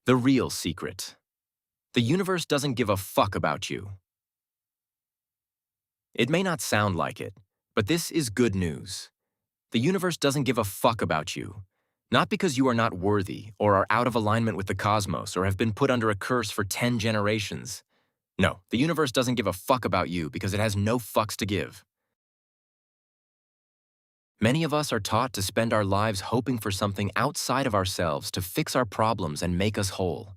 The real secret. The universe doesn't give a fuck about you. It may not sound like it, but this is good news. The universe doesn't give a fuck about you. Not because you are not worthy, or are out of alignment with the cosmos, or have been put under a curse for 10 generations. No, the universe doesn't give a fuck about you because it has no fucks to give. Many of us are taught to spend our lives hoping for something outside of ourselves to fix our problems and make us whole.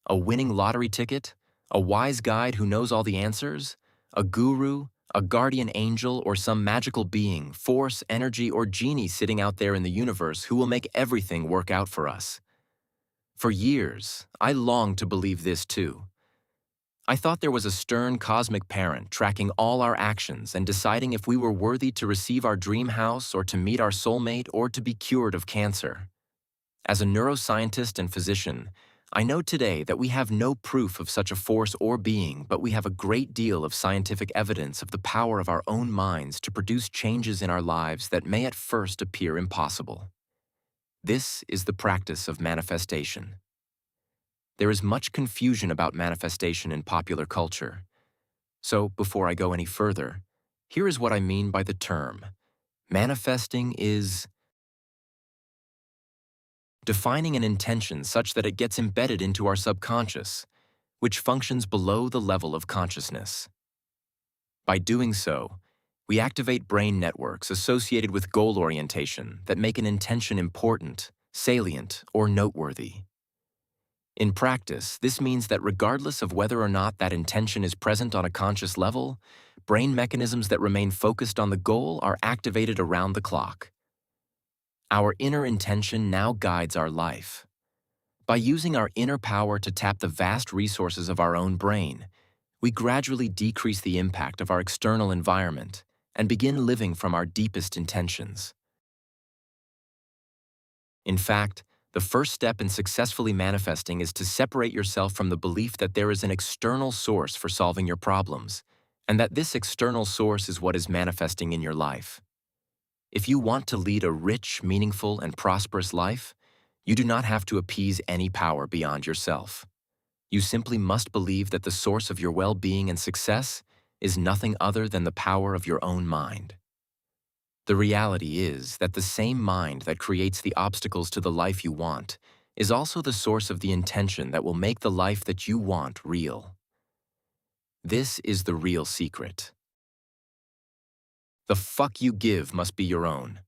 A winning lottery ticket, a wise guide who knows all the answers, a guru, a guardian angel, or some magical being, force, energy, or genie sitting out there in the universe who will make everything work out for us. For years, I longed to believe this too. I thought there was a stern cosmic parent tracking all our actions and deciding if we were worthy to receive our dream house or to meet our soulmate or to be cured of cancer. As a neuroscientist and physician, I know today that we have no proof of such a force or being, but we have a great deal of scientific evidence of the power of our own minds to produce changes in our lives that may at first appear impossible. This is the practice of manifestation. There is much confusion about manifestation in popular culture. So, before I go any further, here is what I mean by the term. Manifesting is defining an intention such that it gets embedded into our subconscious, which functions below the level of consciousness. By doing so, we activate brain networks associated with goal orientation that make an intention important, salient, or noteworthy. In practice, this means that regardless of whether or not that intention is present on a conscious level, brain mechanisms that remain focused on the goal are activated around the clock. Our inner intention now guides our life. By using our inner power to tap the vast resources of our own brain, we gradually decrease the impact of our external environment and begin living from our deepest intentions. In fact, the first step in successfully manifesting is to separate yourself from the belief that there is an external source for solving your problems, and that this external source is what is manifesting in your life. If you want to lead a rich, meaningful, and prosperous life, you do not have to appease any power beyond yourself. You simply must believe that the source of your well-being and success is nothing other than the power of your own mind. The reality is that the same mind that creates the obstacles to the life you want is also the source of the intention that will make the life that you want real. This is the real secret. The fuck you give must be your own.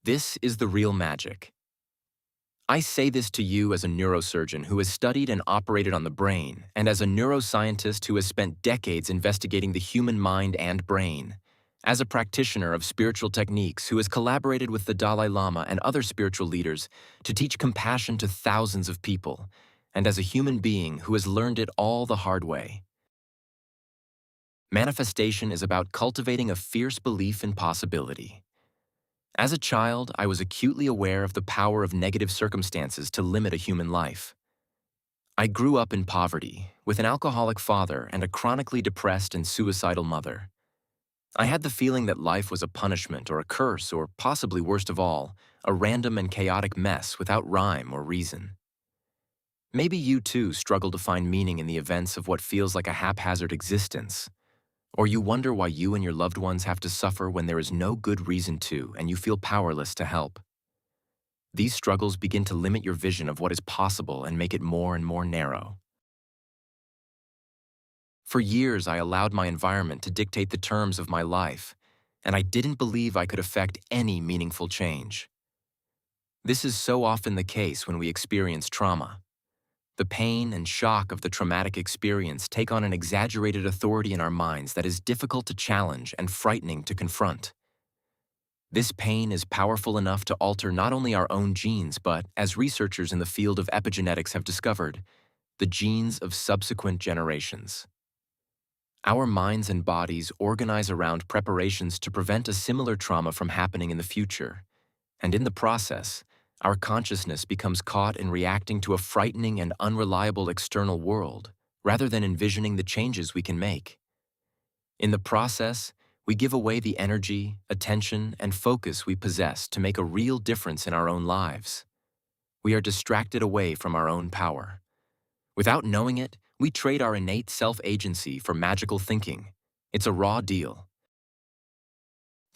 This is the real magic. I say this to you as a neurosurgeon who has studied and operated on the brain, and as a neuroscientist who has spent decades investigating the human mind and brain. As a practitioner of spiritual techniques who has collaborated with the Dalai Lama and other spiritual leaders to teach compassion to thousands of people, and as a human being who has learned it all the hard way. Manifestation is about cultivating a fierce belief in possibility. As a child, I was acutely aware of the power of negative circumstances to limit a human life. I grew up in poverty, with an alcoholic father and a chronically depressed and suicidal mother. I had the feeling that life was a punishment or a curse or, possibly worst of all, a random and chaotic mess without rhyme or reason. Maybe you too struggle to find meaning in the events of what feels like a haphazard existence, or you wonder why you and your loved ones have to suffer when there is no good reason to and you feel powerless to help. These struggles begin to limit your vision of what is possible and make it more and more narrow. For years, I allowed my environment to dictate the terms of my life, and I didn't believe I could affect any meaningful change. This is so often the case when we experience trauma. The pain and shock of the traumatic experience take on an exaggerated authority in our minds that is difficult to challenge and frightening to confront. This pain is powerful enough to alter not only our own genes, but, as researchers in the field of epigenetics have discovered, the genes of subsequent generations. Our minds and bodies organize around preparations to prevent a similar trauma from happening in the future, and in the process, our consciousness becomes caught in reacting to a frightening and unreliable external world, rather than envisioning the changes we can make. In the process, we give away the energy, attention, and focus we possess to make a real difference in our own lives. we are distracted away from our own power. Without knowing it, we trade our innate self-agency for magical thinking. It's a raw deal.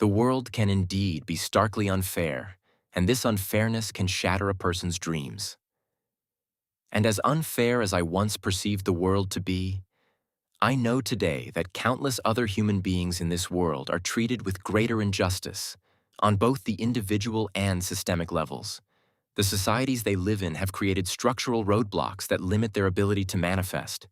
The world can indeed be starkly unfair, and this unfairness can shatter a person's dreams. And as unfair as I once perceived the world to be, I know today that countless other human beings in this world are treated with greater injustice, on both the individual and systemic levels. The societies they live in have created structural roadblocks that limit their ability to manifest,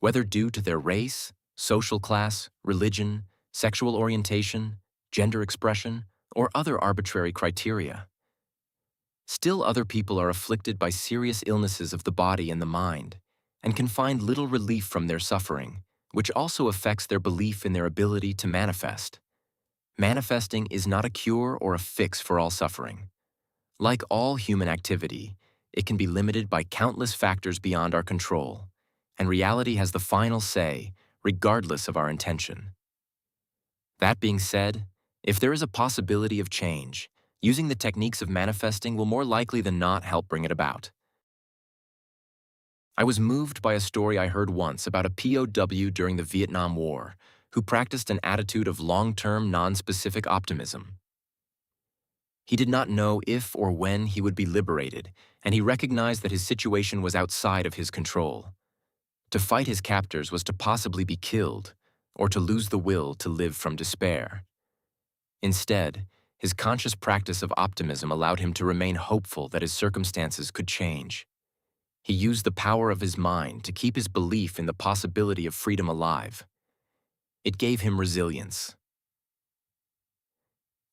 whether due to their race, social class, religion, sexual orientation, gender expression, or other arbitrary criteria. Still, other people are afflicted by serious illnesses of the body and the mind, and can find little relief from their suffering, which also affects their belief in their ability to manifest. Manifesting is not a cure or a fix for all suffering. Like all human activity, it can be limited by countless factors beyond our control, and reality has the final say, regardless of our intention. That being said, if there is a possibility of change, using the techniques of manifesting will more likely than not help bring it about. I was moved by a story I heard once about a POW during the Vietnam War who practiced an attitude of long-term, non-specific optimism. He did not know if or when he would be liberated, and he recognized that his situation was outside of his control. To fight his captors was to possibly be killed, or to lose the will to live from despair. Instead, his conscious practice of optimism allowed him to remain hopeful that his circumstances could change. He used the power of his mind to keep his belief in the possibility of freedom alive. It gave him resilience.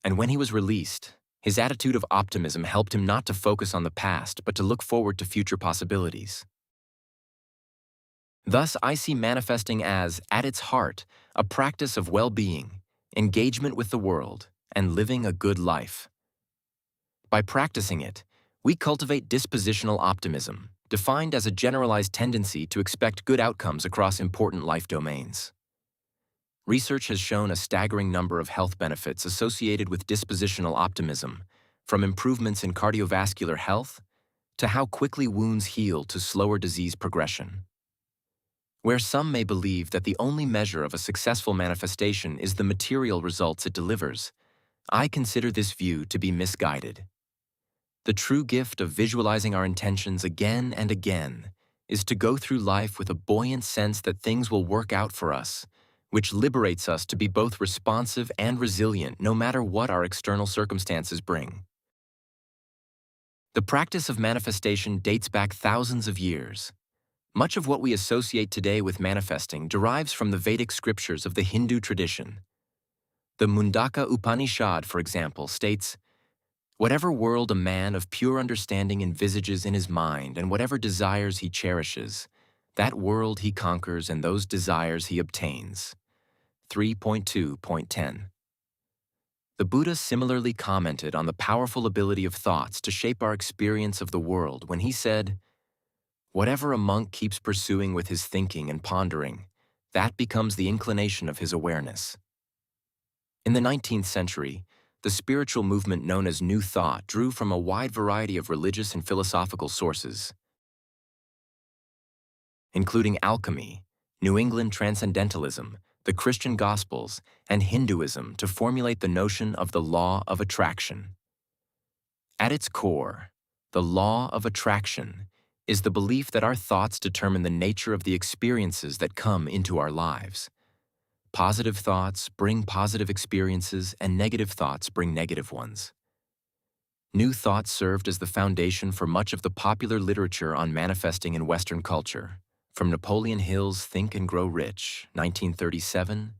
And when he was released, his attitude of optimism helped him not to focus on the past, but to look forward to future possibilities. Thus, I see manifesting as, at its heart, a practice of well-being, engagement with the world, and living a good life. By practicing it, we cultivate dispositional optimism, defined as a generalized tendency to expect good outcomes across important life domains. Research has shown a staggering number of health benefits associated with dispositional optimism, from improvements in cardiovascular health to how quickly wounds heal to slower disease progression. Where some may believe that the only measure of a successful manifestation is the material results it delivers, I consider this view to be misguided. The true gift of visualizing our intentions again and again is to go through life with a buoyant sense that things will work out for us, which liberates us to be both responsive and resilient no matter what our external circumstances bring. The practice of manifestation dates back thousands of years. Much of what we associate today with manifesting derives from the Vedic scriptures of the Hindu tradition. The Mundaka Upanishad, for example, states, "Whatever world a man of pure understanding envisages in his mind and whatever desires he cherishes, that world he conquers and those desires he obtains." 3.2.10. The Buddha similarly commented on the powerful ability of thoughts to shape our experience of the world when he said, "Whatever a monk keeps pursuing with his thinking and pondering, that becomes the inclination of his awareness." In the 19th century, the spiritual movement known as New Thought drew from a wide variety of religious and philosophical sources, including alchemy, New England transcendentalism, the Christian Gospels, and Hinduism to formulate the notion of the law of attraction. At its core, the law of attraction is the belief that our thoughts determine the nature of the experiences that come into our lives. Positive thoughts bring positive experiences, and negative thoughts bring negative ones. New Thought served as the foundation for much of the popular literature on manifesting in Western culture, from Napoleon Hill's Think and Grow Rich, 1937,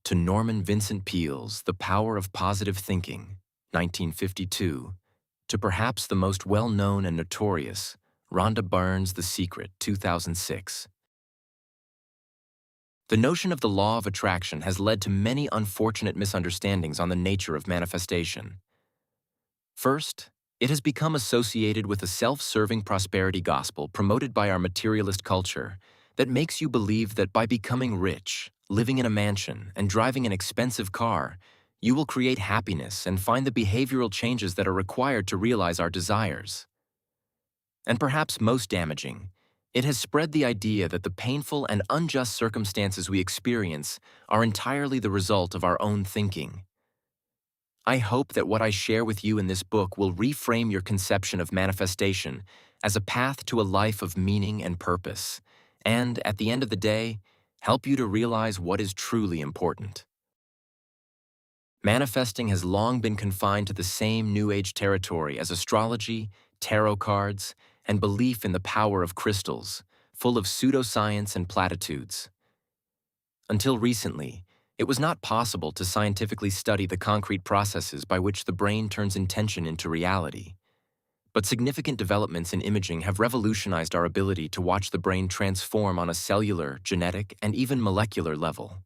to Norman Vincent Peale's The Power of Positive Thinking, 1952, to perhaps the most well-known and notorious, Rhonda Byrne's The Secret, 2006. The notion of the law of attraction has led to many unfortunate misunderstandings on the nature of manifestation. First, it has become associated with a self-serving prosperity gospel promoted by our materialist culture that makes you believe that by becoming rich, living in a mansion, and driving an expensive car, you will create happiness and find the behavioral changes that are required to realize our desires. And perhaps most damaging, it has spread the idea that the painful and unjust circumstances we experience are entirely the result of our own thinking. I hope that what I share with you in this book will reframe your conception of manifestation as a path to a life of meaning and purpose, and, at the end of the day, help you to realize what is truly important. Manifesting has long been confined to the same New Age territory as astrology, tarot cards, and belief in the power of crystals, full of pseudoscience and platitudes. Until recently, it was not possible to scientifically study the concrete processes by which the brain turns intention into reality. But significant developments in imaging have revolutionized our ability to watch the brain transform on a cellular, genetic, and even molecular level.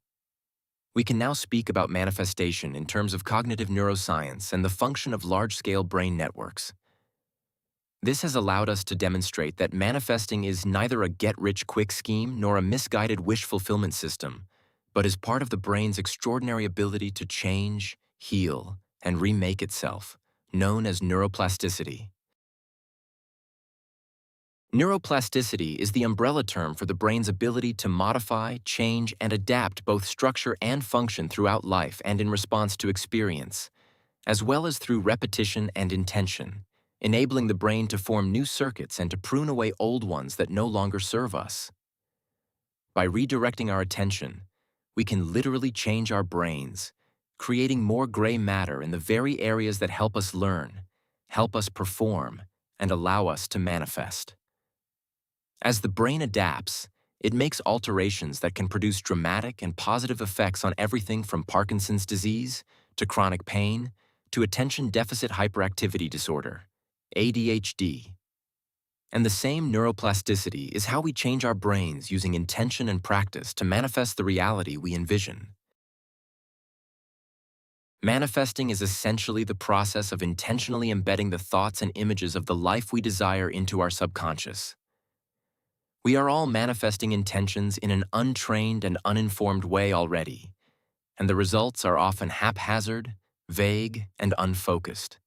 We can now speak about manifestation in terms of cognitive neuroscience and the function of large-scale brain networks. This has allowed us to demonstrate that manifesting is neither a get-rich-quick scheme nor a misguided wish fulfillment system, but is part of the brain's extraordinary ability to change, heal, and remake itself, known as neuroplasticity. Neuroplasticity is the umbrella term for the brain's ability to modify, change, and adapt both structure and function throughout life and in response to experience, as well as through repetition and intention, enabling the brain to form new circuits and to prune away old ones that no longer serve us. By redirecting our attention, we can literally change our brains, creating more gray matter in the very areas that help us learn, help us perform, and allow us to manifest. As the brain adapts, it makes alterations that can produce dramatic and positive effects on everything from Parkinson's disease to chronic pain to attention deficit hyperactivity disorder, ADHD. And the same neuroplasticity is how we change our brains using intention and practice to manifest the reality we envision. Manifesting is essentially the process of intentionally embedding the thoughts and images of the life we desire into our subconscious. We are all manifesting intentions in an untrained and uninformed way already, and the results are often haphazard, vague, and unfocused.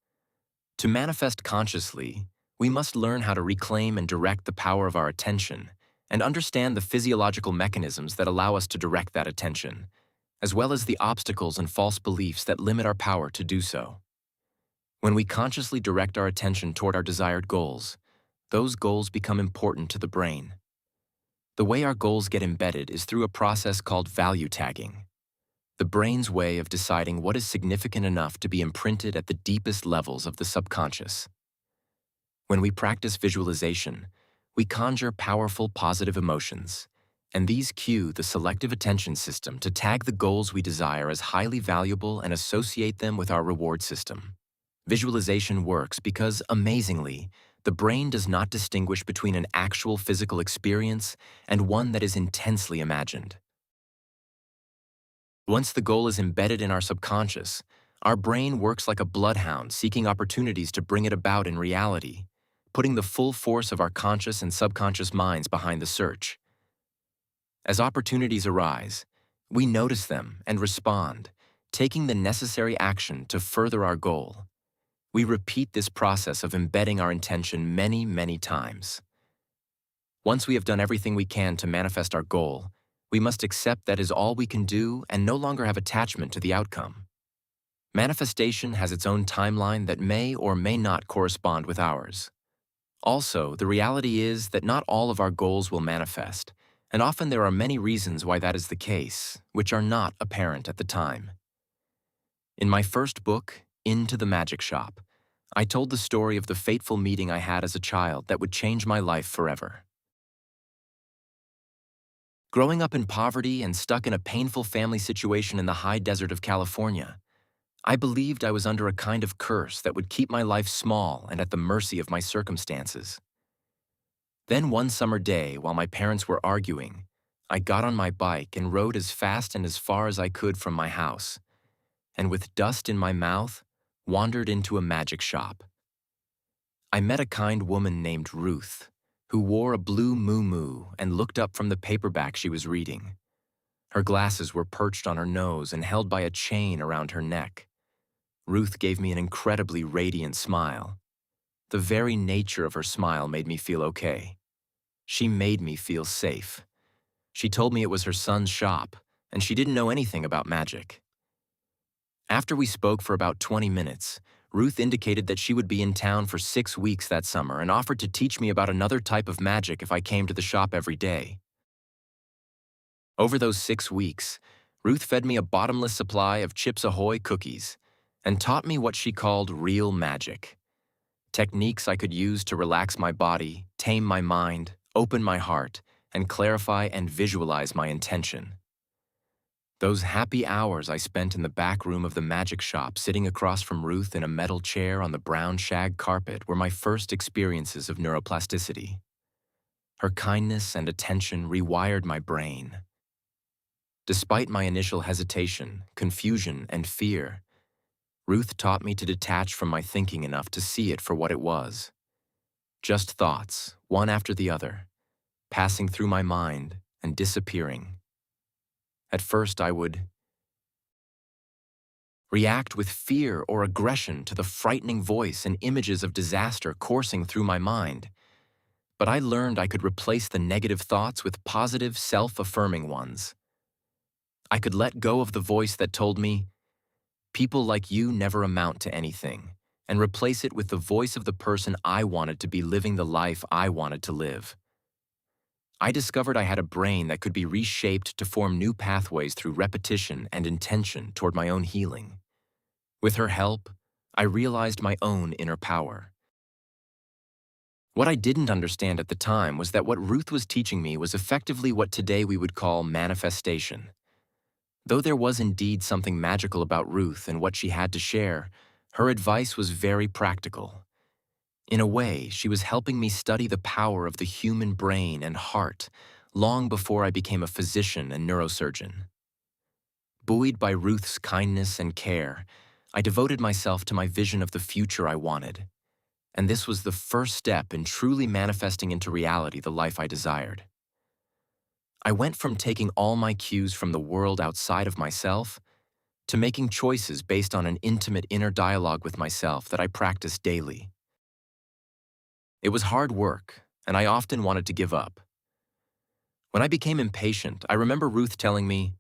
To manifest consciously, we must learn how to reclaim and direct the power of our attention and understand the physiological mechanisms that allow us to direct that attention, as well as the obstacles and false beliefs that limit our power to do so. When we consciously direct our attention toward our desired goals, those goals become important to the brain. The way our goals get embedded is through a process called value tagging, the brain's way of deciding what is significant enough to be imprinted at the deepest levels of the subconscious. When we practice visualization, we conjure powerful positive emotions, and these cue the selective attention system to tag the goals we desire as highly valuable and associate them with our reward system. Visualization works because, amazingly, the brain does not distinguish between an actual physical experience and one that is intensely imagined. Once the goal is embedded in our subconscious, our brain works like a bloodhound seeking opportunities to bring it about in reality, putting the full force of our conscious and subconscious minds behind the search. As opportunities arise, we notice them and respond, taking the necessary action to further our goal. We repeat this process of embedding our intention many, many times. Once we have done everything we can to manifest our goal, we must accept that is all we can do and no longer have attachment to the outcome. Manifestation has its own timeline that may or may not correspond with ours. Also, the reality is that not all of our goals will manifest, and often there are many reasons why that is the case, which are not apparent at the time. In my first book, Into the Magic Shop, I told the story of the fateful meeting I had as a child that would change my life forever. Growing up in poverty and stuck in a painful family situation in the high desert of California, I believed I was under a kind of curse that would keep my life small and at the mercy of my circumstances. Then one summer day, while my parents were arguing, I got on my bike and rode as fast and as far as I could from my house, and with dust in my mouth, wandered into a magic shop. I met a kind woman named Ruth, who wore a blue muumuu and looked up from the paperback she was reading. Her glasses were perched on her nose and held by a chain around her neck. Ruth gave me an incredibly radiant smile. The very nature of her smile made me feel okay. She made me feel safe. She told me it was her son's shop, and she didn't know anything about magic. After we spoke for about 20 minutes, Ruth indicated that she would be in town for 6 weeks that summer and offered to teach me about another type of magic if I came to the shop every day. Over those 6 weeks, Ruth fed me a bottomless supply of Chips Ahoy cookies and taught me what she called real magic. Techniques I could use to relax my body, tame my mind, open my heart, and clarify and visualize my intention. Those happy hours I spent in the back room of the magic shop sitting across from Ruth in a metal chair on the brown shag carpet were my first experiences of neuroplasticity. Her kindness and attention rewired my brain. Despite my initial hesitation, confusion, and fear, Ruth taught me to detach from my thinking enough to see it for what it was. Just thoughts, one after the other, passing through my mind and disappearing. At first, I would react with fear or aggression to the frightening voice and images of disaster coursing through my mind. But I learned I could replace the negative thoughts with positive, self-affirming ones. I could let go of the voice that told me, "People like you never amount to anything," and replace it with the voice of the person I wanted to be living the life I wanted to live. I discovered I had a brain that could be reshaped to form new pathways through repetition and intention toward my own healing. With her help, I realized my own inner power. What I didn't understand at the time was that what Ruth was teaching me was effectively what today we would call manifestation. Though there was indeed something magical about Ruth and what she had to share, her advice was very practical. In a way, she was helping me study the power of the human brain and heart long before I became a physician and neurosurgeon. Buoyed by Ruth's kindness and care, I devoted myself to my vision of the future I wanted. And this was the first step in truly manifesting into reality the life I desired. I went from taking all my cues from the world outside of myself to making choices based on an intimate inner dialogue with myself that I practiced daily. It was hard work, and I often wanted to give up. When I became impatient, I remember Ruth telling me,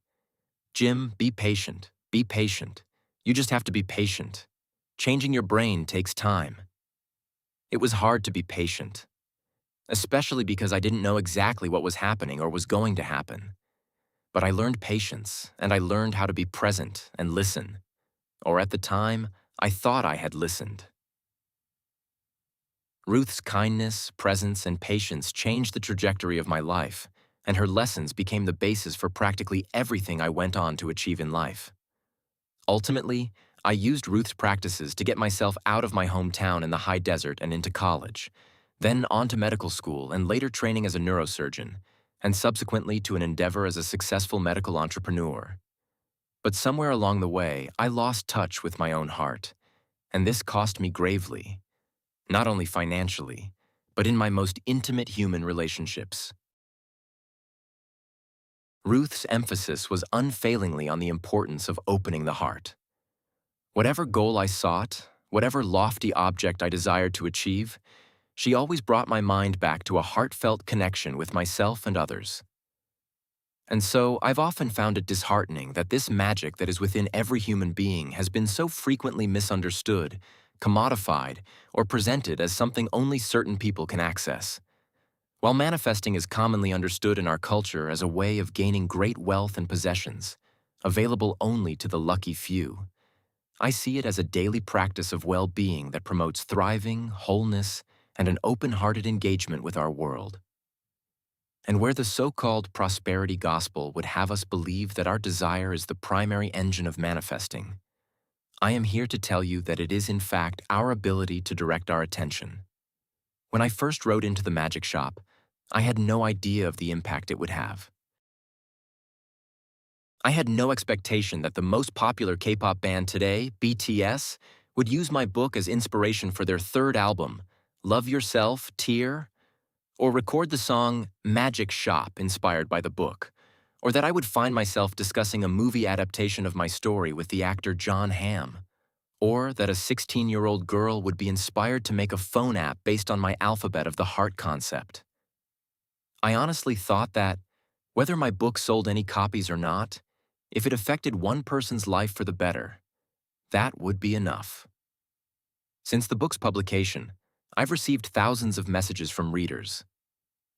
"Jim, be patient, be patient. You just have to be patient. Changing your brain takes time." It was hard to be patient, especially because I didn't know exactly what was happening or was going to happen. But I learned patience, and I learned how to be present and listen. Or at the time, I thought I had listened. Ruth's kindness, presence, and patience changed the trajectory of my life, and her lessons became the basis for practically everything I went on to achieve in life. Ultimately, I used Ruth's practices to get myself out of my hometown in the high desert and into college, then on to medical school and later training as a neurosurgeon, and subsequently to an endeavor as a successful medical entrepreneur. But somewhere along the way, I lost touch with my own heart, and this cost me gravely. Not only financially, but in my most intimate human relationships. Ruth's emphasis was unfailingly on the importance of opening the heart. Whatever goal I sought, whatever lofty object I desired to achieve, she always brought my mind back to a heartfelt connection with myself and others. And so, I've often found it disheartening that this magic that is within every human being has been so frequently misunderstood, commodified, or presented as something only certain people can access. While manifesting is commonly understood in our culture as a way of gaining great wealth and possessions, available only to the lucky few, I see it as a daily practice of well-being that promotes thriving, wholeness, and an open-hearted engagement with our world. And where the so-called prosperity gospel would have us believe that our desire is the primary engine of manifesting, I am here to tell you that it is in fact our ability to direct our attention. When I first rode into the magic shop, I had no idea of the impact it would have. I had no expectation that the most popular K-pop band today, BTS, would use my book as inspiration for their third album, Love Yourself, Tear, or record the song Magic Shop inspired by the book, or that I would find myself discussing a movie adaptation of my story with the actor John Hamm, or that a 16-year-old girl would be inspired to make a phone app based on my alphabet of the heart concept. I honestly thought that, whether my book sold any copies or not, if it affected one person's life for the better, that would be enough. Since the book's publication, I've received thousands of messages from readers.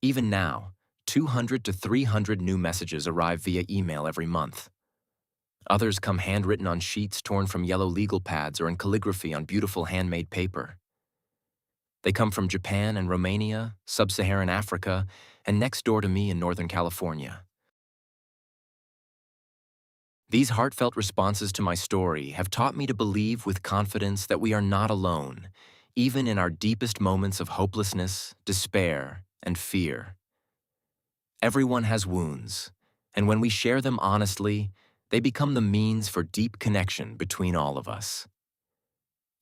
Even now, 200 to 300 new messages arrive via email every month. Others come handwritten on sheets torn from yellow legal pads or in calligraphy on beautiful handmade paper. They come from Japan and Romania, sub-Saharan Africa, and next door to me in Northern California. These heartfelt responses to my story have taught me to believe with confidence that we are not alone, even in our deepest moments of hopelessness, despair, and fear. Everyone has wounds, and when we share them honestly, they become the means for deep connection between all of us.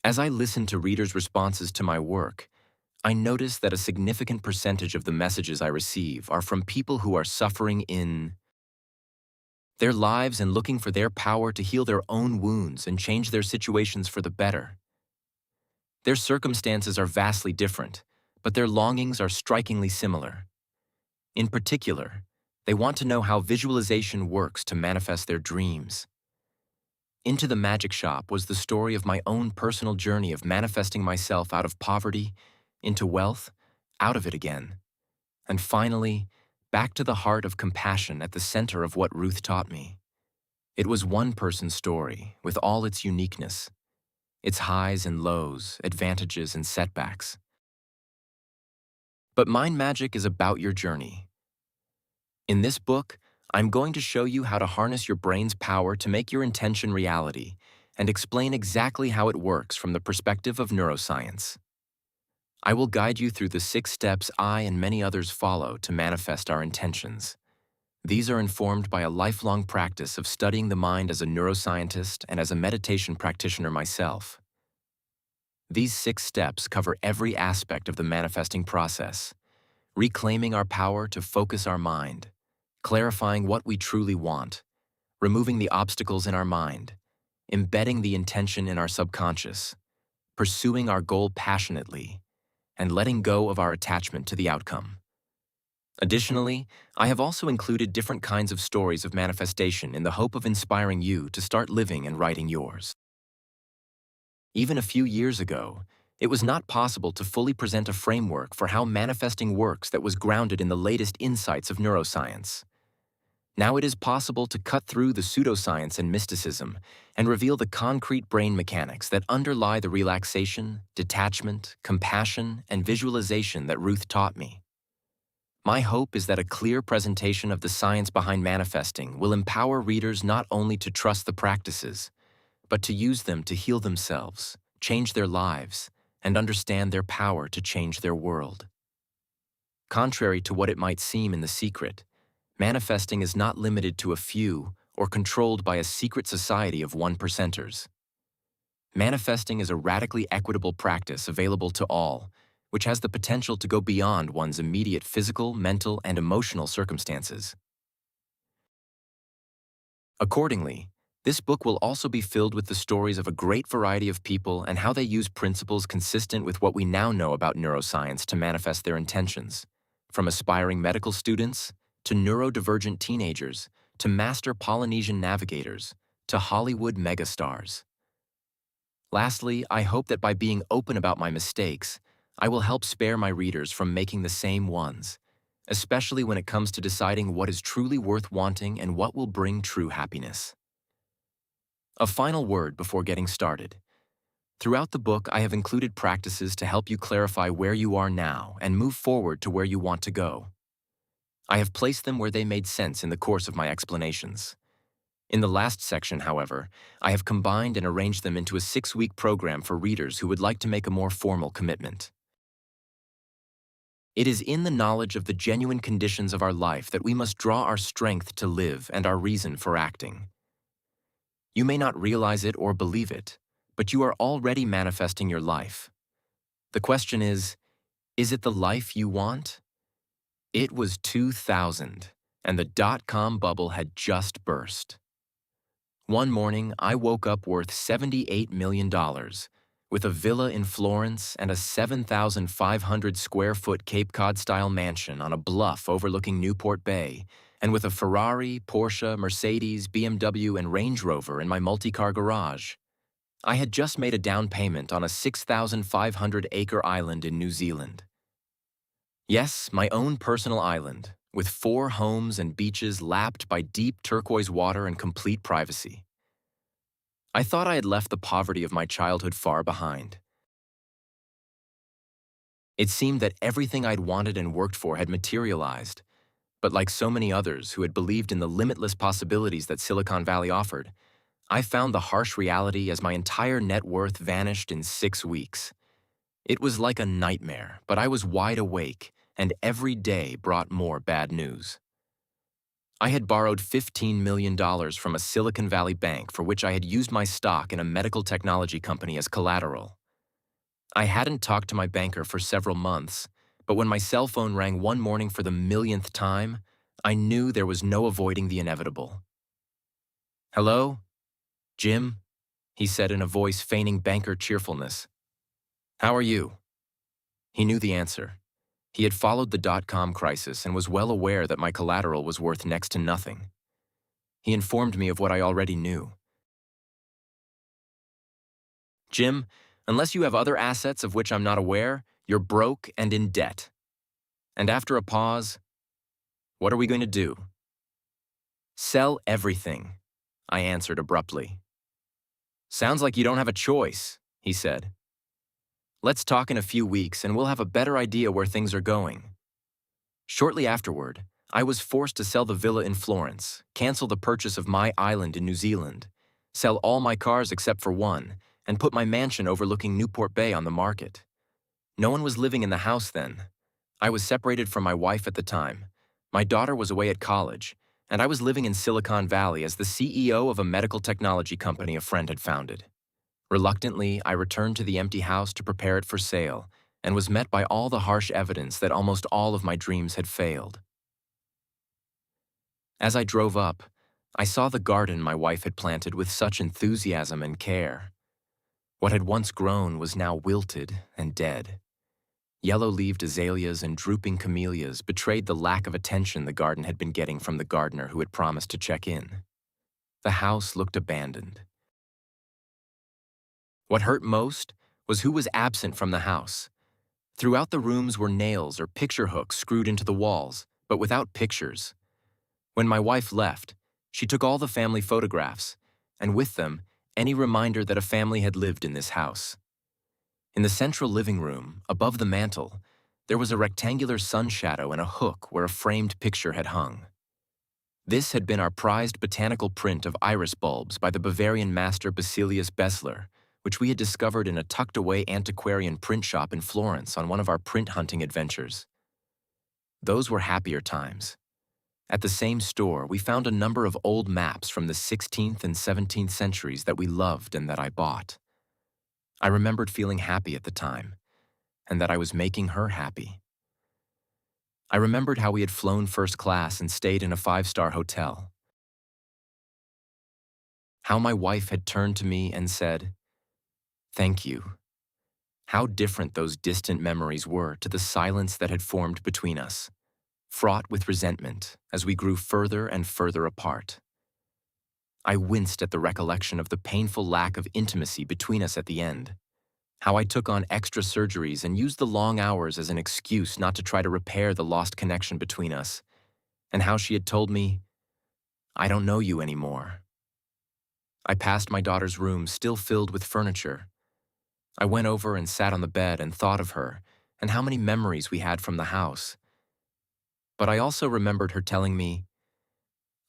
As I listen to readers' responses to my work, I notice that a significant percentage of the messages I receive are from people who are suffering in their lives and looking for their power to heal their own wounds and change their situations for the better. Their circumstances are vastly different, but their longings are strikingly similar. In particular, they want to know how visualization works to manifest their dreams. Into the Magic Shop was the story of my own personal journey of manifesting myself out of poverty, into wealth, out of it again, and finally, back to the heart of compassion at the center of what Ruth taught me. It was one person's story, with all its uniqueness, its highs and lows, advantages and setbacks. But Mind Magic is about your journey. In this book, I'm going to show you how to harness your brain's power to make your intention reality and explain exactly how it works from the perspective of neuroscience. I will guide you through the 6 steps I and many others follow to manifest our intentions. These are informed by a lifelong practice of studying the mind as a neuroscientist and as a meditation practitioner myself. These 6 steps cover every aspect of the manifesting process, reclaiming our power to focus our mind, clarifying what we truly want, removing the obstacles in our mind, embedding the intention in our subconscious, pursuing our goal passionately, and letting go of our attachment to the outcome. Additionally, I have also included different kinds of stories of manifestation in the hope of inspiring you to start living and writing yours. Even a few years ago, it was not possible to fully present a framework for how manifesting works that was grounded in the latest insights of neuroscience. Now it is possible to cut through the pseudoscience and mysticism and reveal the concrete brain mechanics that underlie the relaxation, detachment, compassion, and visualization that Ruth taught me. My hope is that a clear presentation of the science behind manifesting will empower readers not only to trust the practices, but to use them to heal themselves, change their lives, and understand their power to change their world. Contrary to what it might seem in The Secret, manifesting is not limited to a few or controlled by a secret society of 1%ers. Manifesting is a radically equitable practice available to all, which has the potential to go beyond one's immediate physical, mental, and emotional circumstances. Accordingly, this book will also be filled with the stories of a great variety of people and how they use principles consistent with what we now know about neuroscience to manifest their intentions, from aspiring medical students to neurodivergent teenagers, to master Polynesian navigators, to Hollywood megastars. Lastly, I hope that by being open about my mistakes, I will help spare my readers from making the same ones, especially when it comes to deciding what is truly worth wanting and what will bring true happiness. A final word before getting started. Throughout the book, I have included practices to help you clarify where you are now and move forward to where you want to go. I have placed them where they made sense in the course of my explanations. In the last section, however, I have combined and arranged them into a 6-week program for readers who would like to make a more formal commitment. It is in the knowledge of the genuine conditions of our life that we must draw our strength to live and our reason for acting. You may not realize it or believe it, but you are already manifesting your life. The question is it the life you want? It was 2000, and the dot-com bubble had just burst. One morning, I woke up worth $78 million, with a villa in Florence and a 7,500 square foot Cape Cod-style mansion on a bluff overlooking Newport Bay, and with a Ferrari, Porsche, Mercedes, BMW, and Range Rover in my multi-car garage. I had just made a down payment on a 6,500-acre island in New Zealand. Yes, my own personal island, with 4 homes and beaches lapped by deep turquoise water and complete privacy. I thought I had left the poverty of my childhood far behind. It seemed that everything I'd wanted and worked for had materialized, but like so many others who had believed in the limitless possibilities that Silicon Valley offered, I found the harsh reality as my entire net worth vanished in 6 weeks. It was like a nightmare, but I was wide awake, and every day brought more bad news. I had borrowed $15 million from a Silicon Valley bank for which I had used my stock in a medical technology company as collateral. I hadn't talked to my banker for several months, but when my cell phone rang one morning for the millionth time, I knew there was no avoiding the inevitable. "Hello? Jim?" he said in a voice feigning banker cheerfulness. "How are you?" He knew the answer. He had followed the dot-com crisis and was well aware that my collateral was worth next to nothing. He informed me of what I already knew. "Jim, unless you have other assets of which I'm not aware, you're broke and in debt." And after a pause, "What are we going to do?" "Sell everything," I answered abruptly. "Sounds like you don't have a choice," he said. "Let's talk in a few weeks and we'll have a better idea where things are going." Shortly afterward, I was forced to sell the villa in Florence, cancel the purchase of my island in New Zealand, sell all my cars except for one, and put my mansion overlooking Newport Bay on the market. No one was living in the house then. I was separated from my wife at the time. My daughter was away at college, and I was living in Silicon Valley as the CEO of a medical technology company a friend had founded. Reluctantly, I returned to the empty house to prepare it for sale, and was met by all the harsh evidence that almost all of my dreams had failed. As I drove up, I saw the garden my wife had planted with such enthusiasm and care. What had once grown was now wilted and dead. Yellow-leaved azaleas and drooping camellias betrayed the lack of attention the garden had been getting from the gardener who had promised to check in. The house looked abandoned. What hurt most was who was absent from the house. Throughout the rooms were nails or picture hooks screwed into the walls, but without pictures. When my wife left, she took all the family photographs, and with them, any reminder that a family had lived in this house. In the central living room, above the mantel, there was a rectangular sun shadow and a hook where a framed picture had hung. This had been our prized botanical print of iris bulbs by the Bavarian master Basilius Bessler, which we had discovered in a tucked-away antiquarian print shop in Florence on one of our print hunting adventures. Those were happier times. At the same store, we found a number of old maps from the 16th and 17th centuries that we loved and that I bought. I remembered feeling happy at the time, and that I was making her happy. I remembered how we had flown first class and stayed in a 5-star hotel. How my wife had turned to me and said, "Thank you." How different those distant memories were to the silence that had formed between us, fraught with resentment as we grew further and further apart. I winced at the recollection of the painful lack of intimacy between us at the end. How I took on extra surgeries and used the long hours as an excuse not to try to repair the lost connection between us, and how she had told me, "I don't know you anymore." I passed my daughter's room still filled with furniture. I went over and sat on the bed and thought of her and how many memories we had from the house. But I also remembered her telling me,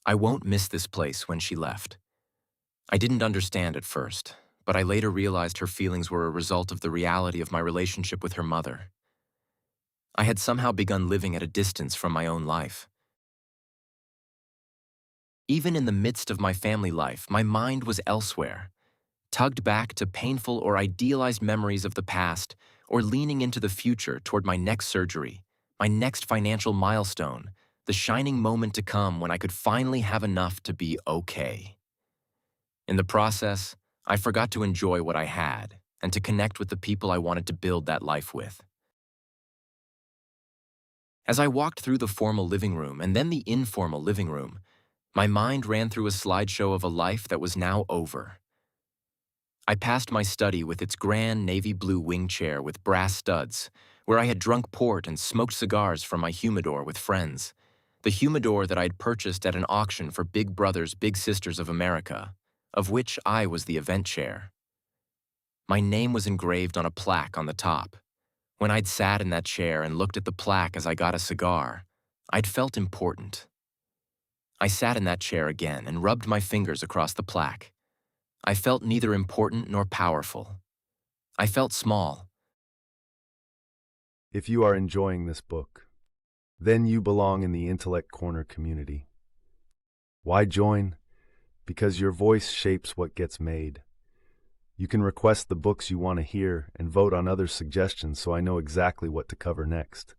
"I won't miss this place," when she left. I didn't understand at first, but I later realized her feelings were a result of the reality of my relationship with her mother. I had somehow begun living at a distance from my own life. Even in the midst of my family life, my mind was elsewhere, tugged back to painful or idealized memories of the past, or leaning into the future toward my next surgery, my next financial milestone, the shining moment to come when I could finally have enough to be okay. In the process, I forgot to enjoy what I had and to connect with the people I wanted to build that life with. As I walked through the formal living room and then the informal living room, my mind ran through a slideshow of a life that was now over. I passed my study with its grand navy blue wing chair with brass studs, where I had drunk port and smoked cigars from my humidor with friends, the humidor that I'd purchased at an auction for Big Brothers Big Sisters of America, of which I was the event chair. My name was engraved on a plaque on the top. When I'd sat in that chair and looked at the plaque as I got a cigar, I'd felt important. I sat in that chair again and rubbed my fingers across the plaque. I felt neither important nor powerful. I felt small. If you are enjoying this book, then you belong in the Intellect Corner community. Why join? Because your voice shapes what gets made. You can request the books you want to hear and vote on other suggestions so I know exactly what to cover next.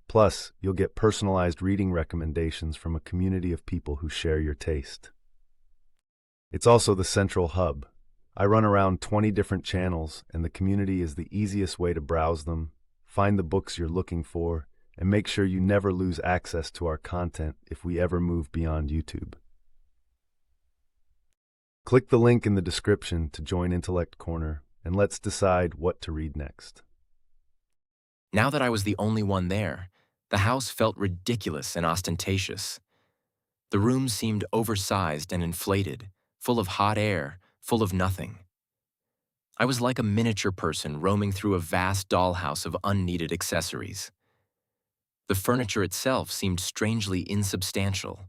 Plus, you'll get personalized reading recommendations from a community of people who share your taste. It's also the central hub. I run around 20 different channels, and the community is the easiest way to browse them, find the books you're looking for, and make sure you never lose access to our content if we ever move beyond YouTube. Click the link in the description to join Intellect Corner, and let's decide what to read next. Now that I was the only one there, the house felt ridiculous and ostentatious. The room seemed oversized and inflated, full of hot air, full of nothing. I was like a miniature person roaming through a vast dollhouse of unneeded accessories. The furniture itself seemed strangely insubstantial.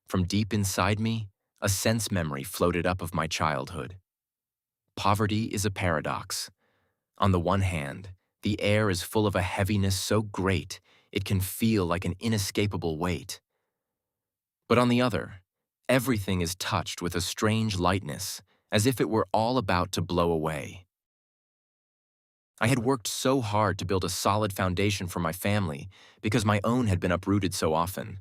From deep inside me, a sense memory floated up of my childhood. Poverty is a paradox. On the one hand, the air is full of a heaviness so great it can feel like an inescapable weight. But on the other, everything is touched with a strange lightness, as if it were all about to blow away. I had worked so hard to build a solid foundation for my family because my own had been uprooted so often.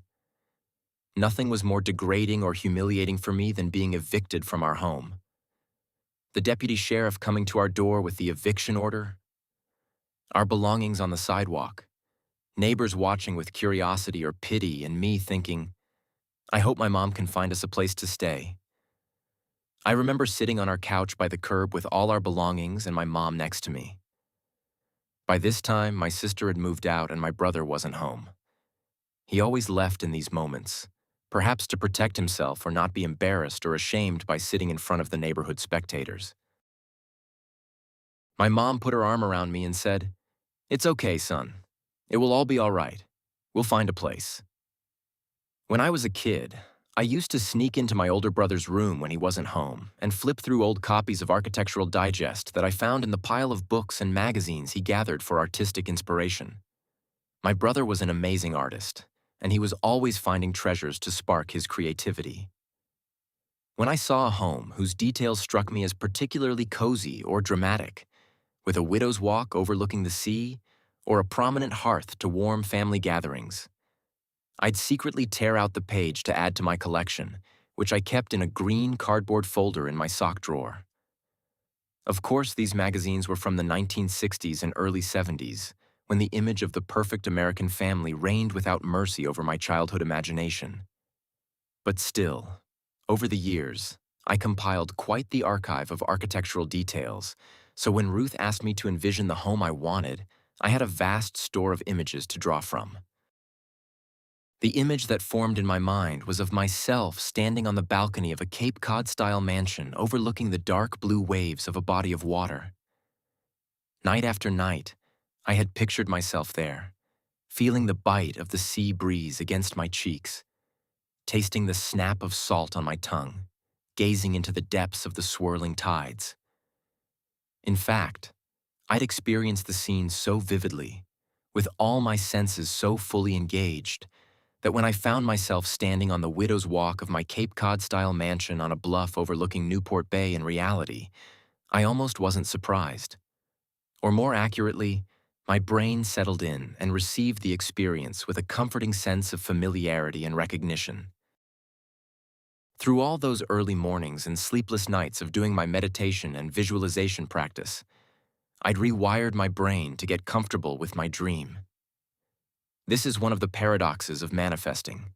Nothing was more degrading or humiliating for me than being evicted from our home. The deputy sheriff coming to our door with the eviction order, our belongings on the sidewalk, neighbors watching with curiosity or pity, and me thinking, I hope my mom can find us a place to stay. I remember sitting on our couch by the curb with all our belongings and my mom next to me. By this time, my sister had moved out and my brother wasn't home. He always left in these moments, perhaps to protect himself or not be embarrassed or ashamed by sitting in front of the neighborhood spectators. My mom put her arm around me and said, "It's okay, son. It will all be all right. We'll find a place." When I was a kid, I used to sneak into my older brother's room when he wasn't home and flip through old copies of Architectural Digest that I found in the pile of books and magazines he gathered for artistic inspiration. My brother was an amazing artist, and he was always finding treasures to spark his creativity. When I saw a home whose details struck me as particularly cozy or dramatic, with a widow's walk overlooking the sea or a prominent hearth to warm family gatherings, I'd secretly tear out the page to add to my collection, which I kept in a green cardboard folder in my sock drawer. Of course, these magazines were from the 1960s and early 70s, when the image of the perfect American family reigned without mercy over my childhood imagination. But still, over the years, I compiled quite the archive of architectural details, so when Ruth asked me to envision the home I wanted, I had a vast store of images to draw from. The image that formed in my mind was of myself standing on the balcony of a Cape Cod-style mansion overlooking the dark blue waves of a body of water. Night after night, I had pictured myself there, feeling the bite of the sea breeze against my cheeks, tasting the snap of salt on my tongue, gazing into the depths of the swirling tides. In fact, I'd experienced the scene so vividly, with all my senses so fully engaged, that when I found myself standing on the widow's walk of my Cape Cod-style mansion on a bluff overlooking Newport Bay in reality, I almost wasn't surprised. Or more accurately, my brain settled in and received the experience with a comforting sense of familiarity and recognition. Through all those early mornings and sleepless nights of doing my meditation and visualization practice, I'd rewired my brain to get comfortable with my dream. This is one of the paradoxes of manifesting.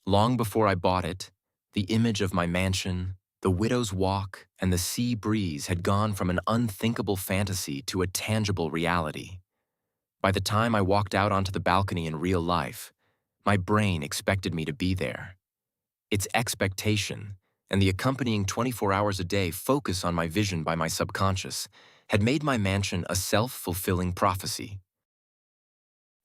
Long before I bought it, the image of my mansion, the widow's walk, and the sea breeze had gone from an unthinkable fantasy to a tangible reality. By the time I walked out onto the balcony in real life, my brain expected me to be there. Its expectation, and the accompanying 24 hours a day focus on my vision by my subconscious, had made my mansion a self-fulfilling prophecy.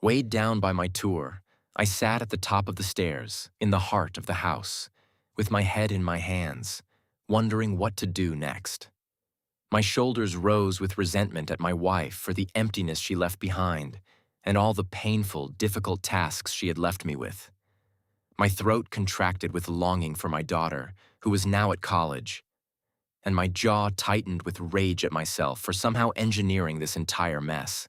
Weighed down by my tour, I sat at the top of the stairs, in the heart of the house, with my head in my hands, wondering what to do next. My shoulders rose with resentment at my wife for the emptiness she left behind, and all the painful, difficult tasks she had left me with. My throat contracted with longing for my daughter, who was now at college, and my jaw tightened with rage at myself for somehow engineering this entire mess.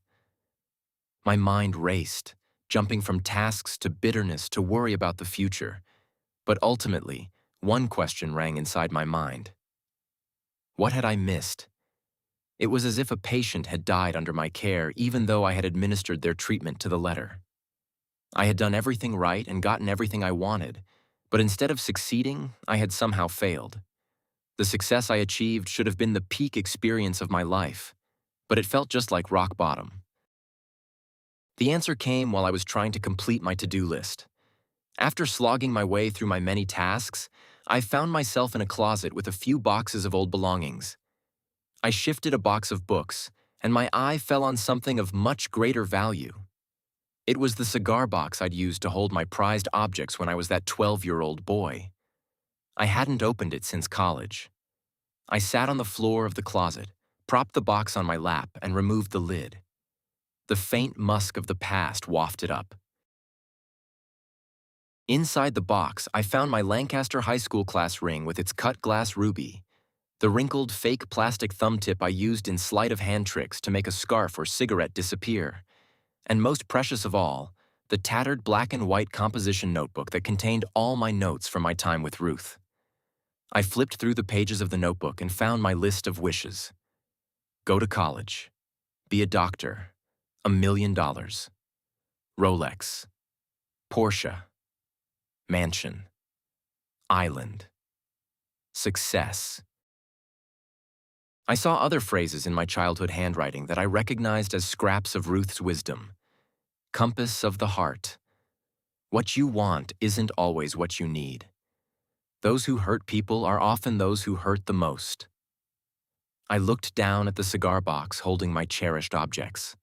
My mind raced, jumping from tasks to bitterness to worry about the future, but ultimately, one question rang inside my mind. What had I missed? It was as if a patient had died under my care, even though I had administered their treatment to the letter. I had done everything right and gotten everything I wanted, but instead of succeeding, I had somehow failed. The success I achieved should have been the peak experience of my life, but it felt just like rock bottom. The answer came while I was trying to complete my to-do list. After slogging my way through my many tasks, I found myself in a closet with a few boxes of old belongings. I shifted a box of books, and my eye fell on something of much greater value. It was the cigar box I'd used to hold my prized objects when I was that 12-year-old boy. I hadn't opened it since college. I sat on the floor of the closet, propped the box on my lap, and removed the lid. The faint musk of the past wafted up. Inside the box, I found my Lancaster High School class ring with its cut glass ruby, the wrinkled fake plastic thumb tip I used in sleight of hand tricks to make a scarf or cigarette disappear, and most precious of all, the tattered black and white composition notebook that contained all my notes from my time with Ruth. I flipped through the pages of the notebook and found my list of wishes. Go to college. Be a doctor. $1 million. Rolex. Porsche. Mansion. Island. Success. I saw other phrases in my childhood handwriting that I recognized as scraps of Ruth's wisdom. Compass of the heart. What you want isn't always what you need. Those who hurt people are often those who hurt the most. I looked down at the cigar box holding my cherished objects.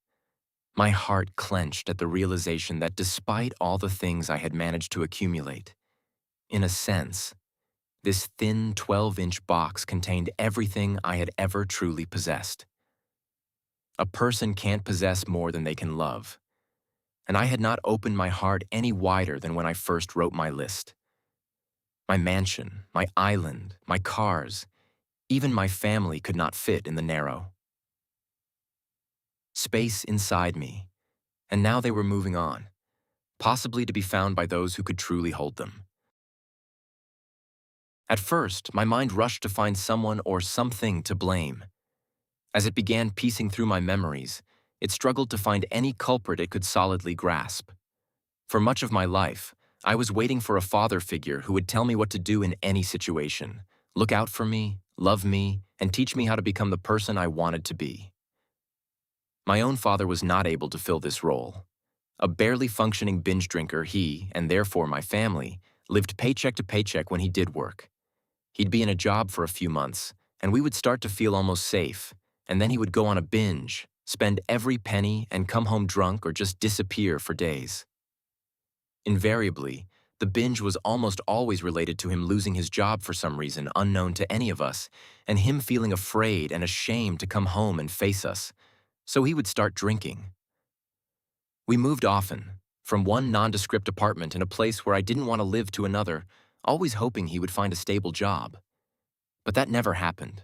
My heart clenched at the realization that despite all the things I had managed to accumulate, in a sense, this thin 12-inch box contained everything I had ever truly possessed. A person can't possess more than they can love, and I had not opened my heart any wider than when I first wrote my list. My mansion, my island, my cars, even my family could not fit in the narrow space inside me, and now they were moving on, possibly to be found by those who could truly hold them. At first, my mind rushed to find someone or something to blame. As it began piecing through my memories, it struggled to find any culprit it could solidly grasp. For much of my life, I was waiting for a father figure who would tell me what to do in any situation, look out for me, love me, and teach me how to become the person I wanted to be. My own father was not able to fill this role. A barely functioning binge drinker, he, and therefore my family, lived paycheck to paycheck when he did work. He'd be in a job for a few months, and we would start to feel almost safe, and then he would go on a binge, spend every penny, and come home drunk or just disappear for days. Invariably, the binge was almost always related to him losing his job for some reason unknown to any of us, and him feeling afraid and ashamed to come home and face us, so he would start drinking. We moved often, from one nondescript apartment in a place where I didn't want to live to another, always hoping he would find a stable job. But that never happened.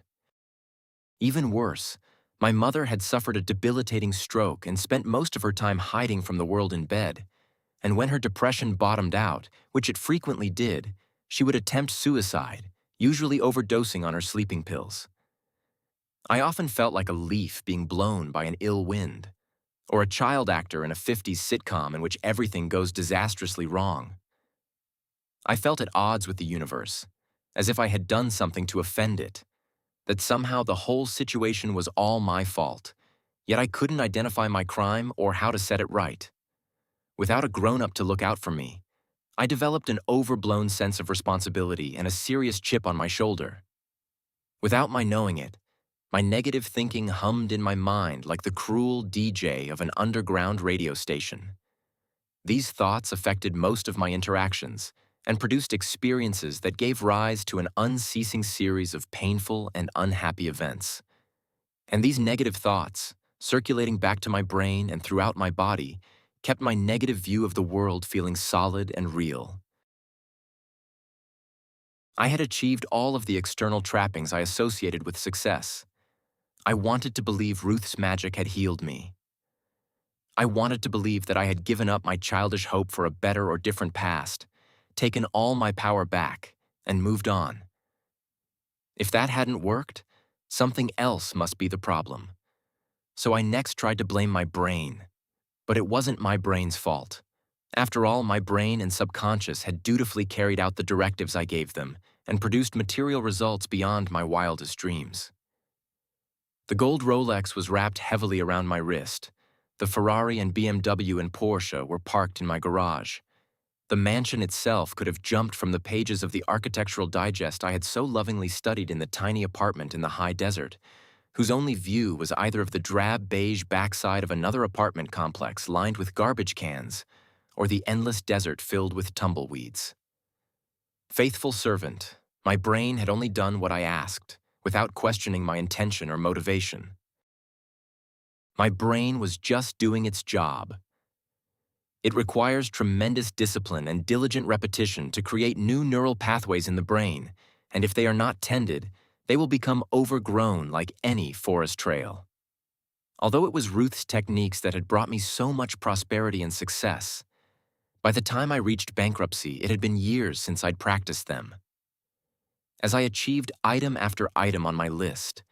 Even worse, my mother had suffered a debilitating stroke and spent most of her time hiding from the world in bed, and when her depression bottomed out, which it frequently did, she would attempt suicide, usually overdosing on her sleeping pills. I often felt like a leaf being blown by an ill wind, or a child actor in a 50s sitcom in which everything goes disastrously wrong. I felt at odds with the universe, as if I had done something to offend it, that somehow the whole situation was all my fault, yet I couldn't identify my crime or how to set it right. Without a grown-up to look out for me, I developed an overblown sense of responsibility and a serious chip on my shoulder. Without my knowing it, my negative thinking hummed in my mind like the cruel DJ of an underground radio station. These thoughts affected most of my interactions and produced experiences that gave rise to an unceasing series of painful and unhappy events. And these negative thoughts, circulating back to my brain and throughout my body, kept my negative view of the world feeling solid and real. I had achieved all of the external trappings I associated with success. I wanted to believe Ruth's magic had healed me. I wanted to believe that I had given up my childish hope for a better or different past, taken all my power back, and moved on. If that hadn't worked, something else must be the problem. So I next tried to blame my brain. But it wasn't my brain's fault. After all, my brain and subconscious had dutifully carried out the directives I gave them and produced material results beyond my wildest dreams. The gold Rolex was wrapped heavily around my wrist. The Ferrari and BMW and Porsche were parked in my garage. The mansion itself could have jumped from the pages of the Architectural Digest I had so lovingly studied in the tiny apartment in the high desert, whose only view was either of the drab beige backside of another apartment complex lined with garbage cans, or the endless desert filled with tumbleweeds. Faithful servant, my brain had only done what I asked, without questioning my intention or motivation. My brain was just doing its job. It requires tremendous discipline and diligent repetition to create new neural pathways in the brain, and if they are not tended, they will become overgrown like any forest trail. Although it was Ruth's techniques that had brought me so much prosperity and success, by the time I reached bankruptcy, it had been years since I'd practiced them. As I achieved item after item on my list,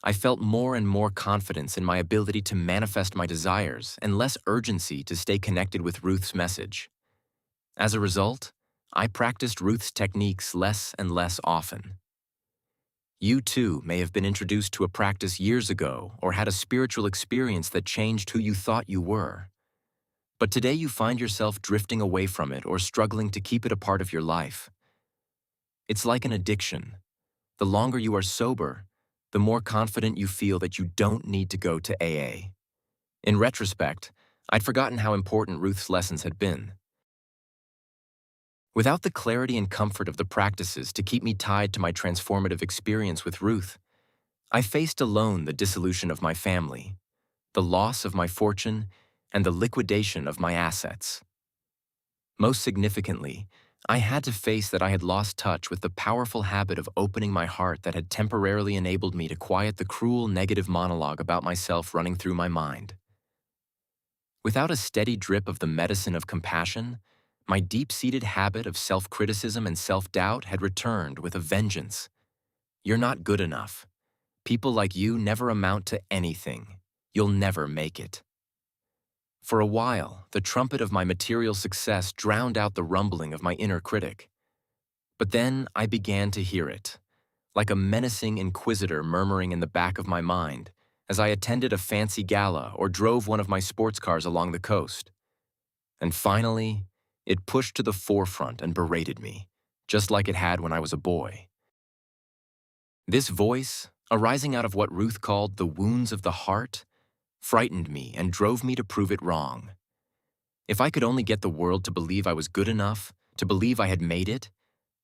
I felt more and more confidence in my ability to manifest my desires and less urgency to stay connected with Ruth's message. As a result, I practiced Ruth's techniques less and less often. You too may have been introduced to a practice years ago or had a spiritual experience that changed who you thought you were. But today you find yourself drifting away from it or struggling to keep it a part of your life. It's like an addiction. The longer you are sober, the more confident you feel that you don't need to go to AA. In retrospect, I'd forgotten how important Ruth's lessons had been. Without the clarity and comfort of the practices to keep me tied to my transformative experience with Ruth, I faced alone the dissolution of my family, the loss of my fortune, and the liquidation of my assets. Most significantly, I had to face that I had lost touch with the powerful habit of opening my heart that had temporarily enabled me to quiet the cruel negative monologue about myself running through my mind. Without a steady drip of the medicine of compassion, my deep-seated habit of self-criticism and self-doubt had returned with a vengeance. You're not good enough. People like you never amount to anything. You'll never make it. For a while, the trumpet of my material success drowned out the rumbling of my inner critic. But then I began to hear it, like a menacing inquisitor murmuring in the back of my mind as I attended a fancy gala or drove one of my sports cars along the coast. And finally, it pushed to the forefront and berated me, just like it had when I was a boy. This voice, arising out of what Ruth called the wounds of the heart, frightened me and drove me to prove it wrong. If I could only get the world to believe I was good enough, to believe I had made it,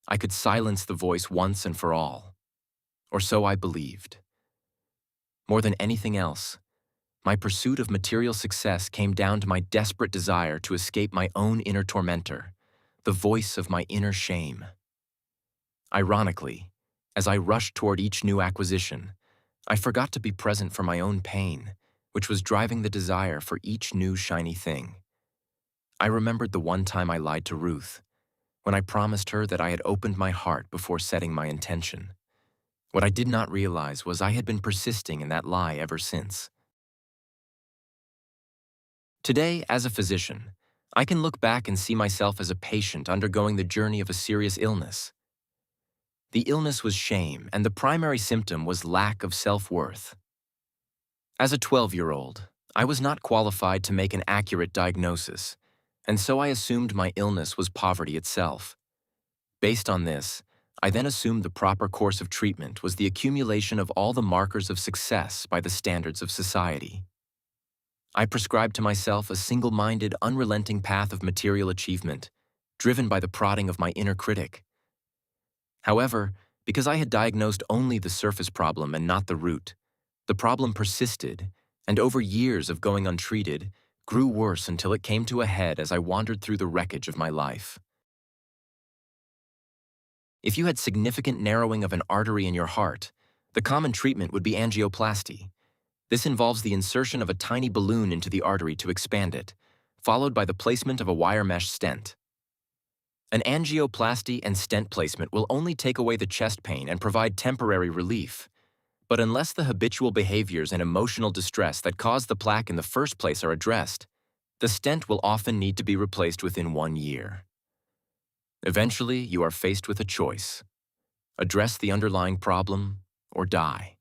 I could silence the voice once and for all. Or so I believed. More than anything else, my pursuit of material success came down to my desperate desire to escape my own inner tormentor, the voice of my inner shame. Ironically, as I rushed toward each new acquisition, I forgot to be present for my own pain, which was driving the desire for each new shiny thing. I remembered the one time I lied to Ruth, when I promised her that I had opened my heart before setting my intention. What I did not realize was I had been persisting in that lie ever since. Today, as a physician, I can look back and see myself as a patient undergoing the journey of a serious illness. The illness was shame, and the primary symptom was lack of self-worth. As a 12-year-old, I was not qualified to make an accurate diagnosis, and so I assumed my illness was poverty itself. Based on this, I then assumed the proper course of treatment was the accumulation of all the markers of success by the standards of society. I prescribed to myself a single-minded, unrelenting path of material achievement, driven by the prodding of my inner critic. However, because I had diagnosed only the surface problem and not the root, the problem persisted, and over years of going untreated, grew worse until it came to a head as I wandered through the wreckage of my life. If you had significant narrowing of an artery in your heart, the common treatment would be angioplasty. This involves the insertion of a tiny balloon into the artery to expand it, followed by the placement of a wire mesh stent. An angioplasty and stent placement will only take away the chest pain and provide temporary relief. But unless the habitual behaviors and emotional distress that caused the plaque in the first place are addressed, the stent will often need to be replaced within 1 year. Eventually, you are faced with a choice: address the underlying problem or die.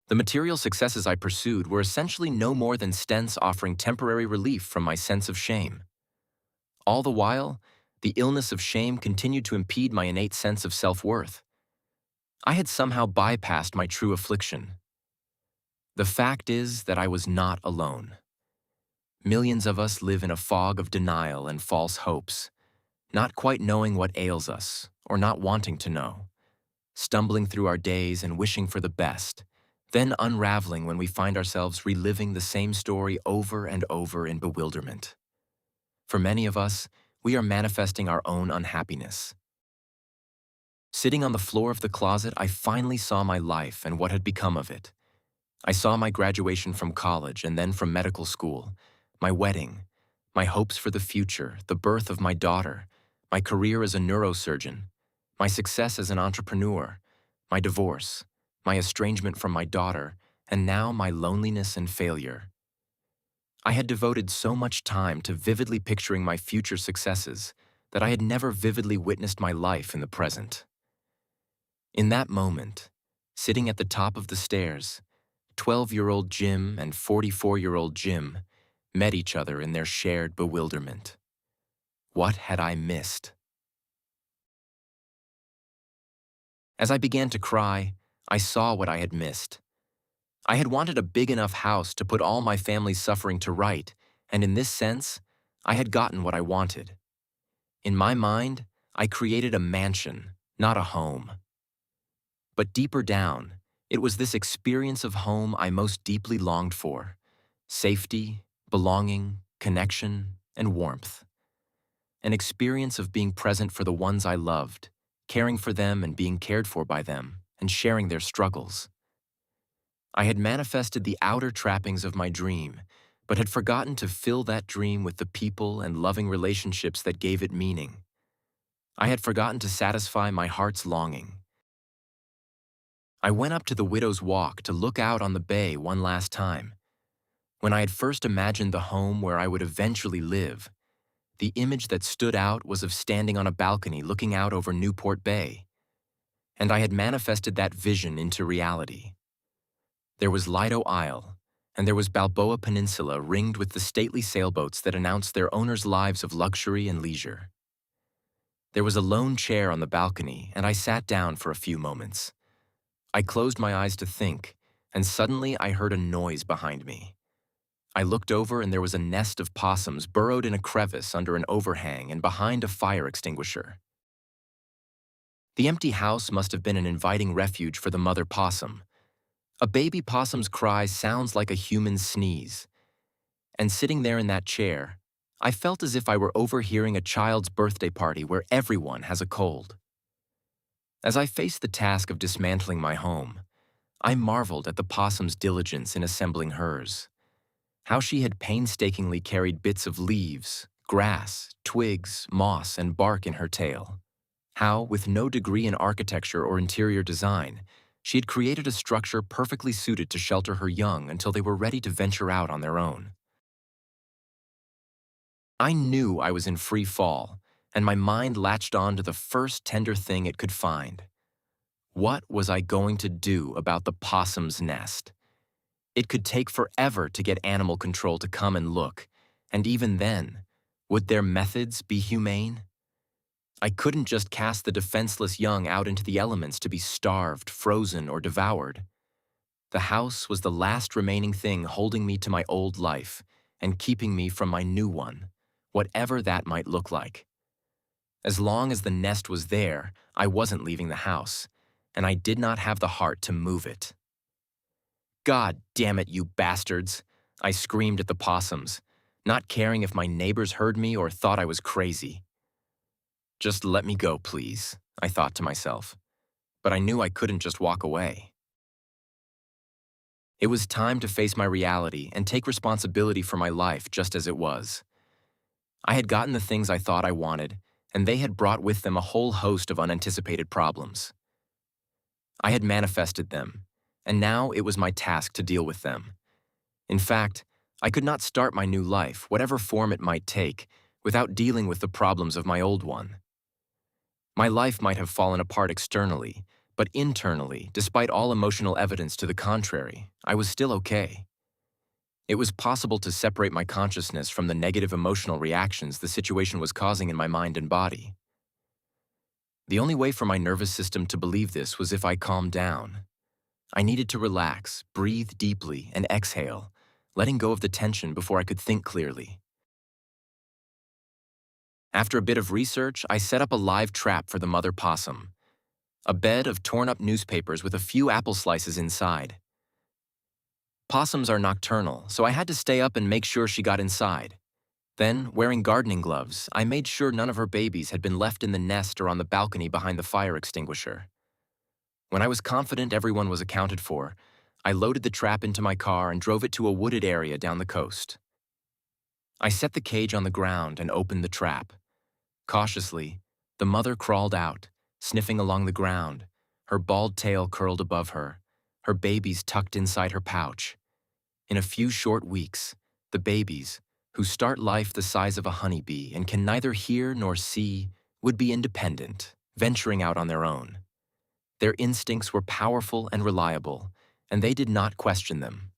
The material successes I pursued were essentially no more than stents offering temporary relief from my sense of shame. All the while, the illness of shame continued to impede my innate sense of self-worth. I had somehow bypassed my true affliction. The fact is that I was not alone. Millions of us live in a fog of denial and false hopes, not quite knowing what ails us, or not wanting to know, stumbling through our days and wishing for the best, then unraveling when we find ourselves reliving the same story over and over in bewilderment. For many of us, we are manifesting our own unhappiness. Sitting on the floor of the closet, I finally saw my life and what had become of it. I saw my graduation from college and then from medical school, my wedding, my hopes for the future, the birth of my daughter, my career as a neurosurgeon, my success as an entrepreneur, my divorce, my estrangement from my daughter, and now my loneliness and failure. I had devoted so much time to vividly picturing my future successes that I had never vividly witnessed my life in the present. In that moment, sitting at the top of the stairs, 12-year-old Jim and 44-year-old Jim met each other in their shared bewilderment. What had I missed? As I began to cry, I saw what I had missed. I had wanted a big enough house to put all my family's suffering to right, and in this sense, I had gotten what I wanted. In my mind, I created a mansion, not a home. But deeper down, it was this experience of home I most deeply longed for: safety, belonging, connection, and warmth. An experience of being present for the ones I loved, caring for them and being cared for by them, and sharing their struggles. I had manifested the outer trappings of my dream, but had forgotten to fill that dream with the people and loving relationships that gave it meaning. I had forgotten to satisfy my heart's longing. I went up to the Widow's Walk to look out on the bay one last time. When I had first imagined the home where I would eventually live, the image that stood out was of standing on a balcony looking out over Newport Bay. And I had manifested that vision into reality. There was Lido Isle, and there was Balboa Peninsula ringed with the stately sailboats that announced their owners' lives of luxury and leisure. There was a lone chair on the balcony, and I sat down for a few moments. I closed my eyes to think, and suddenly I heard a noise behind me. I looked over and there was a nest of possums burrowed in a crevice under an overhang and behind a fire extinguisher. The empty house must have been an inviting refuge for the mother possum. A baby possum's cry sounds like a human sneeze. And sitting there in that chair, I felt as if I were overhearing a child's birthday party where everyone has a cold. As I faced the task of dismantling my home, I marveled at the possum's diligence in assembling hers. How she had painstakingly carried bits of leaves, grass, twigs, moss, and bark in her tail. How, with no degree in architecture or interior design, she had created a structure perfectly suited to shelter her young until they were ready to venture out on their own. I knew I was in free fall, and my mind latched on to the first tender thing it could find. What was I going to do about the possum's nest? It could take forever to get animal control to come and look, and even then, would their methods be humane? I couldn't just cast the defenseless young out into the elements to be starved, frozen, or devoured. The house was the last remaining thing holding me to my old life and keeping me from my new one, whatever that might look like. As long as the nest was there, I wasn't leaving the house, and I did not have the heart to move it. God damn it, you bastards! I screamed at the possums, not caring if my neighbors heard me or thought I was crazy. Just let me go, please, I thought to myself, but I knew I couldn't just walk away. It was time to face my reality and take responsibility for my life just as it was. I had gotten the things I thought I wanted, and they had brought with them a whole host of unanticipated problems. I had manifested them, and now it was my task to deal with them. In fact, I could not start my new life, whatever form it might take, without dealing with the problems of my old one. My life might have fallen apart externally, but internally, despite all emotional evidence to the contrary, I was still okay. It was possible to separate my consciousness from the negative emotional reactions the situation was causing in my mind and body. The only way for my nervous system to believe this was if I calmed down. I needed to relax, breathe deeply, and exhale, letting go of the tension before I could think clearly. After a bit of research, I set up a live trap for the mother possum, a bed of torn-up newspapers with a few apple slices inside. Possums are nocturnal, so I had to stay up and make sure she got inside. Then, wearing gardening gloves, I made sure none of her babies had been left in the nest or on the balcony behind the fire extinguisher. When I was confident everyone was accounted for, I loaded the trap into my car and drove it to a wooded area down the coast. I set the cage on the ground and opened the trap. Cautiously, the mother crawled out, sniffing along the ground, her bald tail curled above her babies tucked inside her pouch. In a few short weeks, the babies, who start life the size of a honeybee and can neither hear nor see, would be independent, venturing out on their own. Their instincts were powerful and reliable, and they did not question them.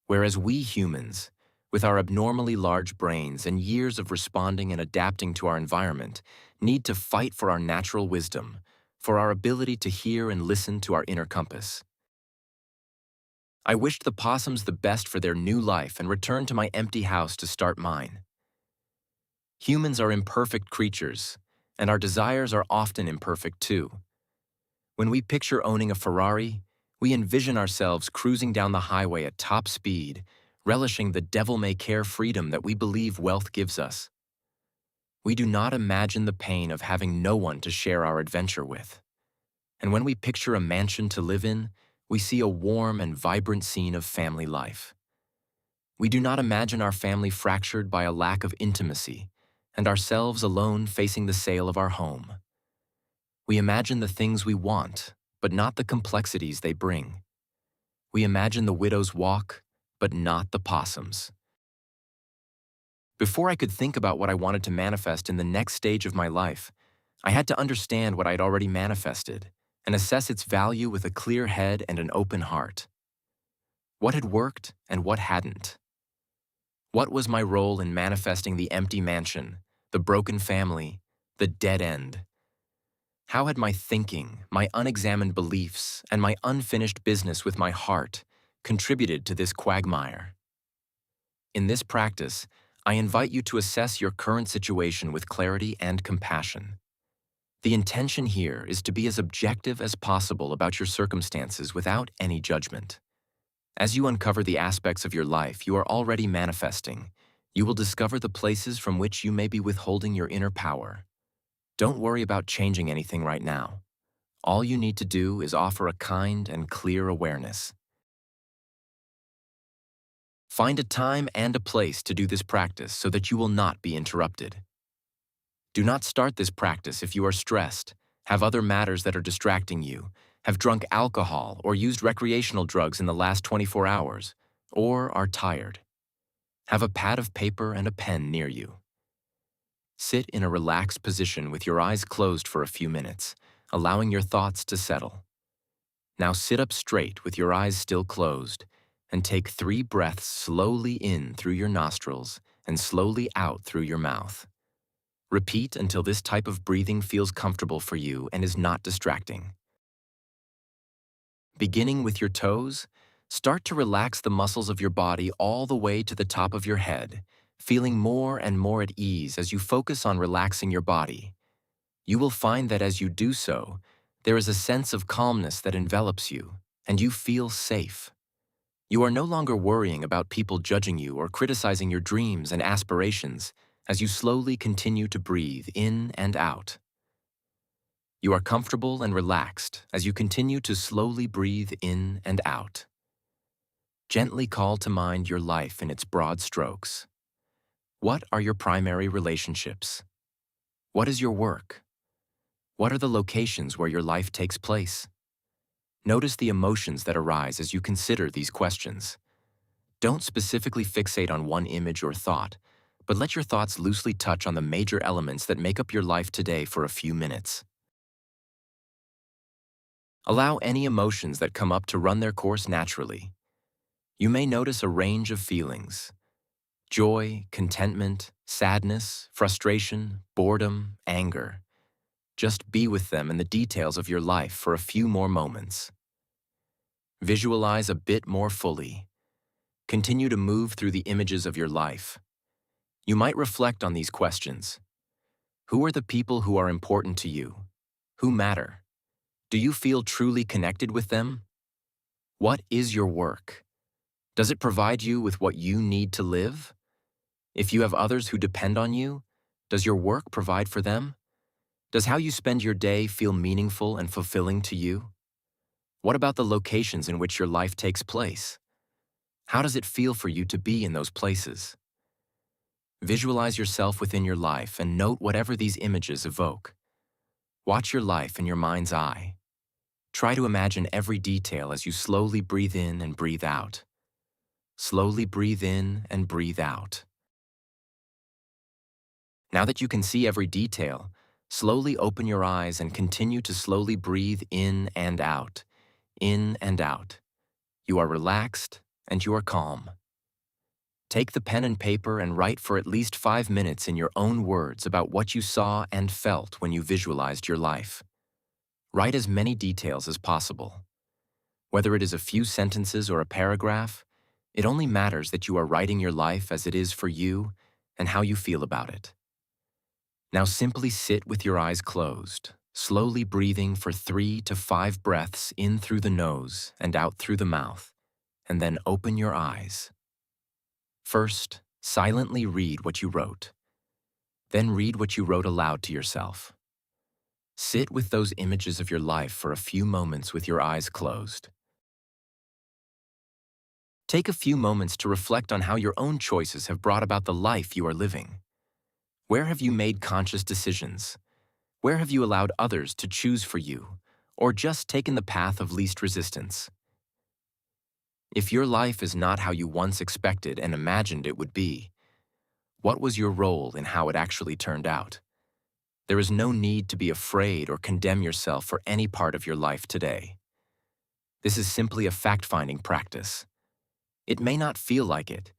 Whereas we humans, with our abnormally large brains and years of responding and adapting to our environment, need to fight for our natural wisdom, for our ability to hear and listen to our inner compass. I wished the possums the best for their new life and returned to my empty house to start mine. Humans are imperfect creatures, and our desires are often imperfect too. When we picture owning a Ferrari, we envision ourselves cruising down the highway at top speed, relishing the devil-may-care freedom that we believe wealth gives us. We do not imagine the pain of having no one to share our adventure with. And when we picture a mansion to live in, we see a warm and vibrant scene of family life. We do not imagine our family fractured by a lack of intimacy, and ourselves alone facing the sale of our home. We imagine the things we want, but not the complexities they bring. We imagine the widow's walk, but not the possums. Before I could think about what I wanted to manifest in the next stage of my life, I had to understand what I'd already manifested and assess its value with a clear head and an open heart. What had worked and what hadn't? What was my role in manifesting the empty mansion, the broken family, the dead end? How had my thinking, my unexamined beliefs, and my unfinished business with my heart contributed to this quagmire? In this practice, I invite you to assess your current situation with clarity and compassion. The intention here is to be as objective as possible about your circumstances without any judgment. As you uncover the aspects of your life you are already manifesting, you will discover the places from which you may be withholding your inner power. Don't worry about changing anything right now. All you need to do is offer a kind and clear awareness. Find a time and a place to do this practice so that you will not be interrupted. Do not start this practice if you are stressed, have other matters that are distracting you, have drunk alcohol or used recreational drugs in the last 24 hours, or are tired. Have a pad of paper and a pen near you. Sit in a relaxed position with your eyes closed for a few minutes, allowing your thoughts to settle. Now sit up straight with your eyes still closed, and take 3 breaths slowly in through your nostrils and slowly out through your mouth. Repeat until this type of breathing feels comfortable for you and is not distracting. Beginning with your toes, start to relax the muscles of your body all the way to the top of your head, feeling more and more at ease as you focus on relaxing your body. You will find that as you do so, there is a sense of calmness that envelops you, and you feel safe. You are no longer worrying about people judging you or criticizing your dreams and aspirations as you slowly continue to breathe in and out. You are comfortable and relaxed as you continue to slowly breathe in and out. Gently call to mind your life in its broad strokes. What are your primary relationships? What is your work? What are the locations where your life takes place? Notice the emotions that arise as you consider these questions. Don't specifically fixate on one image or thought, but let your thoughts loosely touch on the major elements that make up your life today for a few minutes. Allow any emotions that come up to run their course naturally. You may notice a range of feelings: joy, contentment, sadness, frustration, boredom, anger. Just be with them in the details of your life for a few more moments. Visualize a bit more fully. Continue to move through the images of your life. You might reflect on these questions. Who are the people who are important to you? Who matter? Do you feel truly connected with them? What is your work? Does it provide you with what you need to live? If you have others who depend on you, does your work provide for them? Does how you spend your day feel meaningful and fulfilling to you? What about the locations in which your life takes place? How does it feel for you to be in those places? Visualize yourself within your life and note whatever these images evoke. Watch your life in your mind's eye. Try to imagine every detail as you slowly breathe in and breathe out. Slowly breathe in and breathe out. Now that you can see every detail, slowly open your eyes and continue to slowly breathe in and out. In and out. You are relaxed and you are calm. Take the pen and paper and write for at least 5 minutes in your own words about what you saw and felt when you visualized your life. Write as many details as possible. Whether it is a few sentences or a paragraph, it only matters that you are writing your life as it is for you and how you feel about it. Now simply sit with your eyes closed, slowly breathing for 3 to 5 breaths in through the nose and out through the mouth, and then open your eyes. First, silently read what you wrote. Then read what you wrote aloud to yourself. Sit with those images of your life for a few moments with your eyes closed. Take a few moments to reflect on how your own choices have brought about the life you are living. Where have you made conscious decisions? Where have you allowed others to choose for you, or just taken the path of least resistance? If your life is not how you once expected and imagined it would be, what was your role in how it actually turned out? There is no need to be afraid or condemn yourself for any part of your life today. This is simply a fact-finding practice. It may not feel like it,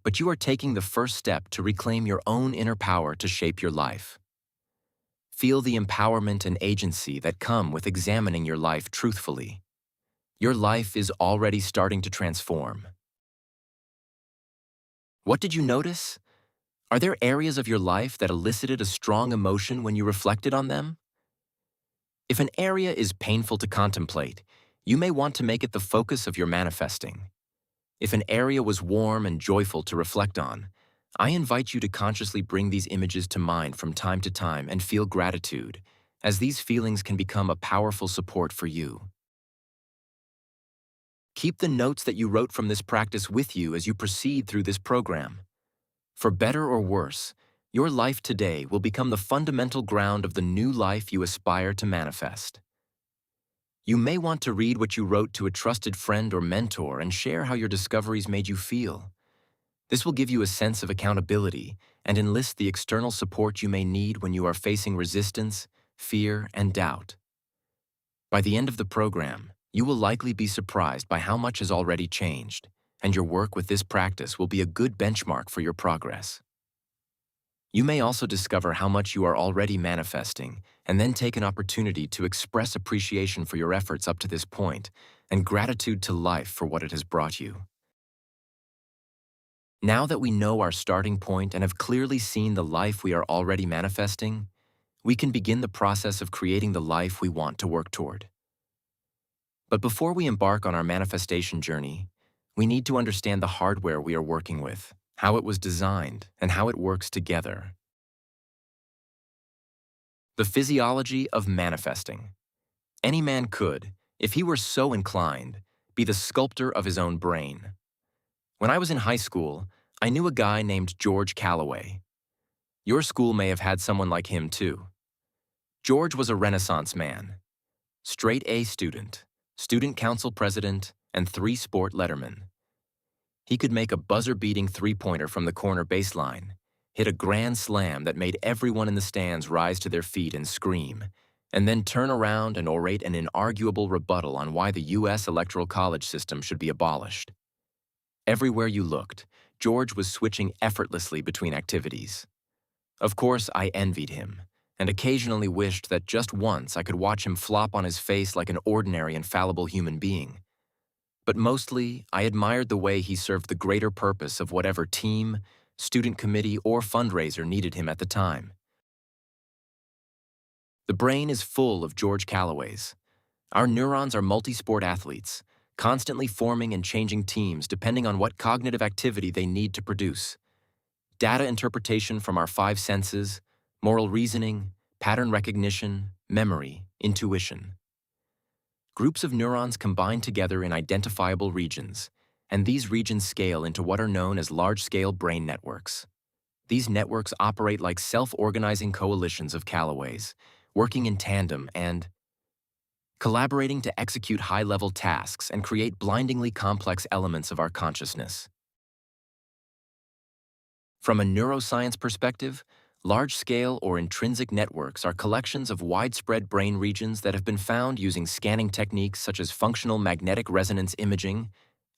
but you are taking the first step to reclaim your own inner power to shape your life. Feel the empowerment and agency that come with examining your life truthfully. Your life is already starting to transform. What did you notice? Are there areas of your life that elicited a strong emotion when you reflected on them? If an area is painful to contemplate, you may want to make it the focus of your manifesting. If an area was warm and joyful to reflect on, I invite you to consciously bring these images to mind from time to time and feel gratitude, as these feelings can become a powerful support for you. Keep the notes that you wrote from this practice with you as you proceed through this program. For better or worse, your life today will become the fundamental ground of the new life you aspire to manifest. You may want to read what you wrote to a trusted friend or mentor and share how your discoveries made you feel. This will give you a sense of accountability and enlist the external support you may need when you are facing resistance, fear, and doubt. By the end of the program, you will likely be surprised by how much has already changed, and your work with this practice will be a good benchmark for your progress. You may also discover how much you are already manifesting, and then take an opportunity to express appreciation for your efforts up to this point and gratitude to life for what it has brought you. Now that we know our starting point and have clearly seen the life we are already manifesting, we can begin the process of creating the life we want to work toward. But before we embark on our manifestation journey, we need to understand the hardware we are working with, how it was designed, and how it works together. The physiology of manifesting. Any man could, if he were so inclined, be the sculptor of his own brain. When I was in high school, I knew a guy named George Calloway. Your school may have had someone like him too. George was a Renaissance man. Straight A student, student council president, and 3-sport letterman. He could make a buzzer-beating three-pointer from the corner baseline, hit a grand slam that made everyone in the stands rise to their feet and scream, and then turn around and orate an inarguable rebuttal on why the U.S. electoral college system should be abolished. Everywhere you looked, George was switching effortlessly between activities. Of course, I envied him, and occasionally wished that just once I could watch him flop on his face like an ordinary and fallible human being. But mostly, I admired the way he served the greater purpose of whatever team, student committee, or fundraiser needed him at the time. The brain is full of George Calloways. Our neurons are multi-sport athletes, constantly forming and changing teams depending on what cognitive activity they need to produce. Data interpretation from our 5 senses, moral reasoning, pattern recognition, memory, intuition. Groups of neurons combine together in identifiable regions, and these regions scale into what are known as large-scale brain networks. These networks operate like self-organizing coalitions of Calloways, working in tandem and collaborating to execute high-level tasks and create blindingly complex elements of our consciousness. From a neuroscience perspective, large-scale or intrinsic networks are collections of widespread brain regions that have been found using scanning techniques such as functional magnetic resonance imaging,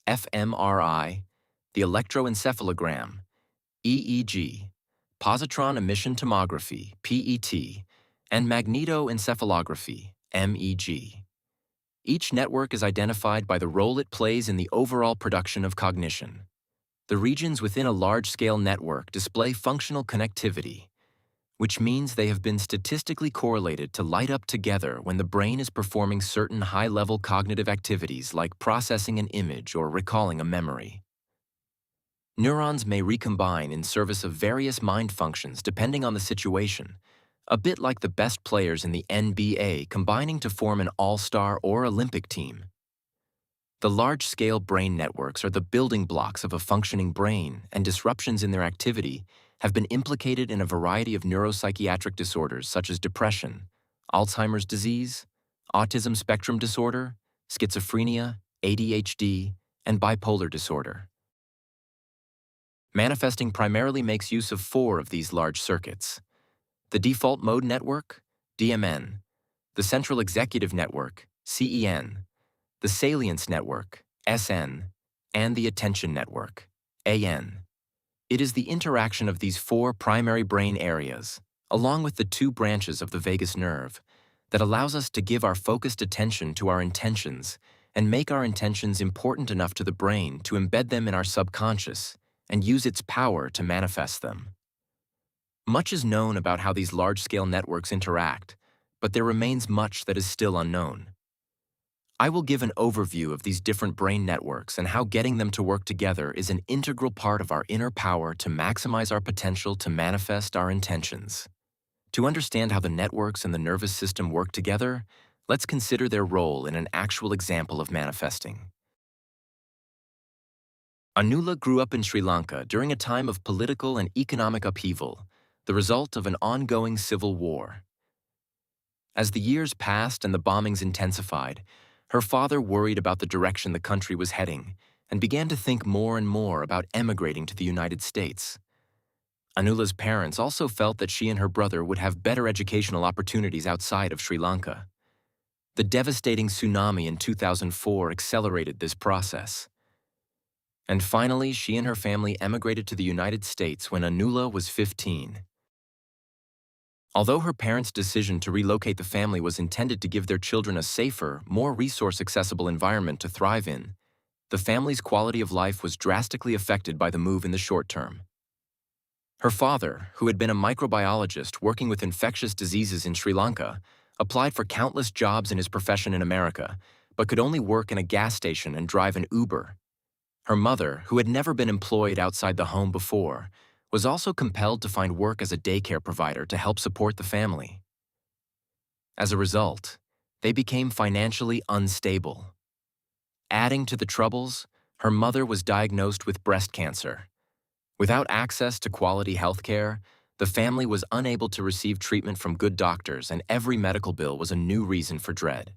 fMRI, the electroencephalogram, EEG, positron emission tomography, PET, and magnetoencephalography, MEG. Each network is identified by the role it plays in the overall production of cognition. The regions within a large-scale network display functional connectivity, which means they have been statistically correlated to light up together when the brain is performing certain high-level cognitive activities like processing an image or recalling a memory. Neurons may recombine in service of various mind functions depending on the situation, a bit like the best players in the NBA combining to form an all-star or Olympic team. The large-scale brain networks are the building blocks of a functioning brain, and disruptions in their activity have been implicated in a variety of neuropsychiatric disorders such as depression, Alzheimer's disease, autism spectrum disorder, schizophrenia, ADHD, and bipolar disorder. Manifesting primarily makes use of 4 of these large circuits: the default mode network, DMN, the central executive network, CEN, the salience network, SN, and the attention network, AN. It is the interaction of these 4 primary brain areas, along with the 2 branches of the vagus nerve, that allows us to give our focused attention to our intentions and make our intentions important enough to the brain to embed them in our subconscious and use its power to manifest them. Much is known about how these large-scale networks interact, but there remains much that is still unknown. I will give an overview of these different brain networks and how getting them to work together is an integral part of our inner power to maximize our potential to manifest our intentions. To understand how the networks and the nervous system work together, let's consider their role in an actual example of manifesting. Anula grew up in Sri Lanka during a time of political and economic upheaval, the result of an ongoing civil war. As the years passed and the bombings intensified, her father worried about the direction the country was heading and began to think more and more about emigrating to the United States. Anula's parents also felt that she and her brother would have better educational opportunities outside of Sri Lanka. The devastating tsunami in 2004 accelerated this process. And finally, she and her family emigrated to the United States when Anula was 15. Although her parents' decision to relocate the family was intended to give their children a safer, more resource-accessible environment to thrive in, the family's quality of life was drastically affected by the move in the short term. Her father, who had been a microbiologist working with infectious diseases in Sri Lanka, applied for countless jobs in his profession in America, but could only work in a gas station and drive an Uber. Her mother, who had never been employed outside the home before, was also compelled to find work as a daycare provider to help support the family. As a result, they became financially unstable. Adding to the troubles, her mother was diagnosed with breast cancer. Without access to quality health care, the family was unable to receive treatment from good doctors, and every medical bill was a new reason for dread.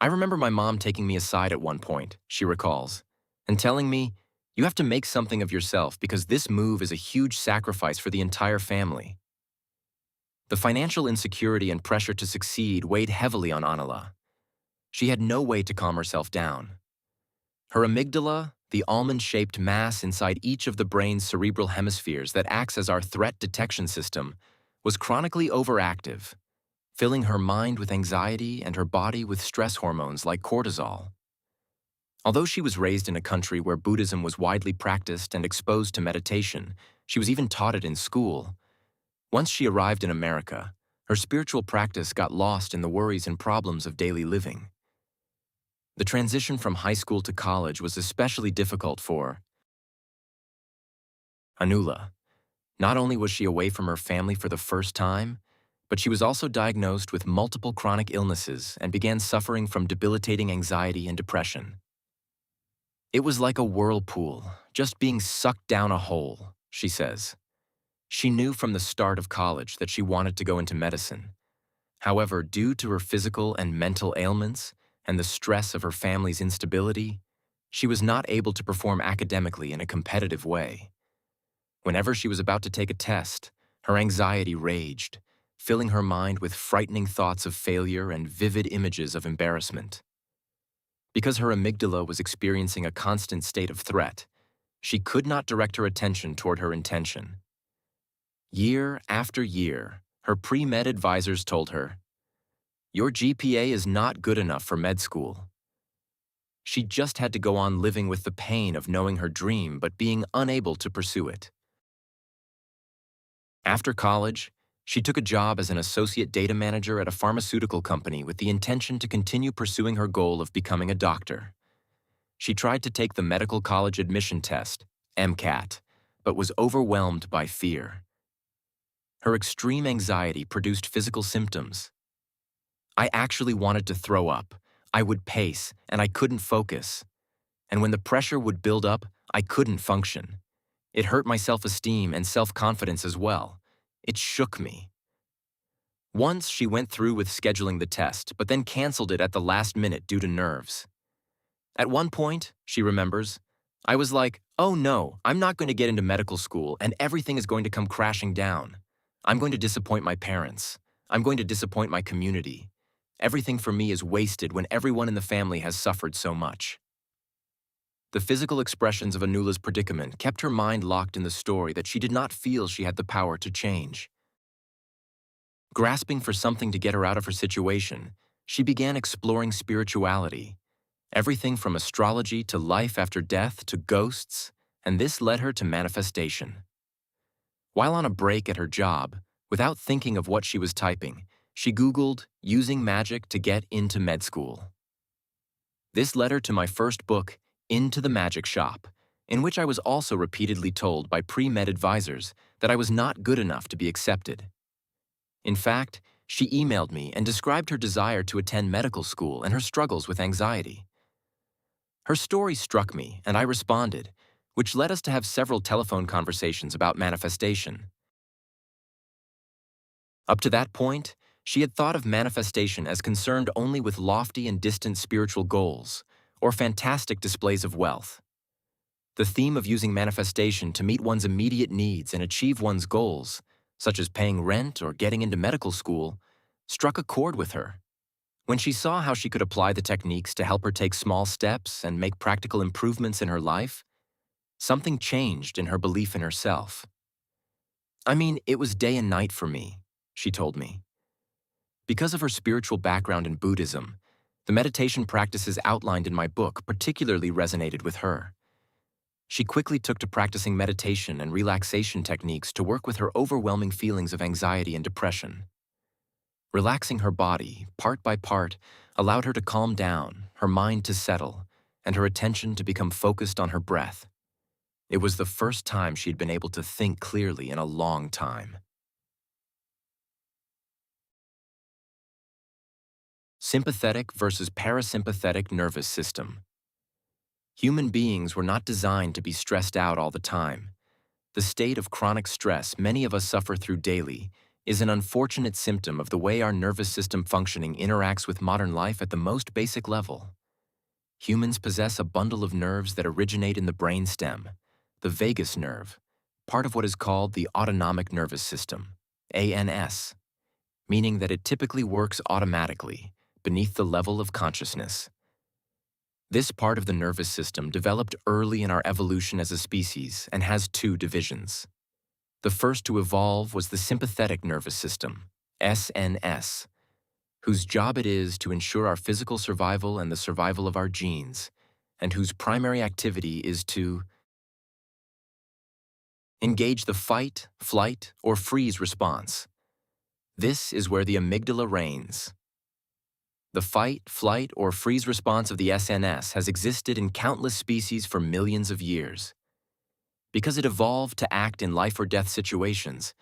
I remember my mom taking me aside at one point, she recalls, and telling me, "You have to make something of yourself because this move is a huge sacrifice for the entire family." The financial insecurity and pressure to succeed weighed heavily on Anila. She had no way to calm herself down. Her amygdala, the almond-shaped mass inside each of the brain's cerebral hemispheres that acts as our threat detection system, was chronically overactive, filling her mind with anxiety and her body with stress hormones like cortisol. Although she was raised in a country where Buddhism was widely practiced and exposed to meditation, she was even taught it in school. Once she arrived in America, her spiritual practice got lost in the worries and problems of daily living. The transition from high school to college was especially difficult for Anula. Not only was she away from her family for the first time, but she was also diagnosed with multiple chronic illnesses and began suffering from debilitating anxiety and depression. It was like a whirlpool, just being sucked down a hole, she says. She knew from the start of college that she wanted to go into medicine. However, due to her physical and mental ailments and the stress of her family's instability, she was not able to perform academically in a competitive way. Whenever she was about to take a test, her anxiety raged, filling her mind with frightening thoughts of failure and vivid images of embarrassment. Because her amygdala was experiencing a constant state of threat, she could not direct her attention toward her intention. Year after year, her pre-med advisors told her, "Your GPA is not good enough for med school." She just had to go on living with the pain of knowing her dream but being unable to pursue it. After college, she took a job as an associate data manager at a pharmaceutical company with the intention to continue pursuing her goal of becoming a doctor. She tried to take the medical college admission test, MCAT, but was overwhelmed by fear. Her extreme anxiety produced physical symptoms. "I actually wanted to throw up. I would pace, and I couldn't focus. And when the pressure would build up, I couldn't function. It hurt my self-esteem and self-confidence as well. It shook me." Once she went through with scheduling the test, but then canceled it at the last minute due to nerves. At one point, she remembers, "I was like, oh no, I'm not going to get into medical school and everything is going to come crashing down. I'm going to disappoint my parents. I'm going to disappoint my community. Everything for me is wasted when everyone in the family has suffered so much." The physical expressions of Anula's predicament kept her mind locked in the story that she did not feel she had the power to change. Grasping for something to get her out of her situation, she began exploring spirituality, everything from astrology to life after death to ghosts, and this led her to manifestation. While on a break at her job, without thinking of what she was typing, she Googled "using magic to get into med school." This led her to my first book, Into the Magic Shop, in which I was also repeatedly told by pre-med advisors that I was not good enough to be accepted. In fact, she emailed me and described her desire to attend medical school and her struggles with anxiety. Her story struck me, and I responded, which led us to have several telephone conversations about manifestation. Up to that point, she had thought of manifestation as concerned only with lofty and distant spiritual goals, or fantastic displays of wealth. The theme of using manifestation to meet one's immediate needs and achieve one's goals, such as paying rent or getting into medical school, struck a chord with her. When she saw how she could apply the techniques to help her take small steps and make practical improvements in her life, something changed in her belief in herself. I mean, it was day and night for me, she told me. Because of her spiritual background in Buddhism, the meditation practices outlined in my book particularly resonated with her. She quickly took to practicing meditation and relaxation techniques to work with her overwhelming feelings of anxiety and depression. Relaxing her body, part by part, allowed her to calm down, her mind to settle, and her attention to become focused on her breath. It was the first time she'd been able to think clearly in a long time. Sympathetic versus parasympathetic nervous system. Human beings were not designed to be stressed out all the time. The state of chronic stress many of us suffer through daily is an unfortunate symptom of the way our nervous system functioning interacts with modern life at the most basic level. Humans possess a bundle of nerves that originate in the brainstem, the vagus nerve, part of what is called the autonomic nervous system, ANS, meaning that it typically works automatically, beneath the level of consciousness. This part of the nervous system developed early in our evolution as a species and has two divisions. The first to evolve was the sympathetic nervous system, SNS, whose job it is to ensure our physical survival and the survival of our genes, and whose primary activity is to engage the fight, flight, or freeze response. This is where the amygdala reigns. The fight, flight, or freeze response of the SNS has existed in countless species for millions of years. Because it evolved to act in life or death situations,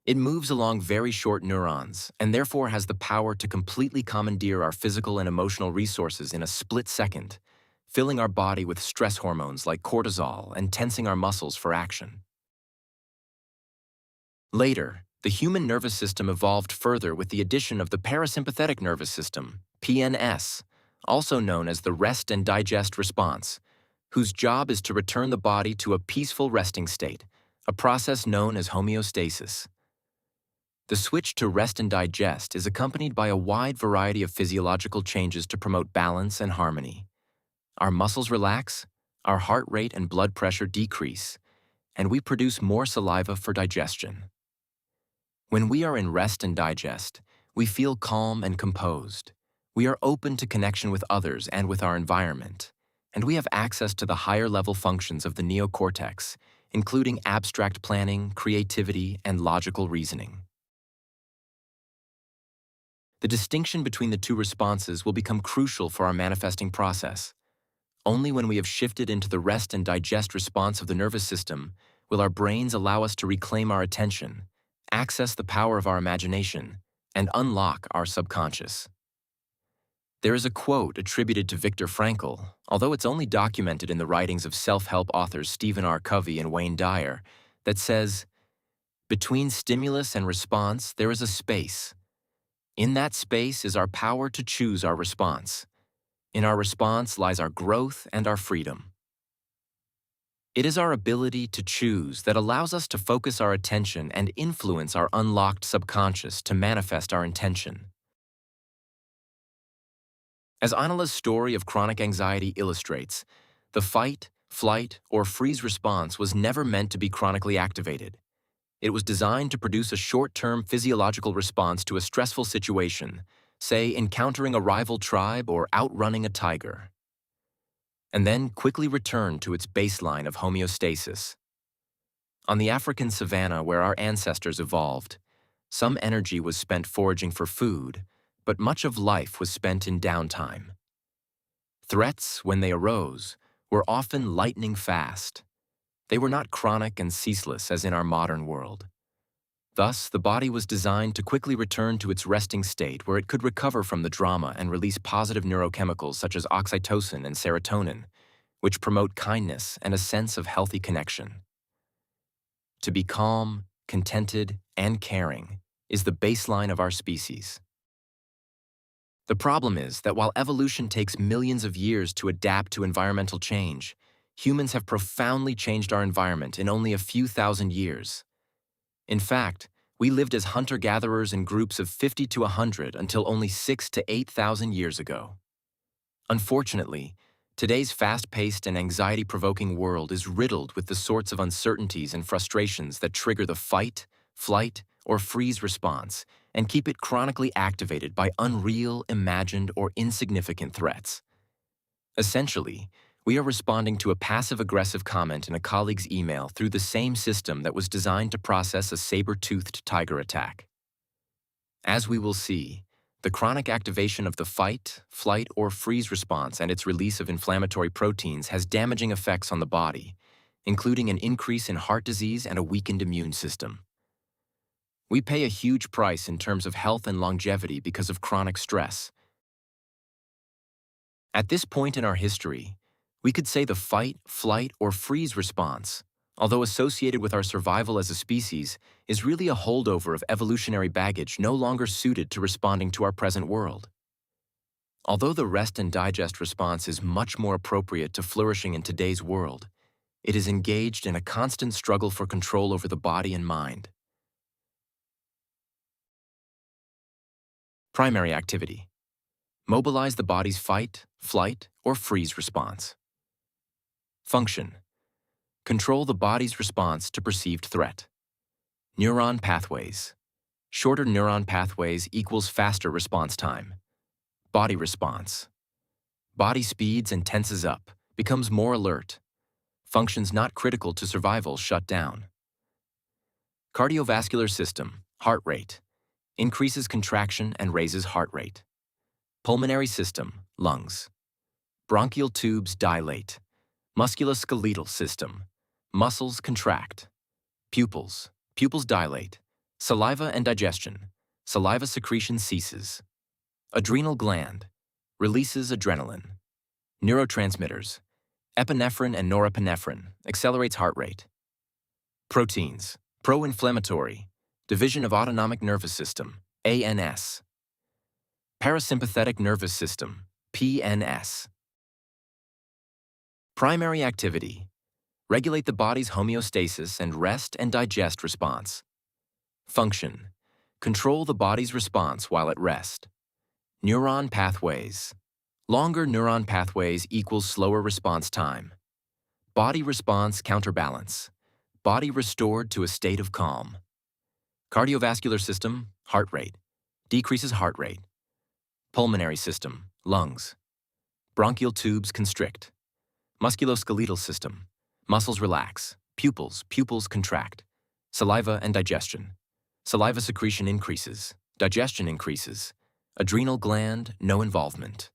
it moves along very short neurons and therefore has the power to completely commandeer our physical and emotional resources in a split second, filling our body with stress hormones like cortisol and tensing our muscles for action. Later, the human nervous system evolved further with the addition of the parasympathetic nervous system, PNS, also known as the rest and digest response, whose job is to return the body to a peaceful resting state, a process known as homeostasis. The switch to rest and digest is accompanied by a wide variety of physiological changes to promote balance and harmony. Our muscles relax, our heart rate and blood pressure decrease, and we produce more saliva for digestion. When we are in rest and digest, we feel calm and composed. We are open to connection with others and with our environment, and we have access to the higher-level functions of the neocortex, including abstract planning, creativity, and logical reasoning. The distinction between the two responses will become crucial for our manifesting process. Only when we have shifted into the rest and digest response of the nervous system will our brains allow us to reclaim our attention, access the power of our imagination, and unlock our subconscious. There is a quote attributed to Viktor Frankl, although it's only documented in the writings of self-help authors Stephen R. Covey and Wayne Dyer, that says, "Between stimulus and response, there is a space. In that space is our power to choose our response. In our response lies our growth and our freedom." It is our ability to choose that allows us to focus our attention and influence our unlocked subconscious to manifest our intention. As Anala's story of chronic anxiety illustrates, the fight, flight, or freeze response was never meant to be chronically activated. It was designed to produce a short-term physiological response to a stressful situation, say encountering a rival tribe or outrunning a tiger, and then quickly return to its baseline of homeostasis. On the African savanna where our ancestors evolved, some energy was spent foraging for food, but much of life was spent in downtime. Threats, when they arose, were often lightning fast. They were not chronic and ceaseless as in our modern world. Thus, the body was designed to quickly return to its resting state where it could recover from the drama and release positive neurochemicals such as oxytocin and serotonin, which promote kindness and a sense of healthy connection. To be calm, contented, and caring is the baseline of our species. The problem is that while evolution takes millions of years to adapt to environmental change, humans have profoundly changed our environment in only a few thousand years. In fact, we lived as hunter-gatherers in groups of 50 to 100 until only 6 to 8,000 years ago. Unfortunately, today's fast-paced and anxiety-provoking world is riddled with the sorts of uncertainties and frustrations that trigger the fight, flight, or freeze response and keep it chronically activated by unreal, imagined, or insignificant threats. Essentially, we are responding to a passive-aggressive comment in a colleague's email through the same system that was designed to process a saber-toothed tiger attack. As we will see, the chronic activation of the fight, flight, or freeze response and its release of inflammatory proteins has damaging effects on the body, including an increase in heart disease and a weakened immune system. We pay a huge price in terms of health and longevity because of chronic stress. At this point in our history, we could say the fight, flight, or freeze response, although associated with our survival as a species, is really a holdover of evolutionary baggage no longer suited to responding to our present world. Although the rest and digest response is much more appropriate to flourishing in today's world, it is engaged in a constant struggle for control over the body and mind. Primary activity. Mobilize the body's fight, flight, or freeze response. Function. Control the body's response to perceived threat. Neuron pathways. Shorter neuron pathways equals faster response time. Body response. Body speeds and tenses up, becomes more alert. Functions not critical to survival shut down. Cardiovascular system, heart rate. Increases contraction and raises heart rate. Pulmonary system, lungs. Bronchial tubes dilate. Musculoskeletal system, muscles contract. Pupils, pupils dilate. Saliva and digestion, saliva secretion ceases. Adrenal gland, releases adrenaline. Neurotransmitters, epinephrine and norepinephrine, accelerates heart rate. Proteins, pro-inflammatory, division of autonomic nervous system, ANS. Parasympathetic nervous system, PNS. Primary activity. Regulate the body's homeostasis and rest and digest response. Function. Control the body's response while at rest. Neuron pathways. Longer neuron pathways equals slower response time. Body response counterbalance. Body restored to a state of calm. Cardiovascular system, heart rate. Decreases heart rate. Pulmonary system, lungs. Bronchial tubes constrict. Musculoskeletal system, muscles relax. Pupils contract. Saliva and digestion. Saliva secretion increases. Digestion increases. Adrenal gland, no involvement.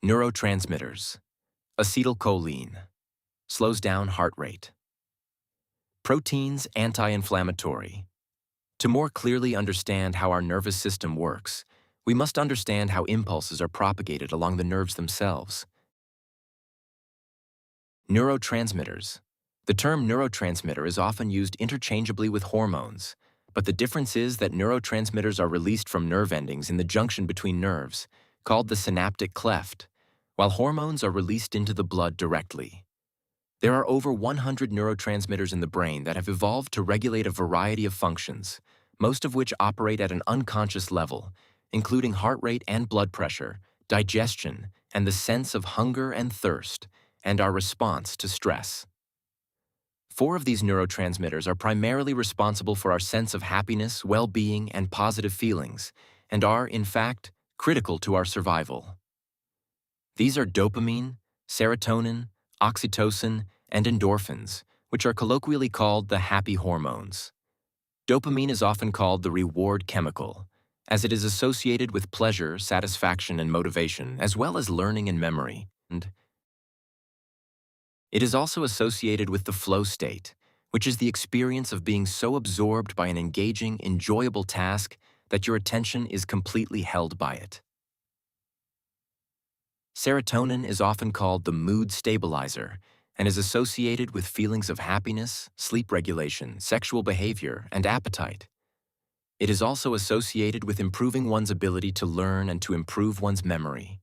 Neurotransmitters. Acetylcholine. Slows down heart rate. Proteins, anti-inflammatory. To more clearly understand how our nervous system works, we must understand how impulses are propagated along the nerves themselves. Neurotransmitters. The term neurotransmitter is often used interchangeably with hormones, but the difference is that neurotransmitters are released from nerve endings in the junction between nerves, called the synaptic cleft, while hormones are released into the blood directly. There are over 100 neurotransmitters in the brain that have evolved to regulate a variety of functions, most of which operate at an unconscious level, including heart rate and blood pressure, digestion, and the sense of hunger and thirst, and our response to stress. 4 of these neurotransmitters are primarily responsible for our sense of happiness, well-being, and positive feelings, and are, in fact, critical to our survival. These are dopamine, serotonin, oxytocin, and endorphins, which are colloquially called the happy hormones. Dopamine is often called the reward chemical, as it is associated with pleasure, satisfaction, and motivation, as well as learning and memory. And it is also associated with the flow state, which is the experience of being so absorbed by an engaging, enjoyable task that your attention is completely held by it. Serotonin is often called the mood stabilizer and is associated with feelings of happiness, sleep regulation, sexual behavior, and appetite. It is also associated with improving one's ability to learn and to improve one's memory.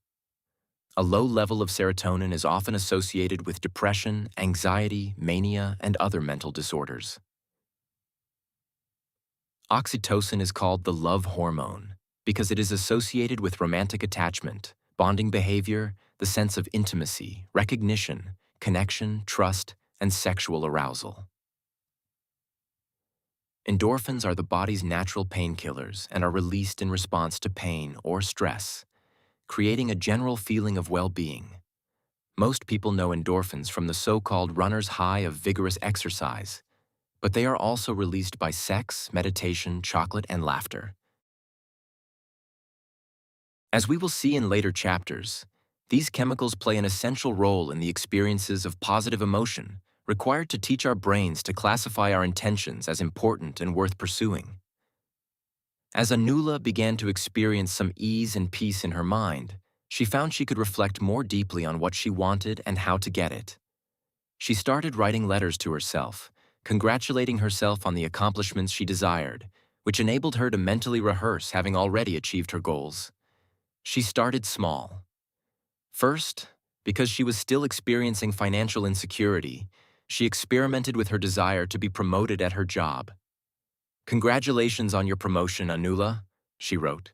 A low level of serotonin is often associated with depression, anxiety, mania, and other mental disorders. Oxytocin is called the love hormone because it is associated with romantic attachment, bonding behavior, the sense of intimacy, recognition, connection, trust, and sexual arousal. Endorphins are the body's natural painkillers and are released in response to pain or stress, creating a general feeling of well-being. Most people know endorphins from the so-called runner's high of vigorous exercise, but they are also released by sex, meditation, chocolate, and laughter. As we will see in later chapters, these chemicals play an essential role in the experiences of positive emotion, required to teach our brains to classify our intentions as important and worth pursuing. As Anula began to experience some ease and peace in her mind, she found she could reflect more deeply on what she wanted and how to get it. She started writing letters to herself, congratulating herself on the accomplishments she desired, which enabled her to mentally rehearse having already achieved her goals. She started small. First, because she was still experiencing financial insecurity, she experimented with her desire to be promoted at her job. "Congratulations on your promotion, Anula," she wrote.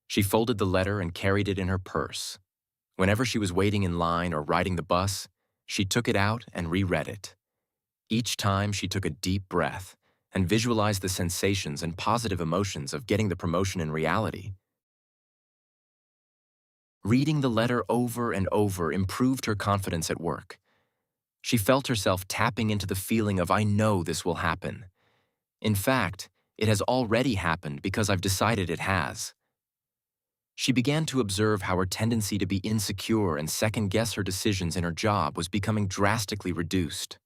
She folded the letter and carried it in her purse. Whenever she was waiting in line or riding the bus, she took it out and reread it. Each time she took a deep breath and visualized the sensations and positive emotions of getting the promotion in reality. Reading the letter over and over improved her confidence at work. She felt herself tapping into the feeling of, "I know this will happen. In fact, it has already happened because I've decided it has." She began to observe how her tendency to be insecure and second-guess her decisions in her job was becoming drastically reduced.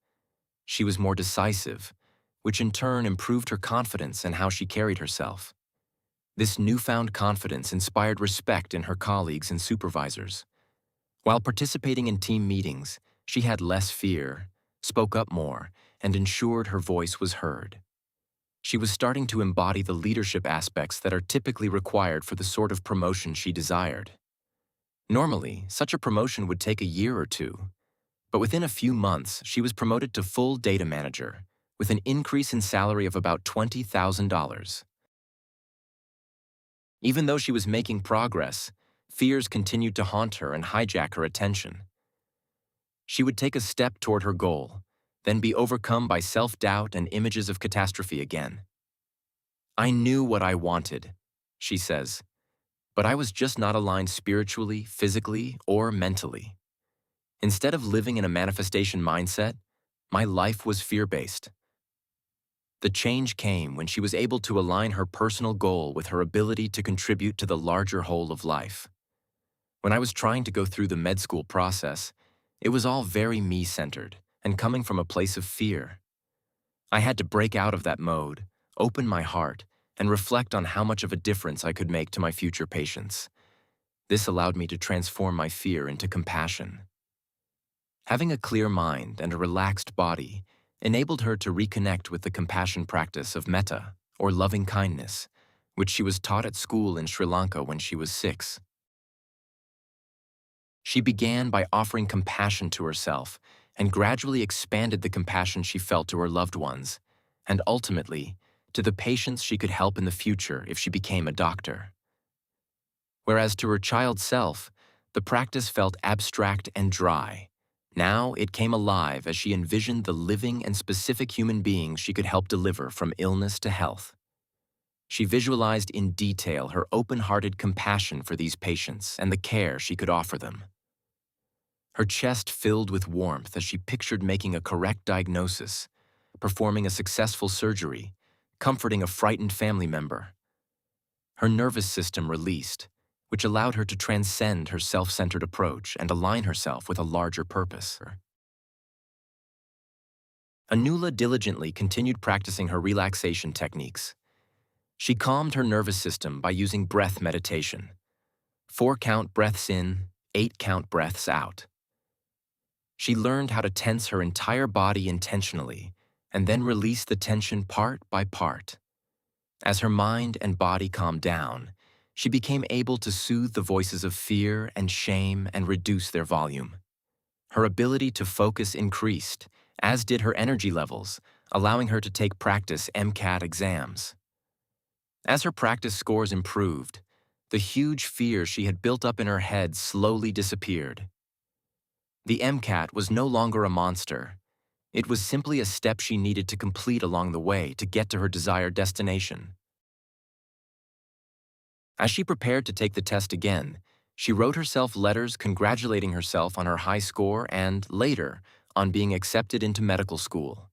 She was more decisive, which in turn improved her confidence and how she carried herself. This newfound confidence inspired respect in her colleagues and supervisors. While participating in team meetings, she had less fear, spoke up more, and ensured her voice was heard. She was starting to embody the leadership aspects that are typically required for the sort of promotion she desired. Normally, such a promotion would take a year or two, but within a few months, she was promoted to full data manager, with an increase in salary of about $20,000. Even though she was making progress, fears continued to haunt her and hijack her attention. She would take a step toward her goal, then be overcome by self-doubt and images of catastrophe again. "I knew what I wanted," she says, "but I was just not aligned spiritually, physically, or mentally. Instead of living in a manifestation mindset, my life was fear-based." The change came when she was able to align her personal goal with her ability to contribute to the larger whole of life. When I was trying to go through the med school process, it was all very me-centered and coming from a place of fear. I had to break out of that mode, open my heart, and reflect on how much of a difference I could make to my future patients. This allowed me to transform my fear into compassion. Having a clear mind and a relaxed body enabled her to reconnect with the compassion practice of metta, or loving kindness, which she was taught at school in Sri Lanka when she was 6. She began by offering compassion to herself and gradually expanded the compassion she felt to her loved ones, and ultimately, to the patients she could help in the future if she became a doctor. Whereas to her child self, the practice felt abstract and dry. Now it came alive as she envisioned the living and specific human beings she could help deliver from illness to health. She visualized in detail her open-hearted compassion for these patients and the care she could offer them. Her chest filled with warmth as she pictured making a correct diagnosis, performing a successful surgery, comforting a frightened family member. Her nervous system released, which allowed her to transcend her self-centered approach and align herself with a larger purpose. Anula diligently continued practicing her relaxation techniques. She calmed her nervous system by using breath meditation. 4-count breaths in, 8-count breaths out. She learned how to tense her entire body intentionally and then release the tension part by part. As her mind and body calmed down, she became able to soothe the voices of fear and shame and reduce their volume. Her ability to focus increased, as did her energy levels, allowing her to take practice MCAT exams. As her practice scores improved, the huge fear she had built up in her head slowly disappeared. The MCAT was no longer a monster. It was simply a step she needed to complete along the way to get to her desired destination. As she prepared to take the test again, she wrote herself letters congratulating herself on her high score and, later, on being accepted into medical school.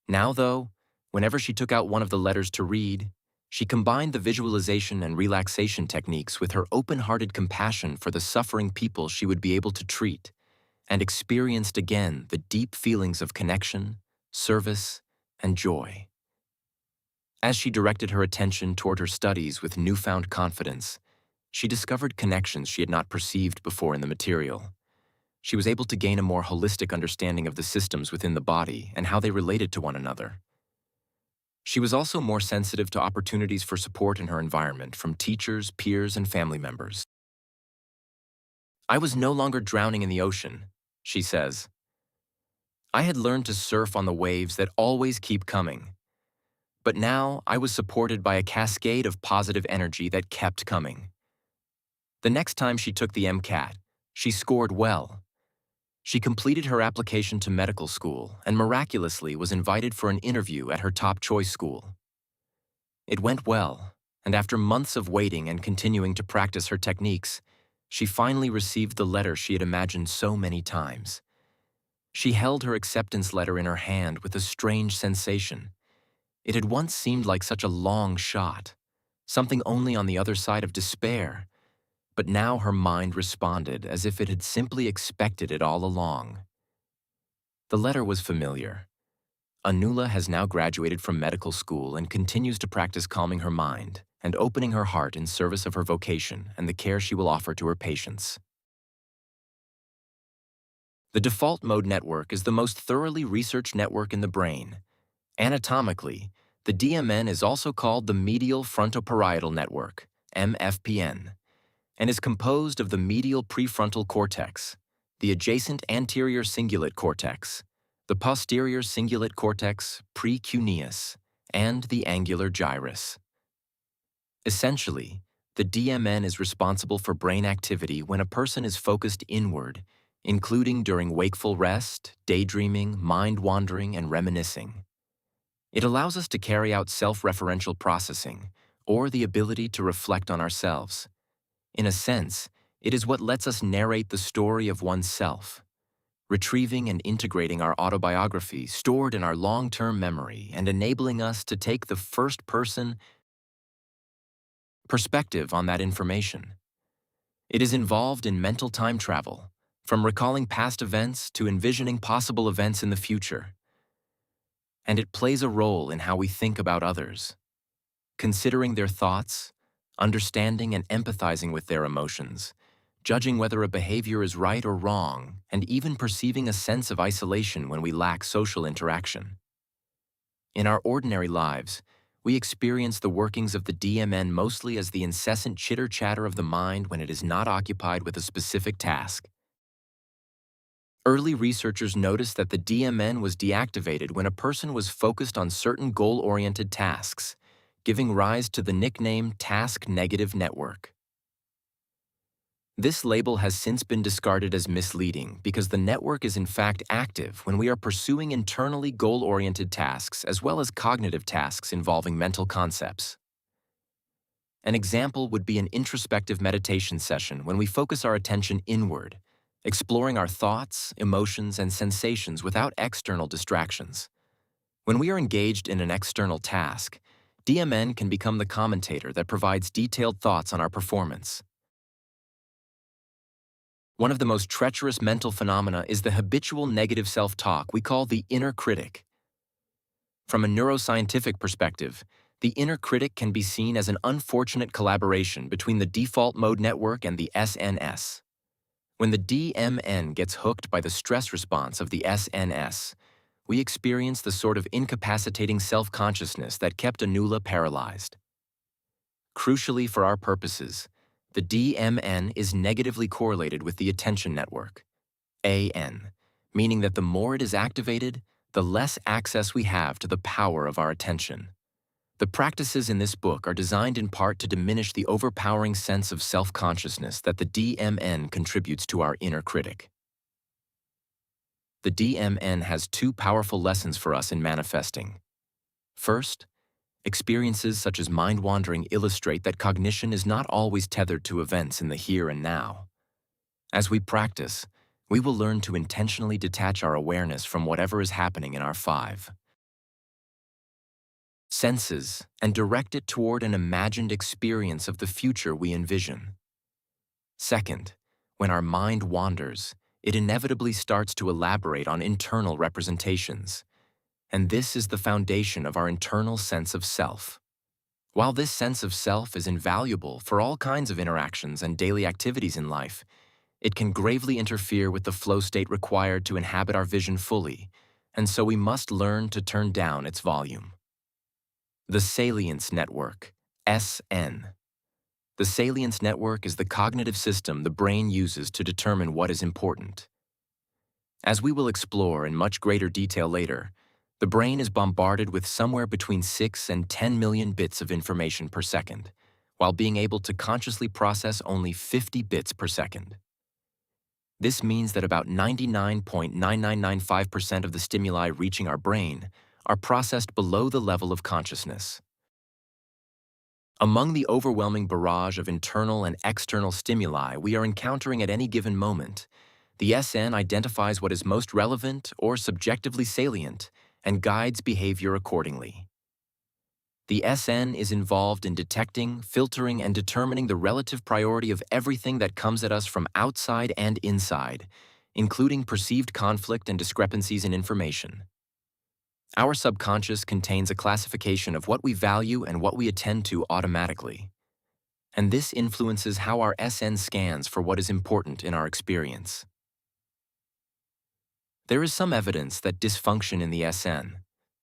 Now, though, whenever she took out one of the letters to read, she combined the visualization and relaxation techniques with her open-hearted compassion for the suffering people she would be able to treat, and experienced again the deep feelings of connection, service, and joy. As she directed her attention toward her studies with newfound confidence, she discovered connections she had not perceived before in the material. She was able to gain a more holistic understanding of the systems within the body and how they related to one another. She was also more sensitive to opportunities for support in her environment from teachers, peers, and family members. I was no longer drowning in the ocean, she says. I had learned to surf on the waves that always keep coming. But now I was supported by a cascade of positive energy that kept coming. The next time she took the MCAT, she scored well. She completed her application to medical school and miraculously was invited for an interview at her top choice school. It went well, and after months of waiting and continuing to practice her techniques, she finally received the letter she had imagined so many times. She held her acceptance letter in her hand with a strange sensation. It had once seemed like such a long shot, something only on the other side of despair, but now her mind responded as if it had simply expected it all along. The letter was familiar. Anula has now graduated from medical school and continues to practice calming her mind and opening her heart in service of her vocation and the care she will offer to her patients. The default mode network is the most thoroughly researched network in the brain. Anatomically, the DMN is also called the medial frontoparietal network, MFPN, and is composed of the medial prefrontal cortex, the adjacent anterior cingulate cortex, the posterior cingulate cortex precuneus, and the angular gyrus. Essentially, the DMN is responsible for brain activity when a person is focused inward, including during wakeful rest, daydreaming, mind-wandering, and reminiscing. It allows us to carry out self-referential processing, or the ability to reflect on ourselves. In a sense, it is what lets us narrate the story of oneself, retrieving and integrating our autobiography stored in our long-term memory and enabling us to take the first-person perspective on that information. It is involved in mental time travel, from recalling past events to envisioning possible events in the future. And it plays a role in how we think about others, considering their thoughts, understanding and empathizing with their emotions, judging whether a behavior is right or wrong, and even perceiving a sense of isolation when we lack social interaction. In our ordinary lives, we experience the workings of the DMN mostly as the incessant chitter-chatter of the mind when it is not occupied with a specific task. Early researchers noticed that the DMN was deactivated when a person was focused on certain goal-oriented tasks, giving rise to the nickname task-negative network. This label has since been discarded as misleading because the network is in fact active when we are pursuing internally goal-oriented tasks as well as cognitive tasks involving mental concepts. An example would be an introspective meditation session when we focus our attention inward, exploring our thoughts, emotions, and sensations without external distractions. When we are engaged in an external task, DMN can become the commentator that provides detailed thoughts on our performance. One of the most treacherous mental phenomena is the habitual negative self-talk we call the inner critic. From a neuroscientific perspective, the inner critic can be seen as an unfortunate collaboration between the default mode network and the SNS. When the DMN gets hooked by the stress response of the SNS, we experience the sort of incapacitating self-consciousness that kept Anula paralyzed. Crucially for our purposes, the DMN is negatively correlated with the attention network, AN, meaning that the more it is activated, the less access we have to the power of our attention. The practices in this book are designed in part to diminish the overpowering sense of self-consciousness that the DMN contributes to our inner critic. The DMN has two powerful lessons for us in manifesting. First, experiences such as mind-wandering illustrate that cognition is not always tethered to events in the here and now. As we practice, we will learn to intentionally detach our awareness from whatever is happening in our five senses and direct it toward an imagined experience of the future we envision. Second, when our mind wanders, it inevitably starts to elaborate on internal representations, and this is the foundation of our internal sense of self. While this sense of self is invaluable for all kinds of interactions and daily activities in life, it can gravely interfere with the flow state required to inhabit our vision fully, and so we must learn to turn down its volume. The Salience Network, SN. The Salience Network is the cognitive system the brain uses to determine what is important. As we will explore in much greater detail later, the brain is bombarded with somewhere between 6 and 10 million bits of information per second, while being able to consciously process only 50 bits per second. This means that about 99.9995% of the stimuli reaching our brain are processed below the level of consciousness. Among the overwhelming barrage of internal and external stimuli we are encountering at any given moment, the SN identifies what is most relevant or subjectively salient and guides behavior accordingly. The SN is involved in detecting, filtering, and determining the relative priority of everything that comes at us from outside and inside, including perceived conflict and discrepancies in information. Our subconscious contains a classification of what we value and what we attend to automatically, and this influences how our SN scans for what is important in our experience. There is some evidence that dysfunction in the SN,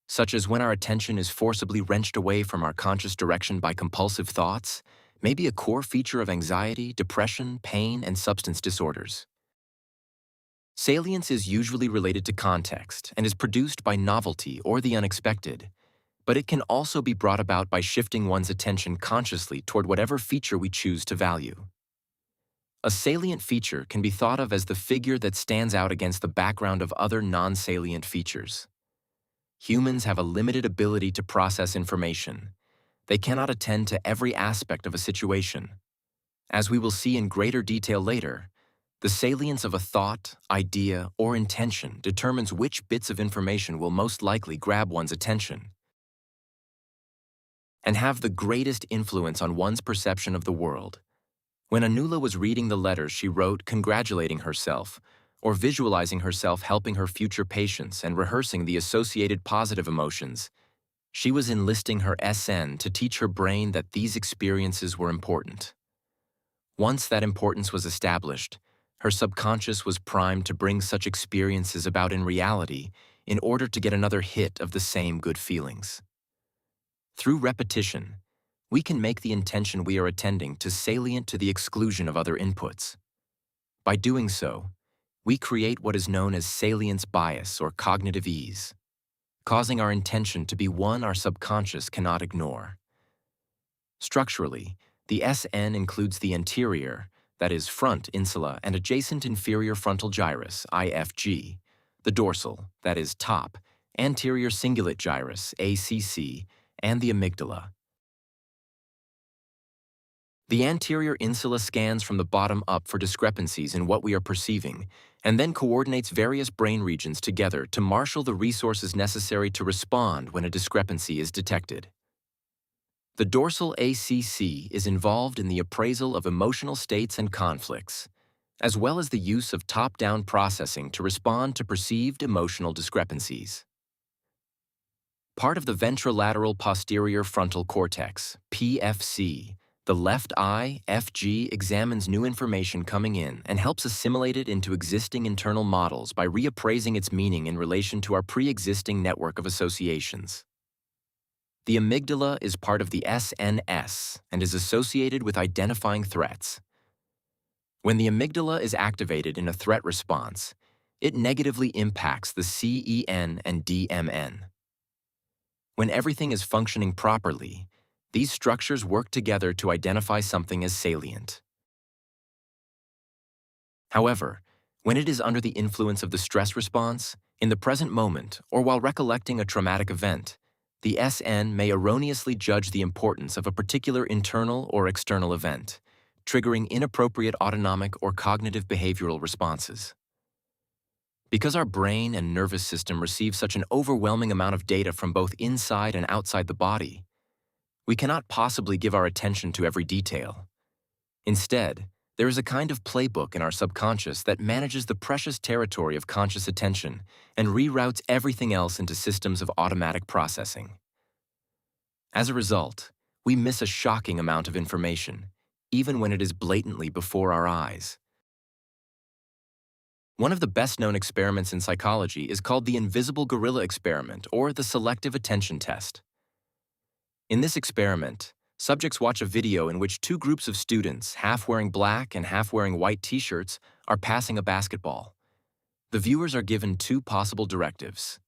such as when our attention is forcibly wrenched away from our conscious direction by compulsive thoughts, may be a core feature of anxiety, depression, pain, and substance disorders. Salience is usually related to context and is produced by novelty or the unexpected, but it can also be brought about by shifting one's attention consciously toward whatever feature we choose to value. A salient feature can be thought of as the figure that stands out against the background of other non-salient features. Humans have a limited ability to process information. They cannot attend to every aspect of a situation. As we will see in greater detail later, the salience of a thought, idea, or intention determines which bits of information will most likely grab one's attention and have the greatest influence on one's perception of the world. When Anula was reading the letters she wrote congratulating herself, or visualizing herself helping her future patients and rehearsing the associated positive emotions, she was enlisting her SN to teach her brain that these experiences were important. Once that importance was established, her subconscious was primed to bring such experiences about in reality in order to get another hit of the same good feelings. Through repetition, we can make the intention we are attending to salient to the exclusion of other inputs. By doing so, we create what is known as salience bias or cognitive ease, causing our intention to be one our subconscious cannot ignore. Structurally, the SN includes the anterior, that is front insula and adjacent inferior frontal gyrus, IFG, the dorsal, that is top, anterior cingulate gyrus, ACC, and the amygdala. The anterior insula scans from the bottom up for discrepancies in what we are perceiving, and then coordinates various brain regions together to marshal the resources necessary to respond when a discrepancy is detected. The dorsal ACC is involved in the appraisal of emotional states and conflicts, as well as the use of top-down processing to respond to perceived emotional discrepancies. Part of the ventrolateral posterior frontal cortex, PFC, The left eye, FG, examines new information coming in and helps assimilate it into existing internal models by reappraising its meaning in relation to our pre-existing network of associations. The amygdala is part of the SNS and is associated with identifying threats. When the amygdala is activated in a threat response, it negatively impacts the CEN and DMN. When everything is functioning properly, these structures work together to identify something as salient. However, when it is under the influence of the stress response, in the present moment, or while recollecting a traumatic event, the SN may erroneously judge the importance of a particular internal or external event, triggering inappropriate autonomic or cognitive behavioral responses. Because our brain and nervous system receive such an overwhelming amount of data from both inside and outside the body, we cannot possibly give our attention to every detail. Instead, there is a kind of playbook in our subconscious that manages the precious territory of conscious attention and reroutes everything else into systems of automatic processing. As a result, we miss a shocking amount of information, even when it is blatantly before our eyes. One of the best-known experiments in psychology is called the invisible gorilla experiment or the selective attention test. In this experiment, subjects watch a video in which two groups of students, half wearing black and half wearing white t-shirts, are passing a basketball. The viewers are given two possible directives: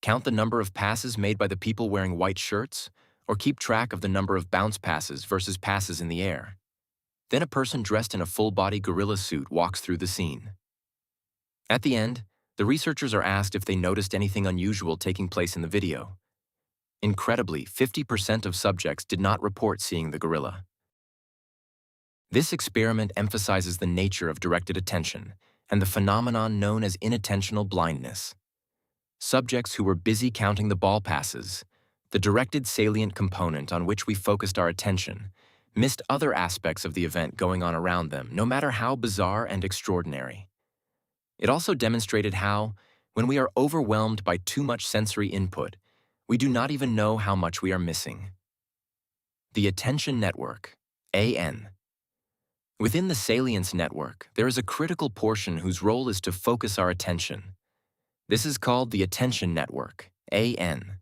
count the number of passes made by the people wearing white shirts, or keep track of the number of bounce passes versus passes in the air. Then a person dressed in a full-body gorilla suit walks through the scene. At the end, the researchers are asked if they noticed anything unusual taking place in the video. Incredibly, 50% of subjects did not report seeing the gorilla. This experiment emphasizes the nature of directed attention and the phenomenon known as inattentional blindness. Subjects who were busy counting the ball passes, the directed salient component on which we focused our attention, missed other aspects of the event going on around them, no matter how bizarre and extraordinary. It also demonstrated how, when we are overwhelmed by too much sensory input, we do not even know how much we are missing. The attention network, AN. Within the salience network, there is a critical portion whose role is to focus our attention. This is called the attention network, AN,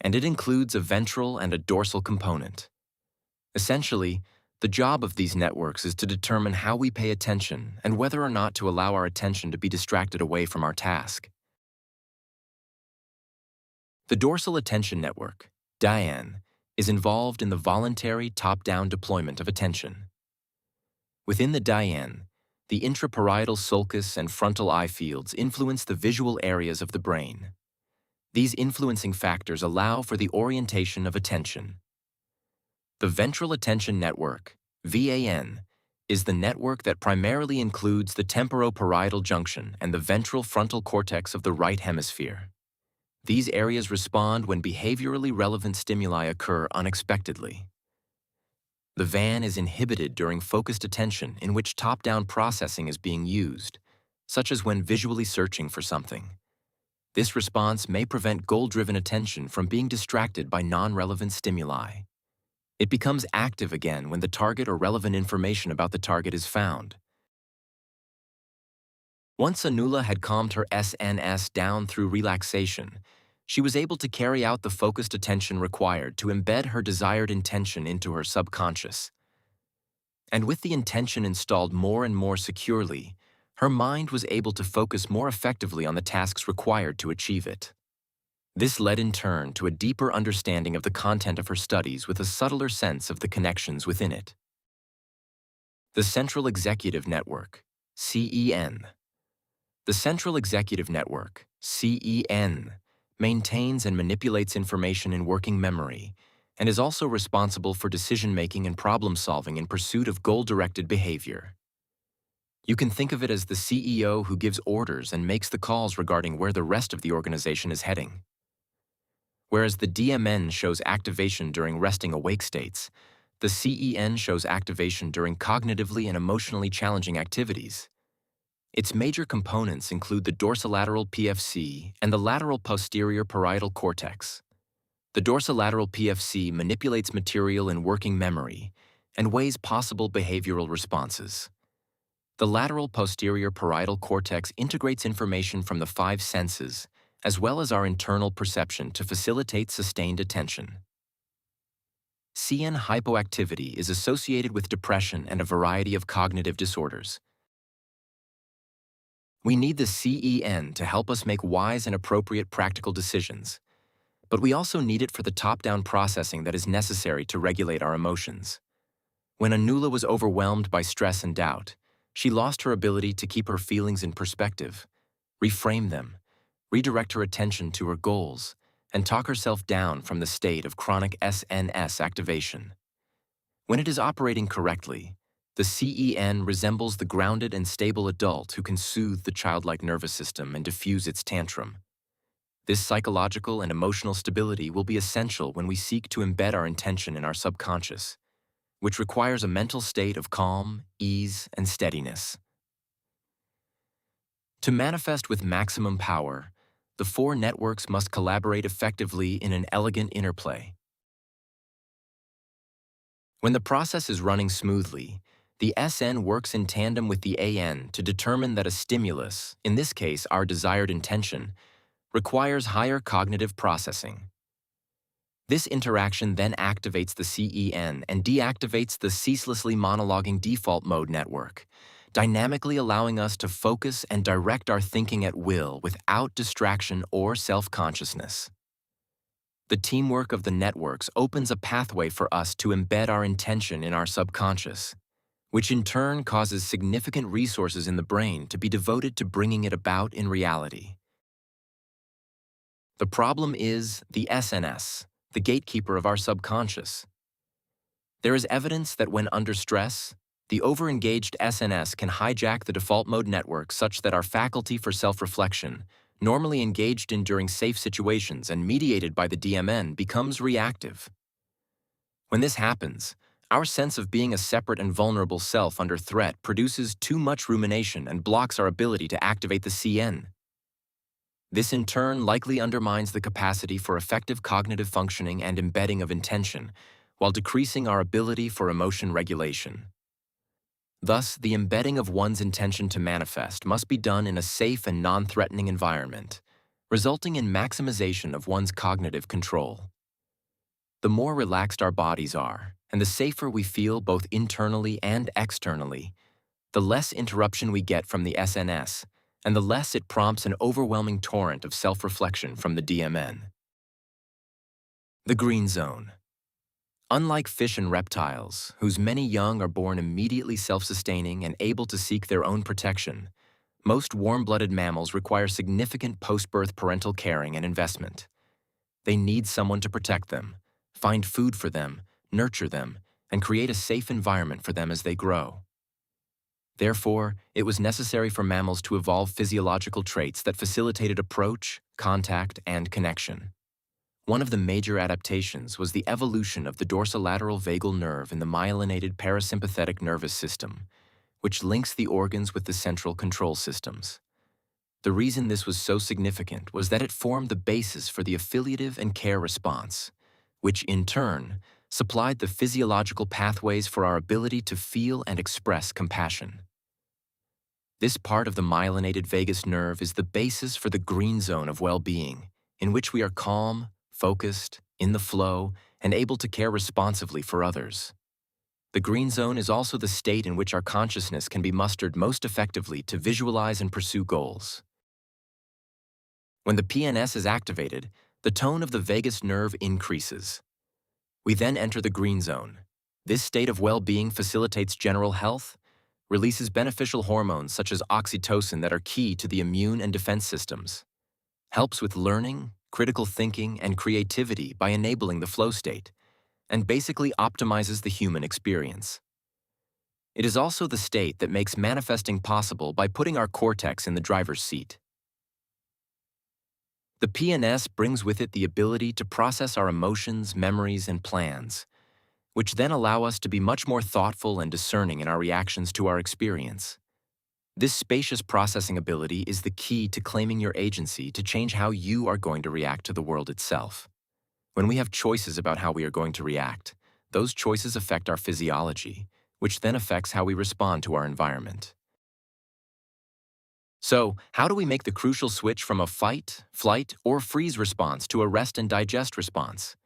and it includes a ventral and a dorsal component. Essentially, the job of these networks is to determine how we pay attention and whether or not to allow our attention to be distracted away from our task. The dorsal attention network, DAN, is involved in the voluntary top-down deployment of attention. Within the DAN, the intraparietal sulcus and frontal eye fields influence the visual areas of the brain. These influencing factors allow for the orientation of attention. The ventral attention network, VAN, is the network that primarily includes the temporoparietal junction and the ventral frontal cortex of the right hemisphere. These areas respond when behaviorally relevant stimuli occur unexpectedly. The VAN is inhibited during focused attention in which top-down processing is being used, such as when visually searching for something. This response may prevent goal-driven attention from being distracted by non-relevant stimuli. It becomes active again when the target or relevant information about the target is found. Once Anula had calmed her SNS down through relaxation, she was able to carry out the focused attention required to embed her desired intention into her subconscious. And with the intention installed more and more securely, her mind was able to focus more effectively on the tasks required to achieve it. This led in turn to a deeper understanding of the content of her studies with a subtler sense of the connections within it. The Central Executive Network, CEN. The Central Executive Network, CEN, maintains and manipulates information in working memory and is also responsible for decision-making and problem-solving in pursuit of goal-directed behavior. You can think of it as the CEO who gives orders and makes the calls regarding where the rest of the organization is heading. Whereas the DMN shows activation during resting awake states, the CEN shows activation during cognitively and emotionally challenging activities. Its major components include the dorsolateral PFC and the lateral posterior parietal cortex. The dorsolateral PFC manipulates material in working memory, and weighs possible behavioral responses. The lateral posterior parietal cortex integrates information from the five senses, as well as our internal perception to facilitate sustained attention. CN hypoactivity is associated with depression and a variety of cognitive disorders. We need the CEN to help us make wise and appropriate practical decisions, but we also need it for the top-down processing that is necessary to regulate our emotions. When Anula was overwhelmed by stress and doubt, she lost her ability to keep her feelings in perspective, reframe them, redirect her attention to her goals, and talk herself down from the state of chronic SNS activation. When it is operating correctly, the CEN resembles the grounded and stable adult who can soothe the childlike nervous system and diffuse its tantrum. This psychological and emotional stability will be essential when we seek to embed our intention in our subconscious, which requires a mental state of calm, ease, and steadiness. To manifest with maximum power, the four networks must collaborate effectively in an elegant interplay. When the process is running smoothly, the SN works in tandem with the AN to determine that a stimulus, in this case our desired intention, requires higher cognitive processing. This interaction then activates the CEN and deactivates the ceaselessly monologuing default mode network, dynamically allowing us to focus and direct our thinking at will without distraction or self-consciousness. The teamwork of the networks opens a pathway for us to embed our intention in our subconscious, which in turn causes significant resources in the brain to be devoted to bringing it about in reality. The problem is the SNS, the gatekeeper of our subconscious. There is evidence that when under stress, the overengaged SNS can hijack the default mode network such that our faculty for self-reflection, normally engaged in during safe situations and mediated by the DMN, becomes reactive. When this happens, our sense of being a separate and vulnerable self under threat produces too much rumination and blocks our ability to activate the CN. This in turn likely undermines the capacity for effective cognitive functioning and embedding of intention, while decreasing our ability for emotion regulation. Thus, the embedding of one's intention to manifest must be done in a safe and non-threatening environment, resulting in maximization of one's cognitive control. The more relaxed our bodies are, and the safer we feel both internally and externally, the less interruption we get from the SNS, and the less it prompts an overwhelming torrent of self-reflection from the DMN. The green zone. Unlike fish and reptiles, whose many young are born immediately self-sustaining and able to seek their own protection, most warm-blooded mammals require significant post-birth parental caring and investment. They need someone to protect them, find food for them, nurture them, and create a safe environment for them as they grow. Therefore, it was necessary for mammals to evolve physiological traits that facilitated approach, contact, and connection. One of the major adaptations was the evolution of the dorsolateral vagal nerve in the myelinated parasympathetic nervous system, which links the organs with the central control systems. The reason this was so significant was that it formed the basis for the affiliative and care response, which in turn supplied the physiological pathways for our ability to feel and express compassion. This part of the myelinated vagus nerve is the basis for the green zone of well-being, in which we are calm, focused, in the flow, and able to care responsively for others. The green zone is also the state in which our consciousness can be mustered most effectively to visualize and pursue goals. When the PNS is activated, the tone of the vagus nerve increases. We then enter the green zone. This state of well-being facilitates general health, releases beneficial hormones such as oxytocin that are key to the immune and defense systems, helps with learning, critical thinking, and creativity by enabling the flow state, and basically optimizes the human experience. It is also the state that makes manifesting possible by putting our cortex in the driver's seat. The PNS brings with it the ability to process our emotions, memories, and plans, which then allow us to be much more thoughtful and discerning in our reactions to our experience. This spacious processing ability is the key to claiming your agency to change how you are going to react to the world itself. When we have choices about how we are going to react, those choices affect our physiology, which then affects how we respond to our environment. So, how do we make the crucial switch from a fight, flight, or freeze response to a rest and digest response?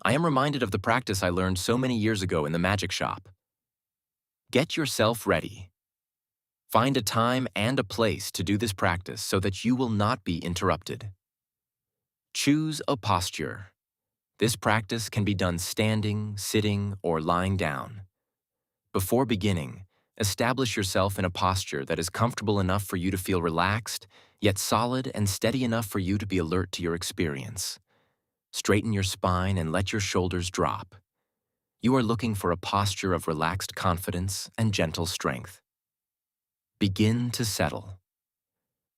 I am reminded of the practice I learned so many years ago in the magic shop. Get yourself ready. Find a time and a place to do this practice so that you will not be interrupted. Choose a posture. This practice can be done standing, sitting, or lying down. Before beginning, establish yourself in a posture that is comfortable enough for you to feel relaxed, yet solid and steady enough for you to be alert to your experience. Straighten your spine and let your shoulders drop. You are looking for a posture of relaxed confidence and gentle strength. Begin to settle.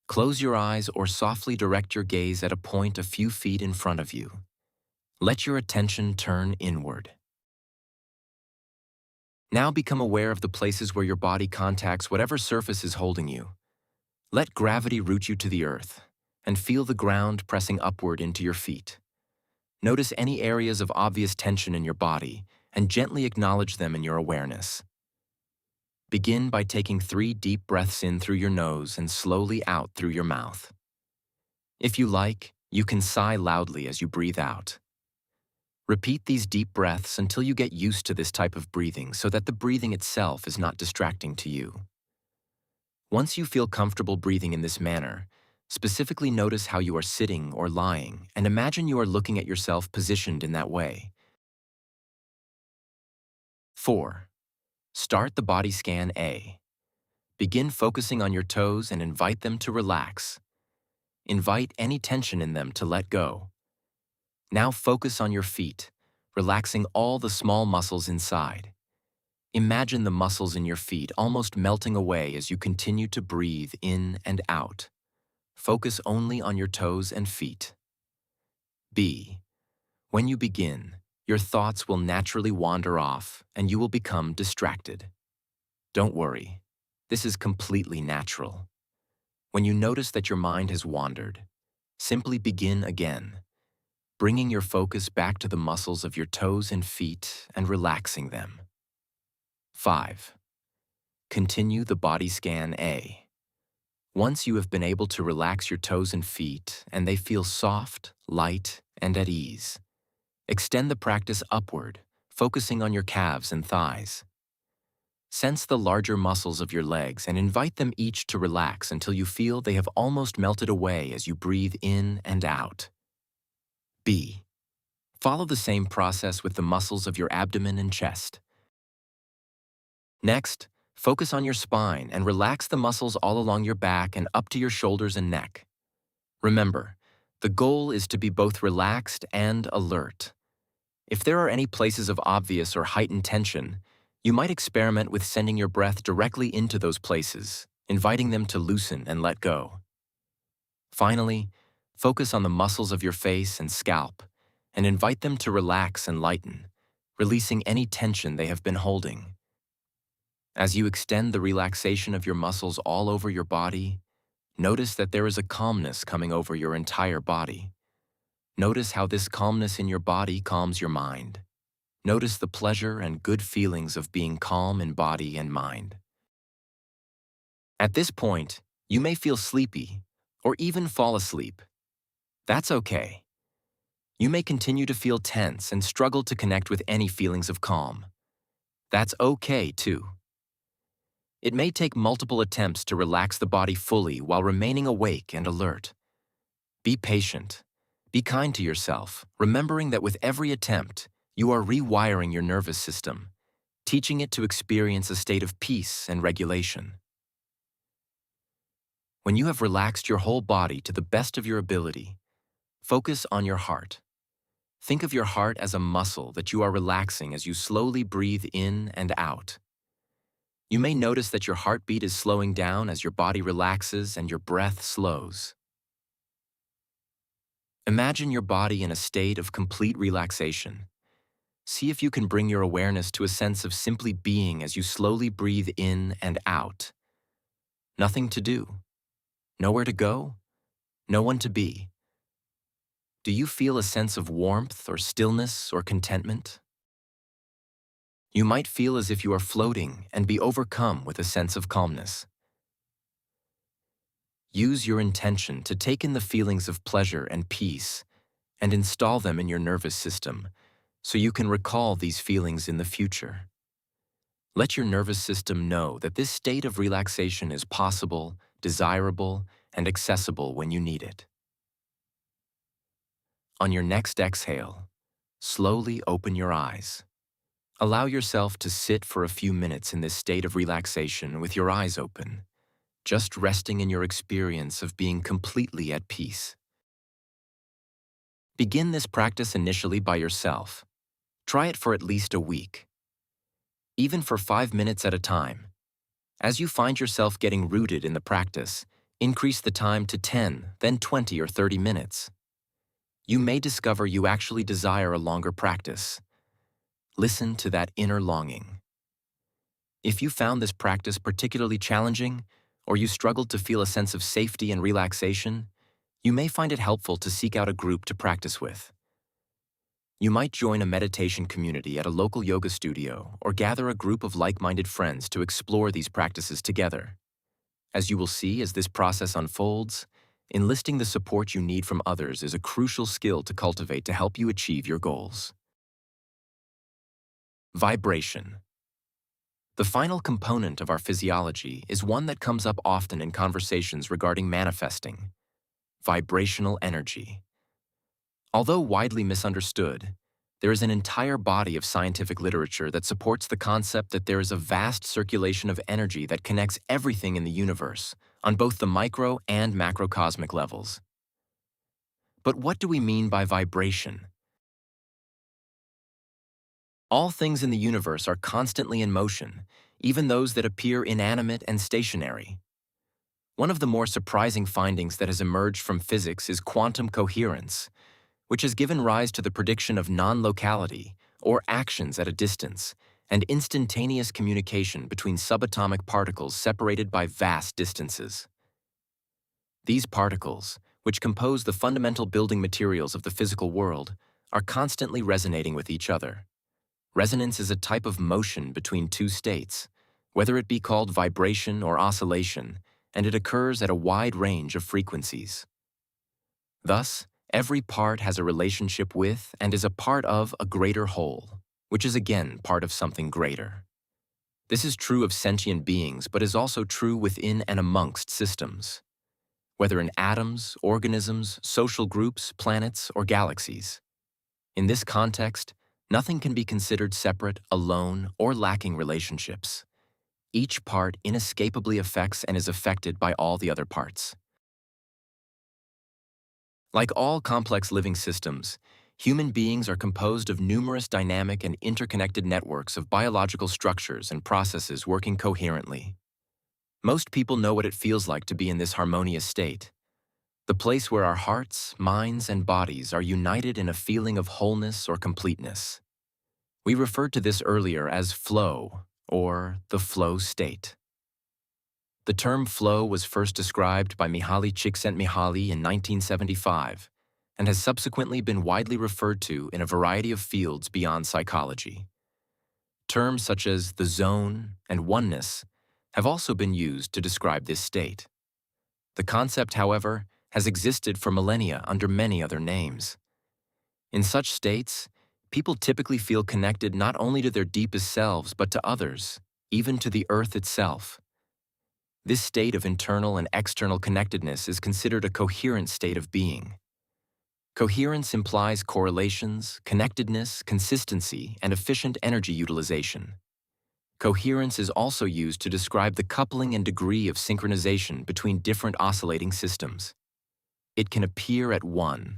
Close your eyes or softly direct your gaze at a point a few feet in front of you. Let your attention turn inward. Now become aware of the places where your body contacts whatever surface is holding you. Let gravity root you to the earth, and feel the ground pressing upward into your feet. Notice any areas of obvious tension in your body, and gently acknowledge them in your awareness. Begin by taking 3 deep breaths in through your nose and slowly out through your mouth. If you like, you can sigh loudly as you breathe out. Repeat these deep breaths until you get used to this type of breathing so that the breathing itself is not distracting to you. Once you feel comfortable breathing in this manner, specifically notice how you are sitting or lying and imagine you are looking at yourself positioned in that way. 4. Start the body scan A. Begin focusing on your toes and invite them to relax. Invite any tension in them to let go. Now focus on your feet, relaxing all the small muscles inside. Imagine the muscles in your feet almost melting away as you continue to breathe in and out. Focus only on your toes and feet. B. When you begin, your thoughts will naturally wander off and you will become distracted. Don't worry, this is completely natural. When you notice that your mind has wandered, simply begin again, bringing your focus back to the muscles of your toes and feet and relaxing them. 5. Continue the body scan A. Once you have been able to relax your toes and feet and they feel soft, light, and at ease, extend the practice upward, focusing on your calves and thighs. Sense the larger muscles of your legs and invite them each to relax until you feel they have almost melted away as you breathe in and out. B. Follow the same process with the muscles of your abdomen and chest. Next, focus on your spine and relax the muscles all along your back and up to your shoulders and neck. Remember, the goal is to be both relaxed and alert. If there are any places of obvious or heightened tension, you might experiment with sending your breath directly into those places, inviting them to loosen and let go. Finally, focus on the muscles of your face and scalp and invite them to relax and lighten, releasing any tension they have been holding. As you extend the relaxation of your muscles all over your body, notice that there is a calmness coming over your entire body. Notice how this calmness in your body calms your mind. Notice the pleasure and good feelings of being calm in body and mind. At this point, you may feel sleepy or even fall asleep. That's okay. You may continue to feel tense and struggle to connect with any feelings of calm. That's okay too. It may take multiple attempts to relax the body fully while remaining awake and alert. Be patient. Be kind to yourself, remembering that with every attempt, you are rewiring your nervous system, teaching it to experience a state of peace and regulation. When you have relaxed your whole body to the best of your ability, focus on your heart. Think of your heart as a muscle that you are relaxing as you slowly breathe in and out. You may notice that your heartbeat is slowing down as your body relaxes and your breath slows. Imagine your body in a state of complete relaxation. See if you can bring your awareness to a sense of simply being as you slowly breathe in and out. Nothing to do. Nowhere to go. No one to be. Do you feel a sense of warmth or stillness or contentment? You might feel as if you are floating and be overcome with a sense of calmness. Use your intention to take in the feelings of pleasure and peace and install them in your nervous system so you can recall these feelings in the future. Let your nervous system know that this state of relaxation is possible, desirable, and accessible when you need it. On your next exhale, slowly open your eyes. Allow yourself to sit for a few minutes in this state of relaxation with your eyes open, just resting in your experience of being completely at peace. Begin this practice initially by yourself. Try it for at least a week, even for 5 minutes at a time. As you find yourself getting rooted in the practice, increase the time to 10, then 20 or 30 minutes. You may discover you actually desire a longer practice. Listen to that inner longing. If you found this practice particularly challenging, or you struggled to feel a sense of safety and relaxation, you may find it helpful to seek out a group to practice with. You might join a meditation community at a local yoga studio or gather a group of like-minded friends to explore these practices together. As you will see as this process unfolds, enlisting the support you need from others is a crucial skill to cultivate to help you achieve your goals. Vibration. The final component of our physiology is one that comes up often in conversations regarding manifesting: vibrational energy. Although widely misunderstood, there is an entire body of scientific literature that supports the concept that there is a vast circulation of energy that connects everything in the universe, on both the micro and macrocosmic levels. But what do we mean by vibration? All things in the universe are constantly in motion, even those that appear inanimate and stationary. One of the more surprising findings that has emerged from physics is quantum coherence, which has given rise to the prediction of non-locality, or actions at a distance, and instantaneous communication between subatomic particles separated by vast distances. These particles, which compose the fundamental building materials of the physical world, are constantly resonating with each other. Resonance is a type of motion between two states, whether it be called vibration or oscillation, and it occurs at a wide range of frequencies. Thus, every part has a relationship with and is a part of a greater whole, which is again part of something greater. This is true of sentient beings, but is also true within and amongst systems, whether in atoms, organisms, social groups, planets, or galaxies. In this context, nothing can be considered separate, alone, or lacking relationships. Each part inescapably affects and is affected by all the other parts. Like all complex living systems, human beings are composed of numerous dynamic and interconnected networks of biological structures and processes working coherently. Most people know what it feels like to be in this harmonious state, the place where our hearts, minds, and bodies are united in a feeling of wholeness or completeness. We referred to this earlier as flow, or the flow state. The term flow was first described by Mihaly Csikszentmihalyi in 1975 and has subsequently been widely referred to in a variety of fields beyond psychology. Terms such as the zone and oneness have also been used to describe this state. The concept, however, has existed for millennia under many other names. In such states, people typically feel connected not only to their deepest selves but to others, even to the earth itself. This state of internal and external connectedness is considered a coherent state of being. Coherence implies correlations, connectedness, consistency, and efficient energy utilization. Coherence is also used to describe the coupling and degree of synchronization between different oscillating systems. It can appear at one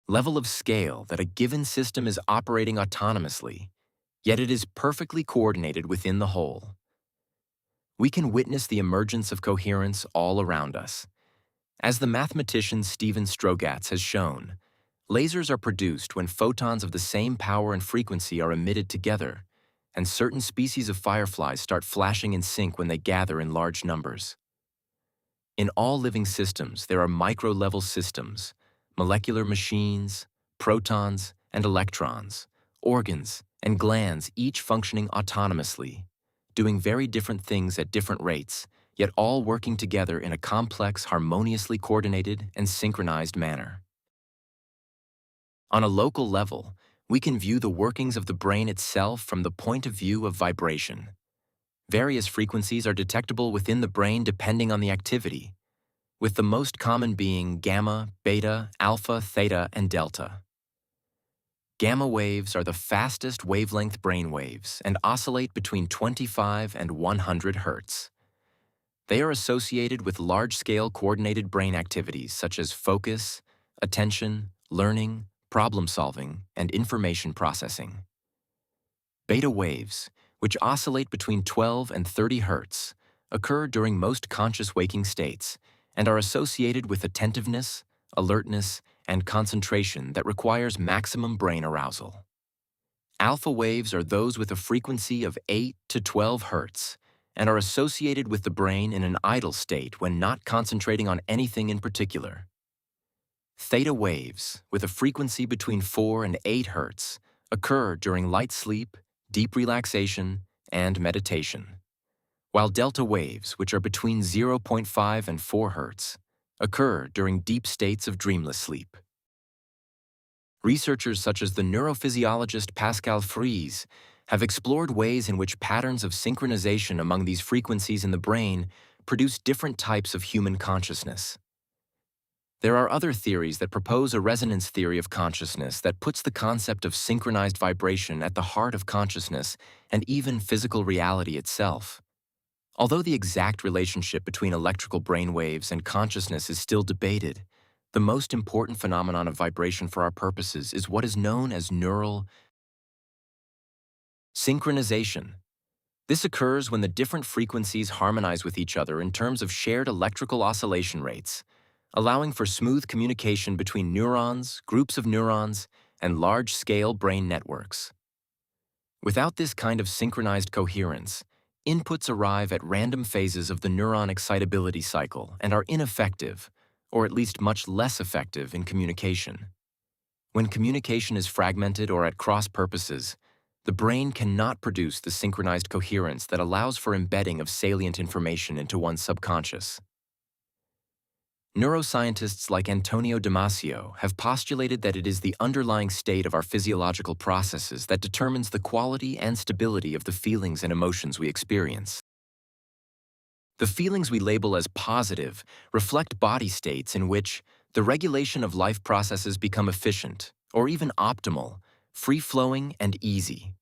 level of scale that a given system is operating autonomously, yet it is perfectly coordinated within the whole. We can witness the emergence of coherence all around us. As the mathematician Stephen Strogatz has shown, lasers are produced when photons of the same power and frequency are emitted together, and certain species of fireflies start flashing in sync when they gather in large numbers. In all living systems, there are micro-level systems, molecular machines, protons, and electrons, organs, and glands each functioning autonomously, doing very different things at different rates, yet all working together in a complex, harmoniously coordinated, and synchronized manner. On a local level, we can view the workings of the brain itself from the point of view of vibration. Various frequencies are detectable within the brain depending on the activity, with the most common being gamma, beta, alpha, theta, and delta. Gamma waves are the fastest wavelength brain waves and oscillate between 25 and 100 Hz. They are associated with large-scale coordinated brain activities such as focus, attention, learning, problem-solving, and information processing. Beta waves, which oscillate between 12 and 30 Hz, occur during most conscious waking states and are associated with attentiveness, alertness, and concentration that requires maximum brain arousal. Alpha waves are those with a frequency of 8 to 12 Hz and are associated with the brain in an idle state when not concentrating on anything in particular. Theta waves, with a frequency between 4 and 8 Hz, occur during light sleep, deep relaxation, and meditation, while delta waves, which are between 0.5 and 4 Hz, occur during deep states of dreamless sleep. Researchers such as the neurophysiologist Pascal Fries have explored ways in which patterns of synchronization among these frequencies in the brain produce different types of human consciousness. There are other theories that propose a resonance theory of consciousness that puts the concept of synchronized vibration at the heart of consciousness and even physical reality itself. Although the exact relationship between electrical brain waves and consciousness is still debated, the most important phenomenon of vibration for our purposes is what is known as neural synchronization. This occurs when the different frequencies harmonize with each other in terms of shared electrical oscillation rates, allowing for smooth communication between neurons, groups of neurons, and large-scale brain networks. Without this kind of synchronized coherence, inputs arrive at random phases of the neuron excitability cycle and are ineffective, or at least much less effective, in communication. When communication is fragmented or at cross purposes, the brain cannot produce the synchronized coherence that allows for embedding of salient information into one's subconscious. Neuroscientists like Antonio Damasio have postulated that it is the underlying state of our physiological processes that determines the quality and stability of the feelings and emotions we experience. The feelings we label as positive reflect body states in which the regulation of life processes become efficient, or even optimal, free-flowing, and easy.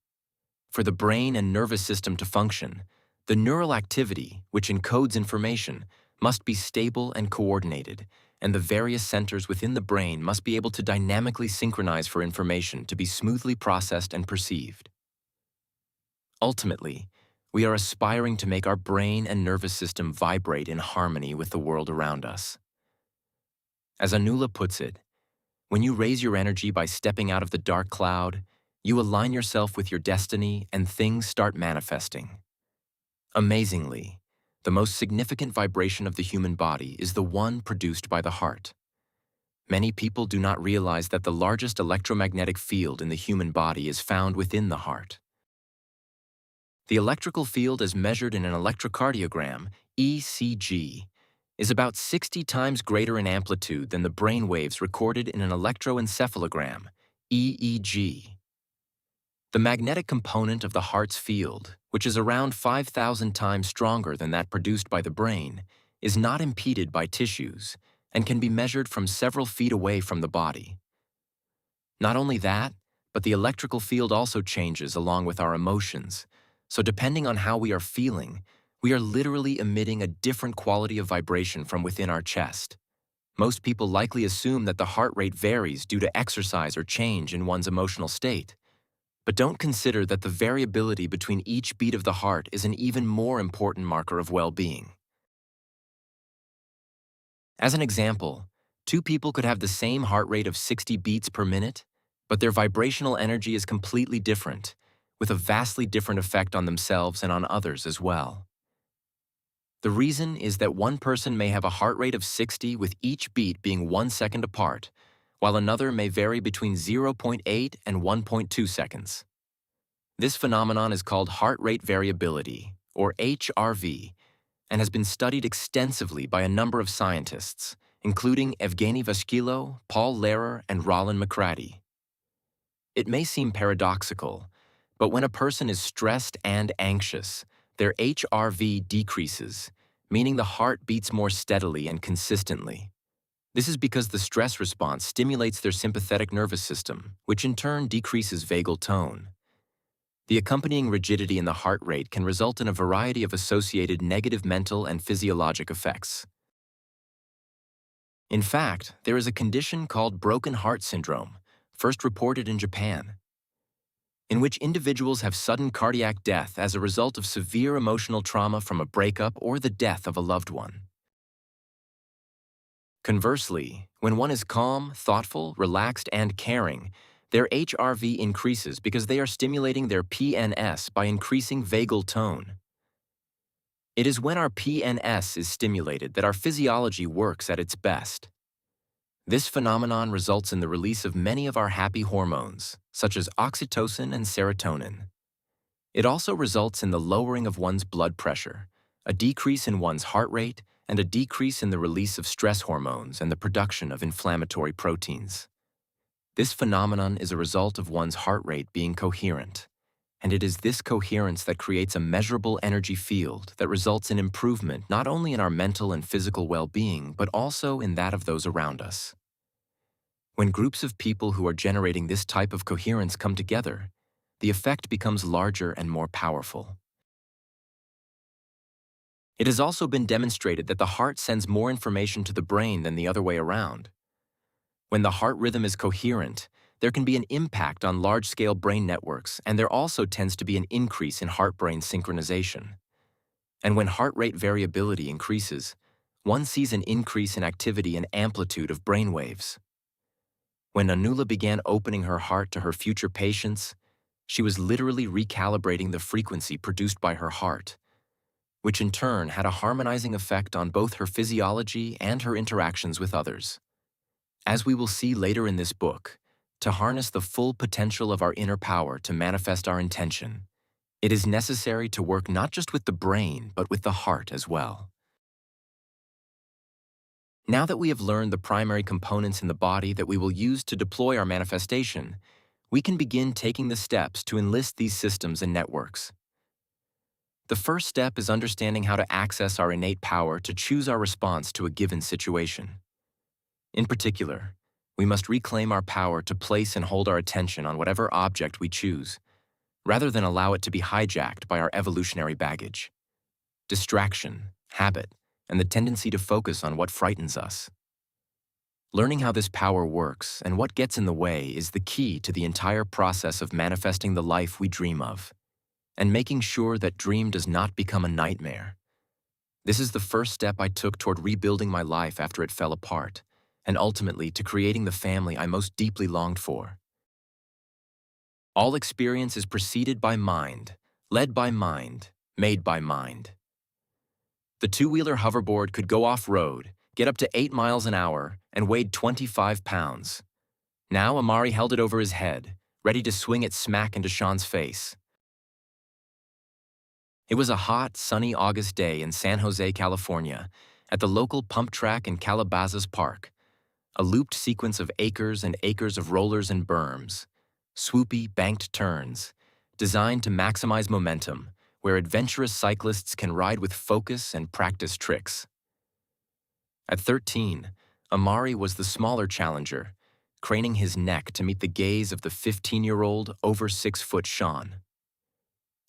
For the brain and nervous system to function, the neural activity, which encodes information, must be stable and coordinated, and the various centers within the brain must be able to dynamically synchronize for information to be smoothly processed and perceived. Ultimately, we are aspiring to make our brain and nervous system vibrate in harmony with the world around us. As Anula puts it, when you raise your energy by stepping out of the dark cloud, you align yourself with your destiny and things start manifesting. Amazingly, the most significant vibration of the human body is the one produced by the heart. Many people do not realize that the largest electromagnetic field in the human body is found within the heart. The electrical field as measured in an electrocardiogram, ECG, is about 60 times greater in amplitude than the brain waves recorded in an electroencephalogram, EEG. The magnetic component of the heart's field, which is around 5,000 times stronger than that produced by the brain, is not impeded by tissues and can be measured from several feet away from the body. Not only that, but the electrical field also changes along with our emotions, so depending on how we are feeling, we are literally emitting a different quality of vibration from within our chest. Most people likely assume that the heart rate varies due to exercise or change in one's emotional state. But don't consider that the variability between each beat of the heart is an even more important marker of well-being. As an example, two people could have the same heart rate of 60 beats per minute, but their vibrational energy is completely different, with a vastly different effect on themselves and on others as well. The reason is that one person may have a heart rate of 60 with each beat being 1 second apart, while another may vary between 0.8 and 1.2 seconds. This phenomenon is called heart rate variability, or HRV, and has been studied extensively by a number of scientists, including Evgeny Vaskilo, Paul Lehrer, and Roland McCratty. It may seem paradoxical, but when a person is stressed and anxious, their HRV decreases, meaning the heart beats more steadily and consistently. This is because the stress response stimulates their sympathetic nervous system, which in turn decreases vagal tone. The accompanying rigidity in the heart rate can result in a variety of associated negative mental and physiologic effects. In fact, there is a condition called broken heart syndrome, first reported in Japan, in which individuals have sudden cardiac death as a result of severe emotional trauma from a breakup or the death of a loved one. Conversely, when one is calm, thoughtful, relaxed, and caring, their HRV increases because they are stimulating their PNS by increasing vagal tone. It is when our PNS is stimulated that our physiology works at its best. This phenomenon results in the release of many of our happy hormones, such as oxytocin and serotonin. It also results in the lowering of one's blood pressure, a decrease in one's heart rate, and a decrease in the release of stress hormones and the production of inflammatory proteins. This phenomenon is a result of one's heart rate being coherent, and it is this coherence that creates a measurable energy field that results in improvement not only in our mental and physical well-being, but also in that of those around us. When groups of people who are generating this type of coherence come together, the effect becomes larger and more powerful. It has also been demonstrated that the heart sends more information to the brain than the other way around. When the heart rhythm is coherent, there can be an impact on large-scale brain networks, and there also tends to be an increase in heart-brain synchronization. And when heart rate variability increases, one sees an increase in activity and amplitude of brain waves. When Anula began opening her heart to her future patients, she was literally recalibrating the frequency produced by her heart, which in turn had a harmonizing effect on both her physiology and her interactions with others. As we will see later in this book, to harness the full potential of our inner power to manifest our intention, it is necessary to work not just with the brain, but with the heart as well. Now that we have learned the primary components in the body that we will use to deploy our manifestation, we can begin taking the steps to enlist these systems and networks. The first step is understanding how to access our innate power to choose our response to a given situation. In particular, we must reclaim our power to place and hold our attention on whatever object we choose, rather than allow it to be hijacked by our evolutionary baggage, distraction, habit, and the tendency to focus on what frightens us. Learning how this power works and what gets in the way is the key to the entire process of manifesting the life we dream of, and making sure that dream does not become a nightmare. This is the first step I took toward rebuilding my life after it fell apart, and ultimately to creating the family I most deeply longed for. All experience is preceded by mind, led by mind, made by mind. The two-wheeler hoverboard could go off-road, get up to 8 miles an hour, and weighed 25 pounds. Now Amari held it over his head, ready to swing it smack into Sean's face. It was a hot, sunny August day in San Jose, California, at the local pump track in Calabasas Park, a looped sequence of acres and acres of rollers and berms, swoopy, banked turns, designed to maximize momentum, where adventurous cyclists can ride with focus and practice tricks. At 13, Amari was the smaller challenger, craning his neck to meet the gaze of the 15-year-old, over 6-foot Sean.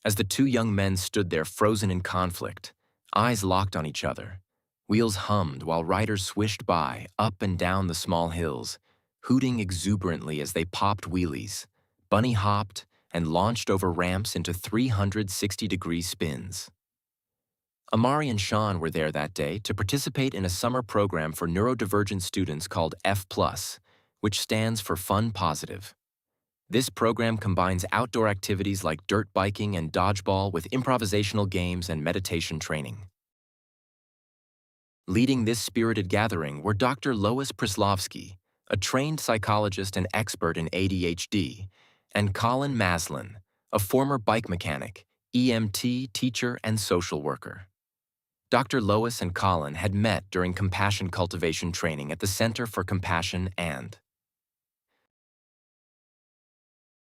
As the two young men stood there frozen in conflict, eyes locked on each other, wheels hummed while riders swished by, up and down the small hills, hooting exuberantly as they popped wheelies, bunny hopped, and launched over ramps into 360-degree spins. Amari and Sean were there that day to participate in a summer program for neurodivergent students called F+, which stands for Fun Positive. This program combines outdoor activities like dirt biking and dodgeball with improvisational games and meditation training. Leading this spirited gathering were Dr. Lois Prislavsky, a trained psychologist and expert in ADHD, and Colin Maslin, a former bike mechanic, EMT, teacher, and social worker. Dr. Lois and Colin had met during compassion cultivation training at the Center for Compassion and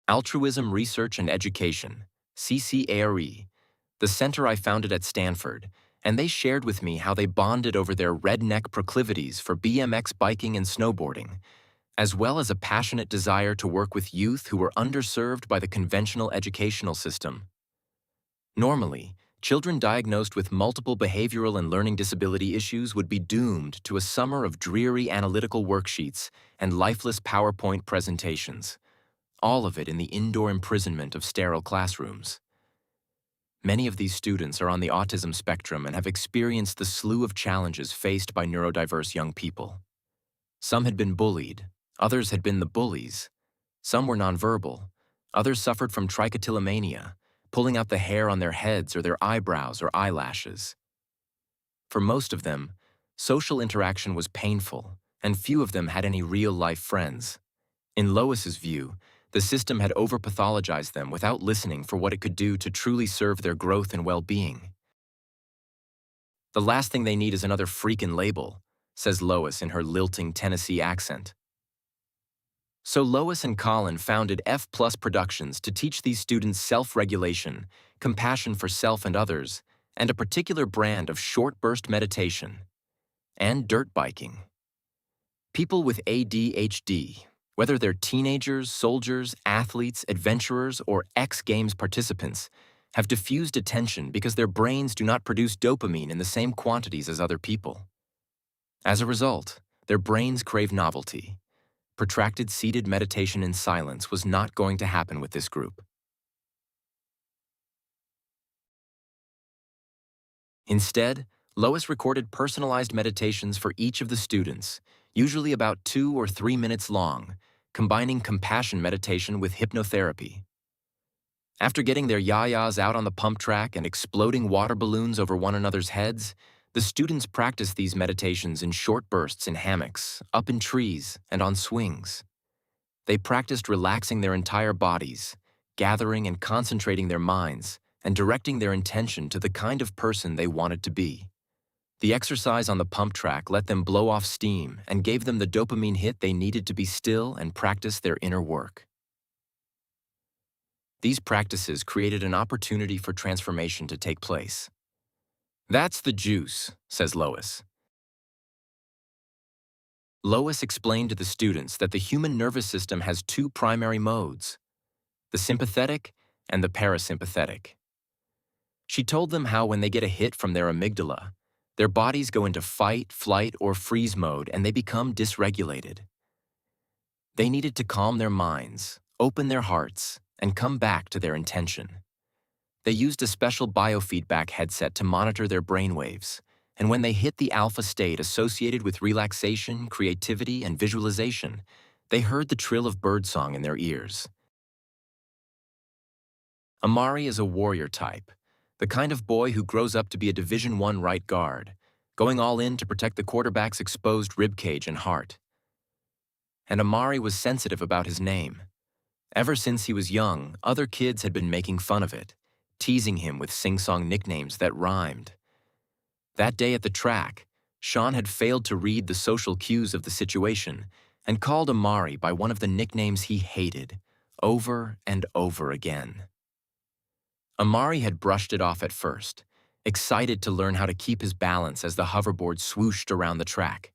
Altruism Research and Education, CCARE, the center I founded at Stanford, and they shared with me how they bonded over their redneck proclivities for BMX biking and snowboarding, as well as a passionate desire to work with youth who were underserved by the conventional educational system. Normally, children diagnosed with multiple behavioral and learning disability issues would be doomed to a summer of dreary analytical worksheets and lifeless PowerPoint presentations, all of it in the indoor imprisonment of sterile classrooms. Many of these students are on the autism spectrum and have experienced the slew of challenges faced by neurodiverse young people. Some had been bullied, others had been the bullies. Some were nonverbal, others suffered from trichotillomania, pulling out the hair on their heads or their eyebrows or eyelashes. For most of them, social interaction was painful, and few of them had any real-life friends. In Lois's view, the system had overpathologized them without listening for what it could do to truly serve their growth and well-being. The last thing they need is another freakin' label, says Lois in her lilting Tennessee accent. So Lois and Colin founded F Plus Productions to teach these students self-regulation, compassion for self and others, and a particular brand of short-burst meditation, and dirt biking. People with ADHD, whether they're teenagers, soldiers, athletes, adventurers, or X Games participants, have diffused attention because their brains do not produce dopamine in the same quantities as other people. As a result, their brains crave novelty. Protracted seated meditation in silence was not going to happen with this group. Instead, Lois recorded personalized meditations for each of the students, usually about 2 or 3 minutes long, combining compassion meditation with hypnotherapy. After getting their yayas out on the pump track and exploding water balloons over one another's heads, the students practiced these meditations in short bursts in hammocks, up in trees, and on swings. They practiced relaxing their entire bodies, gathering and concentrating their minds, and directing their intention to the kind of person they wanted to be. The exercise on the pump track let them blow off steam and gave them the dopamine hit they needed to be still and practice their inner work. These practices created an opportunity for transformation to take place. That's the juice, says Lois. Lois explained to the students that the human nervous system has 2 primary modes, the sympathetic and the parasympathetic. She told them how when they get a hit from their amygdala, their bodies go into fight, flight, or freeze mode and they become dysregulated. They needed to calm their minds, open their hearts, and come back to their intention. They used a special biofeedback headset to monitor their brainwaves, and when they hit the alpha state associated with relaxation, creativity, and visualization, they heard the trill of birdsong in their ears. Amari is a warrior type, the kind of boy who grows up to be a Division I right guard, going all in to protect the quarterback's exposed ribcage and heart. And Amari was sensitive about his name. Ever since he was young, other kids had been making fun of it, teasing him with sing-song nicknames that rhymed. That day at the track, Sean had failed to read the social cues of the situation and called Amari by one of the nicknames he hated, over and over again. Amari had brushed it off at first, excited to learn how to keep his balance as the hoverboard swooshed around the track.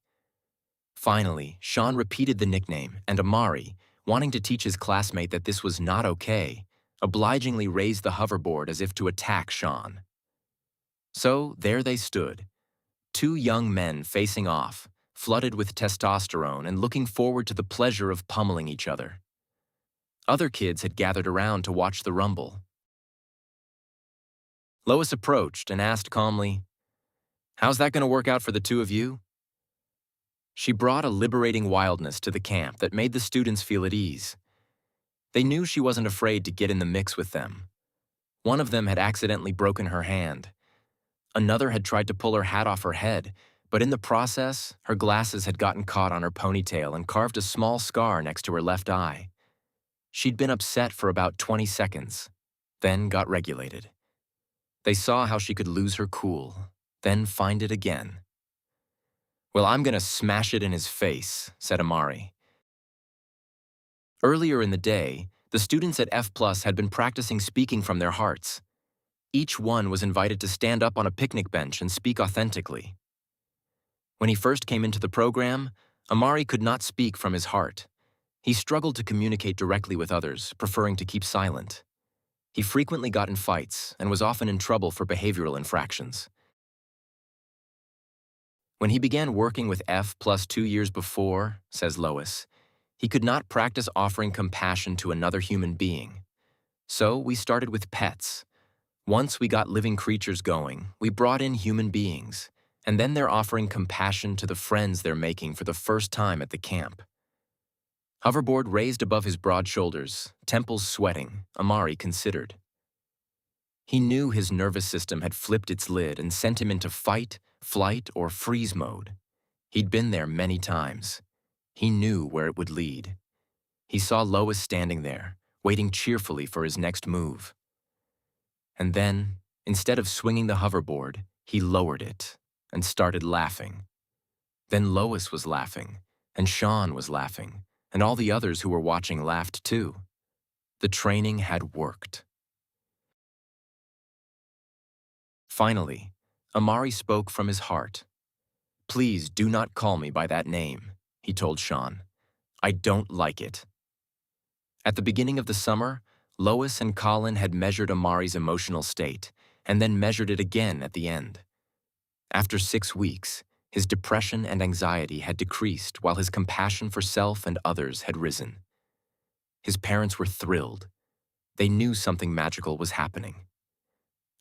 Finally, Sean repeated the nickname, and Amari, wanting to teach his classmate that this was not okay, obligingly raised the hoverboard as if to attack Sean. So there they stood, 2 young men facing off, flooded with testosterone and looking forward to the pleasure of pummeling each other. Other kids had gathered around to watch the rumble. Lois approached and asked calmly, "How's that going to work out for the 2 of you?" She brought a liberating wildness to the camp that made the students feel at ease. They knew she wasn't afraid to get in the mix with them. One of them had accidentally broken her hand. Another had tried to pull her hat off her head, But in the process, her glasses had gotten caught on her ponytail and carved a small scar next to her left eye. She'd been upset for about 20 seconds, then got regulated. They saw how she could lose her cool, then find it again. "Well, I'm gonna smash it in his face," said Amari. Earlier in the day, the students at F Plus had been practicing speaking from their hearts. Each one was invited to stand up on a picnic bench and speak authentically. When he first came into the program, Amari could not speak from his heart. He struggled to communicate directly with others, preferring to keep silent. He frequently got in fights and was often in trouble for behavioral infractions. When he began working with F Plus 2 years before, says Lois, he could not practice offering compassion to another human being. So we started with pets. Once we got living creatures going, we brought in human beings, and then they're offering compassion to the friends they're making for the first time at the camp. Hoverboard raised above his broad shoulders, temples sweating, Amari considered. He knew his nervous system had flipped its lid and sent him into fight, flight, or freeze mode. He'd been there many times. He knew where it would lead. He saw Lois standing there, waiting cheerfully for his next move. And then, instead of swinging the hoverboard, he lowered it and started laughing. Then Lois was laughing, and Sean was laughing, and all the others who were watching laughed too. The training had worked. Finally, Amari spoke from his heart. "Please do not call me by that name," he told Sean. "I don't like it." At the beginning of the summer, Lois and Colin had measured Amari's emotional state and then measured it again at the end. After 6 weeks, his depression and anxiety had decreased while his compassion for self and others had risen. His parents were thrilled. They knew something magical was happening.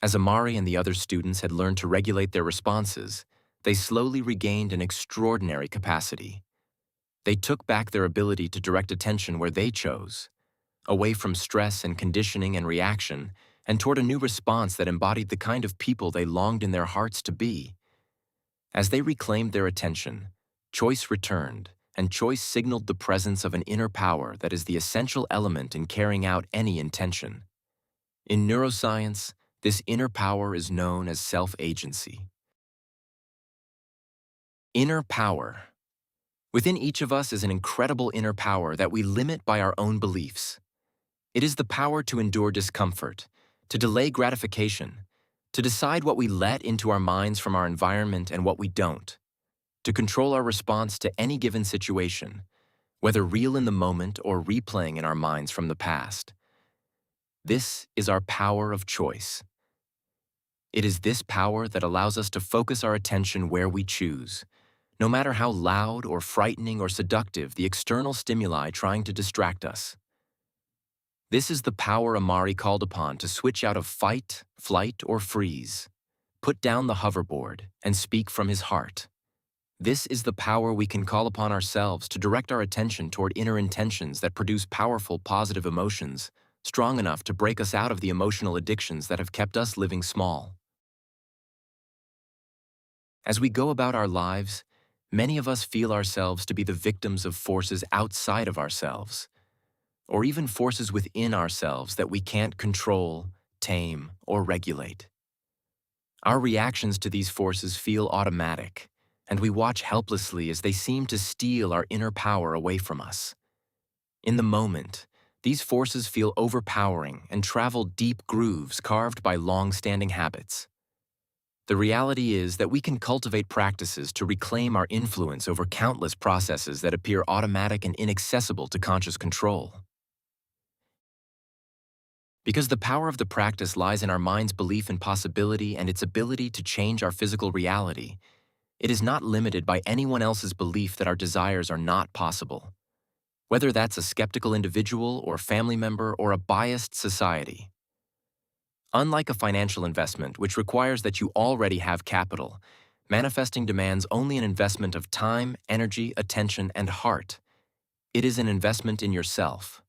As Amari and the other students had learned to regulate their responses, they slowly regained an extraordinary capacity. They took back their ability to direct attention where they chose, away from stress and conditioning and reaction, and toward a new response that embodied the kind of people they longed in their hearts to be. As they reclaimed their attention, choice returned, and choice signaled the presence of an inner power that is the essential element in carrying out any intention. In neuroscience, this inner power is known as self-agency. Inner power. Within each of us is an incredible inner power that we limit by our own beliefs. It is the power to endure discomfort, to delay gratification, to decide what we let into our minds from our environment and what we don't, to control our response to any given situation, whether real in the moment or replaying in our minds from the past. This is our power of choice. It is this power that allows us to focus our attention where we choose, no matter how loud or frightening or seductive the external stimuli trying to distract us. This is the power Amari called upon to switch out of fight, flight, or freeze, put down the hoverboard, and speak from his heart. This is the power we can call upon ourselves to direct our attention toward inner intentions that produce powerful, positive emotions, strong enough to break us out of the emotional addictions that have kept us living small. As we go about our lives, many of us feel ourselves to be the victims of forces outside of ourselves, or even forces within ourselves that we can't control, tame, or regulate. Our reactions to these forces feel automatic, and we watch helplessly as they seem to steal our inner power away from us. In the moment, these forces feel overpowering and travel deep grooves carved by long-standing habits. The reality is that we can cultivate practices to reclaim our influence over countless processes that appear automatic and inaccessible to conscious control. Because the power of the practice lies in our mind's belief in possibility and its ability to change our physical reality, it is not limited by anyone else's belief that our desires are not possible, whether that's a skeptical individual or family member or a biased society. Unlike a financial investment, which requires that you already have capital, manifesting demands only an investment of time, energy, attention, and heart. It is an investment in yourself.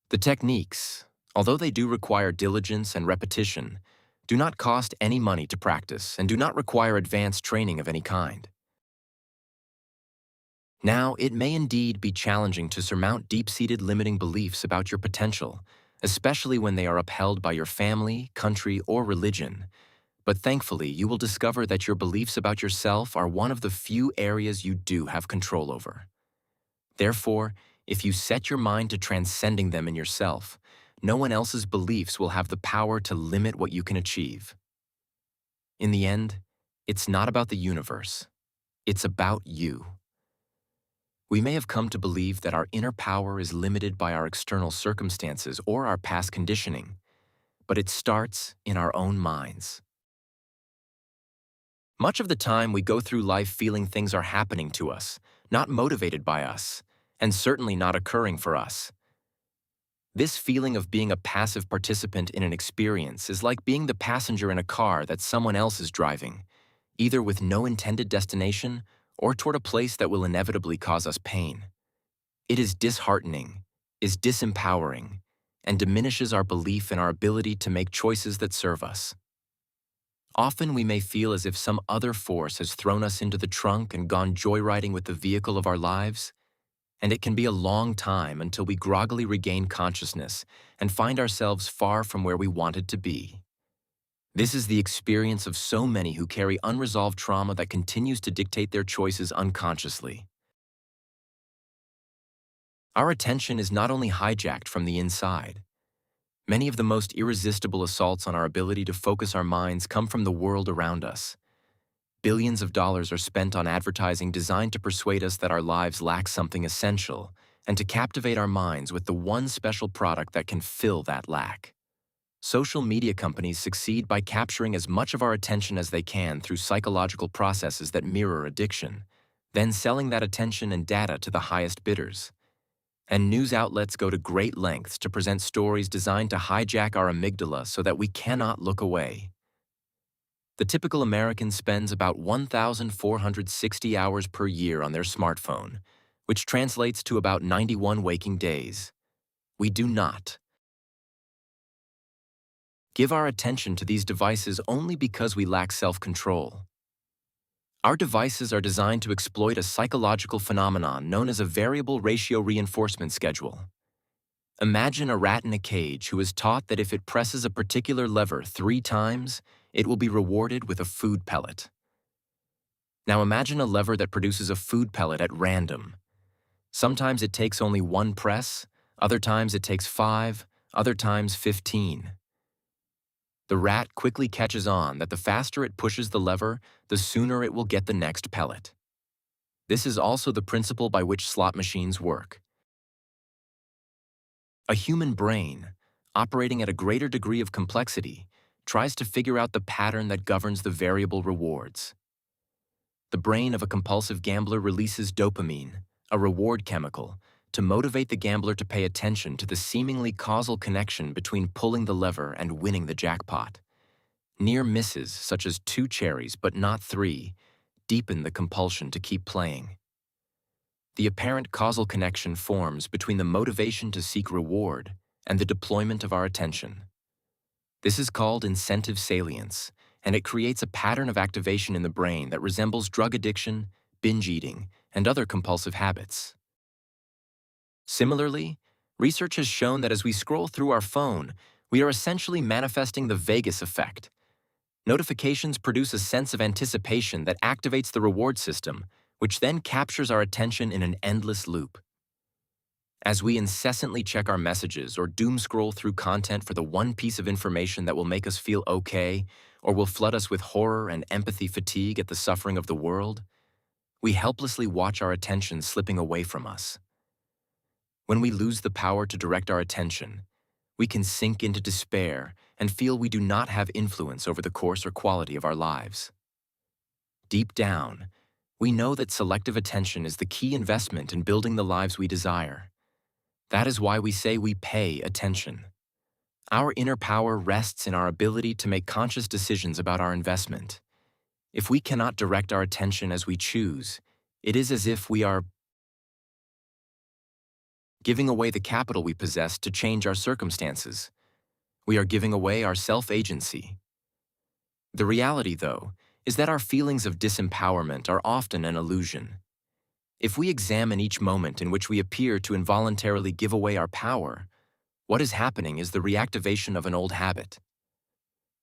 The techniques, although they do require diligence and repetition, do not cost any money to practice, and do not require advanced training of any kind. Now, it may indeed be challenging to surmount deep-seated limiting beliefs about your potential, especially when they are upheld by your family, country, or religion. But thankfully, you will discover that your beliefs about yourself are one of the few areas you do have control over. Therefore, if you set your mind to transcending them in yourself, no one else's beliefs will have the power to limit what you can achieve. In the end, it's not about the universe. It's about you. We may have come to believe that our inner power is limited by our external circumstances or our past conditioning, but it starts in our own minds. Much of the time, we go through life feeling things are happening to us, not motivated by us, and certainly not occurring for us. This feeling of being a passive participant in an experience is like being the passenger in a car that someone else is driving, either with no intended destination or toward a place that will inevitably cause us pain. It is disheartening, is disempowering, and diminishes our belief in our ability to make choices that serve us. Often we may feel as if some other force has thrown us into the trunk and gone joyriding with the vehicle of our lives, and it can be a long time until we groggily regain consciousness and find ourselves far from where we wanted to be. This is the experience of so many who carry unresolved trauma that continues to dictate their choices unconsciously. Our attention is not only hijacked from the inside. Many of the most irresistible assaults on our ability to focus our minds come from the world around us. Billions of dollars are spent on advertising designed to persuade us that our lives lack something essential and to captivate our minds with the one special product that can fill that lack. Social media companies succeed by capturing as much of our attention as they can through psychological processes that mirror addiction, then selling that attention and data to the highest bidders. And news outlets go to great lengths to present stories designed to hijack our amygdala so that we cannot look away. The typical American spends about 1,460 hours per year on their smartphone, which translates to about 91 waking days. We do not give our attention to these devices only because we lack self-control. Our devices are designed to exploit a psychological phenomenon known as a variable ratio reinforcement schedule. Imagine a rat in a cage who is taught that if it presses a particular lever 3 times, it will be rewarded with a food pellet. Now imagine a lever that produces a food pellet at random. Sometimes it takes only 1 press, other times it takes 5, other times 15. The rat quickly catches on that the faster it pushes the lever, the sooner it will get the next pellet. This is also the principle by which slot machines work. A human brain, operating at a greater degree of complexity, tries to figure out the pattern that governs the variable rewards. The brain of a compulsive gambler releases dopamine, a reward chemical, to motivate the gambler to pay attention to the seemingly causal connection between pulling the lever and winning the jackpot. Near misses, such as 2 cherries but not 3, deepen the compulsion to keep playing. The apparent causal connection forms between the motivation to seek reward and the deployment of our attention. This is called incentive salience, and it creates a pattern of activation in the brain that resembles drug addiction, binge eating, and other compulsive habits. Similarly, research has shown that as we scroll through our phone, we are essentially manifesting the Vegas effect. Notifications produce a sense of anticipation that activates the reward system, which then captures our attention in an endless loop. As we incessantly check our messages or doom scroll through content for the one piece of information that will make us feel okay or will flood us with horror and empathy fatigue at the suffering of the world, we helplessly watch our attention slipping away from us. When we lose the power to direct our attention, we can sink into despair and feel we do not have influence over the course or quality of our lives. Deep down, we know that selective attention is the key investment in building the lives we desire. That is why we say we pay attention. Our inner power rests in our ability to make conscious decisions about our investment. If we cannot direct our attention as we choose, it is as if we are giving away the capital we possess to change our circumstances. We are giving away our self-agency. The reality, though, is that our feelings of disempowerment are often an illusion. If we examine each moment in which we appear to involuntarily give away our power, what is happening is the reactivation of an old habit.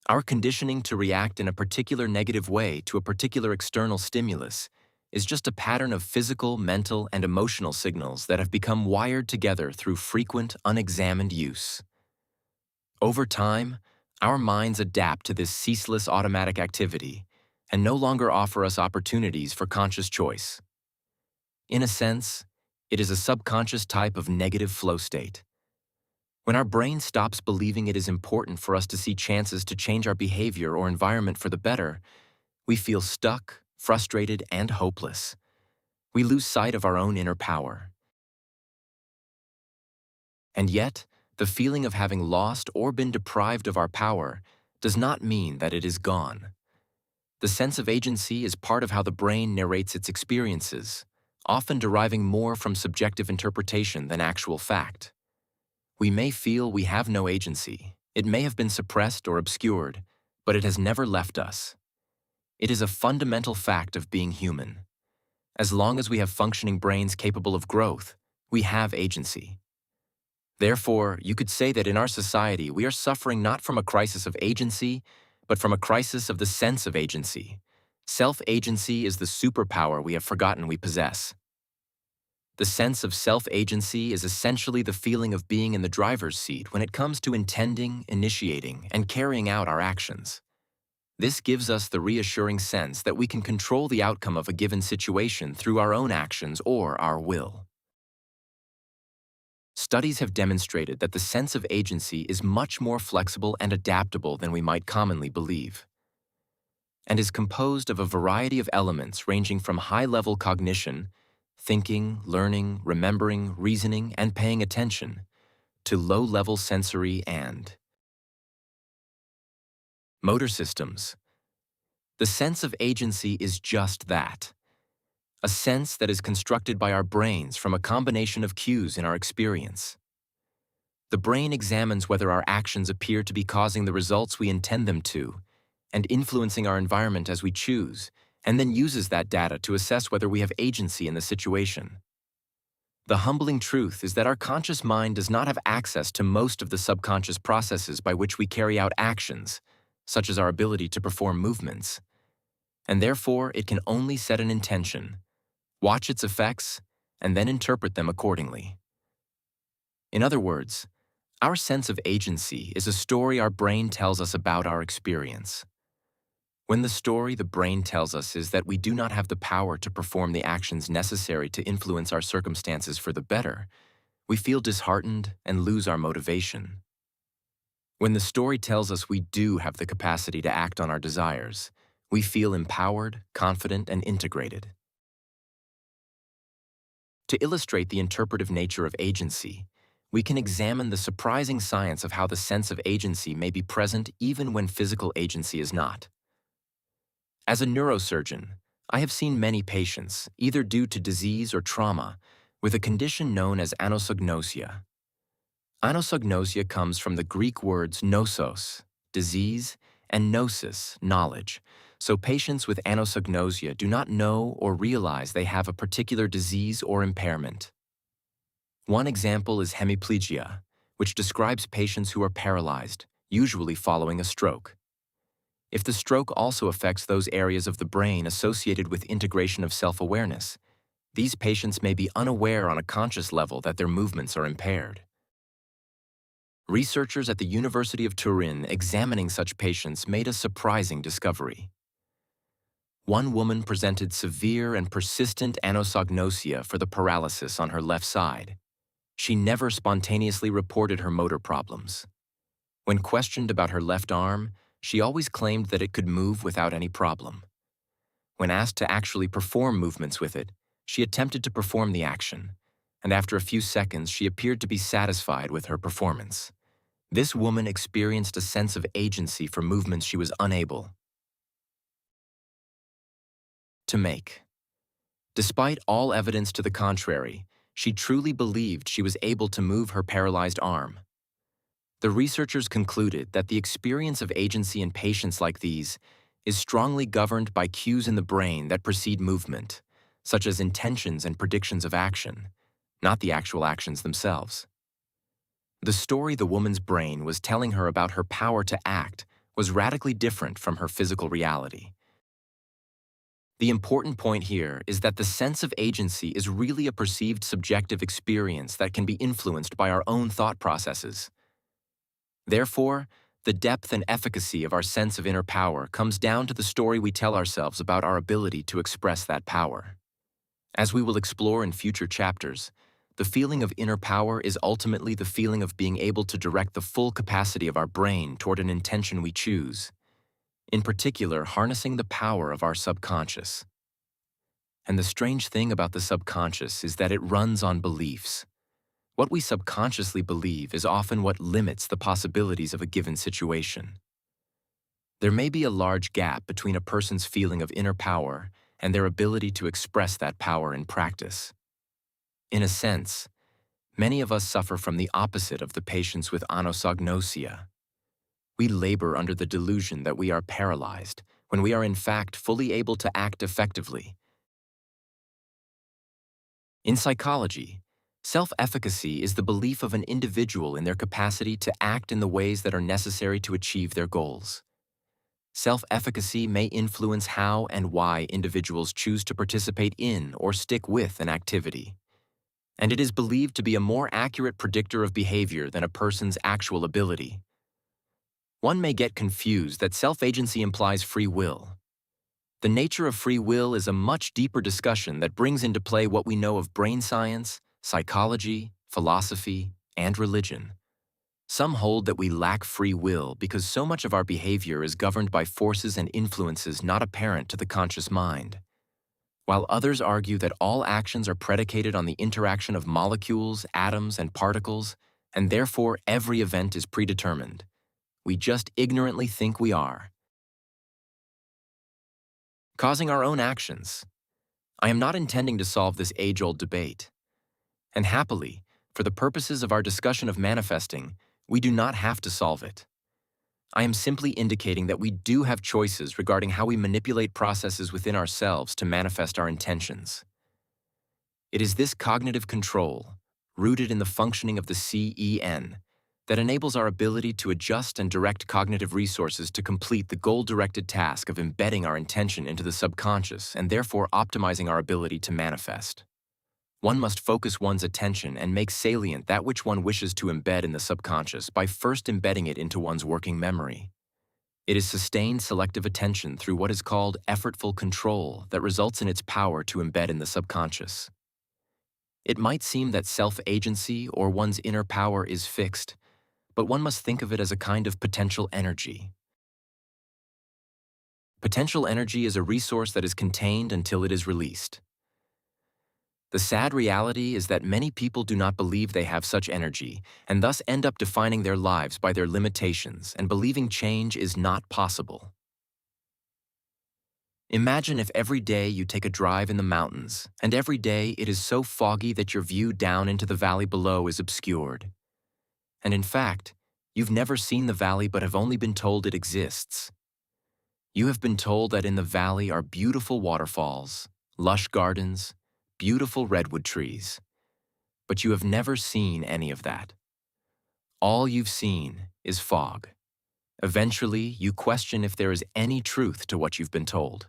Our conditioning to react in a particular negative way to a particular external stimulus is just a pattern of physical, mental, and emotional signals that have become wired together through frequent, unexamined use. Over time, our minds adapt to this ceaseless automatic activity and no longer offer us opportunities for conscious choice. In a sense, it is a subconscious type of negative flow state. When our brain stops believing it is important for us to see chances to change our behavior or environment for the better, we feel stuck, frustrated, and hopeless. We lose sight of our own inner power. And yet, the feeling of having lost or been deprived of our power does not mean that it is gone. The sense of agency is part of how the brain narrates its experiences, often deriving more from subjective interpretation than actual fact. We may feel we have no agency. It may have been suppressed or obscured, but it has never left us. It is a fundamental fact of being human. As long as we have functioning brains capable of growth, we have agency. Therefore, you could say that in our society we are suffering not from a crisis of agency, but from a crisis of the sense of agency. Self-agency is the superpower we have forgotten we possess. The sense of self-agency is essentially the feeling of being in the driver's seat when it comes to intending, initiating, and carrying out our actions. This gives us the reassuring sense that we can control the outcome of a given situation through our own actions or our will. Studies have demonstrated that the sense of agency is much more flexible and adaptable than we might commonly believe, and is composed of a variety of elements ranging from high-level cognition, thinking, learning, remembering, reasoning, and paying attention, to low-level sensory and motor systems. The sense of agency is just that, a sense that is constructed by our brains from a combination of cues in our experience. The brain examines whether our actions appear to be causing the results we intend them to, and influencing our environment as we choose, and then uses that data to assess whether we have agency in the situation. The humbling truth is that our conscious mind does not have access to most of the subconscious processes by which we carry out actions, such as our ability to perform movements, and therefore it can only set an intention, watch its effects, and then interpret them accordingly. In other words, our sense of agency is a story our brain tells us about our experience. When the story the brain tells us is that we do not have the power to perform the actions necessary to influence our circumstances for the better, we feel disheartened and lose our motivation. When the story tells us we do have the capacity to act on our desires, we feel empowered, confident, and integrated. To illustrate the interpretive nature of agency, we can examine the surprising science of how the sense of agency may be present even when physical agency is not. As a neurosurgeon, I have seen many patients, either due to disease or trauma, with a condition known as anosognosia. Anosognosia comes from the Greek words nosos, disease, and gnosis, knowledge, so patients with anosognosia do not know or realize they have a particular disease or impairment. One example is hemiplegia, which describes patients who are paralyzed, usually following a stroke. If the stroke also affects those areas of the brain associated with integration of self-awareness, these patients may be unaware on a conscious level that their movements are impaired. Researchers at the University of Turin examining such patients made a surprising discovery. One woman presented severe and persistent anosognosia for the paralysis on her left side. She never spontaneously reported her motor problems. When questioned about her left arm, she always claimed that it could move without any problem. When asked to actually perform movements with it, she attempted to perform the action, and after a few seconds she appeared to be satisfied with her performance. This woman experienced a sense of agency for movements she was unable to make. Despite all evidence to the contrary, she truly believed she was able to move her paralyzed arm. The researchers concluded that the experience of agency in patients like these is strongly governed by cues in the brain that precede movement, such as intentions and predictions of action, not the actual actions themselves. The story the woman's brain was telling her about her power to act was radically different from her physical reality. The important point here is that the sense of agency is really a perceived subjective experience that can be influenced by our own thought processes. Therefore, the depth and efficacy of our sense of inner power comes down to the story we tell ourselves about our ability to express that power. As we will explore in future chapters, the feeling of inner power is ultimately the feeling of being able to direct the full capacity of our brain toward an intention we choose, in particular harnessing the power of our subconscious. And the strange thing about the subconscious is that it runs on beliefs. What we subconsciously believe is often what limits the possibilities of a given situation. There may be a large gap between a person's feeling of inner power and their ability to express that power in practice. In a sense, many of us suffer from the opposite of the patients with anosognosia. We labor under the delusion that we are paralyzed when we are in fact fully able to act effectively. In psychology, self-efficacy is the belief of an individual in their capacity to act in the ways that are necessary to achieve their goals. Self-efficacy may influence how and why individuals choose to participate in or stick with an activity, and it is believed to be a more accurate predictor of behavior than a person's actual ability. One may get confused that self-agency implies free will. The nature of free will is a much deeper discussion that brings into play what we know of brain science, psychology, philosophy, and religion. Some hold that we lack free will because so much of our behavior is governed by forces and influences not apparent to the conscious mind, while others argue that all actions are predicated on the interaction of molecules, atoms, and particles, and therefore every event is predetermined. We just ignorantly think we are. Causing our own actions. I am not intending to solve this age-old debate. And happily, for the purposes of our discussion of manifesting, we do not have to solve it. I am simply indicating that we do have choices regarding how we manipulate processes within ourselves to manifest our intentions. It is this cognitive control, rooted in the functioning of the CEN, that enables our ability to adjust and direct cognitive resources to complete the goal-directed task of embedding our intention into the subconscious and therefore optimizing our ability to manifest. One must focus one's attention and make salient that which one wishes to embed in the subconscious by first embedding it into one's working memory. It is sustained selective attention through what is called effortful control that results in its power to embed in the subconscious. It might seem that self-agency or one's inner power is fixed, but one must think of it as a kind of potential energy. Potential energy is a resource that is contained until it is released. The sad reality is that many people do not believe they have such energy and thus end up defining their lives by their limitations and believing change is not possible. Imagine if every day you take a drive in the mountains and every day it is so foggy that your view down into the valley below is obscured. And in fact, you've never seen the valley but have only been told it exists. You have been told that in the valley are beautiful waterfalls, lush gardens, beautiful redwood trees, but you have never seen any of that. All you've seen is fog. Eventually, you question if there is any truth to what you've been told.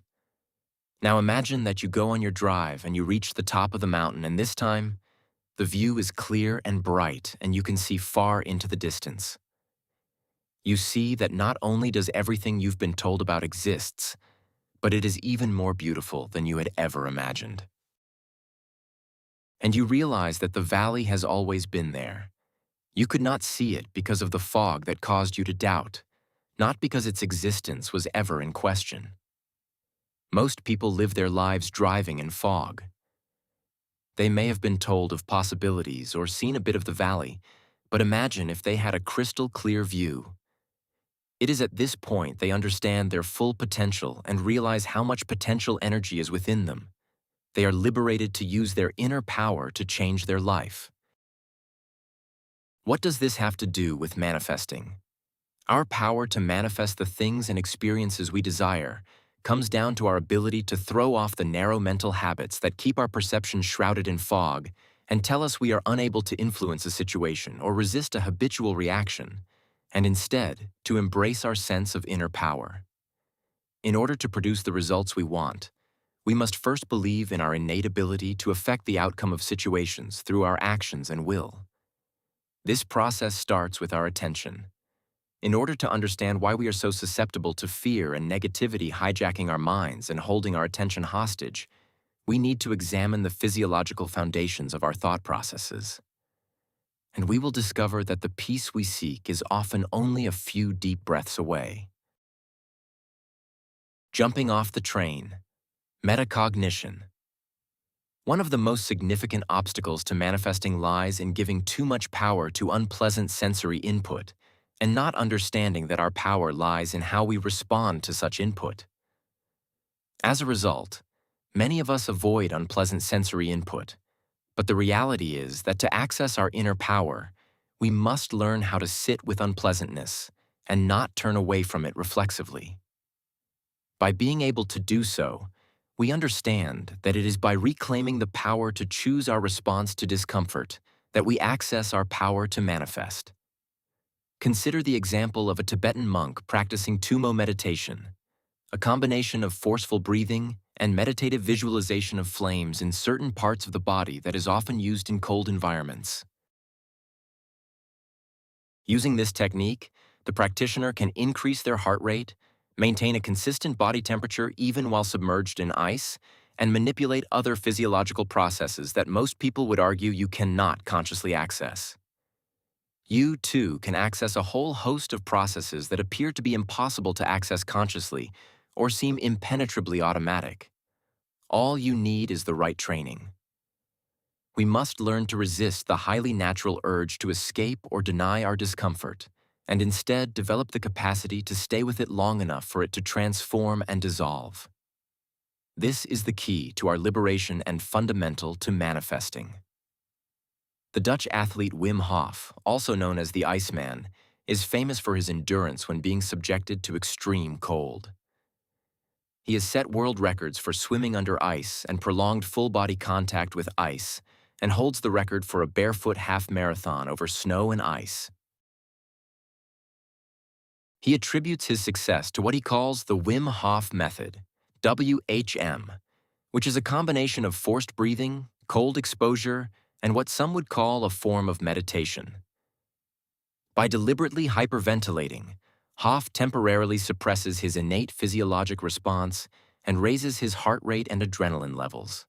Now imagine that you go on your drive and you reach the top of the mountain, and this time, the view is clear and bright and you can see far into the distance. You see that not only does everything you've been told about exists, but it is even more beautiful than you had ever imagined. And you realize that the valley has always been there. You could not see it because of the fog that caused you to doubt, not because its existence was ever in question. Most people live their lives driving in fog. They may have been told of possibilities or seen a bit of the valley, but imagine if they had a crystal clear view. It is at this point they understand their full potential and realize how much potential energy is within them. They are liberated to use their inner power to change their life. What does this have to do with manifesting? Our power to manifest the things and experiences we desire comes down to our ability to throw off the narrow mental habits that keep our perception shrouded in fog and tell us we are unable to influence a situation or resist a habitual reaction, and instead to embrace our sense of inner power. In order to produce the results we want, we must first believe in our innate ability to affect the outcome of situations through our actions and will. This process starts with our attention. In order to understand why we are so susceptible to fear and negativity hijacking our minds and holding our attention hostage, we need to examine the physiological foundations of our thought processes. And we will discover that the peace we seek is often only a few deep breaths away. Jumping off the train. Metacognition. One of the most significant obstacles to manifesting lies in giving too much power to unpleasant sensory input and not understanding that our power lies in how we respond to such input. As a result, many of us avoid unpleasant sensory input, but the reality is that to access our inner power, we must learn how to sit with unpleasantness and not turn away from it reflexively. By being able to do so, we understand that it is by reclaiming the power to choose our response to discomfort that we access our power to manifest. Consider the example of a Tibetan monk practicing Tumo meditation, a combination of forceful breathing and meditative visualization of flames in certain parts of the body that is often used in cold environments. Using this technique, the practitioner can increase their heart rate, maintain a consistent body temperature even while submerged in ice, and manipulate other physiological processes that most people would argue you cannot consciously access. You, too, can access a whole host of processes that appear to be impossible to access consciously or seem impenetrably automatic. All you need is the right training. We must learn to resist the highly natural urge to escape or deny our discomfort, and instead develop the capacity to stay with it long enough for it to transform and dissolve. This is the key to our liberation and fundamental to manifesting. The Dutch athlete Wim Hof, also known as the Iceman, is famous for his endurance when being subjected to extreme cold. He has set world records for swimming under ice and prolonged full-body contact with ice, and holds the record for a barefoot half marathon over snow and ice. He attributes his success to what he calls the Wim Hof method, WHM, which is a combination of forced breathing, cold exposure, and what some would call a form of meditation. By deliberately hyperventilating, Hof temporarily suppresses his innate physiologic response and raises his heart rate and adrenaline levels.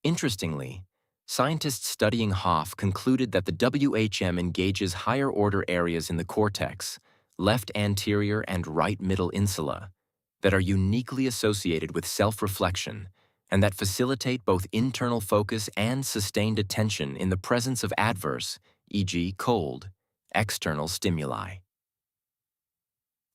Interestingly, scientists studying Hof concluded that the WHM engages higher-order areas in the cortex, left anterior and right middle insula, that are uniquely associated with self-reflection and that facilitate both internal focus and sustained attention in the presence of adverse, e.g. cold, external stimuli.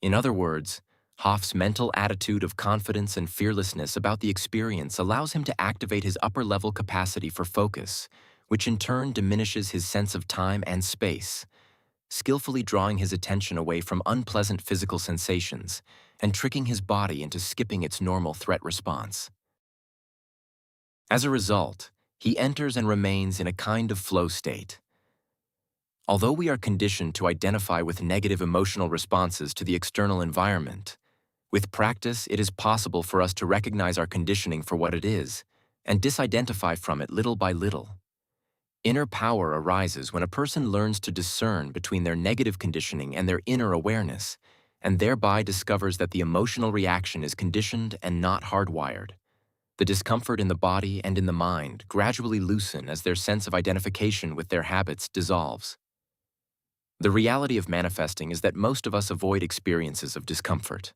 In other words, Hof's mental attitude of confidence and fearlessness about the experience allows him to activate his upper-level capacity for focus, which in turn diminishes his sense of time and space, skillfully drawing his attention away from unpleasant physical sensations and tricking his body into skipping its normal threat response. As a result, he enters and remains in a kind of flow state. Although we are conditioned to identify with negative emotional responses to the external environment, with practice it is possible for us to recognize our conditioning for what it is and disidentify from it little by little. Inner power arises when a person learns to discern between their negative conditioning and their inner awareness, and thereby discovers that the emotional reaction is conditioned and not hardwired. The discomfort in the body and in the mind gradually loosen as their sense of identification with their habits dissolves. The reality of manifesting is that most of us avoid experiences of discomfort.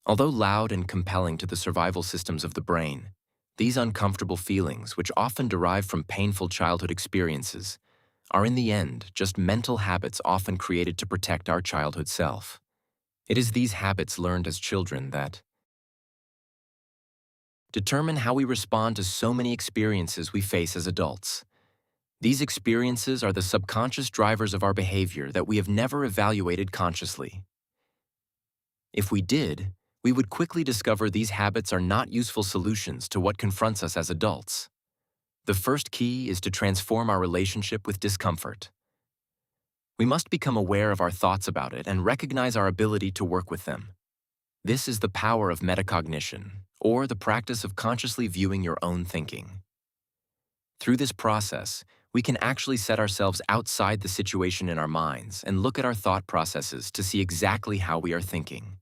Although loud and compelling to the survival systems of the brain, these uncomfortable feelings, which often derive from painful childhood experiences, are in the end just mental habits often created to protect our childhood self. It is these habits learned as children that determine how we respond to so many experiences we face as adults. These experiences are the subconscious drivers of our behavior that we have never evaluated consciously. If we did, we would quickly discover these habits are not useful solutions to what confronts us as adults. The first key is to transform our relationship with discomfort. We must become aware of our thoughts about it and recognize our ability to work with them. This is the power of metacognition, or the practice of consciously viewing your own thinking. Through this process, we can actually set ourselves outside the situation in our minds and look at our thought processes to see exactly how we are thinking.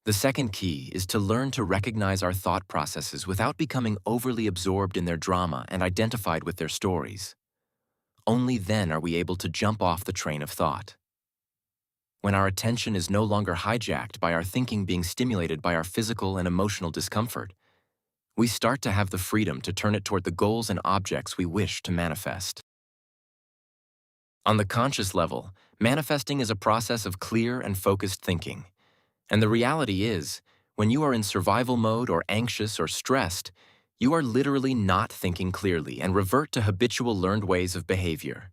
The second key is to learn to recognize our thought processes without becoming overly absorbed in their drama and identified with their stories. Only then are we able to jump off the train of thought. When our attention is no longer hijacked by our thinking being stimulated by our physical and emotional discomfort, we start to have the freedom to turn it toward the goals and objects we wish to manifest. On the conscious level, manifesting is a process of clear and focused thinking. And the reality is, when you are in survival mode or anxious or stressed, you are literally not thinking clearly and revert to habitual learned ways of behavior.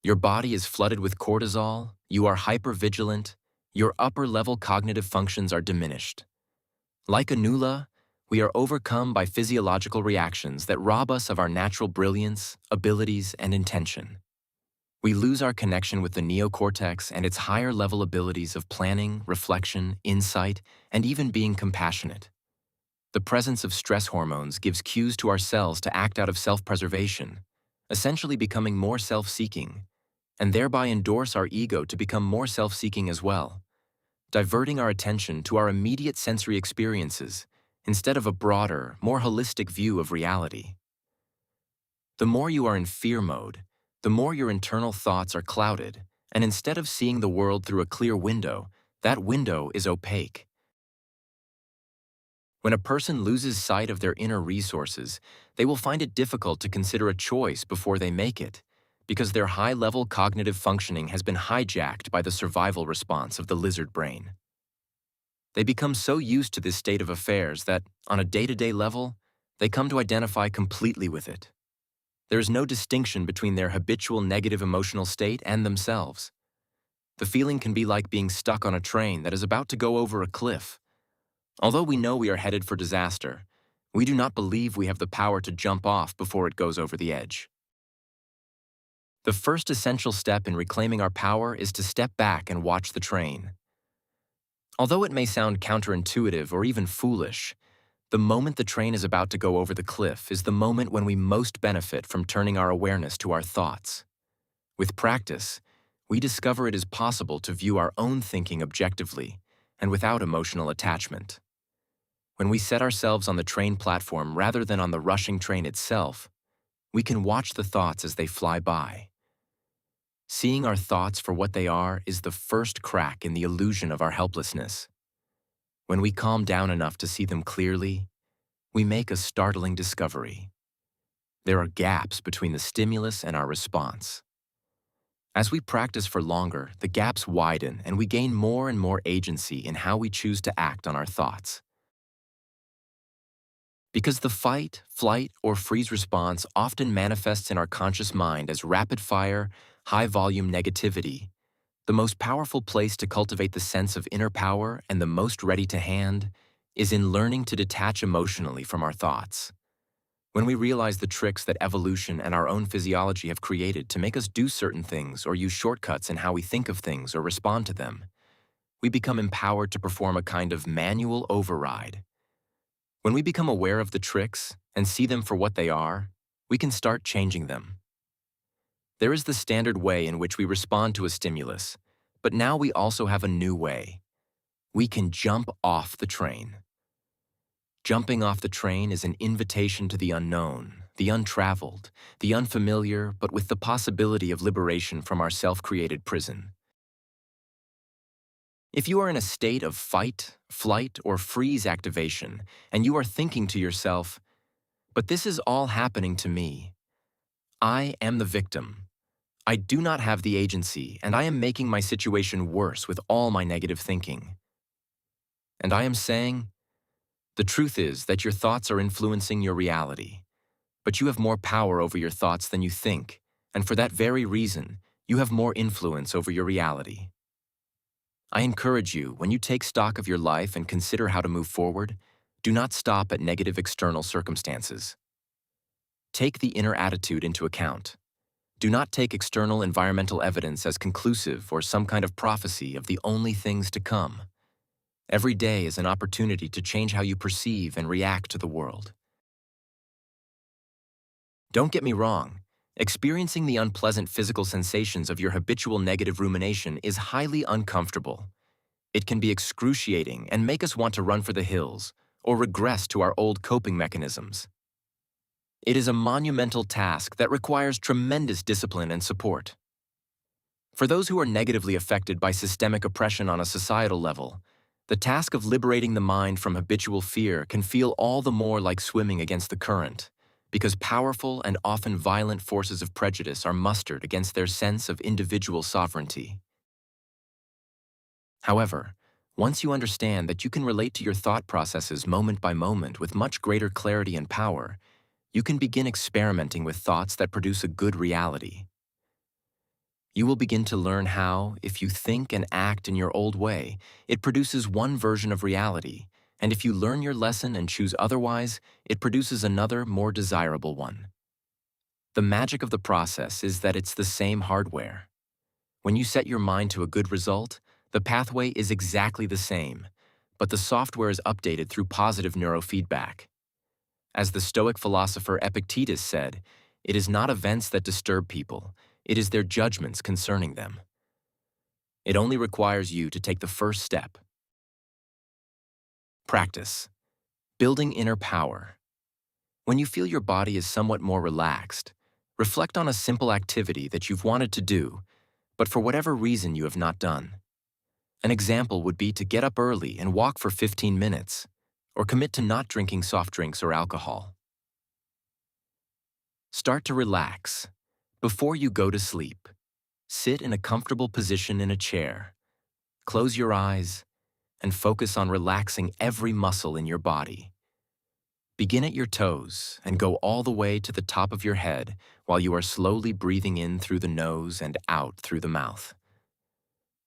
Your body is flooded with cortisol, you are hypervigilant, your upper-level cognitive functions are diminished. Like a nula, we are overcome by physiological reactions that rob us of our natural brilliance, abilities, and intention. We lose our connection with the neocortex and its higher-level abilities of planning, reflection, insight, and even being compassionate. The presence of stress hormones gives cues to our cells to act out of self-preservation, essentially becoming more self-seeking, and thereby endorse our ego to become more self-seeking as well, diverting our attention to our immediate sensory experiences instead of a broader, more holistic view of reality. The more you are in fear mode, the more your internal thoughts are clouded, and instead of seeing the world through a clear window, that window is opaque. When a person loses sight of their inner resources, they will find it difficult to consider a choice before they make it, because their high-level cognitive functioning has been hijacked by the survival response of the lizard brain. They become so used to this state of affairs that, on a day-to-day level, they come to identify completely with it. There is no distinction between their habitual negative emotional state and themselves. The feeling can be like being stuck on a train that is about to go over a cliff. Although we know we are headed for disaster, we do not believe we have the power to jump off before it goes over the edge. The first essential step in reclaiming our power is to step back and watch the train. Although it may sound counterintuitive or even foolish, the moment the train is about to go over the cliff is the moment when we most benefit from turning our awareness to our thoughts. With practice, we discover it is possible to view our own thinking objectively and without emotional attachment. When we set ourselves on the train platform rather than on the rushing train itself, we can watch the thoughts as they fly by. Seeing our thoughts for what they are is the first crack in the illusion of our helplessness. When we calm down enough to see them clearly, we make a startling discovery. There are gaps between the stimulus and our response. As we practice for longer, the gaps widen and we gain more and more agency in how we choose to act on our thoughts. Because the fight, flight, or freeze response often manifests in our conscious mind as rapid-fire, high-volume negativity, the most powerful place to cultivate the sense of inner power and the most ready to hand is in learning to detach emotionally from our thoughts. When we realize the tricks that evolution and our own physiology have created to make us do certain things or use shortcuts in how we think of things or respond to them, we become empowered to perform a kind of manual override. When we become aware of the tricks and see them for what they are, we can start changing them. There is the standard way in which we respond to a stimulus, but now we also have a new way. We can jump off the train. Jumping off the train is an invitation to the unknown, the untraveled, the unfamiliar, but with the possibility of liberation from our self-created prison. If you are in a state of fight, flight, or freeze activation, and you are thinking to yourself, "But this is all happening to me. I am the victim. I do not have the agency, and I am making my situation worse with all my negative thinking." And I am saying, the truth is that your thoughts are influencing your reality, but you have more power over your thoughts than you think, And for that very reason, you have more influence over your reality. I encourage you, when you take stock of your life and consider how to move forward, do not stop at negative external circumstances. Take the inner attitude into account. Do not take external environmental evidence as conclusive or some kind of prophecy of the only things to come. Every day is an opportunity to change how you perceive and react to the world. Don't get me wrong, experiencing the unpleasant physical sensations of your habitual negative rumination is highly uncomfortable. It can be excruciating and make us want to run for the hills or regress to our old coping mechanisms. It is a monumental task that requires tremendous discipline and support. For those who are negatively affected by systemic oppression on a societal level, the task of liberating the mind from habitual fear can feel all the more like swimming against the current, because powerful and often violent forces of prejudice are mustered against their sense of individual sovereignty. However, once you understand that you can relate to your thought processes moment by moment with much greater clarity and power, you can begin experimenting with thoughts that produce a good reality. You will begin to learn how, if you think and act in your old way, it produces one version of reality, and if you learn your lesson and choose otherwise, it produces another, more desirable one. The magic of the process is that it's the same hardware. When you set your mind to a good result, the pathway is exactly the same, but the software is updated through positive neurofeedback. As the Stoic philosopher Epictetus said, it is not events that disturb people, it is their judgments concerning them. It only requires you to take the first step. Practice. Building inner power. When you feel your body is somewhat more relaxed, reflect on a simple activity that you've wanted to do, but for whatever reason you have not done. An example would be to get up early and walk for 15 minutes, or commit to not drinking soft drinks or alcohol. Start to relax. Before you go to sleep, sit in a comfortable position in a chair. Close your eyes and focus on relaxing every muscle in your body. Begin at your toes and go all the way to the top of your head while you are slowly breathing in through the nose and out through the mouth.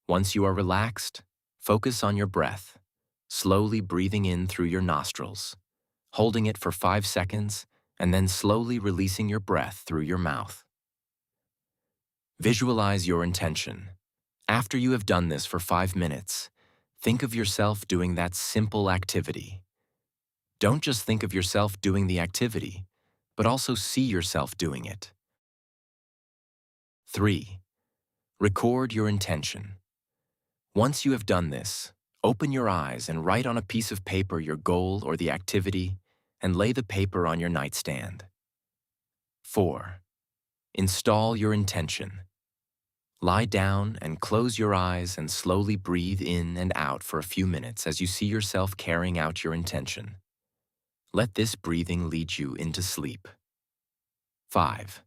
Once you are relaxed, focus on your breath, slowly breathing in through your nostrils, holding it for 5 seconds, and then slowly releasing your breath through your mouth. Visualize your intention. After you have done this for 5 minutes, think of yourself doing that simple activity. Don't just think of yourself doing the activity, but also see yourself doing it. 3. Record your intention. Once you have done this, open your eyes and write on a piece of paper your goal or the activity, and lay the paper on your nightstand. 4. Install your intention. Lie down and close your eyes and slowly breathe in and out for a few minutes as you see yourself carrying out your intention. Let this breathing lead you into sleep. 5.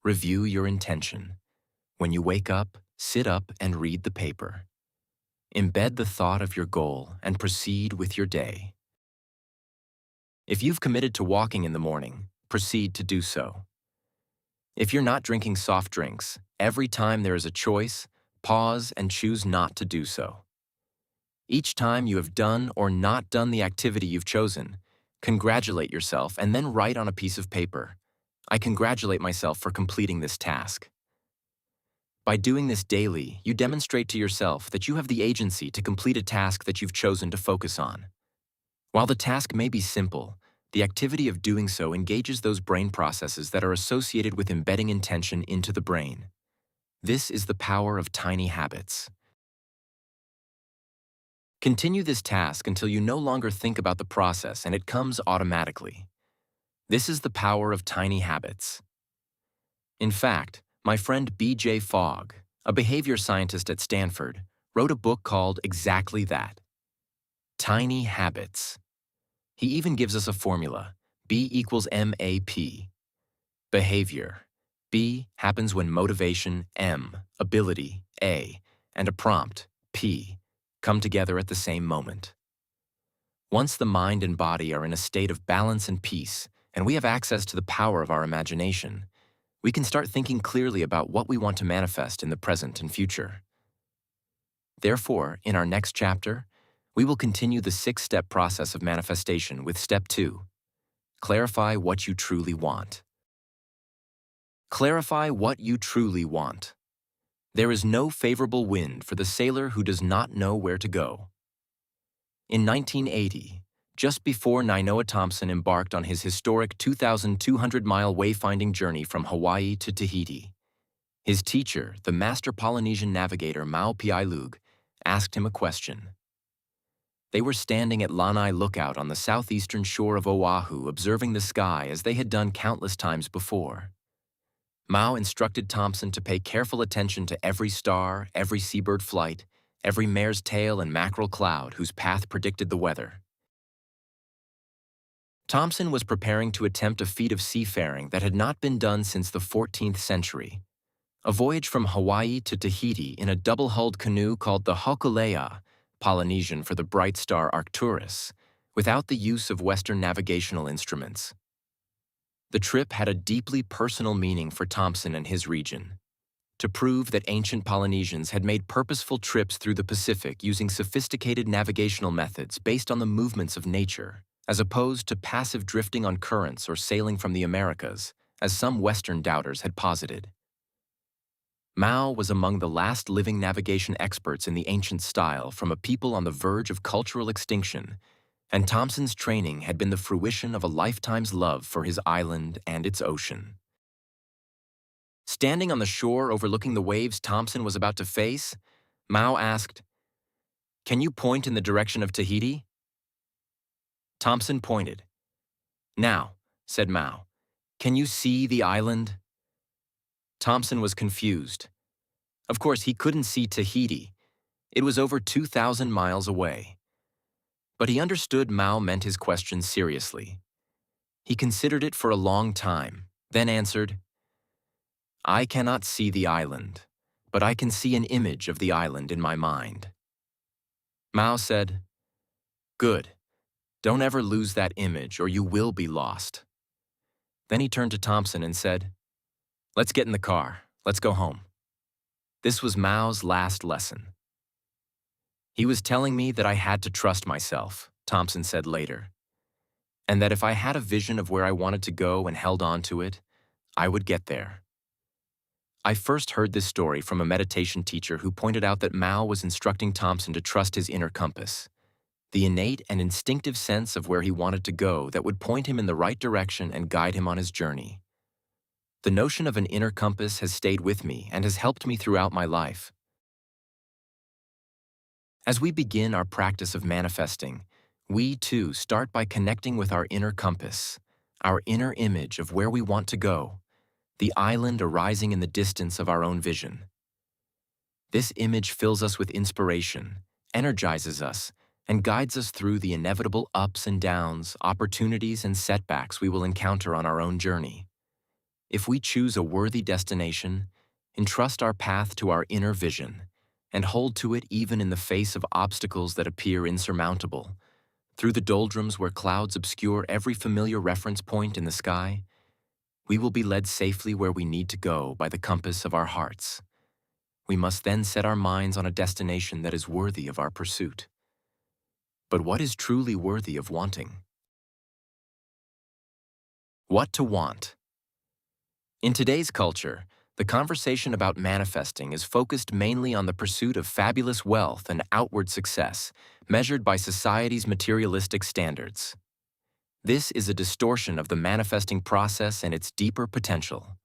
Review your intention. When you wake up, sit up and read the paper. Embed the thought of your goal and proceed with your day. If you've committed to walking in the morning, proceed to do so. If you're not drinking soft drinks, every time there is a choice, pause and choose not to do so. Each time you have done or not done the activity you've chosen, congratulate yourself and then write on a piece of paper, "I congratulate myself for completing this task." By doing this daily, you demonstrate to yourself that you have the agency to complete a task that you've chosen to focus on. While the task may be simple, the activity of doing so engages those brain processes that are associated with embedding intention into the brain. This is the power of tiny habits. Continue this task until you no longer think about the process and it comes automatically. This is the power of tiny habits. In fact, my friend B.J. Fogg, a behavior scientist at Stanford, wrote a book called exactly that: Tiny Habits. He even gives us a formula: B equals MAP. Behavior. B happens when motivation, M, ability, A, and a prompt, P, come together at the same moment. Once the mind and body are in a state of balance and peace, and we have access to the power of our imagination, we can start thinking clearly about what we want to manifest in the present and future. Therefore, in our next chapter, we will continue the 6-step process of manifestation with Step 2. Clarify what you truly want. Clarify what you truly want. There is no favorable wind for the sailor who does not know where to go. In 1980, just before Nainoa Thompson embarked on his historic 2,200-mile wayfinding journey from Hawaii to Tahiti, his teacher, the master Polynesian navigator Mau Piailug, asked him a question. They were standing at Lanai Lookout on the southeastern shore of Oahu, observing the sky as they had done countless times before. Mau instructed Thompson to pay careful attention to every star, every seabird flight, every mare's tail and mackerel cloud whose path predicted the weather. Thompson was preparing to attempt a feat of seafaring that had not been done since the 14th century, a voyage from Hawaii to Tahiti in a double-hulled canoe called the Hokulea, Polynesian for the bright star Arcturus, without the use of Western navigational instruments. The trip had a deeply personal meaning for Thompson and his region, to prove that ancient Polynesians had made purposeful trips through the Pacific using sophisticated navigational methods based on the movements of nature, as opposed to passive drifting on currents or sailing from the Americas, as some Western doubters had posited. Mau was among the last living navigation experts in the ancient style from a people on the verge of cultural extinction, and Thompson's training had been the fruition of a lifetime's love for his island and its ocean. Standing on the shore overlooking the waves Thompson was about to face, Mau asked, "Can you point in the direction of Tahiti?" Thompson pointed. "Now," said Mau, "can you see the island?" Thompson was confused. Of course, he couldn't see Tahiti. It was over 2,000 miles away. But he understood Mau meant his question seriously. He considered it for a long time, then answered, "I cannot see the island, but I can see an image of the island in my mind." Mau said, "Good. Don't ever lose that image or you will be lost." Then he turned to Thompson and said, "Let's get in the car. Let's go home." This was Mau's last lesson. "He was telling me that I had to trust myself," Thompson said later, "and that if I had a vision of where I wanted to go and held on to it, I would get there." I first heard this story from a meditation teacher who pointed out that Mau was instructing Thompson to trust his inner compass, the innate and instinctive sense of where he wanted to go that would point him in the right direction and guide him on his journey. The notion of an inner compass has stayed with me and has helped me throughout my life. As we begin our practice of manifesting, we too start by connecting with our inner compass, our inner image of where we want to go, the island arising in the distance of our own vision. This image fills us with inspiration, energizes us, and guides us through the inevitable ups and downs, opportunities and setbacks we will encounter on our own journey. If we choose a worthy destination, entrust our path to our inner vision, and hold to it even in the face of obstacles that appear insurmountable, through the doldrums where clouds obscure every familiar reference point in the sky, we will be led safely where we need to go by the compass of our hearts. We must then set our minds on a destination that is worthy of our pursuit. But what is truly worthy of wanting? What to want? In today's culture, the conversation about manifesting is focused mainly on the pursuit of fabulous wealth and outward success, measured by society's materialistic standards. This is a distortion of the manifesting process and its deeper potential.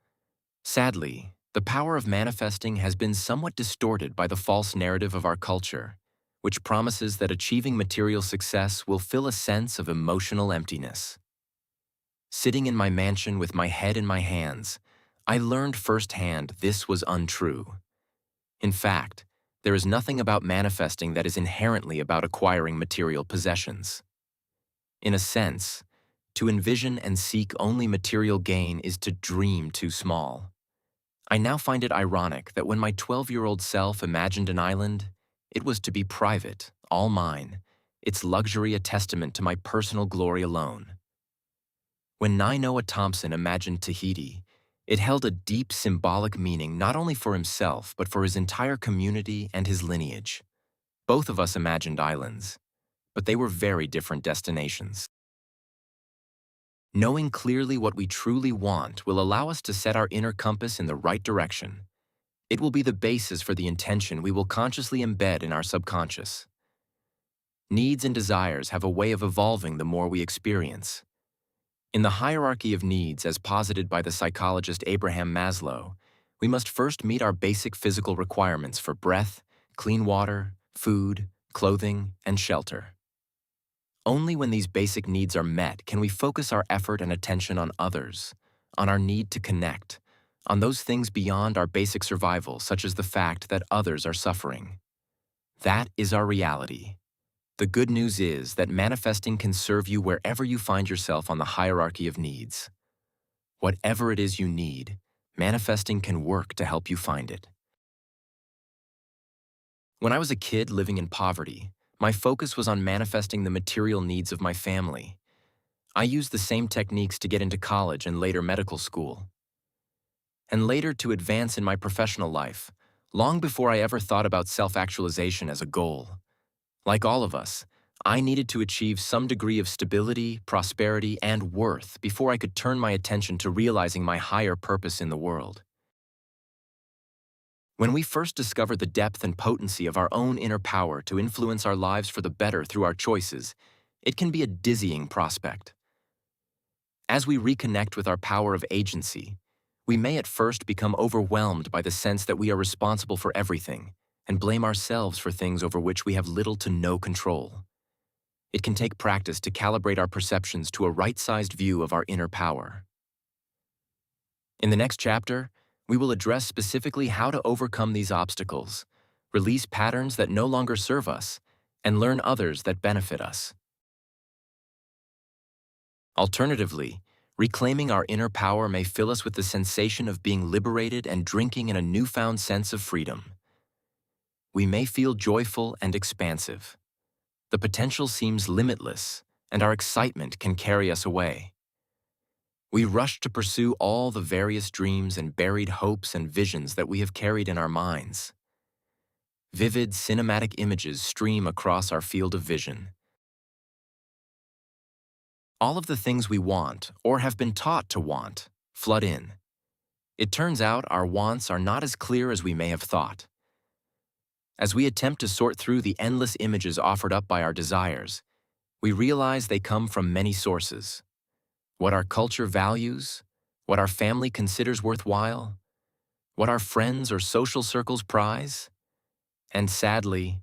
Sadly, the power of manifesting has been somewhat distorted by the false narrative of our culture, which promises that achieving material success will fill a sense of emotional emptiness. Sitting in my mansion with my head in my hands, I learned firsthand this was untrue. In fact, there is nothing about manifesting that is inherently about acquiring material possessions. In a sense, to envision and seek only material gain is to dream too small. I now find it ironic that when my 12-year-old self imagined an island, it was to be private, all mine, its luxury a testament to my personal glory alone. When Nainoa Thompson imagined Tahiti, It held a deep symbolic meaning not only for himself, but for his entire community and his lineage. Both of us imagined islands, but they were very different destinations. Knowing clearly what we truly want will allow us to set our inner compass in the right direction. It will be the basis for the intention we will consciously embed in our subconscious. Needs and desires have a way of evolving the more we experience. In the hierarchy of needs as posited by the psychologist Abraham Maslow, we must first meet our basic physical requirements for breath, clean water, food, clothing, and shelter. Only when these basic needs are met can we focus our effort and attention on others, on our need to connect, on those things beyond our basic survival, such as the fact that others are suffering. That is our reality. The good news is that manifesting can serve you wherever you find yourself on the hierarchy of needs. Whatever it is you need, manifesting can work to help you find it. When I was a kid living in poverty, my focus was on manifesting the material needs of my family. I used the same techniques to get into college and later medical school. And later to advance in my professional life, long before I ever thought about self-actualization as a goal. Like all of us, I needed to achieve some degree of stability, prosperity, and worth before I could turn my attention to realizing my higher purpose in the world. When we first discover the depth and potency of our own inner power to influence our lives for the better through our choices, it can be a dizzying prospect. As we reconnect with our power of agency, we may at first become overwhelmed by the sense that we are responsible for everything and blame ourselves for things over which we have little to no control. It can take practice to calibrate our perceptions to a right-sized view of our inner power. In the next chapter, we will address specifically how to overcome these obstacles, release patterns that no longer serve us, and learn others that benefit us. Alternatively, reclaiming our inner power may fill us with the sensation of being liberated and drinking in a newfound sense of freedom. We may feel joyful and expansive. The potential seems limitless, and our excitement can carry us away. We rush to pursue all the various dreams and buried hopes and visions that we have carried in our minds. Vivid cinematic images stream across our field of vision. All of the things we want, or have been taught to want, flood in. It turns out our wants are not as clear as we may have thought. As we attempt to sort through the endless images offered up by our desires, we realize they come from many sources. What our culture values, what our family considers worthwhile, what our friends or social circles prize, and sadly,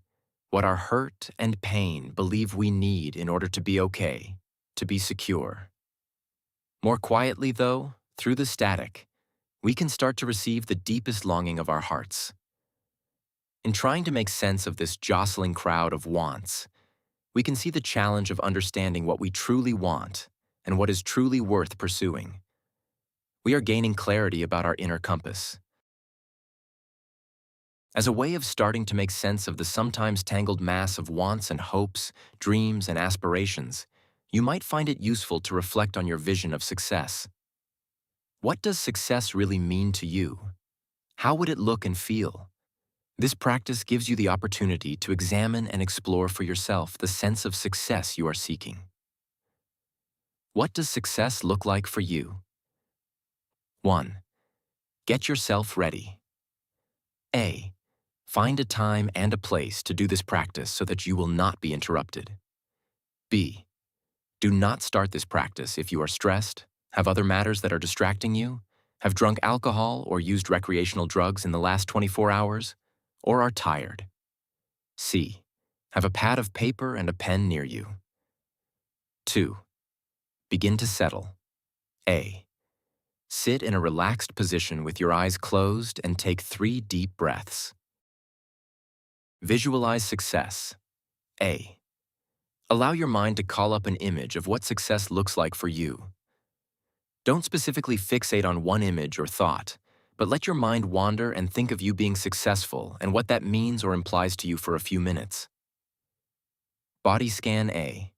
what our hurt and pain believe we need in order to be okay, to be secure. More quietly, though, through the static, we can start to receive the deepest longing of our hearts. In trying to make sense of this jostling crowd of wants, we can see the challenge of understanding what we truly want and what is truly worth pursuing. We are gaining clarity about our inner compass. As a way of starting to make sense of the sometimes tangled mass of wants and hopes, dreams and aspirations, you might find it useful to reflect on your vision of success. What does success really mean to you? How would it look and feel? This practice gives you the opportunity to examine and explore for yourself the sense of success you are seeking. What does success look like for you? 1. Get yourself ready. A. Find a time and a place to do this practice so that you will not be interrupted. B. Do not start this practice if you are stressed, have other matters that are distracting you, have drunk alcohol or used recreational drugs in the last 24 hours, or are tired. C. Have a pad of paper and a pen near you. 2. Begin to settle. A. Sit in a relaxed position with your eyes closed and take 3 deep breaths. Visualize success. A. Allow your mind to call up an image of what success looks like for you. Don't specifically fixate on one image or thought, but let your mind wander and think of you being successful and what that means or implies to you for a few minutes. Body scan A.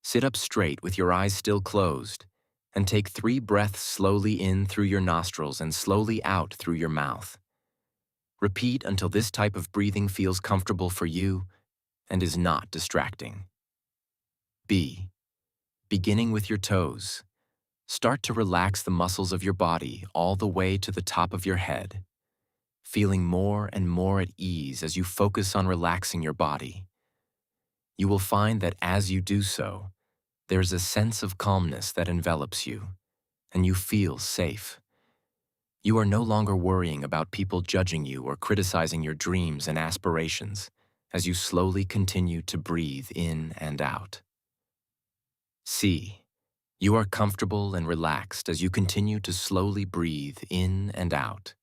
Sit up straight with your eyes still closed and take 3 breaths slowly in through your nostrils and slowly out through your mouth. Repeat until this type of breathing feels comfortable for you and is not distracting. B. Beginning with your toes. Start to relax the muscles of your body all the way to the top of your head, feeling more and more at ease as you focus on relaxing your body. You will find that as you do so, there's a sense of calmness that envelops you, and you feel safe. You are no longer worrying about people judging you or criticizing your dreams and aspirations as you slowly continue to breathe in and out. C. You are comfortable and relaxed as you continue to slowly breathe in and out.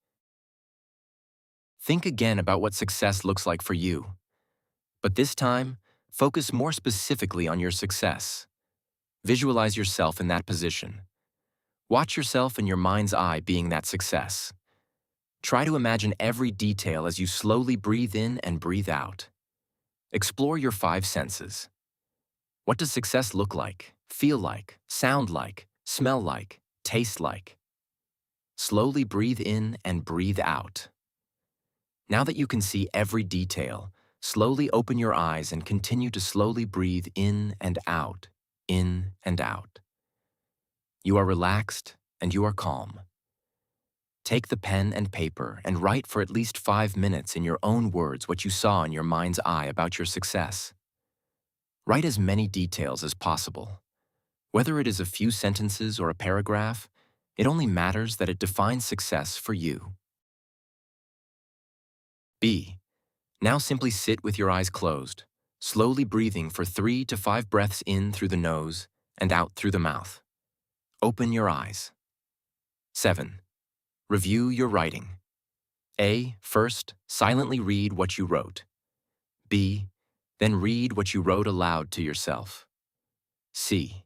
Think again about what success looks like for you, but this time, focus more specifically on your success. Visualize yourself in that position. Watch yourself in your mind's eye being that success. Try to imagine every detail as you slowly breathe in and breathe out. Explore your 5 senses. What does success look like, feel like, sound like, smell like, taste like? Slowly breathe in and breathe out. Now that you can see every detail, slowly open your eyes and continue to slowly breathe in and out, in and out. You are relaxed and you are calm. Take the pen and paper and write for at least 5 minutes in your own words what you saw in your mind's eye about your success. Write as many details as possible. Whether it is a few sentences or a paragraph, it only matters that it defines success for you. B. Now simply sit with your eyes closed, slowly breathing for 3 to 5 breaths in through the nose and out through the mouth. Open your eyes. 7. Review your writing. A. First, silently read what you wrote. B. Then read what you wrote aloud to yourself. C.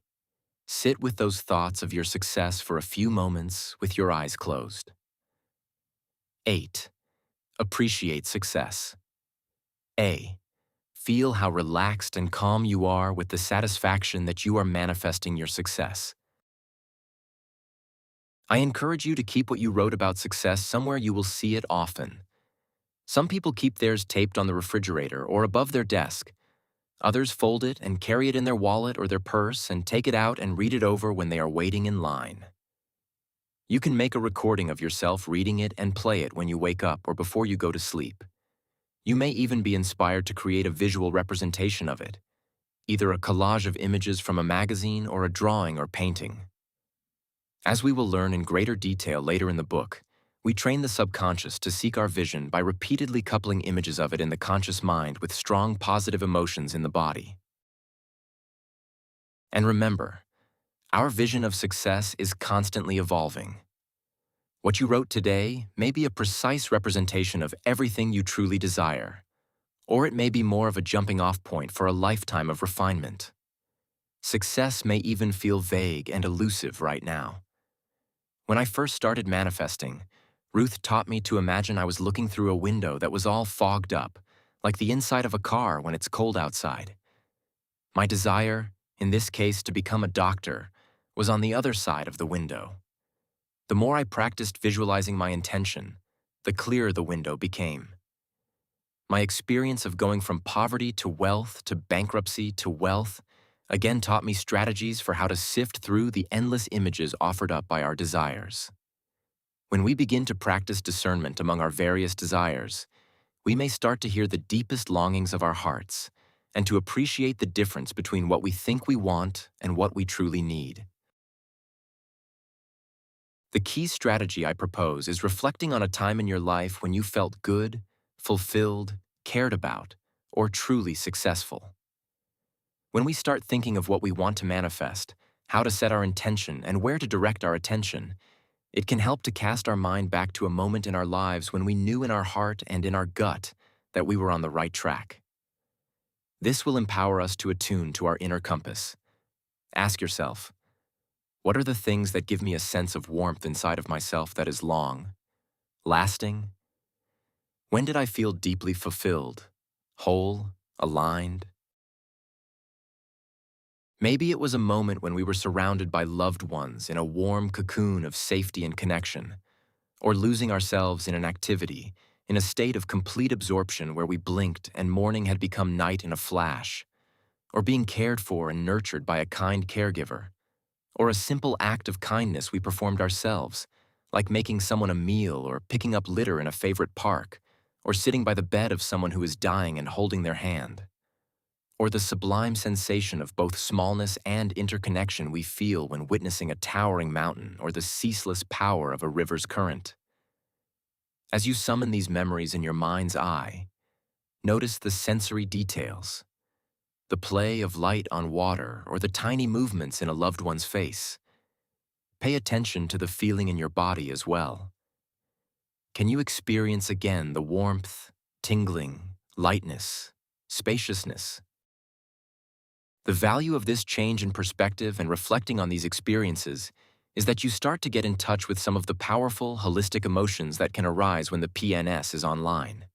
Sit with those thoughts of your success for a few moments with your eyes closed. 8. Appreciate success. A. Feel how relaxed and calm you are with the satisfaction that you are manifesting your success. I encourage you to keep what you wrote about success somewhere you will see it often. Some people keep theirs taped on the refrigerator or above their desk. Others fold it and carry it in their wallet or their purse and take it out and read it over when they are waiting in line. You can make a recording of yourself reading it and play it when you wake up or before you go to sleep. You may even be inspired to create a visual representation of it, either a collage of images from a magazine or a drawing or painting. As we will learn in greater detail later in the book, we train the subconscious to seek our vision by repeatedly coupling images of it in the conscious mind with strong positive emotions in the body. And remember, our vision of success is constantly evolving. What you wrote today may be a precise representation of everything you truly desire, or it may be more of a jumping-off point for a lifetime of refinement. Success may even feel vague and elusive right now. When I first started manifesting, Ruth taught me to imagine I was looking through a window that was all fogged up, like the inside of a car when it's cold outside. My desire, in this case to become a doctor, was on the other side of the window. The more I practiced visualizing my intention, the clearer the window became. My experience of going from poverty to wealth to bankruptcy to wealth again taught me strategies for how to sift through the endless images offered up by our desires. When we begin to practice discernment among our various desires, we may start to hear the deepest longings of our hearts and to appreciate the difference between what we think we want and what we truly need. The key strategy I propose is reflecting on a time in your life when you felt good, fulfilled, cared about, or truly successful. When we start thinking of what we want to manifest, how to set our intention, and where to direct our attention, it can help to cast our mind back to a moment in our lives when we knew in our heart and in our gut that we were on the right track. This will empower us to attune to our inner compass. Ask yourself, what are the things that give me a sense of warmth inside of myself that is long, lasting? When did I feel deeply fulfilled, whole, aligned? Maybe it was a moment when we were surrounded by loved ones in a warm cocoon of safety and connection, or losing ourselves in an activity, in a state of complete absorption where we blinked and morning had become night in a flash, or being cared for and nurtured by a kind caregiver, or a simple act of kindness we performed ourselves, like making someone a meal or picking up litter in a favorite park, or sitting by the bed of someone who is dying and holding their hand, or the sublime sensation of both smallness and interconnection we feel when witnessing a towering mountain or the ceaseless power of a river's current. As you summon these memories in your mind's eye, notice the sensory details, the play of light on water or the tiny movements in a loved one's face. Pay attention to the feeling in your body as well. Can you experience again the warmth, tingling, lightness, spaciousness? The value of this change in perspective and reflecting on these experiences is that you start to get in touch with some of the powerful, holistic emotions that can arise when the PNS is online.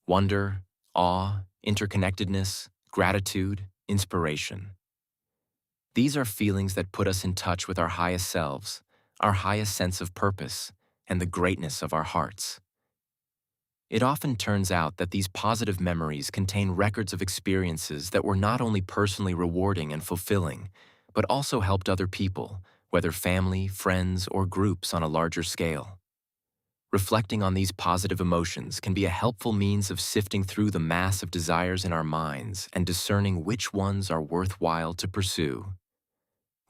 Wonder, awe, interconnectedness, gratitude, inspiration. These are feelings that put us in touch with our highest selves, our highest sense of purpose, and the greatness of our hearts. It often turns out that these positive memories contain records of experiences that were not only personally rewarding and fulfilling, but also helped other people, whether family, friends, or groups on a larger scale. Reflecting on these positive emotions can be a helpful means of sifting through the mass of desires in our minds and discerning which ones are worthwhile to pursue.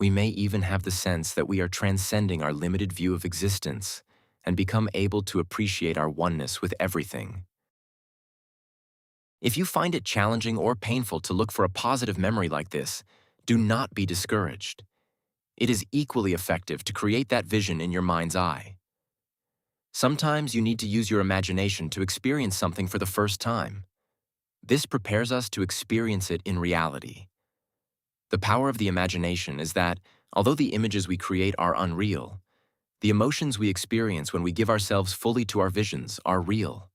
We may even have the sense that we are transcending our limited view of existence and become able to appreciate our oneness with everything. If you find it challenging or painful to look for a positive memory like this, do not be discouraged. It is equally effective to create that vision in your mind's eye. Sometimes you need to use your imagination to experience something for the first time. This prepares us to experience it in reality. The power of the imagination is that, although the images we create are unreal, the emotions we experience when we give ourselves fully to our visions are real.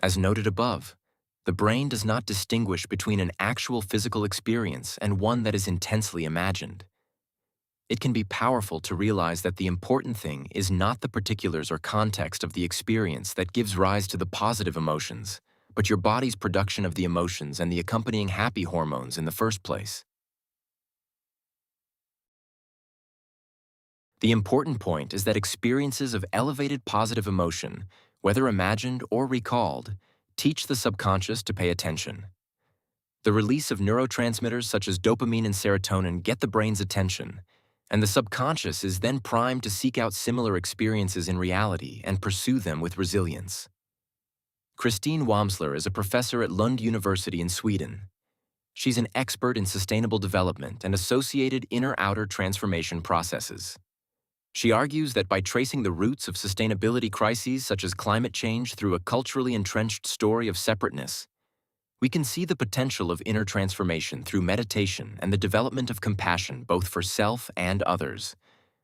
As noted above, the brain does not distinguish between an actual physical experience and one that is intensely imagined. It can be powerful to realize that the important thing is not the particulars or context of the experience that gives rise to the positive emotions, but your body's production of the emotions and the accompanying happy hormones in the first place. The important point is that experiences of elevated positive emotion, whether imagined or recalled, teach the subconscious to pay attention. The release of neurotransmitters such as dopamine and serotonin get the brain's attention, and the subconscious is then primed to seek out similar experiences in reality and pursue them with resilience. Christine Wamsler is a professor at Lund University in Sweden. She's an expert in sustainable development and associated inner-outer transformation processes. She argues that by tracing the roots of sustainability crises such as climate change through a culturally entrenched story of separateness, we can see the potential of inner transformation through meditation and the development of compassion both for self and others,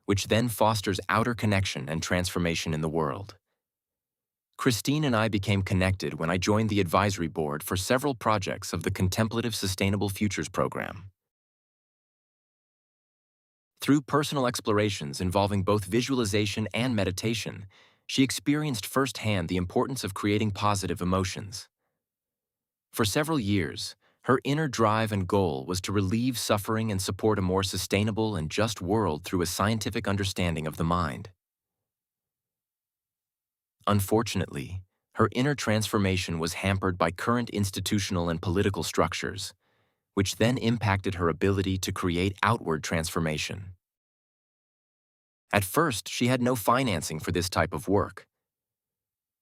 which then fosters outer connection and transformation in the world. Christine and I became connected when I joined the advisory board for several projects of the Contemplative Sustainable Futures program. Through personal explorations involving both visualization and meditation, she experienced firsthand the importance of creating positive emotions. For several years, her inner drive and goal was to relieve suffering and support a more sustainable and just world through a scientific understanding of the mind. Unfortunately, her inner transformation was hampered by current institutional and political structures, which then impacted her ability to create outward transformation. At first, she had no financing for this type of work.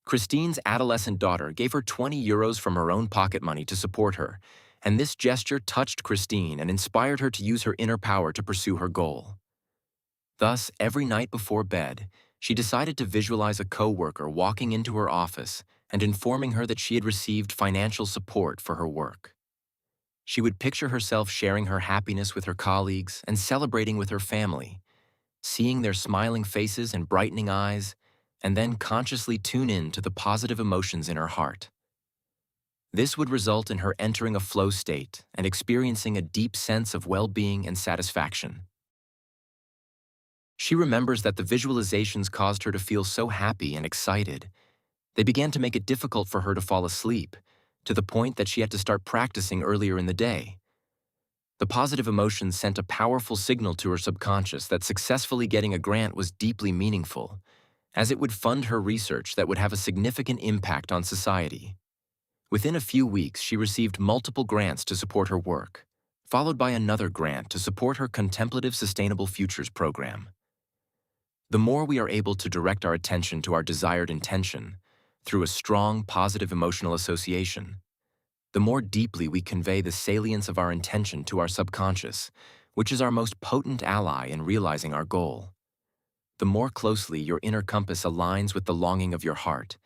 Christine's adolescent daughter gave her 20 euros from her own pocket money to support her, and this gesture touched Christine and inspired her to use her inner power to pursue her goal. Thus, every night before bed, she decided to visualize a coworker walking into her office and informing her that she had received financial support for her work. She would picture herself sharing her happiness with her colleagues and celebrating with her family, seeing their smiling faces and brightening eyes, and then consciously tune in to the positive emotions in her heart. This would result in her entering a flow state and experiencing a deep sense of well-being and satisfaction. She remembers that the visualizations caused her to feel so happy and excited. They began to make it difficult for her to fall asleep, to the point that she had to start practicing earlier in the day. The positive emotions sent a powerful signal to her subconscious that successfully getting a grant was deeply meaningful, as it would fund her research that would have a significant impact on society. Within a few weeks, she received multiple grants to support her work, followed by another grant to support her Contemplative Sustainable Futures program. The more we are able to direct our attention to our desired intention through a strong, positive emotional association, the more deeply we convey the salience of our intention to our subconscious, which is our most potent ally in realizing our goal. The more closely your inner compass aligns with the longing of your heart,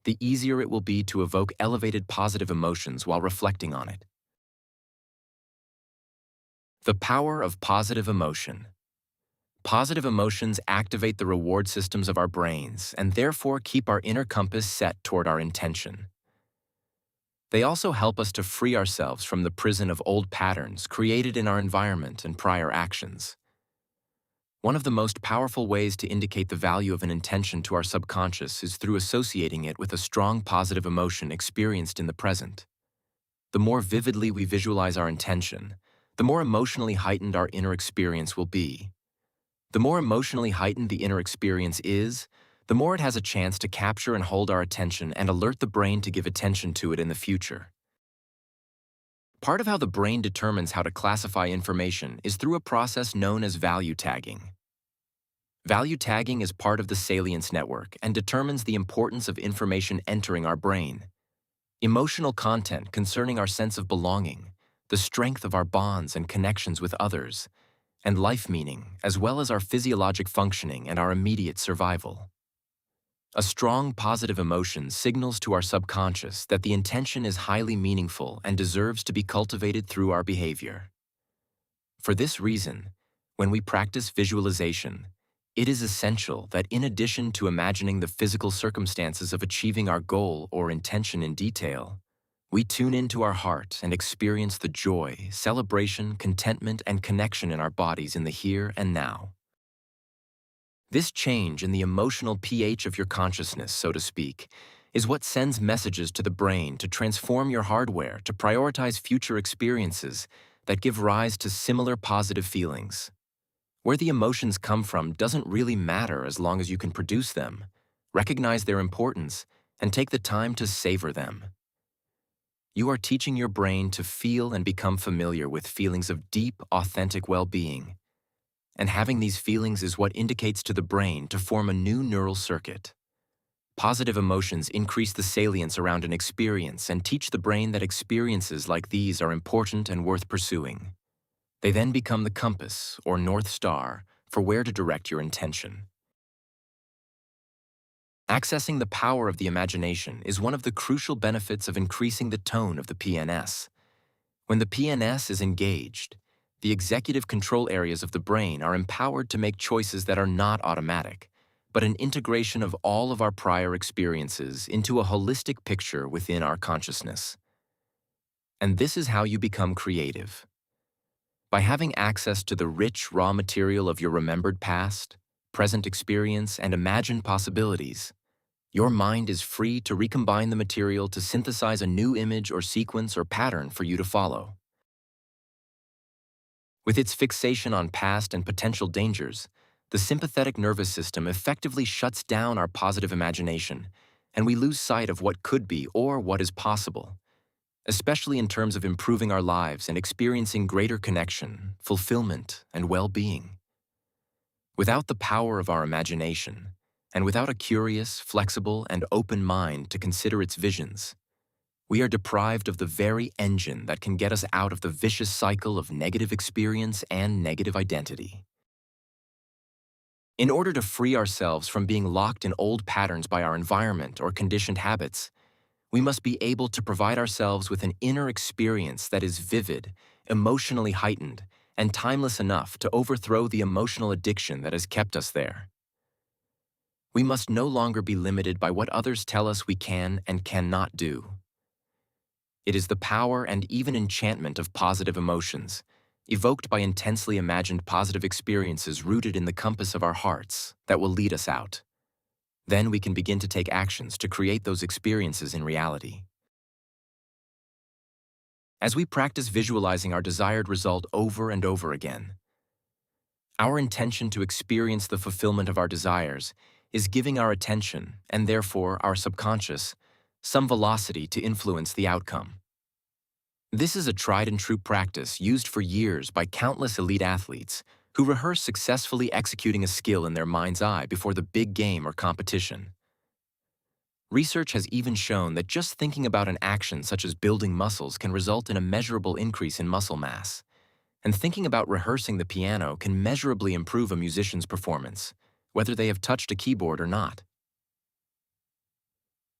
the easier it will be to evoke elevated positive emotions while reflecting on it. The power of positive emotion. Positive emotions activate the reward systems of our brains and therefore keep our inner compass set toward our intention. They also help us to free ourselves from the prison of old patterns created in our environment and prior actions. One of the most powerful ways to indicate the value of an intention to our subconscious is through associating it with a strong positive emotion experienced in the present. The more vividly we visualize our intention, the more emotionally heightened our inner experience will be. The more emotionally heightened the inner experience is, the more it has a chance to capture and hold our attention and alert the brain to give attention to it in the future. Part of how the brain determines how to classify information is through a process known as value tagging. Value tagging is part of the salience network and determines the importance of information entering our brain. Emotional content concerning our sense of belonging, the strength of our bonds and connections with others, and life meaning, as well as our physiologic functioning and our immediate survival. A strong positive emotion signals to our subconscious that the intention is highly meaningful and deserves to be cultivated through our behavior. For this reason, when we practice visualization, it is essential that in addition to imagining the physical circumstances of achieving our goal or intention in detail, we tune into our heart and experience the joy, celebration, contentment, and connection in our bodies in the here and now. This change in the emotional pH of your consciousness, so to speak, is what sends messages to the brain to transform your hardware to prioritize future experiences that give rise to similar positive feelings. Where the emotions come from doesn't really matter as long as you can produce them, recognize their importance, and take the time to savor them. You are teaching your brain to feel and become familiar with feelings of deep, authentic well-being. And having these feelings is what indicates to the brain to form a new neural circuit. Positive emotions increase the salience around an experience and teach the brain that experiences like these are important and worth pursuing. They then become the compass, or North Star, for where to direct your intention. Accessing the power of the imagination is one of the crucial benefits of increasing the tone of the PNS. When the PNS is engaged, the executive control areas of the brain are empowered to make choices that are not automatic, but an integration of all of our prior experiences into a holistic picture within our consciousness. And this is how you become creative. By having access to the rich raw material of your remembered past, present experience, and imagined possibilities, your mind is free to recombine the material to synthesize a new image or sequence or pattern for you to follow. With its fixation on past and potential dangers, the sympathetic nervous system effectively shuts down our positive imagination, and we lose sight of what could be or what is possible, especially in terms of improving our lives and experiencing greater connection, fulfillment, and well-being. Without the power of our imagination, and without a curious, flexible, and open mind to consider its visions, we are deprived of the very engine that can get us out of the vicious cycle of negative experience and negative identity. In order to free ourselves from being locked in old patterns by our environment or conditioned habits, we must be able to provide ourselves with an inner experience that is vivid, emotionally heightened, and timeless enough to overthrow the emotional addiction that has kept us there. We must no longer be limited by what others tell us we can and cannot do. It is the power and even enchantment of positive emotions, evoked by intensely imagined positive experiences rooted in the compass of our hearts, that will lead us out. Then we can begin to take actions to create those experiences in reality. As we practice visualizing our desired result over and over again, our intention to experience the fulfillment of our desires is giving our attention, and therefore our subconscious, some velocity to influence the outcome. This is a tried and true practice used for years by countless elite athletes who rehearse successfully executing a skill in their mind's eye before the big game or competition. Research has even shown that just thinking about an action such as building muscles can result in a measurable increase in muscle mass. And thinking about rehearsing the piano can measurably improve a musician's performance, whether they have touched a keyboard or not.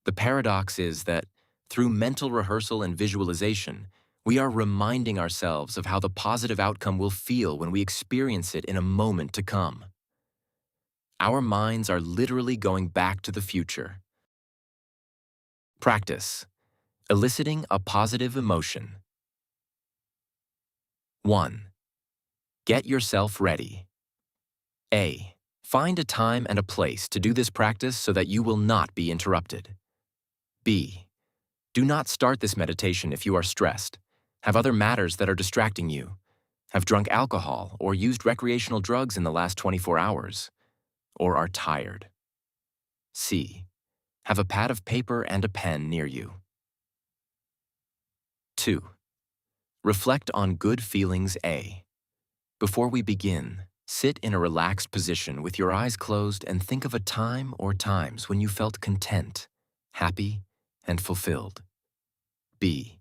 The paradox is that, through mental rehearsal and visualization, we are reminding ourselves of how the positive outcome will feel when we experience it in a moment to come. Our minds are literally going back to the future. Practice. Eliciting a positive emotion. 1. Get yourself ready. A. Find a time and a place to do this practice so that you will not be interrupted. B. Do not start this meditation if you are stressed, have other matters that are distracting you, have drunk alcohol or used recreational drugs in the last 24 hours, or are tired. C. Have a pad of paper and a pen near you. 2. Reflect on good feelings. A. Before we begin, sit in a relaxed position with your eyes closed and think of a time or times when you felt content, happy, and fulfilled. B.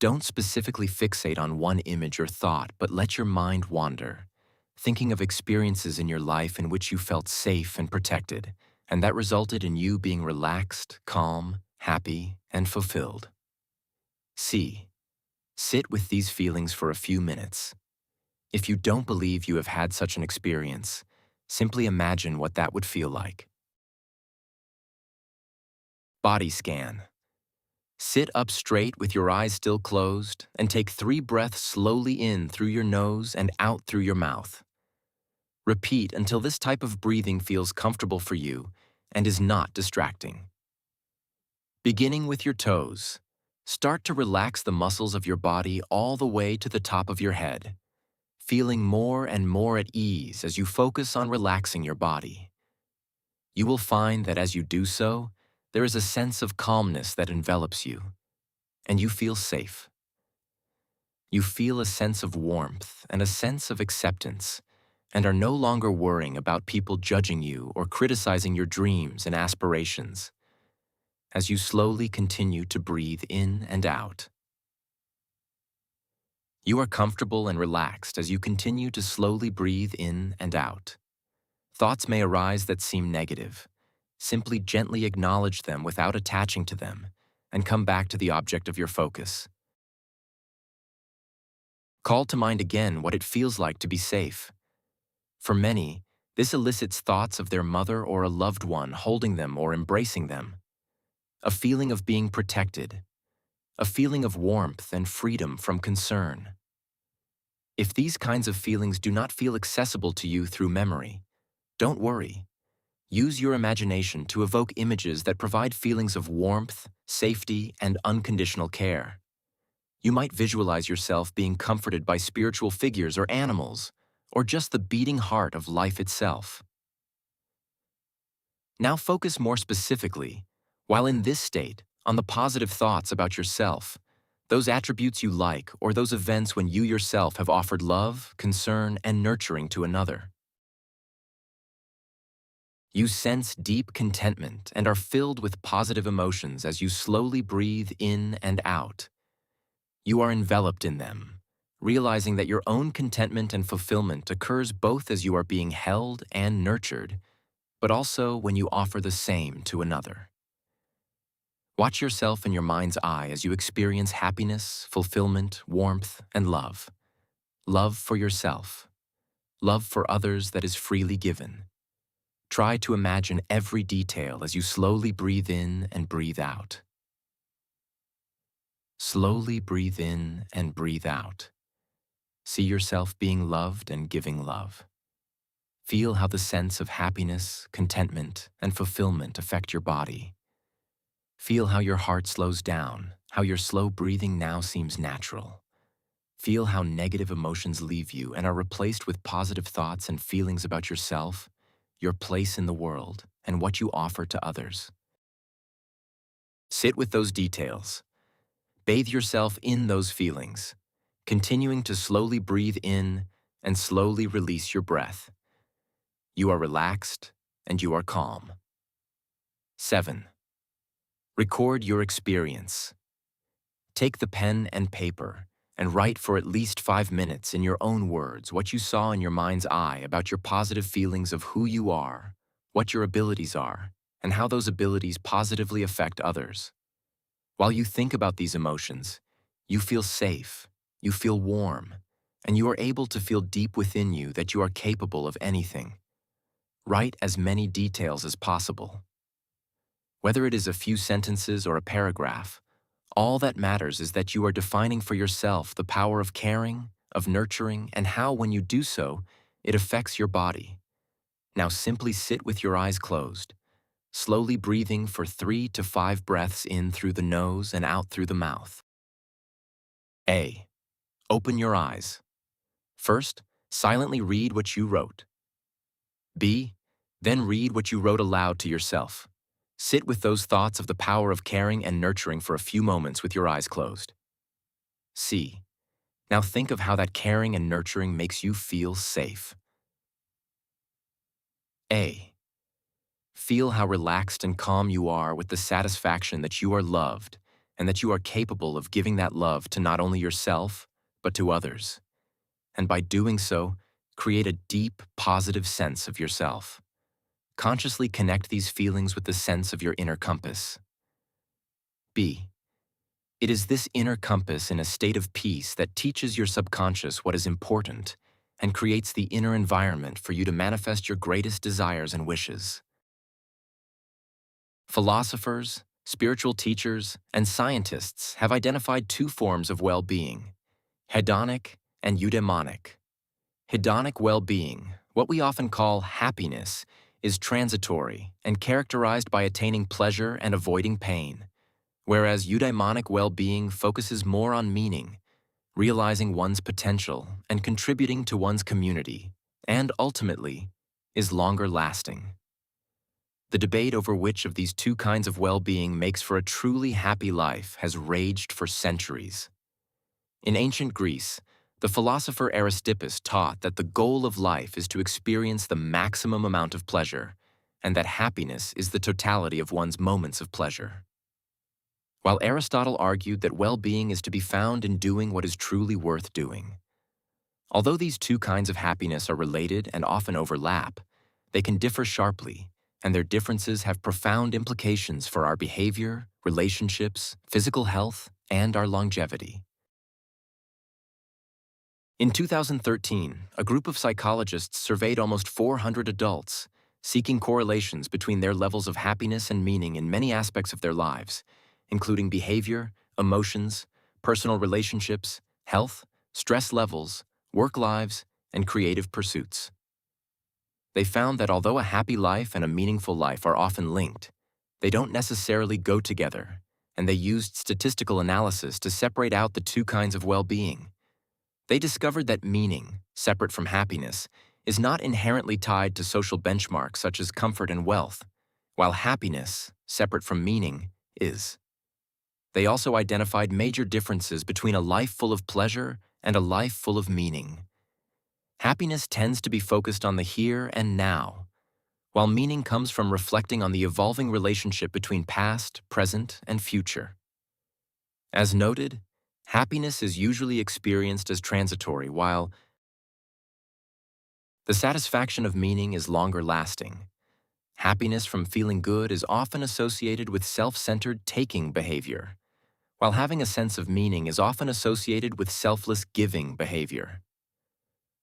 Don't specifically fixate on one image or thought, but let your mind wander, thinking of experiences in your life in which you felt safe and protected, and that resulted in you being relaxed, calm, happy, and fulfilled. C. Sit with these feelings for a few minutes. If you don't believe you have had such an experience, simply imagine what that would feel like. Body scan. Sit up straight with your eyes still closed and take 3 breaths slowly in through your nose and out through your mouth. Repeat until this type of breathing feels comfortable for you and is not distracting. Beginning with your toes, start to relax the muscles of your body all the way to the top of your head, feeling more and more at ease as you focus on relaxing your body. You will find that as you do so, there is a sense of calmness that envelops you, and you feel safe. You feel a sense of warmth and a sense of acceptance, and are no longer worrying about people judging you or criticizing your dreams and aspirations, as you slowly continue to breathe in and out. You are comfortable and relaxed as you continue to slowly breathe in and out. Thoughts may arise that seem negative. Simply gently acknowledge them without attaching to them, and come back to the object of your focus. Call to mind again what it feels like to be safe. For many, this elicits thoughts of their mother or a loved one holding them or embracing them. A feeling of being protected. A feeling of warmth and freedom from concern. If these kinds of feelings do not feel accessible to you through memory, don't worry. Use your imagination to evoke images that provide feelings of warmth, safety, and unconditional care. You might visualize yourself being comforted by spiritual figures or animals, or just the beating heart of life itself. Now focus more specifically, while in this state, on the positive thoughts about yourself, those attributes you like, or those events when you yourself have offered love, concern, and nurturing to another. You sense deep contentment and are filled with positive emotions as you slowly breathe in and out. You are enveloped in them, realizing that your own contentment and fulfillment occurs both as you are being held and nurtured, but also when you offer the same to another. Watch yourself in your mind's eye as you experience happiness, fulfillment, warmth, and love. Love for yourself. Love for others that is freely given. Try to imagine every detail as you slowly breathe in and breathe out. Slowly breathe in and breathe out. See yourself being loved and giving love. Feel how the sense of happiness, contentment, and fulfillment affect your body. Feel how your heart slows down, how your slow breathing now seems natural. Feel how negative emotions leave you and are replaced with positive thoughts and feelings about yourself, your place in the world, and what you offer to others. Sit with those details. Bathe yourself in those feelings, continuing to slowly breathe in and slowly release your breath. You are relaxed and you are calm. 7. Record your experience. Take the pen and paper and write for at least 5 minutes in your own words what you saw in your mind's eye about your positive feelings of who you are, what your abilities are, and how those abilities positively affect others. While you think about these emotions, you feel safe, you feel warm, and you are able to feel deep within you that you are capable of anything. Write as many details as possible. Whether it is a few sentences or a paragraph, all that matters is that you are defining for yourself the power of caring, of nurturing, and how, when you do so, it affects your body. Now simply sit with your eyes closed, slowly breathing for 3 to 5 breaths in through the nose and out through the mouth. A. Open your eyes. First, silently read what you wrote. B. Then read what you wrote aloud to yourself. Sit with those thoughts of the power of caring and nurturing for a few moments with your eyes closed. C. Now think of how that caring and nurturing makes you feel safe. A. Feel how relaxed and calm you are with the satisfaction that you are loved and that you are capable of giving that love to not only yourself, but to others. And by doing so, create a deep, positive sense of yourself. Consciously connect these feelings with the sense of your inner compass. B. It is this inner compass in a state of peace that teaches your subconscious what is important and creates the inner environment for you to manifest your greatest desires and wishes. Philosophers, spiritual teachers, and scientists have identified 2 forms of well-being: hedonic and eudaimonic. Hedonic well-being, what we often call happiness, is transitory and characterized by attaining pleasure and avoiding pain, whereas eudaimonic well-being focuses more on meaning, realizing one's potential and contributing to one's community, and ultimately, is longer lasting. The debate over which of these 2 kinds of well-being makes for a truly happy life has raged for centuries. In ancient Greece, the philosopher Aristippus taught that the goal of life is to experience the maximum amount of pleasure, and that happiness is the totality of one's moments of pleasure. While Aristotle argued that well-being is to be found in doing what is truly worth doing. Although these 2 kinds of happiness are related and often overlap, they can differ sharply, and their differences have profound implications for our behavior, relationships, physical health, and our longevity. In 2013, a group of psychologists surveyed almost 400 adults, seeking correlations between their levels of happiness and meaning in many aspects of their lives, including behavior, emotions, personal relationships, health, stress levels, work lives, and creative pursuits. They found that although a happy life and a meaningful life are often linked, they don't necessarily go together, and they used statistical analysis to separate out the 2 kinds of well-being. They discovered that meaning, separate from happiness, is not inherently tied to social benchmarks such as comfort and wealth, while happiness, separate from meaning, is. They also identified major differences between a life full of pleasure and a life full of meaning. Happiness tends to be focused on the here and now, while meaning comes from reflecting on the evolving relationship between past, present, and future. As noted, happiness is usually experienced as transitory, while the satisfaction of meaning is longer lasting. Happiness from feeling good is often associated with self-centered taking behavior, while having a sense of meaning is often associated with selfless giving behavior.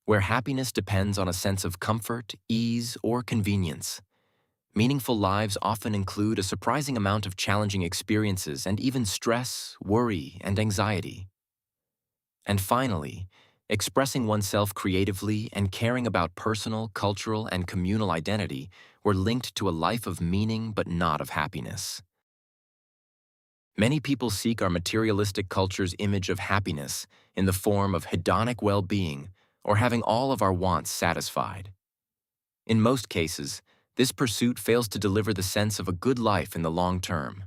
Where happiness depends on a sense of comfort, ease, or convenience, Meaningful lives often include a surprising amount of challenging experiences and even stress, worry, and anxiety. And finally, expressing oneself creatively and caring about personal, cultural, and communal identity were linked to a life of meaning but not of happiness. Many people seek our materialistic culture's image of happiness in the form of hedonic well-being or having all of our wants satisfied. In most cases, this pursuit fails to deliver the sense of a good life in the long term.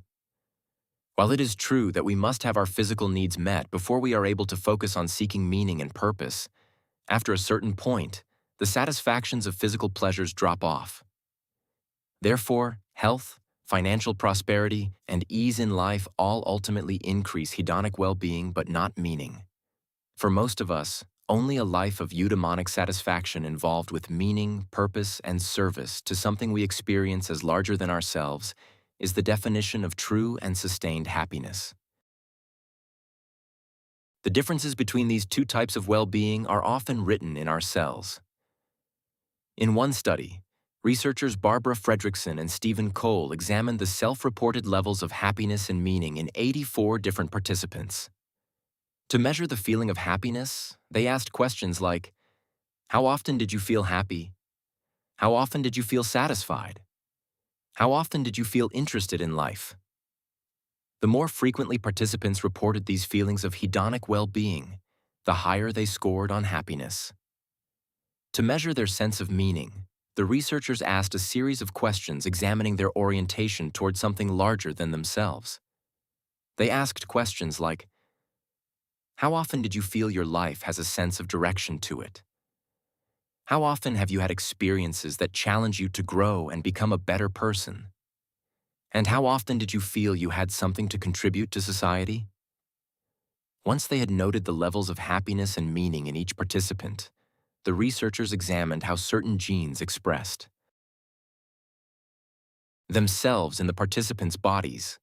While it is true that we must have our physical needs met before we are able to focus on seeking meaning and purpose, after a certain point, the satisfactions of physical pleasures drop off. Therefore, health, financial prosperity, and ease in life all ultimately increase hedonic well-being but not meaning. For most of us, only a life of eudaimonic satisfaction involved with meaning, purpose, and service to something we experience as larger than ourselves is the definition of true and sustained happiness. The differences between these two types of well-being are often written in our cells. In one study, researchers Barbara Fredrickson and Stephen Cole examined the self-reported levels of happiness and meaning in 84 different participants. To measure the feeling of happiness, they asked questions like, how often did you feel happy? How often did you feel satisfied? How often did you feel interested in life? The more frequently participants reported these feelings of hedonic well-being, the higher they scored on happiness. To measure their sense of meaning, the researchers asked a series of questions examining their orientation toward something larger than themselves. They asked questions like, how often did you feel your life has a sense of direction to it? How often have you had experiences that challenge you to grow and become a better person? And how often did you feel you had something to contribute to society? Once they had noted the levels of happiness and meaning in each participant, the researchers examined how certain genes expressed themselves in the participants' bodies.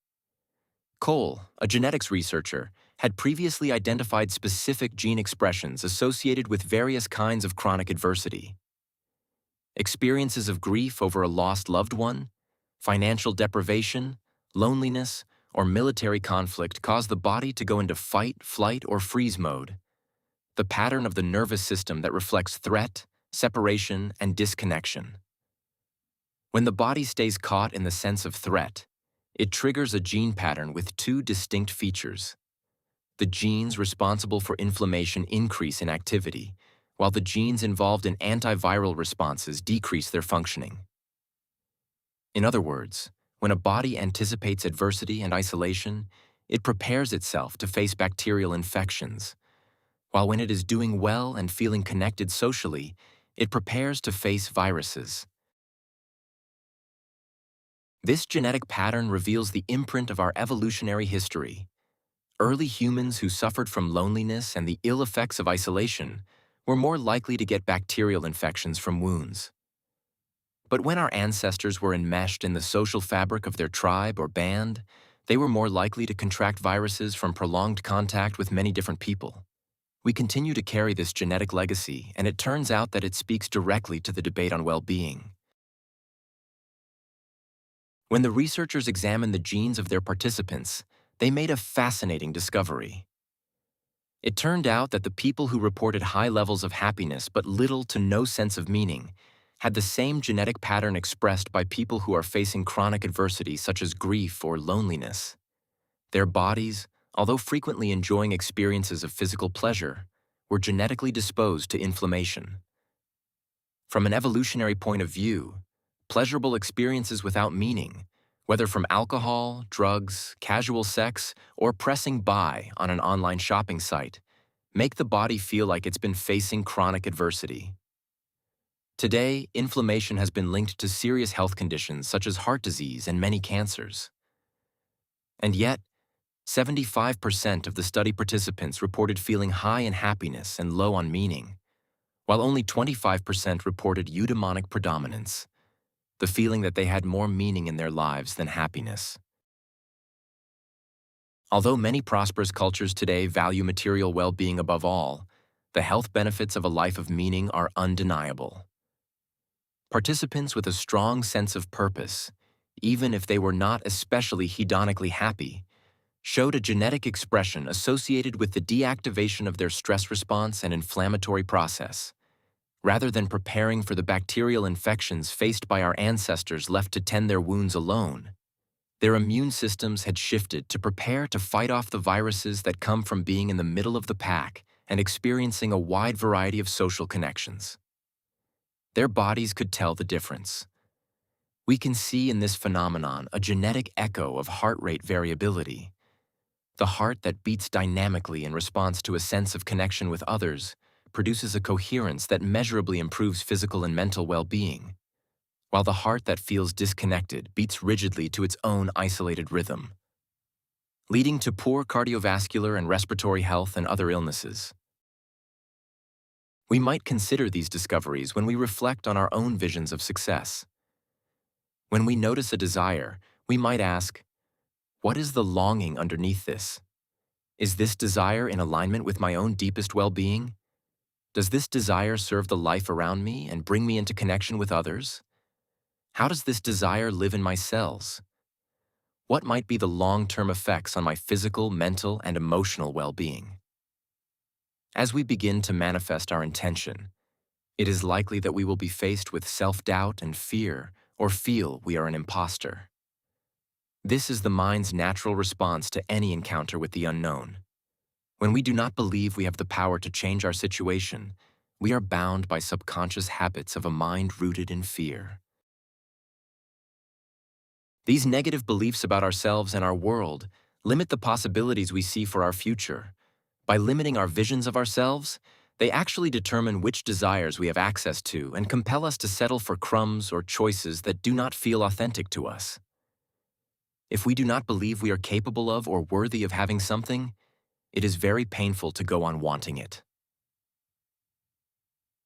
Cole, a genetics researcher, had previously identified specific gene expressions associated with various kinds of chronic adversity. Experiences of grief over a lost loved one, financial deprivation, loneliness, or military conflict cause the body to go into fight, flight, or freeze mode, the pattern of the nervous system that reflects threat, separation, and disconnection. When the body stays caught in the sense of threat, it triggers a gene pattern with two distinct features. The genes responsible for inflammation increase in activity, while the genes involved in antiviral responses decrease their functioning. In other words, when a body anticipates adversity and isolation, it prepares itself to face bacterial infections, while when it is doing well and feeling connected socially, it prepares to face viruses. This genetic pattern reveals the imprint of our evolutionary history. Early humans who suffered from loneliness and the ill effects of isolation were more likely to get bacterial infections from wounds. But when our ancestors were enmeshed in the social fabric of their tribe or band, they were more likely to contract viruses from prolonged contact with many different people. We continue to carry this genetic legacy, and it turns out that it speaks directly to the debate on well-being. When the researchers examined the genes of their participants, they made a fascinating discovery. It turned out that the people who reported high levels of happiness but little to no sense of meaning had the same genetic pattern expressed by people who are facing chronic adversity such as grief or loneliness. Their bodies, although frequently enjoying experiences of physical pleasure, were genetically disposed to inflammation. From an evolutionary point of view, pleasurable experiences without meaning, whether from alcohol, drugs, casual sex, or pressing buy on an online shopping site, make the body feel like it's been facing chronic adversity. Today, inflammation has been linked to serious health conditions such as heart disease and many cancers. And yet, 75% of the study participants reported feeling high in happiness and low on meaning, while only 25% reported eudaimonic predominance, the feeling that they had more meaning in their lives than happiness. Although many prosperous cultures today value material well-being above all, the health benefits of a life of meaning are undeniable. Participants with a strong sense of purpose, even if they were not especially hedonically happy, showed a genetic expression associated with the deactivation of their stress response and inflammatory process. Rather than preparing for the bacterial infections faced by our ancestors left to tend their wounds alone, their immune systems had shifted to prepare to fight off the viruses that come from being in the middle of the pack and experiencing a wide variety of social connections. Their bodies could tell the difference. We can see in this phenomenon a genetic echo of heart rate variability. The heart that beats dynamically in response to a sense of connection with others produces a coherence that measurably improves physical and mental well-being, while the heart that feels disconnected beats rigidly to its own isolated rhythm, leading to poor cardiovascular and respiratory health and other illnesses. We might consider these discoveries when we reflect on our own visions of success. When we notice a desire, we might ask, what is the longing underneath this? Is this desire in alignment with my own deepest well-being? Does this desire serve the life around me and bring me into connection with others? How does this desire live in my cells? What might be the long-term effects on my physical, mental, and emotional well-being? As we begin to manifest our intention, it is likely that we will be faced with self-doubt and fear, or feel we are an imposter. This is the mind's natural response to any encounter with the unknown. When we do not believe we have the power to change our situation, we are bound by subconscious habits of a mind rooted in fear. These negative beliefs about ourselves and our world limit the possibilities we see for our future. By limiting our visions of ourselves, they actually determine which desires we have access to and compel us to settle for crumbs or choices that do not feel authentic to us. If we do not believe we are capable of or worthy of having something, it is very painful to go on wanting it.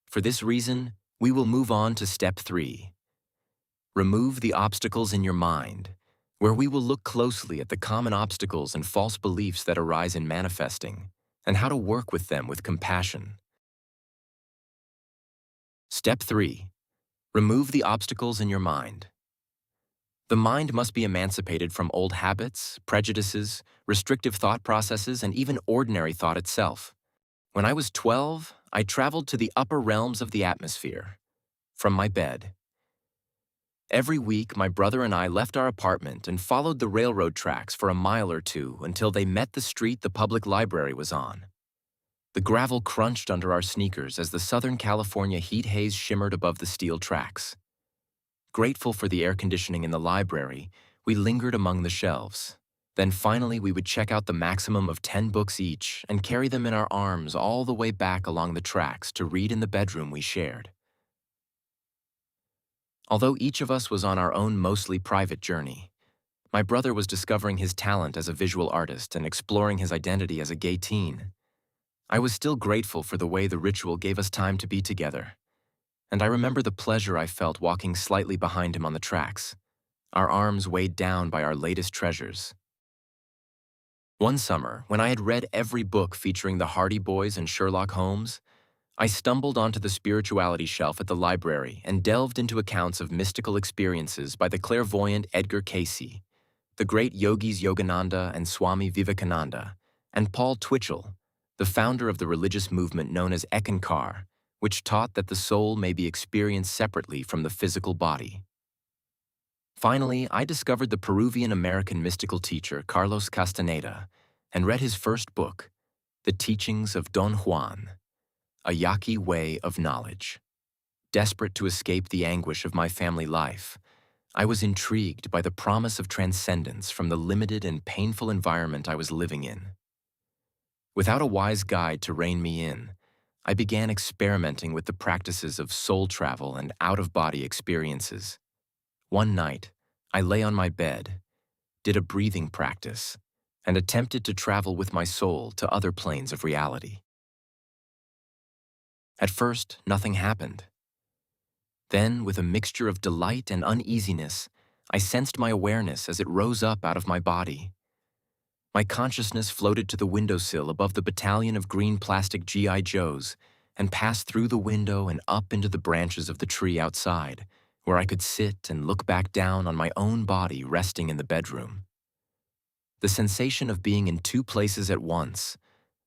For this reason, we will move on to step 3. Remove the obstacles in your mind, where we will look closely at the common obstacles and false beliefs that arise in manifesting, and how to work with them with compassion. Step 3. Remove the obstacles in your mind. The mind must be emancipated from old habits, prejudices, restrictive thought processes, and even ordinary thought itself. When I was 12, I traveled to the upper realms of the atmosphere, from my bed. Every week, my brother and I left our apartment and followed the railroad tracks for a mile or two until they met the street the public library was on. The gravel crunched under our sneakers as the Southern California heat haze shimmered above the steel tracks. Grateful for the air conditioning in the library, we lingered among the shelves. Then finally we would check out the maximum of 10 books each and carry them in our arms all the way back along the tracks to read in the bedroom we shared. Although each of us was on our own mostly private journey, my brother was discovering his talent as a visual artist and exploring his identity as a gay teen. I was still grateful for the way the ritual gave us time to be together, and I remember the pleasure I felt walking slightly behind him on the tracks, our arms weighed down by our latest treasures. One summer, when I had read every book featuring the Hardy Boys and Sherlock Holmes, I stumbled onto the spirituality shelf at the library and delved into accounts of mystical experiences by the clairvoyant Edgar Cayce, the great yogis Yogananda and Swami Vivekananda, and Paul Twitchell, the founder of the religious movement known as Ekankar, which taught that the soul may be experienced separately from the physical body. Finally, I discovered the Peruvian-American mystical teacher Carlos Castaneda and read his first book, The Teachings of Don Juan, a Yaqui way of knowledge. Desperate to escape the anguish of my family life, I was intrigued by the promise of transcendence from the limited and painful environment I was living in. Without a wise guide to rein me in, I began experimenting with the practices of soul travel and out-of-body experiences. One night, I lay on my bed, did a breathing practice, and attempted to travel with my soul to other planes of reality. At first, nothing happened. Then, with a mixture of delight and uneasiness, I sensed my awareness as it rose up out of my body. My consciousness floated to the windowsill above the battalion of green plastic GI Joes and pass through the window and up into the branches of the tree outside, where I could sit and look back down on my own body resting in the bedroom. The sensation of being in two places at once,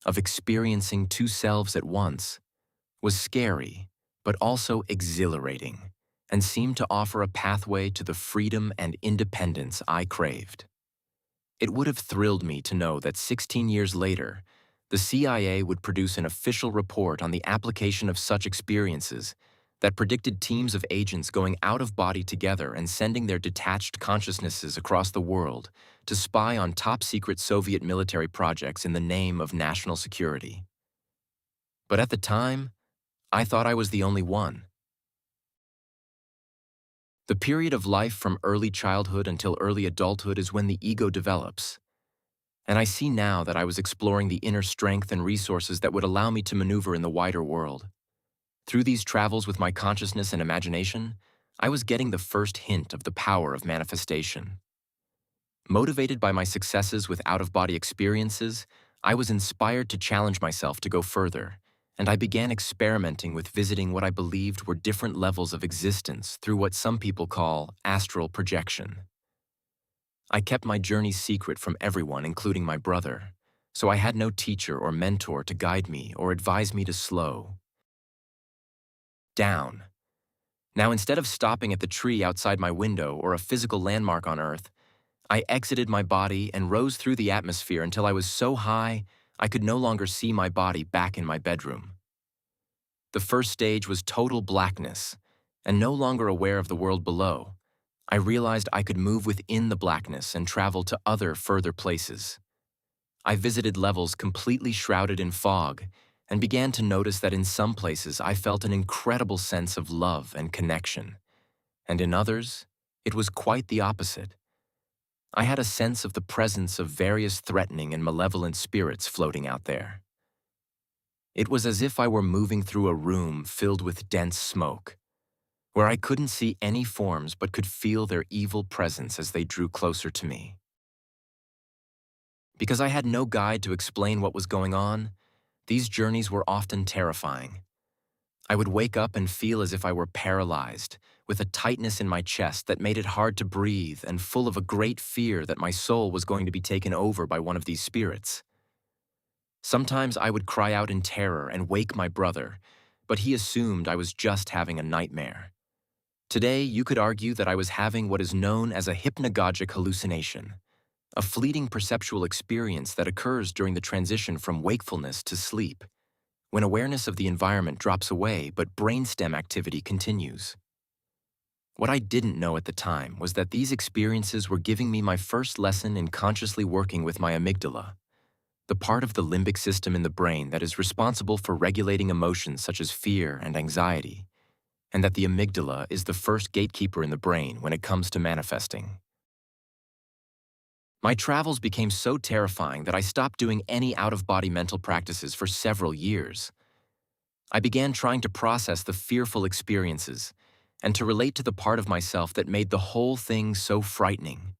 of experiencing two selves at once, was scary, but also exhilarating, and seemed to offer a pathway to the freedom and independence I craved. It would have thrilled me to know that 16 years later, the CIA would produce an official report on the application of such experiences that predicted teams of agents going out of body together and sending their detached consciousnesses across the world to spy on top-secret Soviet military projects in the name of national security. But at the time, I thought I was the only one. The period of life from early childhood until early adulthood is when the ego develops. And I see now that I was exploring the inner strength and resources that would allow me to maneuver in the wider world. Through these travels with my consciousness and imagination, I was getting the first hint of the power of manifestation. Motivated by my successes with out-of-body experiences, I was inspired to challenge myself to go further, and I began experimenting with visiting what I believed were different levels of existence through what some people call astral projection. I kept my journey secret from everyone, including my brother, so I had no teacher or mentor to guide me or advise me to slow down. Now, instead of stopping at the tree outside my window or a physical landmark on Earth, I exited my body and rose through the atmosphere until I was so high I could no longer see my body back in my bedroom. The first stage was total blackness, and no longer aware of the world below, I realized I could move within the blackness and travel to other further places. I visited levels completely shrouded in fog and began to notice that in some places I felt an incredible sense of love and connection, and in others, it was quite the opposite. I had a sense of the presence of various threatening and malevolent spirits floating out there. It was as if I were moving through a room filled with dense smoke, where I couldn't see any forms but could feel their evil presence as they drew closer to me. Because I had no guide to explain what was going on, these journeys were often terrifying. I would wake up and feel as if I were paralyzed, with a tightness in my chest that made it hard to breathe and full of a great fear that my soul was going to be taken over by one of these spirits. Sometimes I would cry out in terror and wake my brother, but he assumed I was just having a nightmare. Today, you could argue that I was having what is known as a hypnagogic hallucination, a fleeting perceptual experience that occurs during the transition from wakefulness to sleep, when awareness of the environment drops away but brainstem activity continues. What I didn't know at the time was that these experiences were giving me my first lesson in consciously working with my amygdala, the part of the limbic system in the brain that is responsible for regulating emotions such as fear and anxiety, and that the amygdala is the first gatekeeper in the brain when it comes to manifesting. My travels became so terrifying that I stopped doing any out-of-body mental practices for several years. I began trying to process the fearful experiences and to relate to the part of myself that made the whole thing so frightening.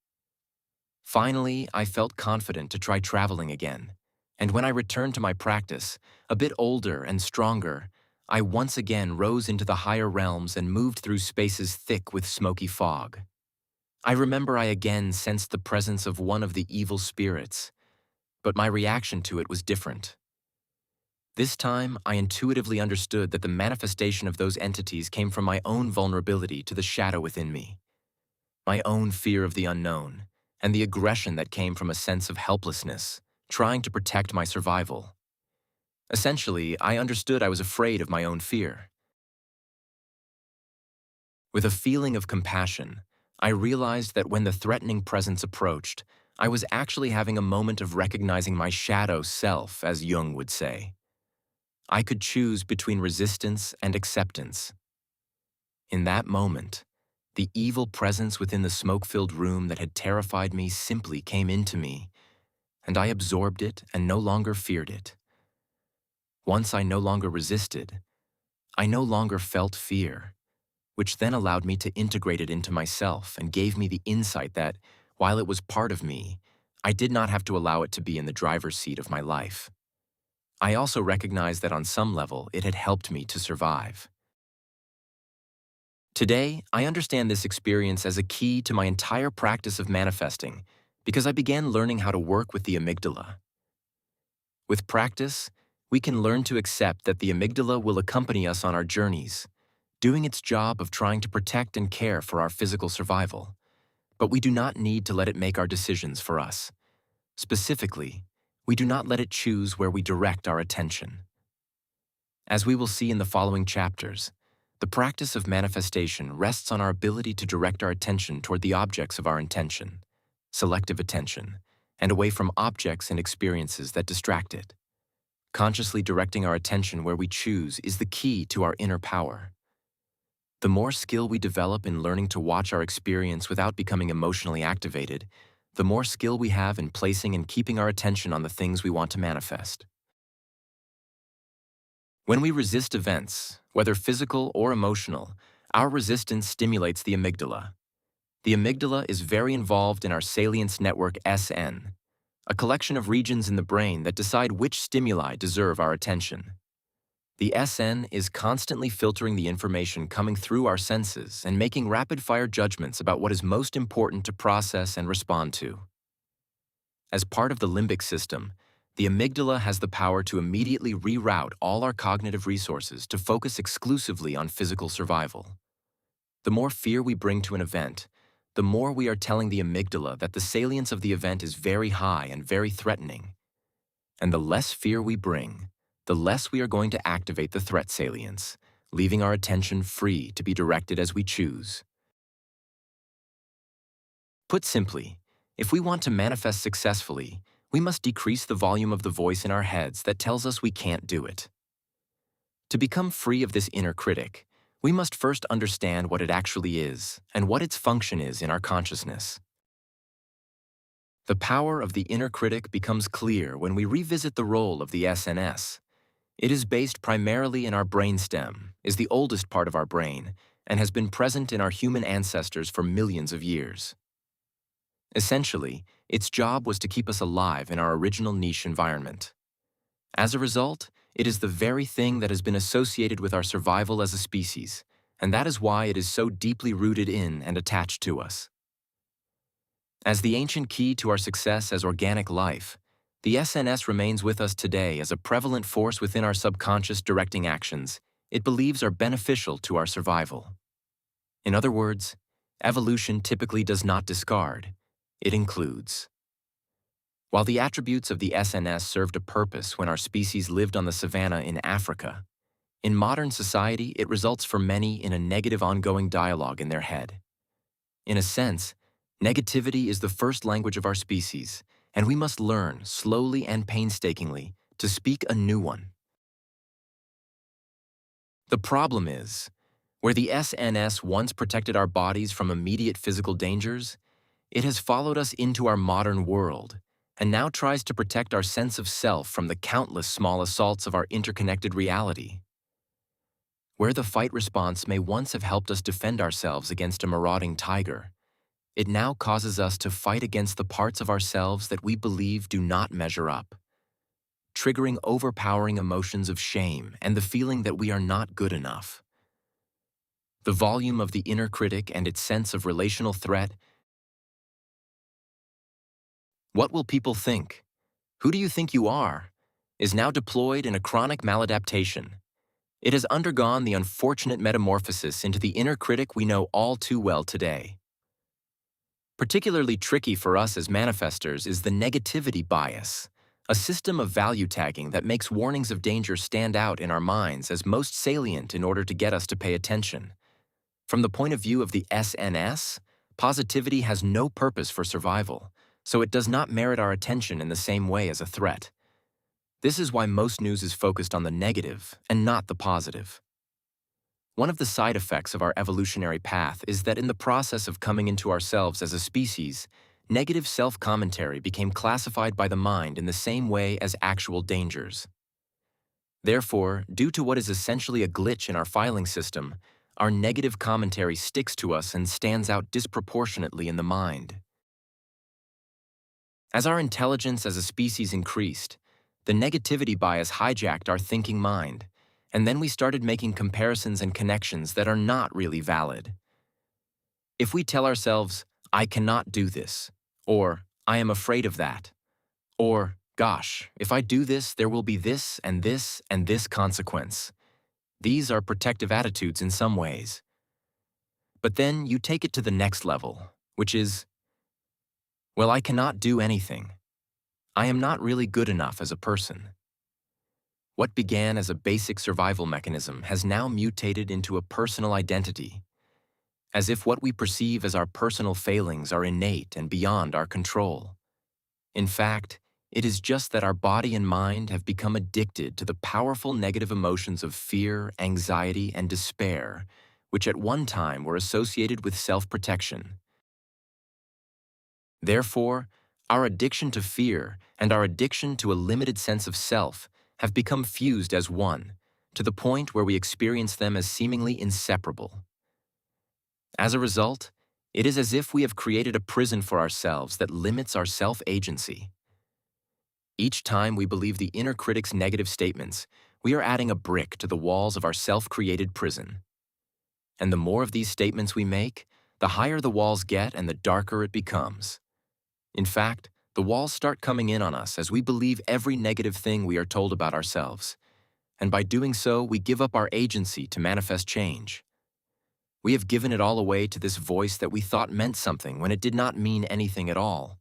Finally, I felt confident to try traveling again, and when I returned to my practice, a bit older and stronger, I once again rose into the higher realms and moved through spaces thick with smoky fog. I remember I again sensed the presence of one of the evil spirits, but my reaction to it was different. This time, I intuitively understood that the manifestation of those entities came from my own vulnerability to the shadow within me, my own fear of the unknown, and the aggression that came from a sense of helplessness, trying to protect my survival. Essentially, I understood I was afraid of my own fear. With a feeling of compassion, I realized that when the threatening presence approached, I was actually having a moment of recognizing my shadow self, as Jung would say. I could choose between resistance and acceptance. In that moment, the evil presence within the smoke-filled room that had terrified me simply came into me, and I absorbed it and no longer feared it. Once I no longer resisted, I no longer felt fear, which then allowed me to integrate it into myself and gave me the insight that, while it was part of me, I did not have to allow it to be in the driver's seat of my life. I also recognized that on some level it had helped me to survive. Today, I understand this experience as a key to my entire practice of manifesting because I began learning how to work with the amygdala. With practice, we can learn to accept that the amygdala will accompany us on our journeys, doing its job of trying to protect and care for our physical survival. But we do not need to let it make our decisions for us. Specifically, we do not let it choose where we direct our attention. As we will see in the following chapters, the practice of manifestation rests on our ability to direct our attention toward the objects of our intention, selective attention, and away from objects and experiences that distract it. Consciously directing our attention where we choose is the key to our inner power. The more skill we develop in learning to watch our experience without becoming emotionally activated, the more skill we have in placing and keeping our attention on the things we want to manifest. When we resist events, whether physical or emotional, our resistance stimulates the amygdala. The amygdala is very involved in our salience network SN, a collection of regions in the brain that decide which stimuli deserve our attention. The SN is constantly filtering the information coming through our senses and making rapid-fire judgments about what is most important to process and respond to. As part of the limbic system, the amygdala has the power to immediately reroute all our cognitive resources to focus exclusively on physical survival. The more fear we bring to an event, the more we are telling the amygdala that the salience of the event is very high and very threatening. And the less fear we bring, the less we are going to activate the threat salience, leaving our attention free to be directed as we choose. Put simply, if we want to manifest successfully, we must decrease the volume of the voice in our heads that tells us we can't do it. To become free of this inner critic, we must first understand what it actually is and what its function is in our consciousness. The power of the inner critic becomes clear when we revisit the role of the SNS. It is based primarily in our brainstem, is the oldest part of our brain, and has been present in our human ancestors for millions of years. Essentially, its job was to keep us alive in our original niche environment. As a result, it is the very thing that has been associated with our survival as a species, and that is why it is so deeply rooted in and attached to us. As the ancient key to our success as organic life, the SNS remains with us today as a prevalent force within our subconscious directing actions it believes are beneficial to our survival. In other words, evolution typically does not discard, it includes. While the attributes of the SNS served a purpose when our species lived on the savanna in Africa, in modern society it results for many in a negative ongoing dialogue in their head. In a sense, negativity is the first language of our species, and we must learn, slowly and painstakingly, to speak a new one. The problem is, where the SNS once protected our bodies from immediate physical dangers, it has followed us into our modern world, and now tries to protect our sense of self from the countless small assaults of our interconnected reality. Where the fight response may once have helped us defend ourselves against a marauding tiger, it now causes us to fight against the parts of ourselves that we believe do not measure up, triggering overpowering emotions of shame and the feeling that we are not good enough. The volume of the inner critic and its sense of relational threat. What will people think? Who do you think you are? Is now deployed in a chronic maladaptation. It has undergone the unfortunate metamorphosis into the inner critic we know all too well today. Particularly tricky for us as manifestors is the negativity bias, a system of value tagging that makes warnings of danger stand out in our minds as most salient in order to get us to pay attention. From the point of view of the SNS, positivity has no purpose for survival, so it does not merit our attention in the same way as a threat. This is why most news is focused on the negative and not the positive. One of the side effects of our evolutionary path is that in the process of coming into ourselves as a species, negative self-commentary became classified by the mind in the same way as actual dangers. Therefore, due to what is essentially a glitch in our filing system, our negative commentary sticks to us and stands out disproportionately in the mind. As our intelligence as a species increased, The negativity bias hijacked our thinking mind, and then we started making comparisons and connections that are not really valid. If we tell ourselves, I cannot do this, or I am afraid of that, or gosh, if I do this, there will be this and this and this consequence. These are protective attitudes in some ways. But then you take it to the next level, which is, well, I cannot do anything. I am not really good enough as a person. What began as a basic survival mechanism has now mutated into a personal identity, as if what we perceive as our personal failings are innate and beyond our control. In fact, it is just that our body and mind have become addicted to the powerful negative emotions of fear, anxiety, and despair, which at one time were associated with self-protection. Therefore, our addiction to fear and our addiction to a limited sense of self have become fused as one, to the point where we experience them as seemingly inseparable. As a result, it is as if we have created a prison for ourselves that limits our self-agency. Each time we believe the inner critic's negative statements, we are adding a brick to the walls of our self-created prison. And the more of these statements we make, the higher the walls get and the darker it becomes. In fact, the walls start coming in on us as we believe every negative thing we are told about ourselves. And by doing so, we give up our agency to manifest change. We have given it all away to this voice that we thought meant something when it did not mean anything at all.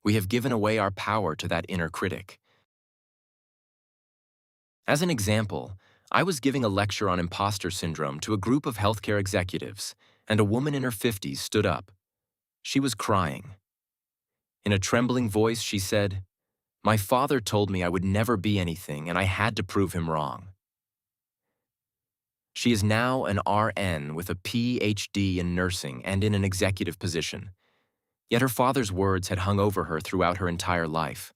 We have given away our power to that inner critic. As an example, I was giving a lecture on imposter syndrome to a group of healthcare executives, and a woman in her 50s stood up. She was crying. In a trembling voice, she said, "My father told me I would never be anything, and I had to prove him wrong." She is now an RN with a PhD in nursing and in an executive position. Yet her father's words had hung over her throughout her entire life.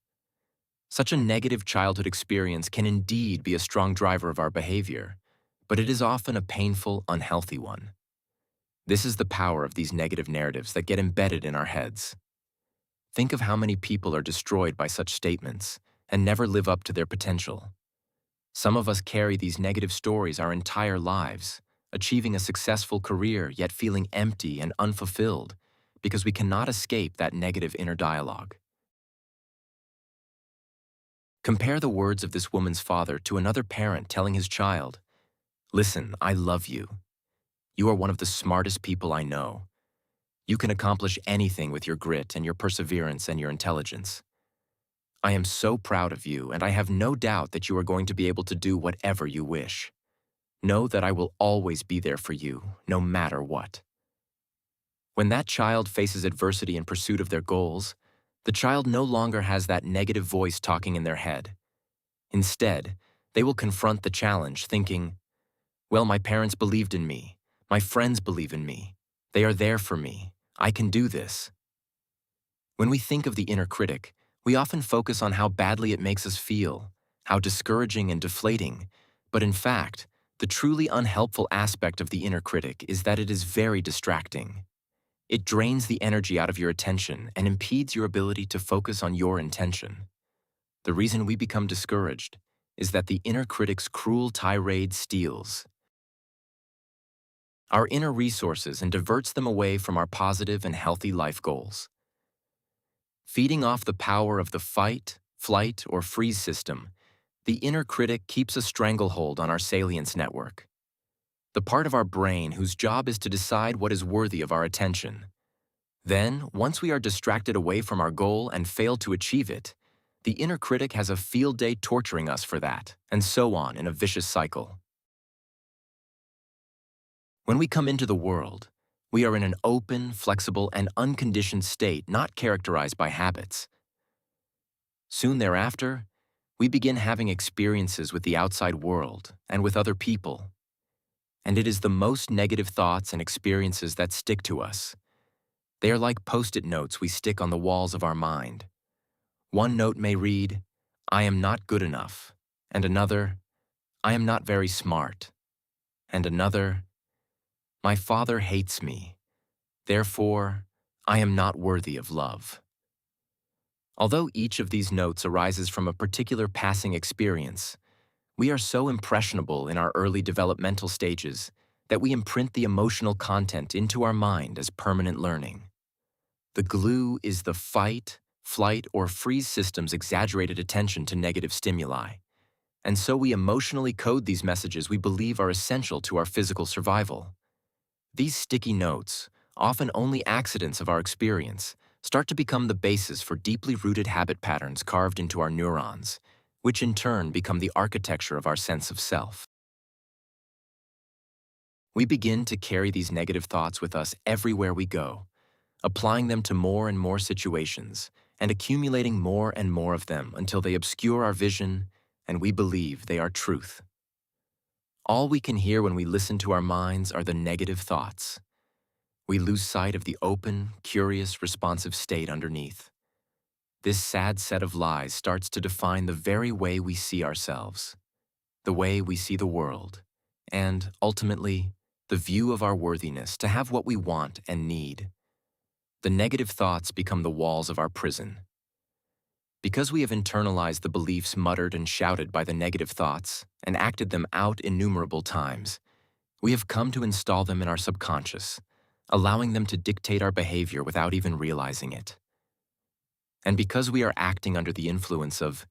Such a negative childhood experience can indeed be a strong driver of our behavior, but it is often a painful, unhealthy one. This is the power of these negative narratives that get embedded in our heads. Think of how many people are destroyed by such statements and never live up to their potential. Some of us carry these negative stories our entire lives, achieving a successful career yet feeling empty and unfulfilled because we cannot escape that negative inner dialogue. Compare the words of this woman's father to another parent telling his child, "Listen, I love you. You are one of the smartest people I know. You can accomplish anything with your grit and your perseverance and your intelligence. I am so proud of you, and I have no doubt that you are going to be able to do whatever you wish. Know that I will always be there for you, no matter what." When that child faces adversity in pursuit of their goals, the child no longer has that negative voice talking in their head. Instead, they will confront the challenge thinking, "Well, my parents believed in me. My friends believe in me. They are there for me. I can do this." When we think of the inner critic, we often focus on how badly it makes us feel, how discouraging and deflating, but in fact, the truly unhelpful aspect of the inner critic is that it is very distracting. It drains the energy out of your attention and impedes your ability to focus on your intention. The reason we become discouraged is that the inner critic's cruel tirade steals our inner resources and diverts them away from our positive and healthy life goals. Feeding off the power of the fight, flight, or freeze system, the inner critic keeps a stranglehold on our salience network, the part of our brain whose job is to decide what is worthy of our attention. Then, once we are distracted away from our goal and fail to achieve it, the inner critic has a field day torturing us for that, and so on in a vicious cycle. When we come into the world, we are in an open, flexible, and unconditioned state not characterized by habits. Soon thereafter, we begin having experiences with the outside world and with other people. And it is the most negative thoughts and experiences that stick to us. They are like post-it notes we stick on the walls of our mind. One note may read, "I am not good enough," and another, "I am not very smart," and another, "My father hates me. Therefore, I am not worthy of love." Although each of these notes arises from a particular passing experience, we are so impressionable in our early developmental stages that we imprint the emotional content into our mind as permanent learning. The glue is the fight, flight, or freeze system's exaggerated attention to negative stimuli, and so we emotionally code these messages we believe are essential to our physical survival. These sticky notes, often only accidents of our experience, start to become the basis for deeply rooted habit patterns carved into our neurons, which in turn become the architecture of our sense of self. We begin to carry these negative thoughts with us everywhere we go, applying them to more and more situations, and accumulating more and more of them until they obscure our vision and we believe they are truth. All we can hear when we listen to our minds are the negative thoughts. We lose sight of the open, curious, responsive state underneath. This sad set of lies starts to define the very way we see ourselves, the way we see the world, and, ultimately, the view of our worthiness to have what we want and need. The negative thoughts become the walls of our prison. Because we have internalized the beliefs muttered and shouted by the negative thoughts and acted them out innumerable times, we have come to install them in our subconscious, allowing them to dictate our behavior without even realizing it. And because we are acting under the influence of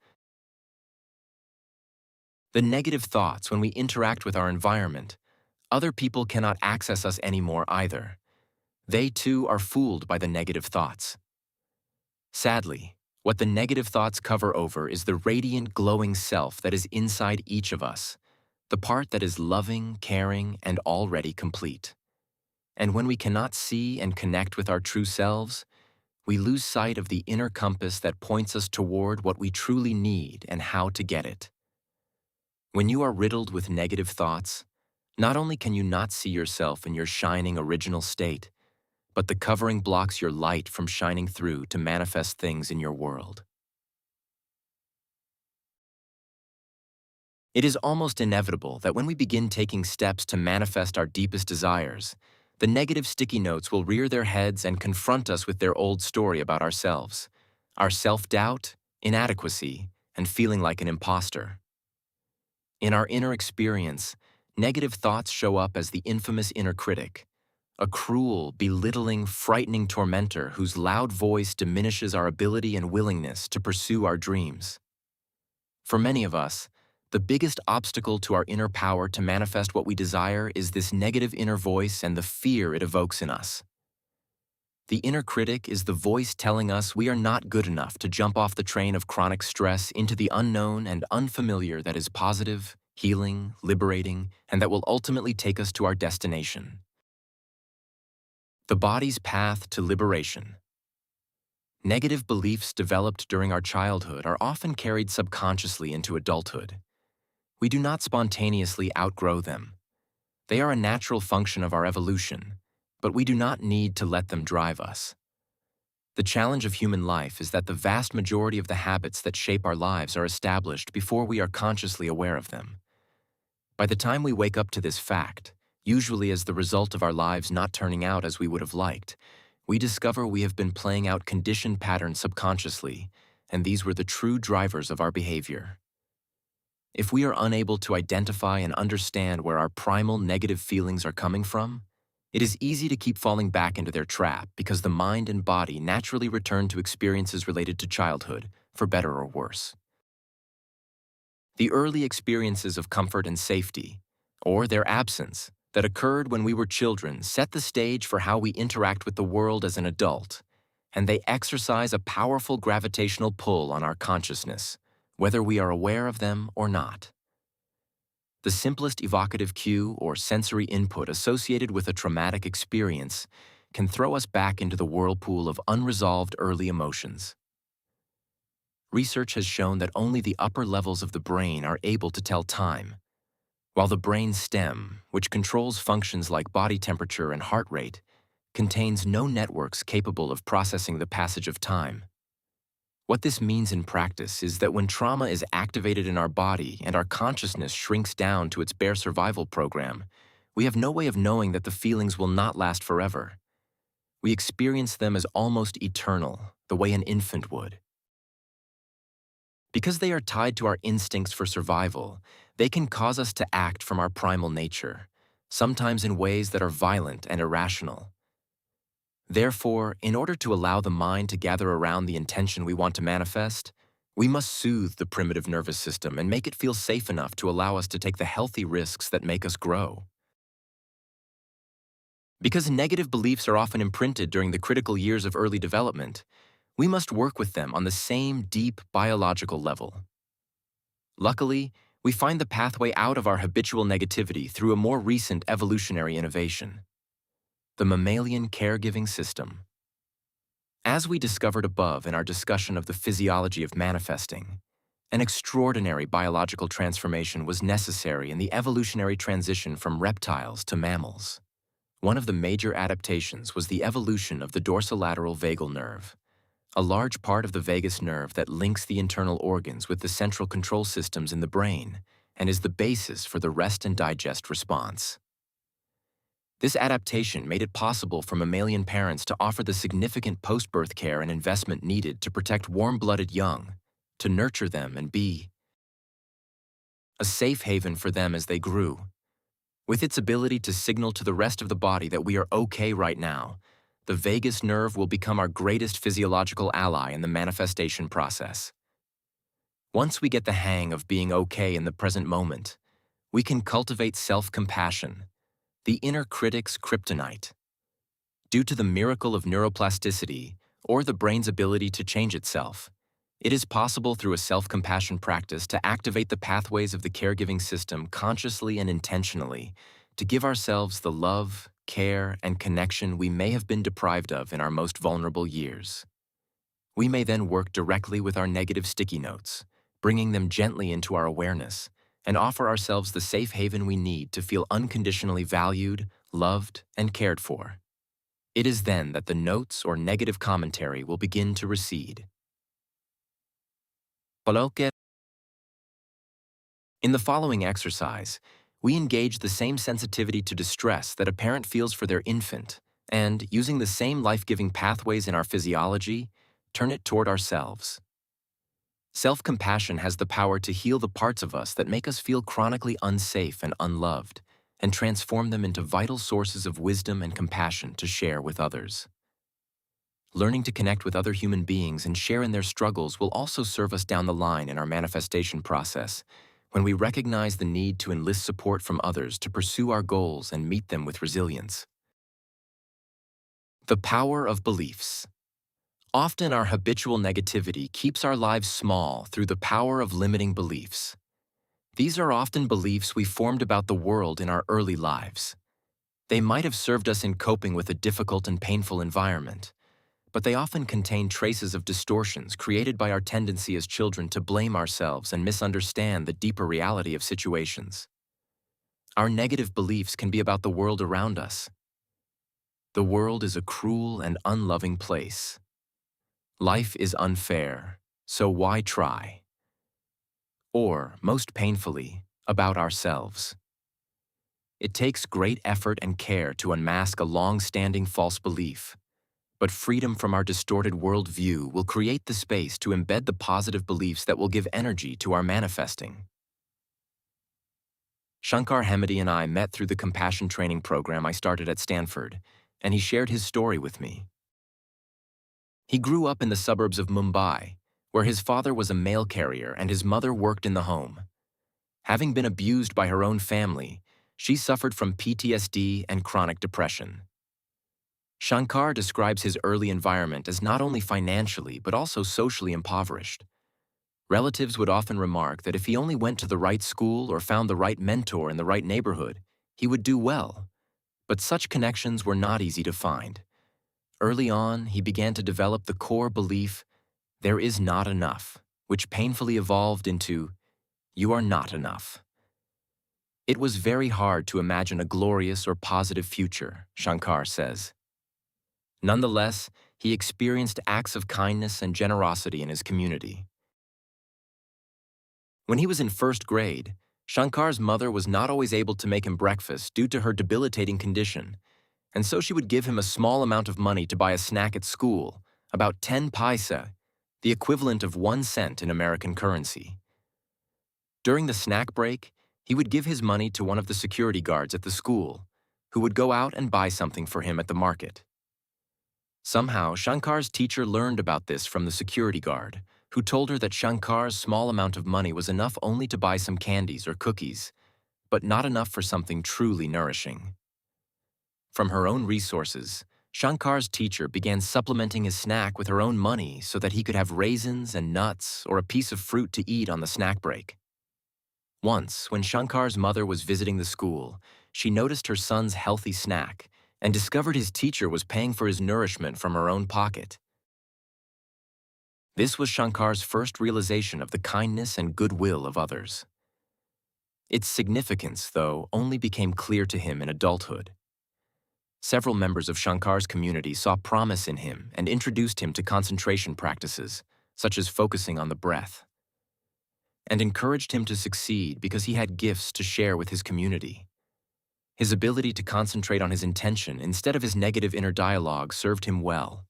the negative thoughts when we interact with our environment, other people cannot access us anymore either. They too are fooled by the negative thoughts. Sadly, what the negative thoughts cover over is the radiant, glowing self that is inside each of us, the part that is loving, caring, and already complete. And when we cannot see and connect with our true selves, we lose sight of the inner compass that points us toward what we truly need and how to get it. When you are riddled with negative thoughts, not only can you not see yourself in your shining original state, but the covering blocks your light from shining through to manifest things in your world. It is almost inevitable that when we begin taking steps to manifest our deepest desires, the negative sticky notes will rear their heads and confront us with their old story about ourselves, our self-doubt, inadequacy, and feeling like an imposter. In our inner experience, negative thoughts show up as the infamous inner critic, a cruel, belittling, frightening tormentor whose loud voice diminishes our ability and willingness to pursue our dreams. For many of us, the biggest obstacle to our inner power to manifest what we desire is this negative inner voice and the fear it evokes in us. The inner critic is the voice telling us we are not good enough to jump off the train of chronic stress into the unknown and unfamiliar that is positive, healing, liberating, and that will ultimately take us to our destination. The body's path to liberation. Negative beliefs developed during our childhood are often carried subconsciously into adulthood. We do not spontaneously outgrow them. They are a natural function of our evolution, but we do not need to let them drive us. The challenge of human life is that the vast majority of the habits that shape our lives are established before we are consciously aware of them. By the time we wake up to this fact, usually as the result of our lives not turning out as we would have liked, we discover we have been playing out conditioned patterns subconsciously, and these were the true drivers of our behavior. If we are unable to identify and understand where our primal negative feelings are coming from, it is easy to keep falling back into their trap because the mind and body naturally return to experiences related to childhood, for better or worse. The early experiences of comfort and safety, or their absence, that occurred when we were children set the stage for how we interact with the world as an adult, and they exercise a powerful gravitational pull on our consciousness, whether we are aware of them or not. The simplest evocative cue or sensory input associated with a traumatic experience can throw us back into the whirlpool of unresolved early emotions. Research has shown that only the upper levels of the brain are able to tell time, while the brain stem, which controls functions like body temperature and heart rate, contains no networks capable of processing the passage of time. What this means in practice is that when trauma is activated in our body and our consciousness shrinks down to its bare survival program, we have no way of knowing that the feelings will not last forever. We experience them as almost eternal, the way an infant would. Because they are tied to our instincts for survival, they can cause us to act from our primal nature, sometimes in ways that are violent and irrational. Therefore, in order to allow the mind to gather around the intention we want to manifest, we must soothe the primitive nervous system and make it feel safe enough to allow us to take the healthy risks that make us grow. Because negative beliefs are often imprinted during the critical years of early development, we must work with them on the same deep biological level. Luckily, we find the pathway out of our habitual negativity through a more recent evolutionary innovation: the mammalian caregiving system. As we discovered above in our discussion of the physiology of manifesting, an extraordinary biological transformation was necessary in the evolutionary transition from reptiles to mammals. One of the major adaptations was the evolution of the dorsolateral vagal nerve, a large part of the vagus nerve that links the internal organs with the central control systems in the brain and is the basis for the rest and digest response. This adaptation made it possible for mammalian parents to offer the significant post-birth care and investment needed to protect warm-blooded young, to nurture them and be a safe haven for them as they grew. With its ability to signal to the rest of the body that we are okay right now, the vagus nerve will become our greatest physiological ally in the manifestation process. Once we get the hang of being okay in the present moment, we can cultivate self-compassion, the inner critic's kryptonite. Due to the miracle of neuroplasticity, or the brain's ability to change itself, it is possible through a self-compassion practice to activate the pathways of the caregiving system consciously and intentionally to give ourselves the love, care, and connection we may have been deprived of in our most vulnerable years. We may then work directly with our negative sticky notes, bringing them gently into our awareness, and offer ourselves the safe haven we need to feel unconditionally valued, loved, and cared for. It is then that the notes or negative commentary will begin to recede. In the following exercise, we engage the same sensitivity to distress that a parent feels for their infant, and, using the same life-giving pathways in our physiology, turn it toward ourselves. Self-compassion has the power to heal the parts of us that make us feel chronically unsafe and unloved, and transform them into vital sources of wisdom and compassion to share with others. Learning to connect with other human beings and share in their struggles will also serve us down the line in our manifestation process, when we recognize the need to enlist support from others to pursue our goals and meet them with resilience. The power of beliefs. Often our habitual negativity keeps our lives small through the power of limiting beliefs. These are often beliefs we formed about the world in our early lives. They might have served us in coping with a difficult and painful environment, but they often contain traces of distortions created by our tendency as children to blame ourselves and misunderstand the deeper reality of situations. Our negative beliefs can be about the world around us. The world is a cruel and unloving place. Life is unfair, so why try? Or, most painfully, about ourselves. It takes great effort and care to unmask a long-standing false belief, but freedom from our distorted worldview will create the space to embed the positive beliefs that will give energy to our manifesting. Shankar Hemedy and I met through the compassion training program I started at Stanford, and he shared his story with me. He grew up in the suburbs of Mumbai, where his father was a mail carrier and his mother worked in the home. Having been abused by her own family, she suffered from PTSD and chronic depression. Shankar describes his early environment as not only financially but also socially impoverished. Relatives would often remark that if he only went to the right school or found the right mentor in the right neighborhood, he would do well. But such connections were not easy to find. Early on, he began to develop the core belief, "There is not enough," which painfully evolved into, "You are not enough." It was very hard to imagine a glorious or positive future, Shankar says. Nonetheless, he experienced acts of kindness and generosity in his community. When he was in first grade, Shankar's mother was not always able to make him breakfast due to her debilitating condition, and so she would give him a small amount of money to buy a snack at school, about 10 paisa, the equivalent of 1 cent in American currency. During the snack break, he would give his money to one of the security guards at the school, who would go out and buy something for him at the market. Somehow, Shankar's teacher learned about this from the security guard, who told her that Shankar's small amount of money was enough only to buy some candies or cookies, but not enough for something truly nourishing. From her own resources, Shankar's teacher began supplementing his snack with her own money so that he could have raisins and nuts or a piece of fruit to eat on the snack break. Once, when Shankar's mother was visiting the school, she noticed her son's healthy snack and discovered his teacher was paying for his nourishment from her own pocket. This was Shankar's first realization of the kindness and goodwill of others. Its significance, though, only became clear to him in adulthood. Several members of Shankar's community saw promise in him and introduced him to concentration practices, such as focusing on the breath, and encouraged him to succeed because he had gifts to share with his community. His ability to concentrate on his intention instead of his negative inner dialogue served him well.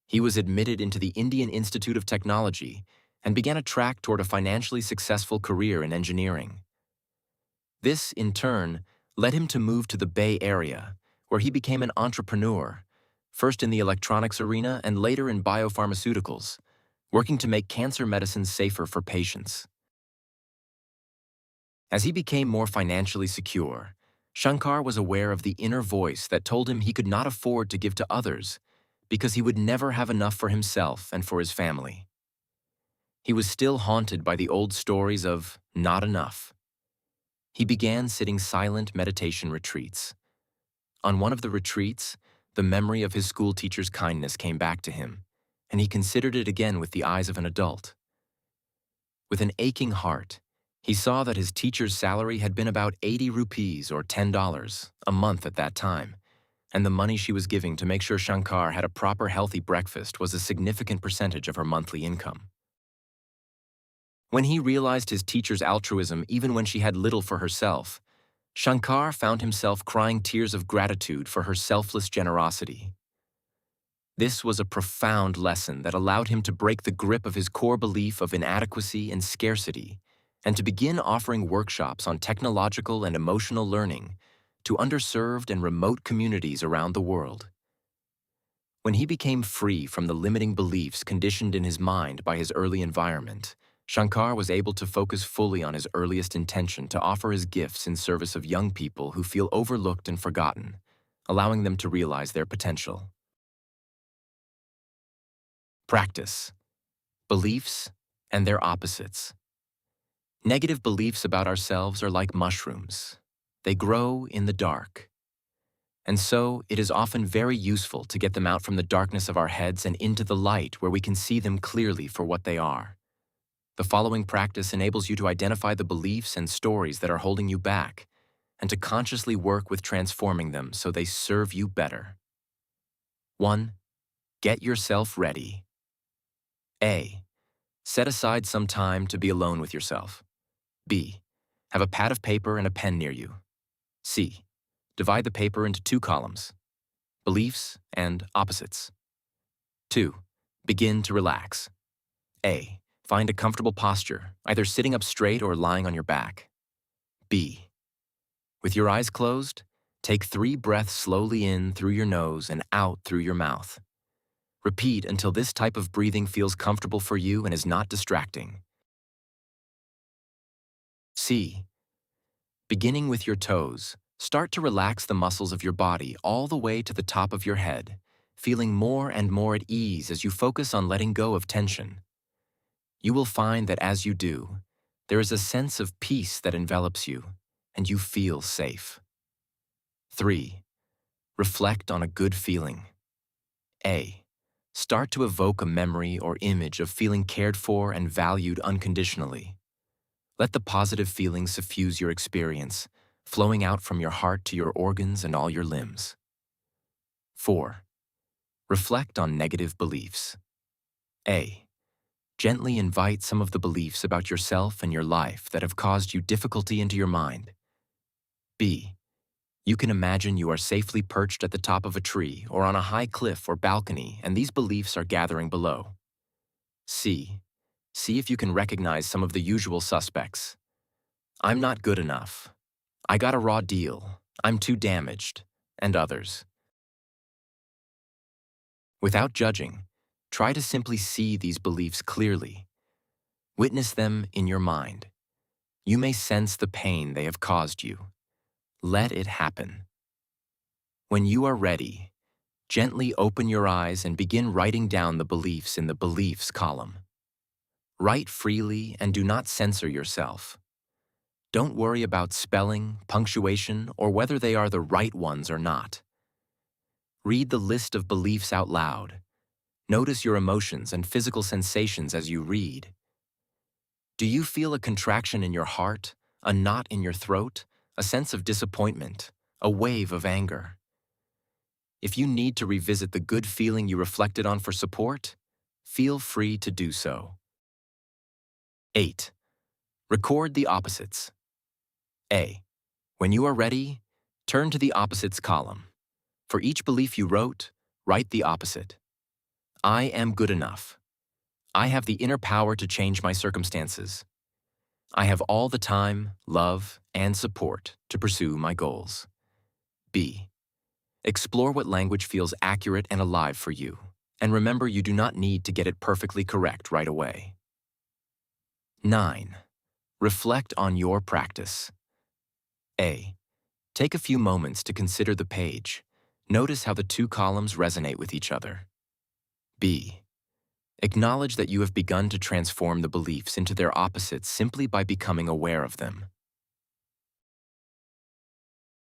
He was admitted into the Indian Institute of Technology and began a track toward a financially successful career in engineering. This, in turn, led him to move to the Bay Area, where he became an entrepreneur, first in the electronics arena and later in biopharmaceuticals, working to make cancer medicines safer for patients. As he became more financially secure, Shankar was aware of the inner voice that told him he could not afford to give to others because he would never have enough for himself and for his family. He was still haunted by the old stories of not enough. He began sitting silent meditation retreats. On one of the retreats, the memory of his school teacher's kindness came back to him, and he considered it again with the eyes of an adult. With an aching heart, he saw that his teacher's salary had been about 80 rupees or $10 a month at that time, and the money she was giving to make sure Shankar had a proper healthy breakfast was a significant percentage of her monthly income. When he realized his teacher's altruism even when she had little for herself, Shankar found himself crying tears of gratitude for her selfless generosity. This was a profound lesson that allowed him to break the grip of his core belief of inadequacy and scarcity, and to begin offering workshops on technological and emotional learning to underserved and remote communities around the world. When he became free from the limiting beliefs conditioned in his mind by his early environment, Shankar was able to focus fully on his earliest intention to offer his gifts in service of young people who feel overlooked and forgotten, allowing them to realize their potential. Practice. Beliefs and their opposites. Negative beliefs about ourselves are like mushrooms. They grow in the dark. And so, it is often very useful to get them out from the darkness of our heads and into the light where we can see them clearly for what they are. The following practice enables you to identify the beliefs and stories that are holding you back, and to consciously work with transforming them so they serve you better. 1. Get yourself ready. A. Set aside some time to be alone with yourself. B. Have a pad of paper and a pen near you. C. Divide the paper into 2 columns: beliefs and opposites. 2. Begin to relax. A. Find a comfortable posture, either sitting up straight or lying on your back. B. With your eyes closed, take 3 breaths slowly in through your nose and out through your mouth. Repeat until this type of breathing feels comfortable for you and is not distracting. C. Beginning with your toes, start to relax the muscles of your body all the way to the top of your head, feeling more and more at ease as you focus on letting go of tension. You will find that as you do, there is a sense of peace that envelops you, and you feel safe. 3. Reflect on a good feeling. A. Start to evoke a memory or image of feeling cared for and valued unconditionally. Let the positive feelings suffuse your experience, flowing out from your heart to your organs and all your limbs. 4. Reflect on negative beliefs. A. Gently invite some of the beliefs about yourself and your life that have caused you difficulty into your mind. B. You can imagine you are safely perched at the top of a tree or on a high cliff or balcony, and these beliefs are gathering below. C. See if you can recognize some of the usual suspects. I'm not good enough. I got a raw deal. I'm too damaged. And others. Without judging, try to simply see these beliefs clearly. Witness them in your mind. You may sense the pain they have caused you. Let it happen. When you are ready, gently open your eyes and begin writing down the beliefs in the beliefs column. Write freely and do not censor yourself. Don't worry about spelling, punctuation, or whether they are the right ones or not. Read the list of beliefs out loud. Notice your emotions and physical sensations as you read. Do you feel a contraction in your heart, a knot in your throat, a sense of disappointment, a wave of anger? If you need to revisit the good feeling you reflected on for support, feel free to do so. 8. Record the opposites. A. When you are ready, turn to the opposites column. For each belief you wrote, write the opposite. I am good enough. I have the inner power to change my circumstances. I have all the time, love, and support to pursue my goals. B. Explore what language feels accurate and alive for you, and remember you do not need to get it perfectly correct right away. 9. Reflect on your practice. A. Take a few moments to consider the page. Notice how the two columns resonate with each other. B. Acknowledge that you have begun to transform the beliefs into their opposites simply by becoming aware of them.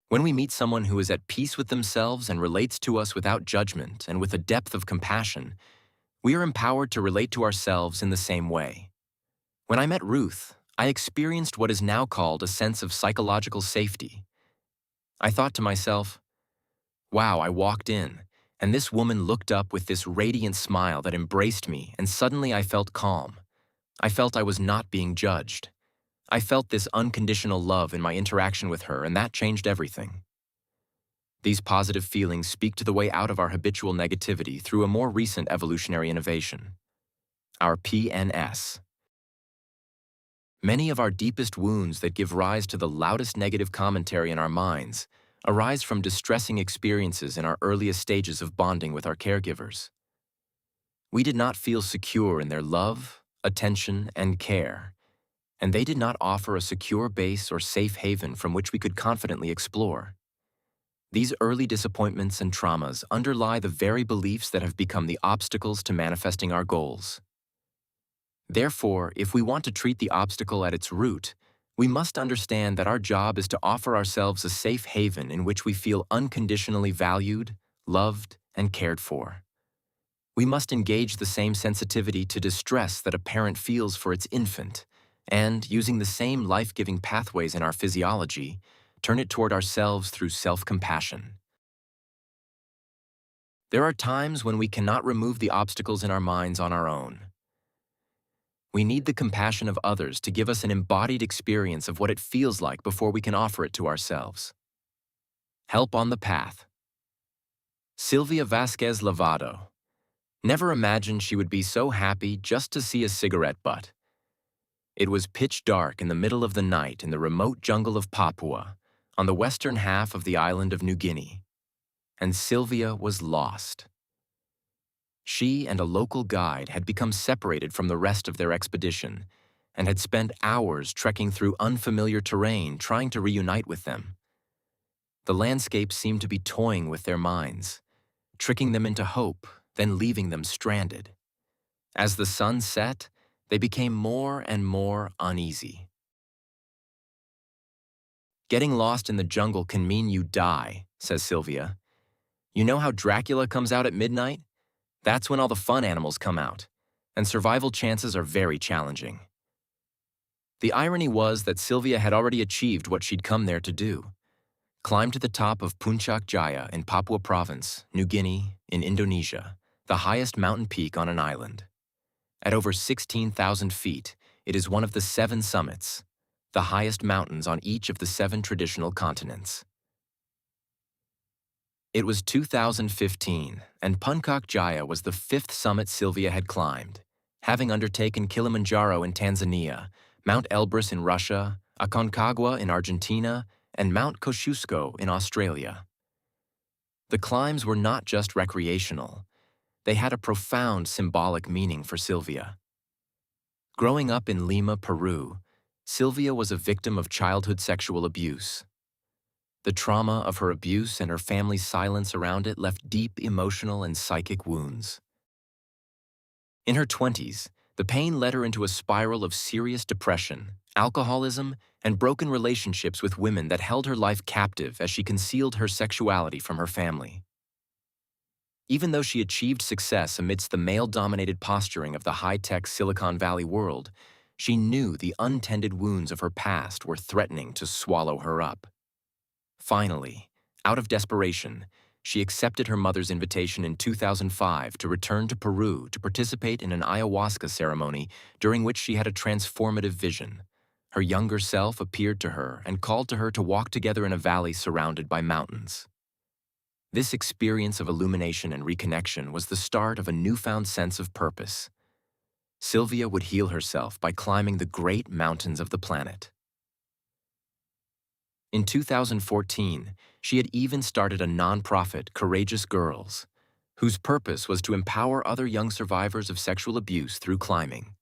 When we meet someone who is at peace with themselves and relates to us without judgment and with a depth of compassion, we are empowered to relate to ourselves in the same way. When I met Ruth, I experienced what is now called a sense of psychological safety. I thought to myself, wow, I walked in, and this woman looked up with this radiant smile that embraced me, and suddenly I felt calm. I felt I was not being judged. I felt this unconditional love in my interaction with her, and that changed everything. These positive feelings speak to the way out of our habitual negativity through a more recent evolutionary innovation, our PNS. Many of our deepest wounds that give rise to the loudest negative commentary in our minds arise from distressing experiences in our earliest stages of bonding with our caregivers. We did not feel secure in their love, attention, and care, and they did not offer a secure base or safe haven from which we could confidently explore. These early disappointments and traumas underlie the very beliefs that have become the obstacles to manifesting our goals. Therefore, if we want to treat the obstacle at its root, we must understand that our job is to offer ourselves a safe haven in which we feel unconditionally valued, loved, and cared for. We must engage the same sensitivity to distress that a parent feels for its infant, and, using the same life-giving pathways in our physiology, turn it toward ourselves through self-compassion. There are times when we cannot remove the obstacles in our minds on our own. We need the compassion of others to give us an embodied experience of what it feels like before we can offer it to ourselves. Help on the path. Sylvia Vasquez Lavado. Never imagined she would be so happy just to see a cigarette butt. It was pitch dark in the middle of the night in the remote jungle of Papua, on the western half of the island of New Guinea, and Sylvia was lost. She and a local guide had become separated from the rest of their expedition and had spent hours trekking through unfamiliar terrain trying to reunite with them. The landscape seemed to be toying with their minds, tricking them into hope, then leaving them stranded. As the sun set, they became more and more uneasy. Getting lost in the jungle can mean you die, says Sylvia. You know how Dracula comes out at midnight? That's when all the fun animals come out, and survival chances are very challenging. The irony was that Sylvia had already achieved what she'd come there to do: climb to the top of Puncak Jaya in Papua Province, New Guinea, in Indonesia, the highest mountain peak on an island. At over 16,000 feet, it is one of the 7 summits, the highest mountains on each of the 7 traditional continents. It was 2015, and Puncak Jaya was the 5th summit Sylvia had climbed, having undertaken Kilimanjaro in Tanzania, Mount Elbrus in Russia, Aconcagua in Argentina, and Mount Kosciuszko in Australia. The climbs were not just recreational. They had a profound symbolic meaning for Sylvia. Growing up in Lima, Peru, Sylvia was a victim of childhood sexual abuse. The trauma of her abuse and her family's silence around it left deep emotional and psychic wounds. In her 20s, the pain led her into a spiral of serious depression, alcoholism, and broken relationships with women that held her life captive as she concealed her sexuality from her family. Even though she achieved success amidst the male-dominated posturing of the high-tech Silicon Valley world, she knew the untended wounds of her past were threatening to swallow her up. Finally, out of desperation, she accepted her mother's invitation in 2005 to return to Peru to participate in an ayahuasca ceremony during which she had a transformative vision. Her younger self appeared to her and called to her to walk together in a valley surrounded by mountains. This experience of illumination and reconnection was the start of a newfound sense of purpose. Sylvia would heal herself by climbing the great mountains of the planet. In 2014, she had even started a nonprofit, Courageous Girls, whose purpose was to empower other young survivors of sexual abuse through climbing.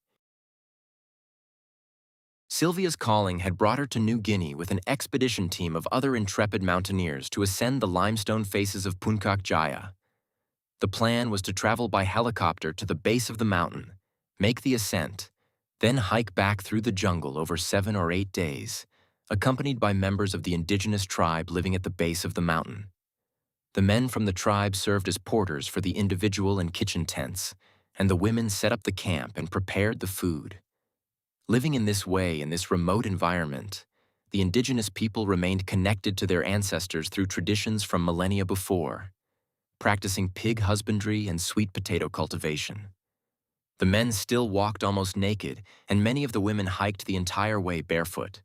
Sylvia's calling had brought her to New Guinea with an expedition team of other intrepid mountaineers to ascend the limestone faces of Puncak Jaya. The plan was to travel by helicopter to the base of the mountain, make the ascent, then hike back through the jungle over 7 or 8 days, accompanied by members of the indigenous tribe living at the base of the mountain. The men from the tribe served as porters for the individual and kitchen tents, and the women set up the camp and prepared the food. Living in this way in this remote environment, the indigenous people remained connected to their ancestors through traditions from millennia before, practicing pig husbandry and sweet potato cultivation. The men still walked almost naked, and many of the women hiked the entire way barefoot.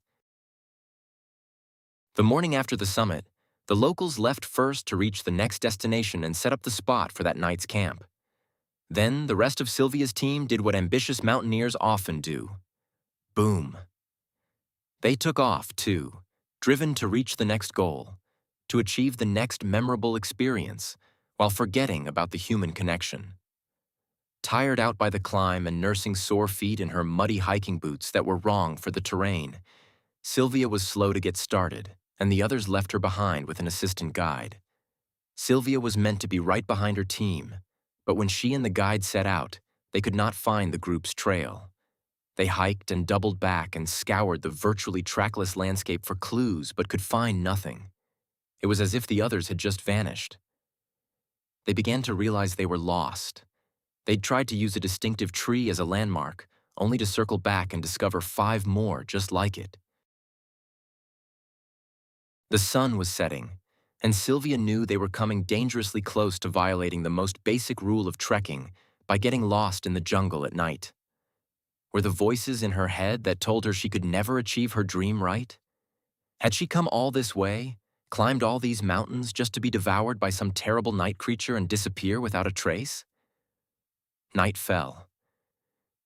The morning after the summit, the locals left first to reach the next destination and set up the spot for that night's camp. Then the rest of Sylvia's team did what ambitious mountaineers often do. Boom. They took off, too, driven to reach the next goal, to achieve the next memorable experience, while forgetting about the human connection. Tired out by the climb and nursing sore feet in her muddy hiking boots that were wrong for the terrain, Sylvia was slow to get started, and the others left her behind with an assistant guide. Sylvia was meant to be right behind her team, but when she and the guide set out, they could not find the group's trail. They hiked and doubled back and scoured the virtually trackless landscape for clues but could find nothing. It was as if the others had just vanished. They began to realize they were lost. They'd tried to use a distinctive tree as a landmark, only to circle back and discover 5 more just like it. The sun was setting, and Sylvia knew they were coming dangerously close to violating the most basic rule of trekking by getting lost in the jungle at night. Were the voices in her head that told her she could never achieve her dream right? Had she come all this way, climbed all these mountains just to be devoured by some terrible night creature and disappear without a trace? Night fell.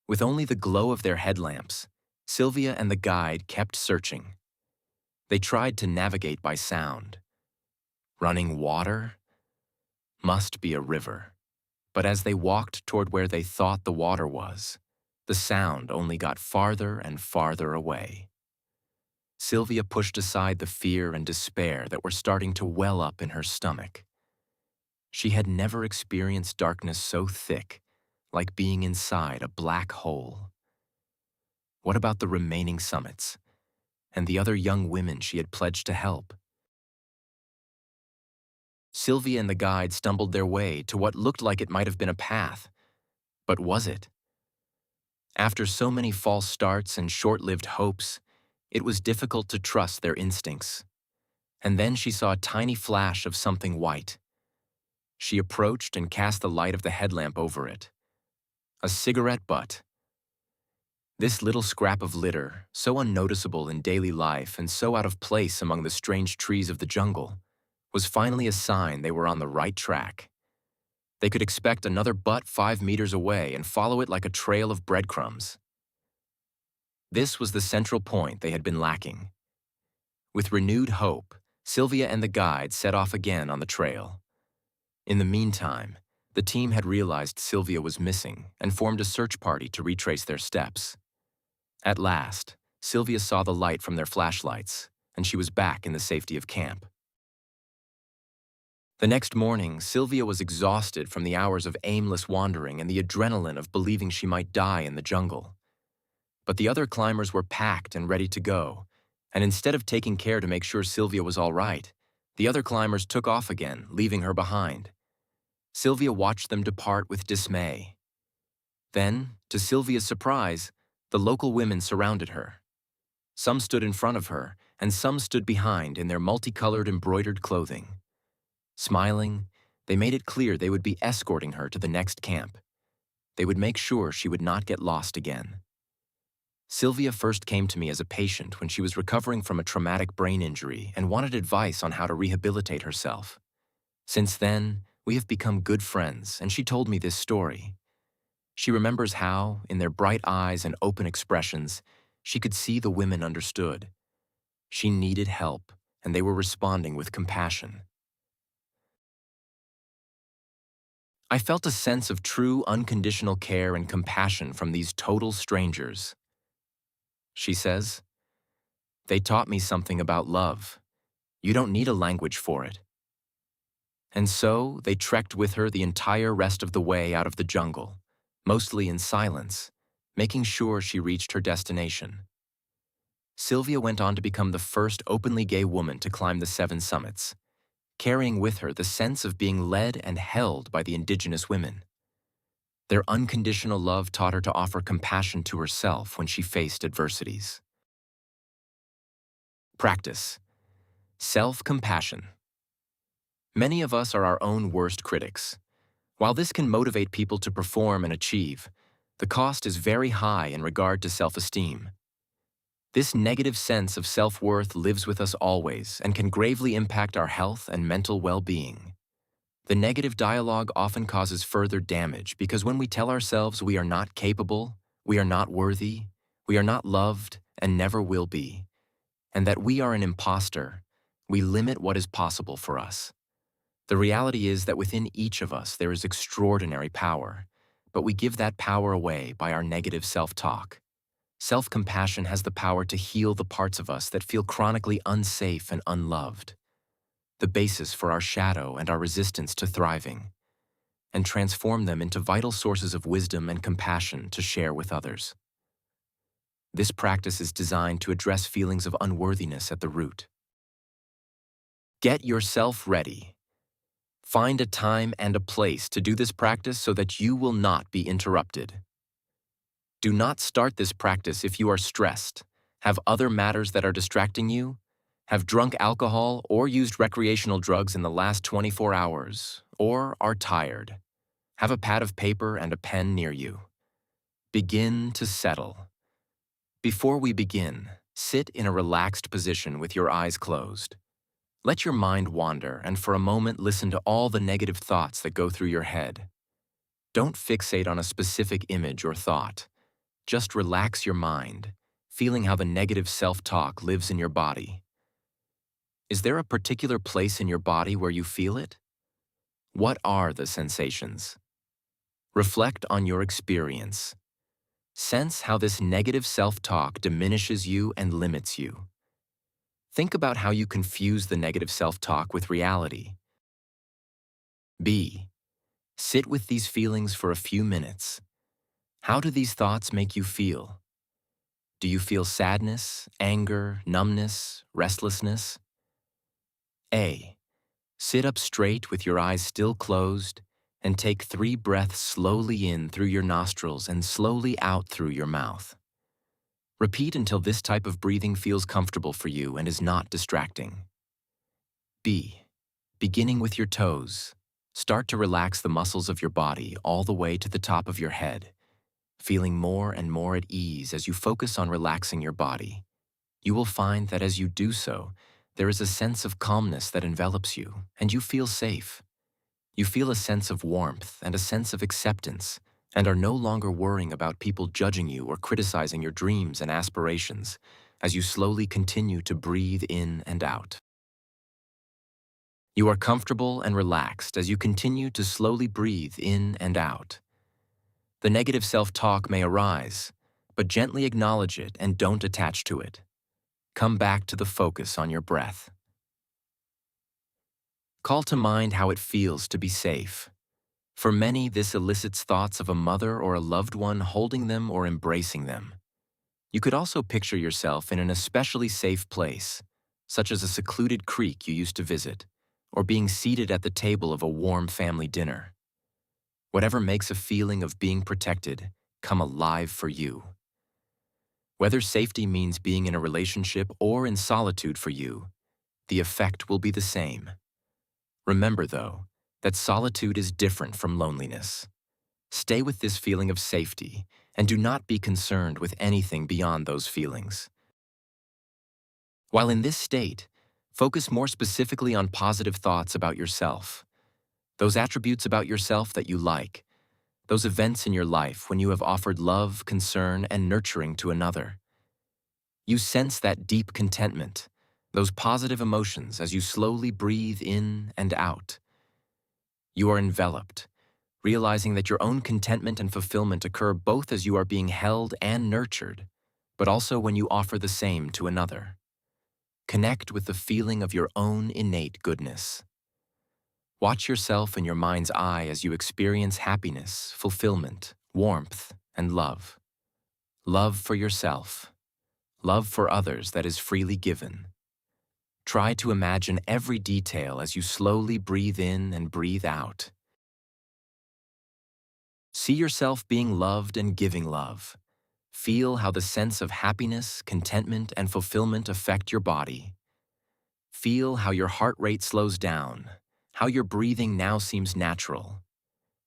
With only the glow of their headlamps, Sylvia and the guide kept searching. They tried to navigate by sound. Running water? Must be a river. But as they walked toward where they thought the water was, the sound only got farther and farther away. Sylvia pushed aside the fear and despair that were starting to well up in her stomach. She had never experienced darkness so thick, like being inside a black hole. What about the remaining summits, and the other young women she had pledged to help? Sylvia and the guide stumbled their way to what looked like it might have been a path. But was it? After so many false starts and short-lived hopes, it was difficult to trust their instincts. And then she saw a tiny flash of something white. She approached and cast the light of the headlamp over it. A cigarette butt. This little scrap of litter, so unnoticeable in daily life and so out of place among the strange trees of the jungle, was finally a sign they were on the right track. They could expect another butt 5 meters away and follow it like a trail of breadcrumbs. This was the central point they had been lacking. With renewed hope, Sylvia and the guide set off again on the trail. In the meantime, the team had realized Sylvia was missing and formed a search party to retrace their steps. At last, Sylvia saw the light from their flashlights, and she was back in the safety of camp. The next morning, Sylvia was exhausted from the hours of aimless wandering and the adrenaline of believing she might die in the jungle. But the other climbers were packed and ready to go, and instead of taking care to make sure Sylvia was all right, the other climbers took off again, leaving her behind. Sylvia watched them depart with dismay. Then, to Sylvia's surprise, the local women surrounded her. Some stood in front of her, and some stood behind in their multicolored embroidered clothing. Smiling, they made it clear they would be escorting her to the next camp. They would make sure she would not get lost again. Sylvia first came to me as a patient when she was recovering from a traumatic brain injury and wanted advice on how to rehabilitate herself. Since then, we have become good friends, and she told me this story. She remembers how, in their bright eyes and open expressions, she could see the women understood. She needed help, and they were responding with compassion. I felt a sense of true unconditional care and compassion from these total strangers. She says, "They taught me something about love. You don't need a language for it." And so they trekked with her the entire rest of the way out of the jungle, mostly in silence, making sure she reached her destination. Sylvia went on to become the first openly gay woman to climb the 7 summits, carrying with her the sense of being led and held by the indigenous women. Their unconditional love taught her to offer compassion to herself when she faced adversities. Practice. Self-compassion. Many of us are our own worst critics. While this can motivate people to perform and achieve, the cost is very high in regard to self-esteem. This negative sense of self-worth lives with us always and can gravely impact our health and mental well-being. The negative dialogue often causes further damage because when we tell ourselves we are not capable, we are not worthy, we are not loved, and never will be, and that we are an imposter, we limit what is possible for us. The reality is that within each of us there is extraordinary power, but we give that power away by our negative self-talk. Self-compassion has the power to heal the parts of us that feel chronically unsafe and unloved, the basis for our shadow and our resistance to thriving, and transform them into vital sources of wisdom and compassion to share with others. This practice is designed to address feelings of unworthiness at the root. Get yourself ready. Find a time and a place to do this practice so that you will not be interrupted. Do not start this practice if you are stressed, have other matters that are distracting you, have drunk alcohol or used recreational drugs in the last 24 hours, or are tired. Have a pad of paper and a pen near you. Begin to settle. Before we begin, sit in a relaxed position with your eyes closed. Let your mind wander and for a moment listen to all the negative thoughts that go through your head. Don't fixate on a specific image or thought. Just relax your mind, feeling how the negative self-talk lives in your body. Is there a particular place in your body where you feel it? What are the sensations? Reflect on your experience. Sense how this negative self-talk diminishes you and limits you. Think about how you confuse the negative self-talk with reality. B. Sit with these feelings for a few minutes. How do these thoughts make you feel? Do you feel sadness, anger, numbness, restlessness? A. Sit up straight with your eyes still closed and take 3 breaths slowly in through your nostrils and slowly out through your mouth. Repeat until this type of breathing feels comfortable for you and is not distracting. B. Beginning with your toes, start to relax the muscles of your body all the way to the top of your head, feeling more and more at ease as you focus on relaxing your body. You will find that as you do so, there is a sense of calmness that envelops you, and you feel safe. You feel a sense of warmth and a sense of acceptance, and are no longer worrying about people judging you or criticizing your dreams and aspirations as you slowly continue to breathe in and out. You are comfortable and relaxed as you continue to slowly breathe in and out. The negative self-talk may arise, but gently acknowledge it and don't attach to it. Come back to the focus on your breath. Call to mind how it feels to be safe. For many, this elicits thoughts of a mother or a loved one holding them or embracing them. You could also picture yourself in an especially safe place, such as a secluded creek you used to visit, or being seated at the table of a warm family dinner. Whatever makes a feeling of being protected come alive for you. Whether safety means being in a relationship or in solitude for you, the effect will be the same. Remember, though, that solitude is different from loneliness. Stay with this feeling of safety and do not be concerned with anything beyond those feelings. While in this state, focus more specifically on positive thoughts about yourself, those attributes about yourself that you like, those events in your life when you have offered love, concern, and nurturing to another. You sense that deep contentment, those positive emotions as you slowly breathe in and out. You are enveloped, realizing that your own contentment and fulfillment occur both as you are being held and nurtured, but also when you offer the same to another. Connect with the feeling of your own innate goodness. Watch yourself in your mind's eye as you experience happiness, fulfillment, warmth, and love. Love for yourself. Love for others that is freely given. Try to imagine every detail as you slowly breathe in and breathe out. See yourself being loved and giving love. Feel how the sense of happiness, contentment, and fulfillment affect your body. Feel how your heart rate slows down, how your breathing now seems natural.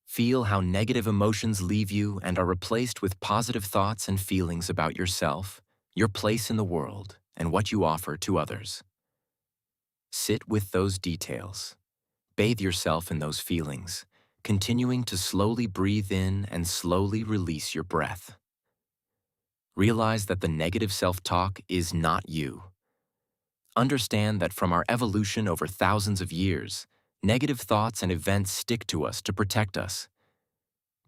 Feel how negative emotions leave you and are replaced with positive thoughts and feelings about yourself, your place in the world, and what you offer to others. Sit with those details. Bathe yourself in those feelings, continuing to slowly breathe in and slowly release your breath. Realize that the negative self-talk is not you. Understand that from our evolution over thousands of years, negative thoughts and events stick to us to protect us.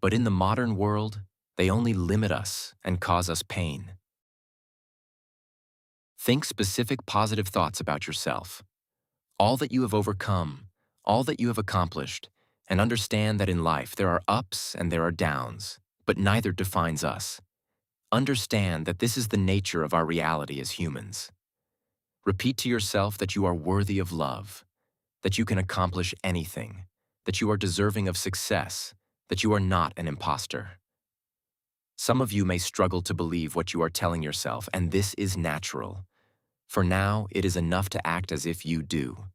But in the modern world, they only limit us and cause us pain. Think specific positive thoughts about yourself, all that you have overcome, all that you have accomplished, and understand that in life there are ups and there are downs, but neither defines us. Understand that this is the nature of our reality as humans. Repeat to yourself that you are worthy of love, that you can accomplish anything, that you are deserving of success, that you are not an imposter. Some of you may struggle to believe what you are telling yourself, and this is natural. For now, it is enough to act as if you do.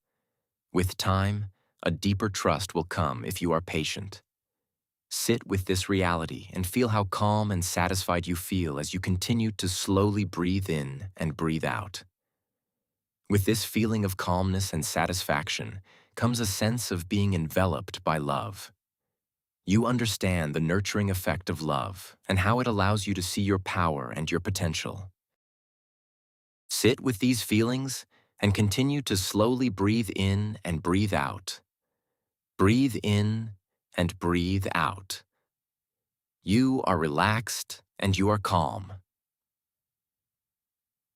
With time, a deeper trust will come if you are patient. Sit with this reality and feel how calm and satisfied you feel as you continue to slowly breathe in and breathe out. With this feeling of calmness and satisfaction comes a sense of being enveloped by love. You understand the nurturing effect of love and how it allows you to see your power and your potential. Sit with these feelings and continue to slowly breathe in and breathe out. Breathe in and breathe out. You are relaxed and you are calm.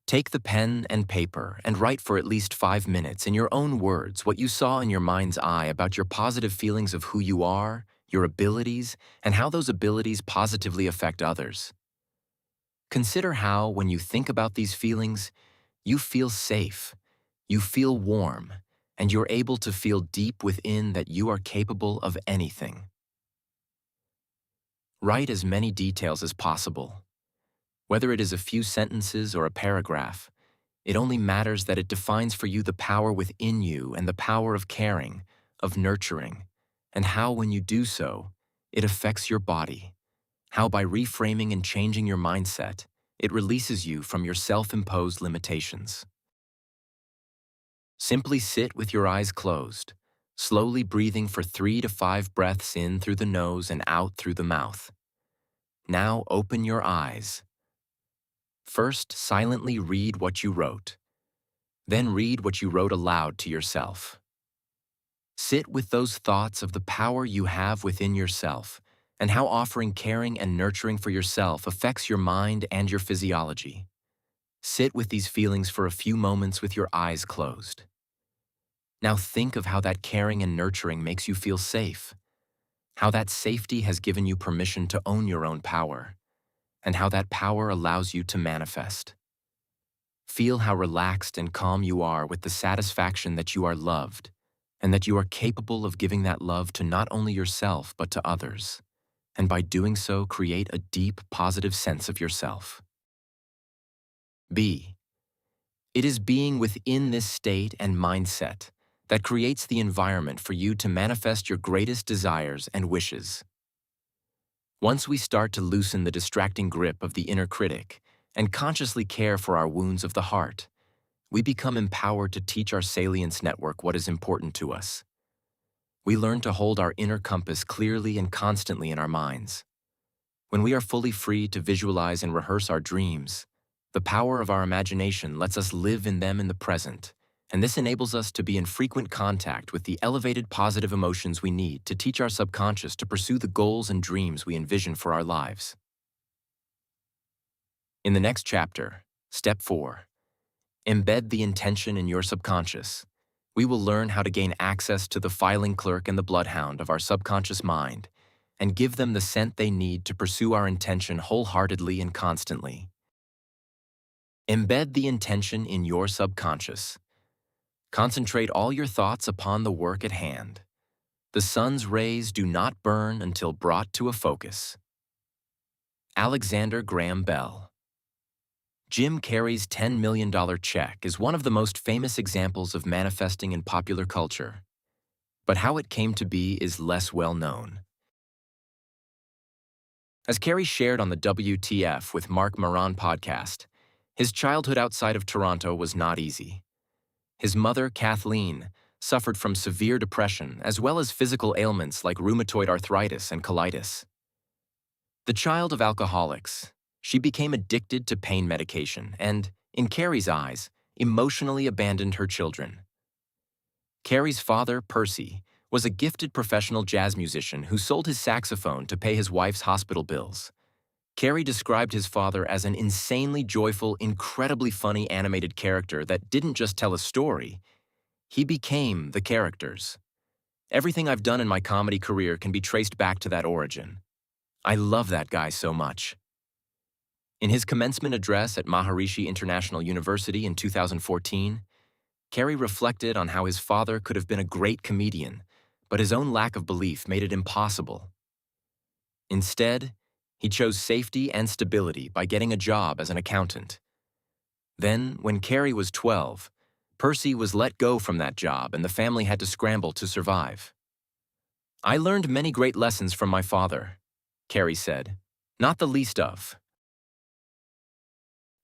Take the pen and paper and write for at least 5 minutes in your own words what you saw in your mind's eye about your positive feelings of who you are, your abilities, and how those abilities positively affect others. Consider how, when you think about these feelings, you feel safe, you feel warm, and you're able to feel deep within that you are capable of anything. Write as many details as possible. Whether it is a few sentences or a paragraph, it only matters that it defines for you the power within you and the power of caring, of nurturing, and how, when you do so, it affects your body, how by reframing and changing your mindset, it releases you from your self-imposed limitations. Simply sit with your eyes closed, slowly breathing for 3 to 5 breaths in through the nose and out through the mouth. Now open your eyes. First, silently read what you wrote. Then read what you wrote aloud to yourself. Sit with those thoughts of the power you have within yourself and how offering caring and nurturing for yourself affects your mind and your physiology. Sit with these feelings for a few moments with your eyes closed. Now think of how that caring and nurturing makes you feel safe, how that safety has given you permission to own your own power, and how that power allows you to manifest. Feel how relaxed and calm you are with the satisfaction that you are loved, and that you are capable of giving that love to not only yourself but to others, and by doing so create a deep, positive sense of yourself. B. It is being within this state and mindset that creates the environment for you to manifest your greatest desires and wishes. Once we start to loosen the distracting grip of the inner critic and consciously care for our wounds of the heart, we become empowered to teach our salience network what is important to us. We learn to hold our inner compass clearly and constantly in our minds. When we are fully free to visualize and rehearse our dreams, the power of our imagination lets us live in them in the present, and this enables us to be in frequent contact with the elevated positive emotions we need to teach our subconscious to pursue the goals and dreams we envision for our lives. In the next chapter, Step 4, embed the intention in your subconscious. We will learn how to gain access to the filing clerk and the bloodhound of our subconscious mind and give them the scent they need to pursue our intention wholeheartedly and constantly. Embed the intention in your subconscious. Concentrate all your thoughts upon the work at hand. The sun's rays do not burn until brought to a focus. Alexander Graham Bell. Jim Carrey's $10 million check is one of the most famous examples of manifesting in popular culture. But how it came to be is less well known. As Carrey shared on the WTF with Mark Maron podcast, his childhood outside of Toronto was not easy. His mother, Kathleen, suffered from severe depression as well as physical ailments like rheumatoid arthritis and colitis. The child of alcoholics, she became addicted to pain medication and, in Carrey's eyes, emotionally abandoned her children. Carrey's father, Percy, was a gifted professional jazz musician who sold his saxophone to pay his wife's hospital bills. Carrey described his father as an insanely joyful, incredibly funny animated character that didn't just tell a story, he became the characters. Everything I've done in my comedy career can be traced back to that origin. I love that guy so much. In his commencement address at Maharishi International University in 2014, Carrey reflected on how his father could have been a great comedian, but his own lack of belief made it impossible. Instead, he chose safety and stability by getting a job as an accountant. Then, when Carrey was 12, Percy was let go from that job and the family had to scramble to survive. "I learned many great lessons from my father," Carrey said, "not the least of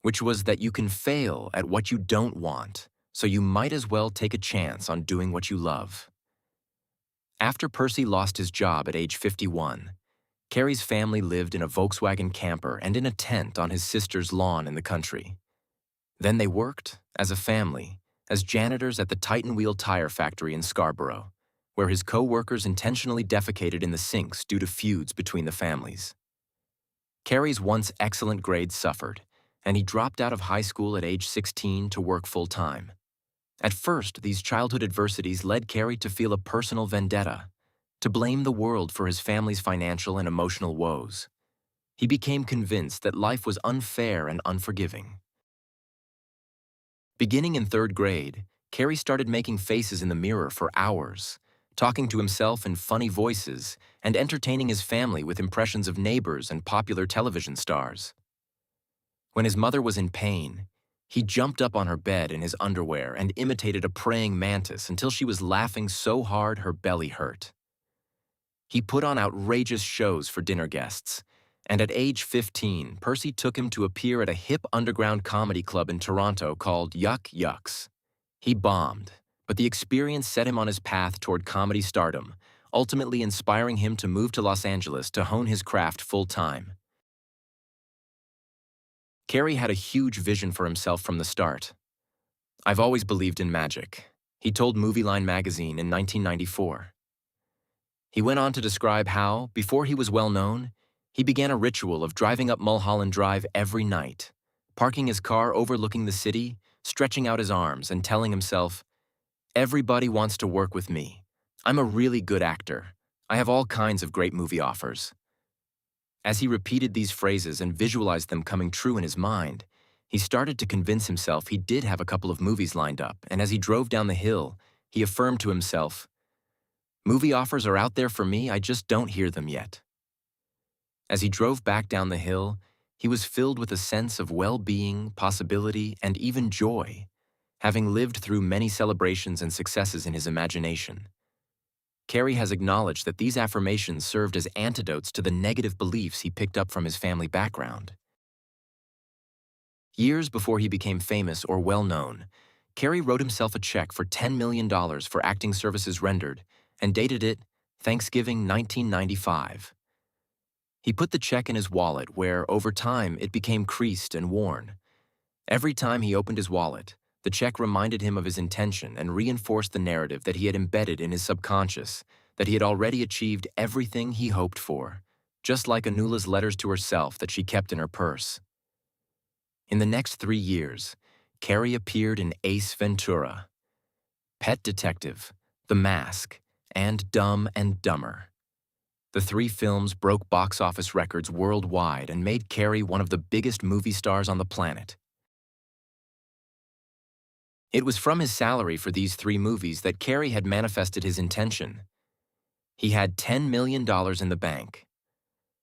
which was that you can fail at what you don't want, so you might as well take a chance on doing what you love." After Percy lost his job at age 51, Carrey's family lived in a Volkswagen camper and in a tent on his sister's lawn in the country. Then they worked, as a family, as janitors at the Titan Wheel tire factory in Scarborough, where his co-workers intentionally defecated in the sinks due to feuds between the families. Carrey's once excellent grades suffered, and he dropped out of high school at age 16 to work full-time. At first, these childhood adversities led Carrey to feel a personal vendetta, to blame the world for his family's financial and emotional woes. He became convinced that life was unfair and unforgiving. Beginning in 3rd grade, Carrey started making faces in the mirror for hours, talking to himself in funny voices, and entertaining his family with impressions of neighbors and popular television stars. When his mother was in pain, he jumped up on her bed in his underwear and imitated a praying mantis until she was laughing so hard her belly hurt. He put on outrageous shows for dinner guests, and at age 15, Percy took him to appear at a hip underground comedy club in Toronto called Yuck Yucks. He bombed, but the experience set him on his path toward comedy stardom, ultimately inspiring him to move to Los Angeles to hone his craft full-time. Carey had a huge vision for himself from the start. "I've always believed in magic," he told Movie Line magazine in 1994. He went on to describe how, before he was well known, he began a ritual of driving up Mulholland Drive every night, parking his car overlooking the city, stretching out his arms and telling himself, "Everybody wants to work with me. I'm a really good actor. I have all kinds of great movie offers." As he repeated these phrases and visualized them coming true in his mind, he started to convince himself he did have a couple of movies lined up, and as he drove down the hill, he affirmed to himself, "Movie offers are out there for me, I just don't hear them yet." As he drove back down the hill, he was filled with a sense of well-being, possibility, and even joy, having lived through many celebrations and successes in his imagination. Carey has acknowledged that these affirmations served as antidotes to the negative beliefs he picked up from his family background. Years before he became famous or well-known, Carey wrote himself a check for $10 million for acting services rendered and dated it Thanksgiving 1995. He put the check in his wallet where, over time, it became creased and worn. Every time he opened his wallet, the check reminded him of his intention and reinforced the narrative that he had embedded in his subconscious, that he had already achieved everything he hoped for, just like Anula's letters to herself that she kept in her purse. In the next 3 years, Carey appeared in Ace Ventura, Pet Detective, The Mask, and Dumb and Dumber. The 3 films broke box office records worldwide and made Carey one of the biggest movie stars on the planet. It was from his salary for these 3 movies that Carey had manifested his intention. He had $10 million in the bank.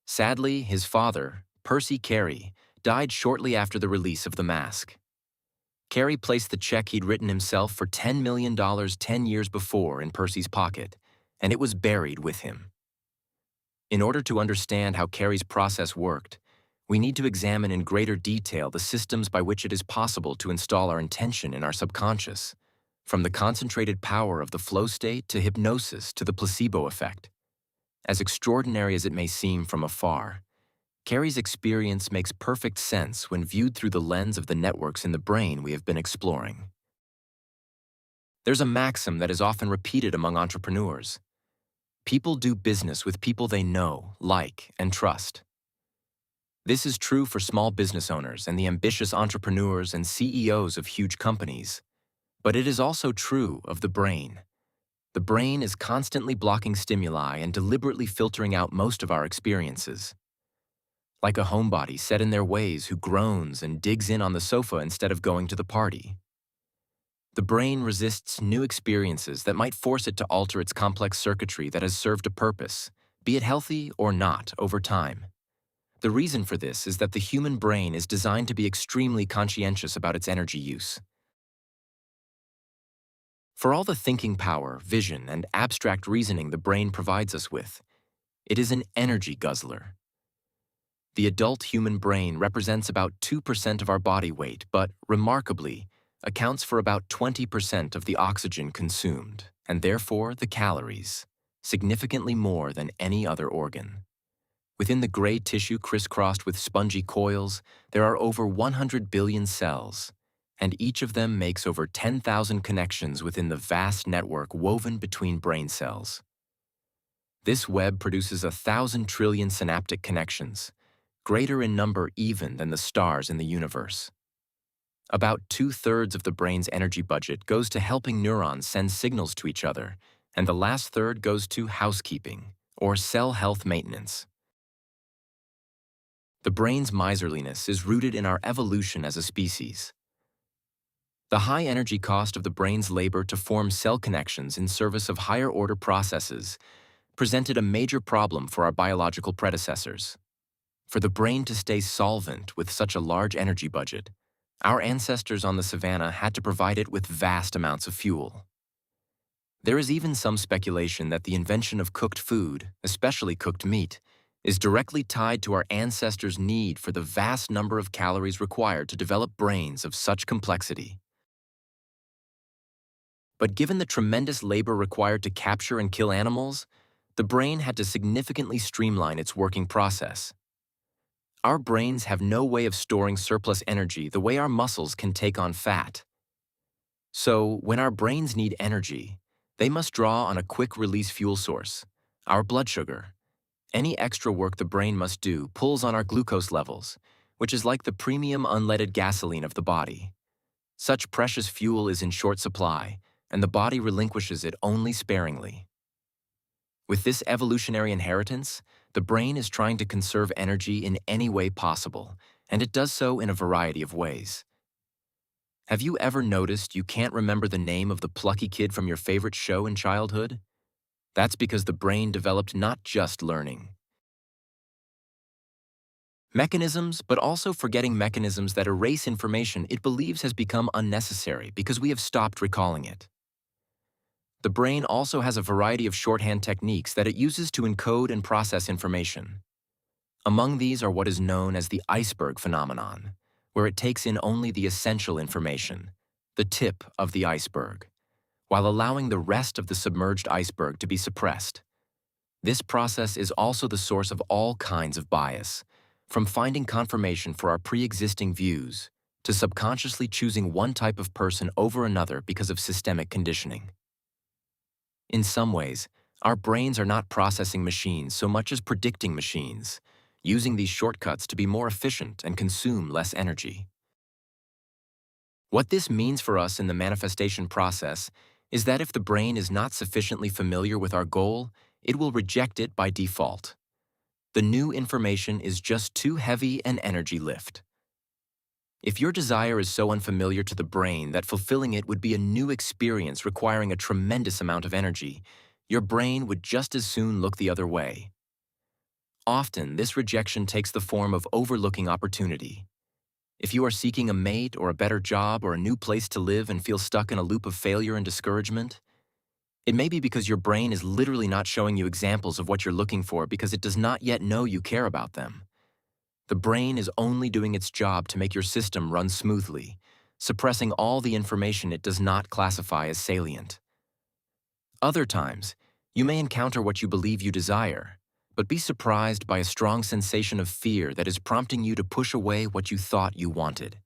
Sadly, his father, Percy Carey, died shortly after the release of The Mask. Carey placed the check he'd written himself for $10 million 10 years before in Percy's pocket, and it was buried with him. In order to understand how Carey's process worked, we need to examine in greater detail the systems by which it is possible to install our intention in our subconscious, from the concentrated power of the flow state to hypnosis to the placebo effect. As extraordinary as it may seem from afar, Carey's experience makes perfect sense when viewed through the lens of the networks in the brain we have been exploring. There's a maxim that is often repeated among entrepreneurs. People do business with people they know, like, and trust. This is true for small business owners and the ambitious entrepreneurs and CEOs of huge companies. But it is also true of the brain. The brain is constantly blocking stimuli and deliberately filtering out most of our experiences. Like a homebody set in their ways who groans and digs in on the sofa instead of going to the party. The brain resists new experiences that might force it to alter its complex circuitry that has served a purpose, be it healthy or not, over time. The reason for this is that the human brain is designed to be extremely conscientious about its energy use. For all the thinking power, vision, and abstract reasoning the brain provides us with, it is an energy guzzler. The adult human brain represents about 2% of our body weight, but, remarkably, accounts for about 20% of the oxygen consumed, and therefore the calories, significantly more than any other organ. Within the gray tissue crisscrossed with spongy coils, there are over 100 billion cells, and each of them makes over 10,000 connections within the vast network woven between brain cells. This web produces 1,000 trillion synaptic connections, greater in number even than the stars in the universe. About 2/3 of the brain's energy budget goes to helping neurons send signals to each other, and the last third goes to housekeeping, or cell health maintenance. The brain's miserliness is rooted in our evolution as a species. The high energy cost of the brain's labor to form cell connections in service of higher-order processes presented a major problem for our biological predecessors. For the brain to stay solvent with such a large energy budget, our ancestors on the savannah had to provide it with vast amounts of fuel. There is even some speculation that the invention of cooked food, especially cooked meat, is directly tied to our ancestors' need for the vast number of calories required to develop brains of such complexity. But given the tremendous labor required to capture and kill animals, the brain had to significantly streamline its working process. Our brains have no way of storing surplus energy the way our muscles can take on fat. So, when our brains need energy, they must draw on a quick-release fuel source, our blood sugar. Any extra work the brain must do pulls on our glucose levels, which is like the premium unleaded gasoline of the body. Such precious fuel is in short supply, and the body relinquishes it only sparingly. With this evolutionary inheritance, the brain is trying to conserve energy in any way possible, and it does so in a variety of ways. Have you ever noticed you can't remember the name of the plucky kid from your favorite show in childhood? That's because the brain developed not just learning mechanisms, but also forgetting mechanisms that erase information it believes has become unnecessary because we have stopped recalling it. The brain also has a variety of shorthand techniques that it uses to encode and process information. Among these are what is known as the iceberg phenomenon, where it takes in only the essential information, the tip of the iceberg, while allowing the rest of the submerged iceberg to be suppressed. This process is also the source of all kinds of bias, from finding confirmation for our pre-existing views to subconsciously choosing one type of person over another because of systemic conditioning. In some ways, our brains are not processing machines so much as predicting machines, using these shortcuts to be more efficient and consume less energy. What this means for us in the manifestation process is that if the brain is not sufficiently familiar with our goal, it will reject it by default. The new information is just too heavy an energy lift. If your desire is so unfamiliar to the brain that fulfilling it would be a new experience requiring a tremendous amount of energy, your brain would just as soon look the other way. Often, this rejection takes the form of overlooking opportunity. If you are seeking a mate or a better job or a new place to live and feel stuck in a loop of failure and discouragement, it may be because your brain is literally not showing you examples of what you're looking for because it does not yet know you care about them. The brain is only doing its job to make your system run smoothly, suppressing all the information it does not classify as salient. Other times, you may encounter what you believe you desire, but be surprised by a strong sensation of fear that is prompting you to push away what you thought you wanted.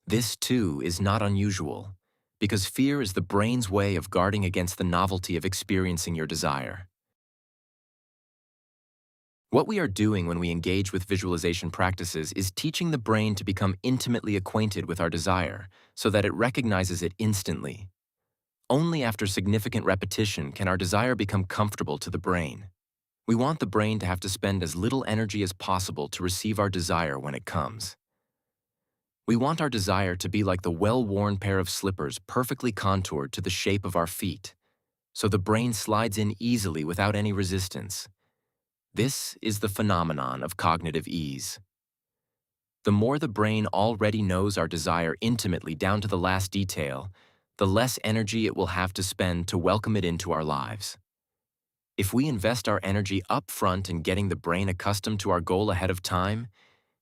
This, too, is not unusual, because fear is the brain's way of guarding against the novelty of experiencing your desire. What we are doing when we engage with visualization practices is teaching the brain to become intimately acquainted with our desire so that it recognizes it instantly. Only after significant repetition can our desire become comfortable to the brain. We want the brain to have to spend as little energy as possible to receive our desire when it comes. We want our desire to be like the well-worn pair of slippers perfectly contoured to the shape of our feet, so the brain slides in easily without any resistance. This is the phenomenon of cognitive ease. The more the brain already knows our desire intimately down to the last detail, the less energy it will have to spend to welcome it into our lives. If we invest our energy up front in getting the brain accustomed to our goal ahead of time,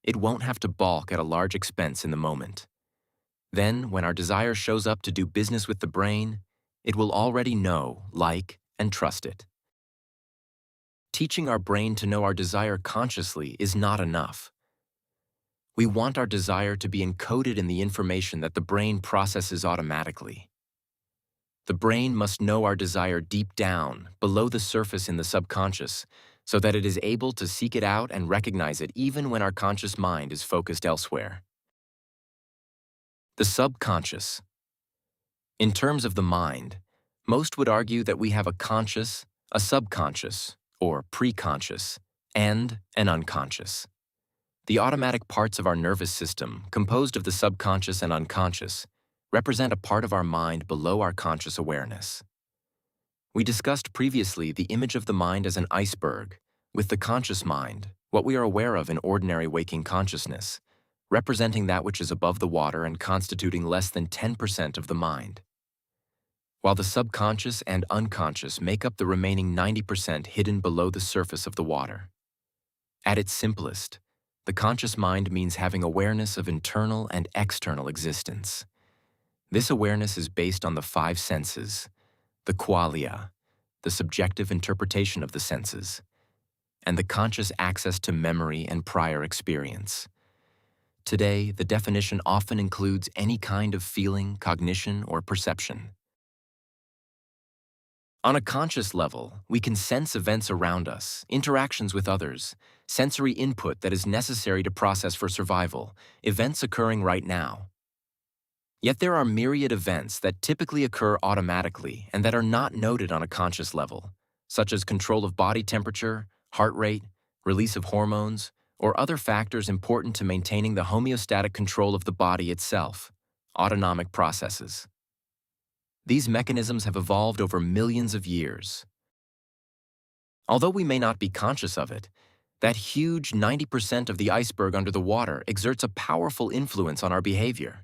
it won't have to balk at a large expense in the moment. Then, when our desire shows up to do business with the brain, it will already know, like, and trust it. Teaching our brain to know our desire consciously is not enough. We want our desire to be encoded in the information that the brain processes automatically. The brain must know our desire deep down, below the surface in the subconscious, so that it is able to seek it out and recognize it even when our conscious mind is focused elsewhere. The subconscious. In terms of the mind, most would argue that we have a conscious, a subconscious, or preconscious, and an unconscious. The automatic parts of our nervous system, composed of the subconscious and unconscious, represent a part of our mind below our conscious awareness. We discussed previously the image of the mind as an iceberg, with the conscious mind, what we are aware of in ordinary waking consciousness, representing that which is above the water and constituting less than 10% of the mind, while the subconscious and unconscious make up the remaining 90% hidden below the surface of the water. At its simplest, the conscious mind means having awareness of internal and external existence. This awareness is based on the five senses, the qualia, the subjective interpretation of the senses, and the conscious access to memory and prior experience. Today, the definition often includes any kind of feeling, cognition, or perception. On a conscious level, we can sense events around us, interactions with others, sensory input that is necessary to process for survival, events occurring right now. Yet there are myriad events that typically occur automatically and that are not noted on a conscious level, such as control of body temperature, heart rate, release of hormones, or other factors important to maintaining the homeostatic control of the body itself, autonomic processes. These mechanisms have evolved over millions of years. Although we may not be conscious of it, that huge 90% of the iceberg under the water exerts a powerful influence on our behavior.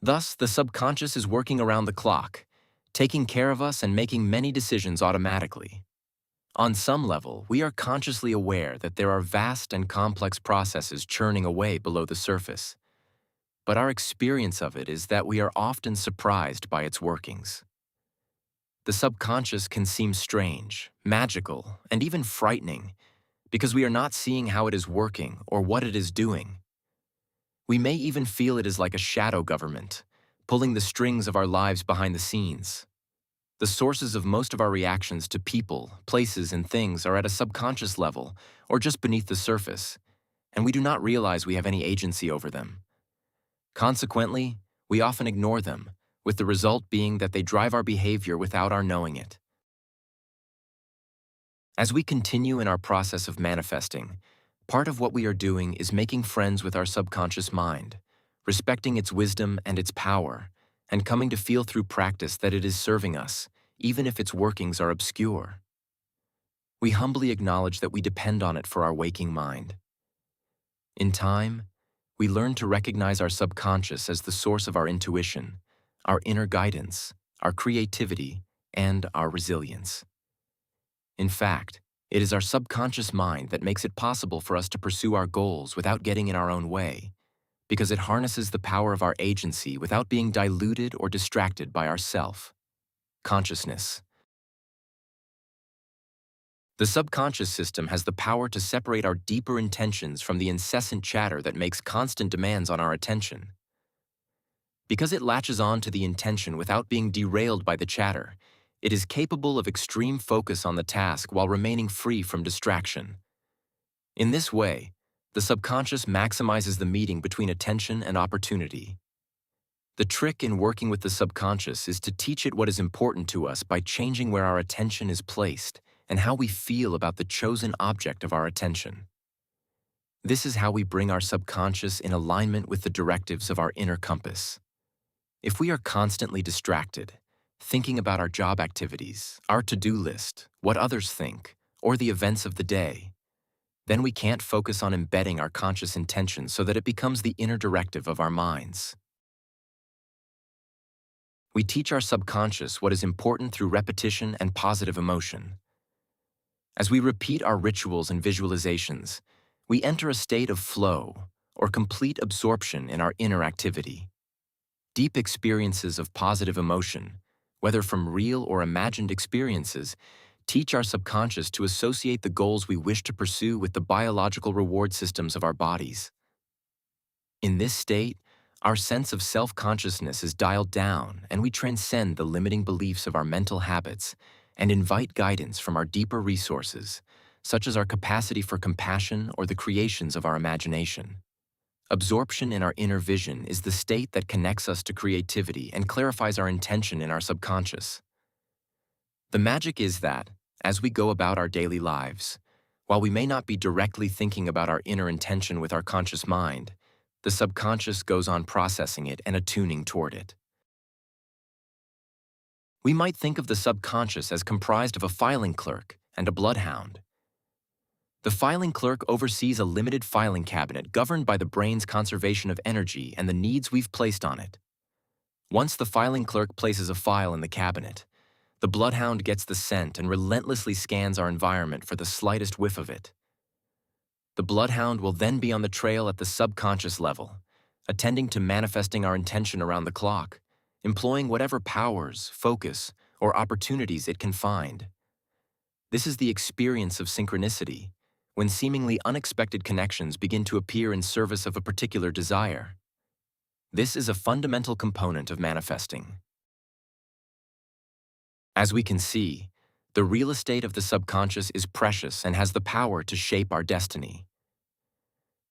Thus, the subconscious is working around the clock, taking care of us and making many decisions automatically. On some level, we are consciously aware that there are vast and complex processes churning away below the surface. But our experience of it is that we are often surprised by its workings. The subconscious can seem strange, magical, and even frightening because we are not seeing how it is working or what it is doing. We may even feel it is like a shadow government, pulling the strings of our lives behind the scenes. The sources of most of our reactions to people, places, and things are at a subconscious level or just beneath the surface, and we do not realize we have any agency over them. Consequently, we often ignore them, with the result being that they drive our behavior without our knowing it. As we continue in our process of manifesting, part of what we are doing is making friends with our subconscious mind, respecting its wisdom and its power, and coming to feel through practice that it is serving us, even if its workings are obscure. We humbly acknowledge that we depend on it for our waking mind. In time, we learn to recognize our subconscious as the source of our intuition, our inner guidance, our creativity, and our resilience. In fact, it is our subconscious mind that makes it possible for us to pursue our goals without getting in our own way, because it harnesses the power of our agency without being diluted or distracted by our self-consciousness. The subconscious system has the power to separate our deeper intentions from the incessant chatter that makes constant demands on our attention. Because it latches on to the intention without being derailed by the chatter, it is capable of extreme focus on the task while remaining free from distraction. In this way, the subconscious maximizes the meeting between attention and opportunity. The trick in working with the subconscious is to teach it what is important to us by changing where our attention is placed and how we feel about the chosen object of our attention. This is how we bring our subconscious in alignment with the directives of our inner compass. If we are constantly distracted, thinking about our job activities, our to-do list, what others think, or the events of the day, then we can't focus on embedding our conscious intention so that it becomes the inner directive of our minds. We teach our subconscious what is important through repetition and positive emotion. As we repeat our rituals and visualizations, we enter a state of flow, or complete absorption in our inner activity. Deep experiences of positive emotion, whether from real or imagined experiences, teach our subconscious to associate the goals we wish to pursue with the biological reward systems of our bodies. In this state, our sense of self-consciousness is dialed down and we transcend the limiting beliefs of our mental habits and invite guidance from our deeper resources, such as our capacity for compassion or the creations of our imagination. Absorption in our inner vision is the state that connects us to creativity and clarifies our intention in our subconscious. The magic is that, as we go about our daily lives, while we may not be directly thinking about our inner intention with our conscious mind, the subconscious goes on processing it and attuning toward it. We might think of the subconscious as comprised of a filing clerk and a bloodhound. The filing clerk oversees a limited filing cabinet governed by the brain's conservation of energy and the needs we've placed on it. Once the filing clerk places a file in the cabinet, the bloodhound gets the scent and relentlessly scans our environment for the slightest whiff of it. The bloodhound will then be on the trail at the subconscious level, attending to manifesting our intention around the clock, employing whatever powers, focus, or opportunities it can find. This is the experience of synchronicity, when seemingly unexpected connections begin to appear in service of a particular desire. This is a fundamental component of manifesting. As we can see, the real estate of the subconscious is precious and has the power to shape our destiny.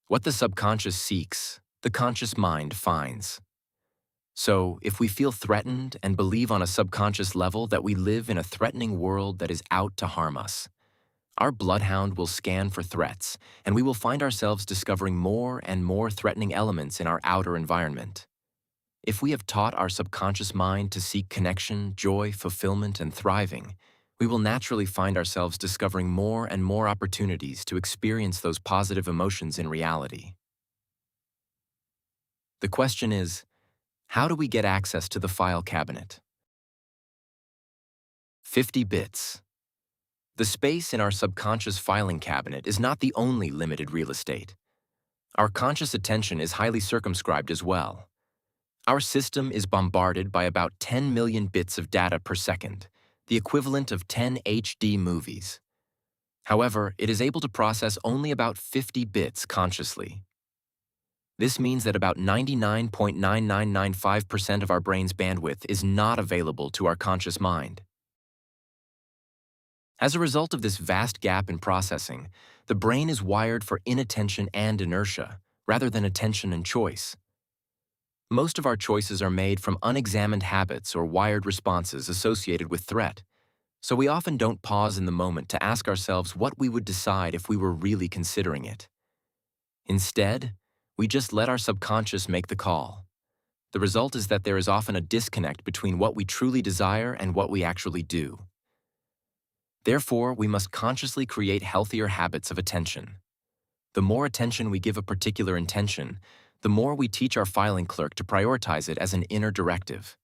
What the subconscious seeks, the conscious mind finds. So, if we feel threatened and believe on a subconscious level that we live in a threatening world that is out to harm us, our bloodhound will scan for threats, and we will find ourselves discovering more and more threatening elements in our outer environment. If we have taught our subconscious mind to seek connection, joy, fulfillment, and thriving, we will naturally find ourselves discovering more and more opportunities to experience those positive emotions in reality. The question is, how do we get access to the file cabinet? 50 bits. The space in our subconscious filing cabinet is not the only limited real estate. Our conscious attention is highly circumscribed as well. Our system is bombarded by about 10 million bits of data per second, the equivalent of 10 HD movies. However, it is able to process only about 50 bits consciously. This means that about 99.9995% of our brain's bandwidth is not available to our conscious mind. As a result of this vast gap in processing, the brain is wired for inattention and inertia, rather than attention and choice. Most of our choices are made from unexamined habits or wired responses associated with threat, so we often don't pause in the moment to ask ourselves what we would decide if we were really considering it. Instead, we just let our subconscious make the call. The result is that there is often a disconnect between what we truly desire and what we actually do. Therefore, we must consciously create healthier habits of attention. The more attention we give a particular intention, the more we teach our filing clerk to prioritize it as an inner directive.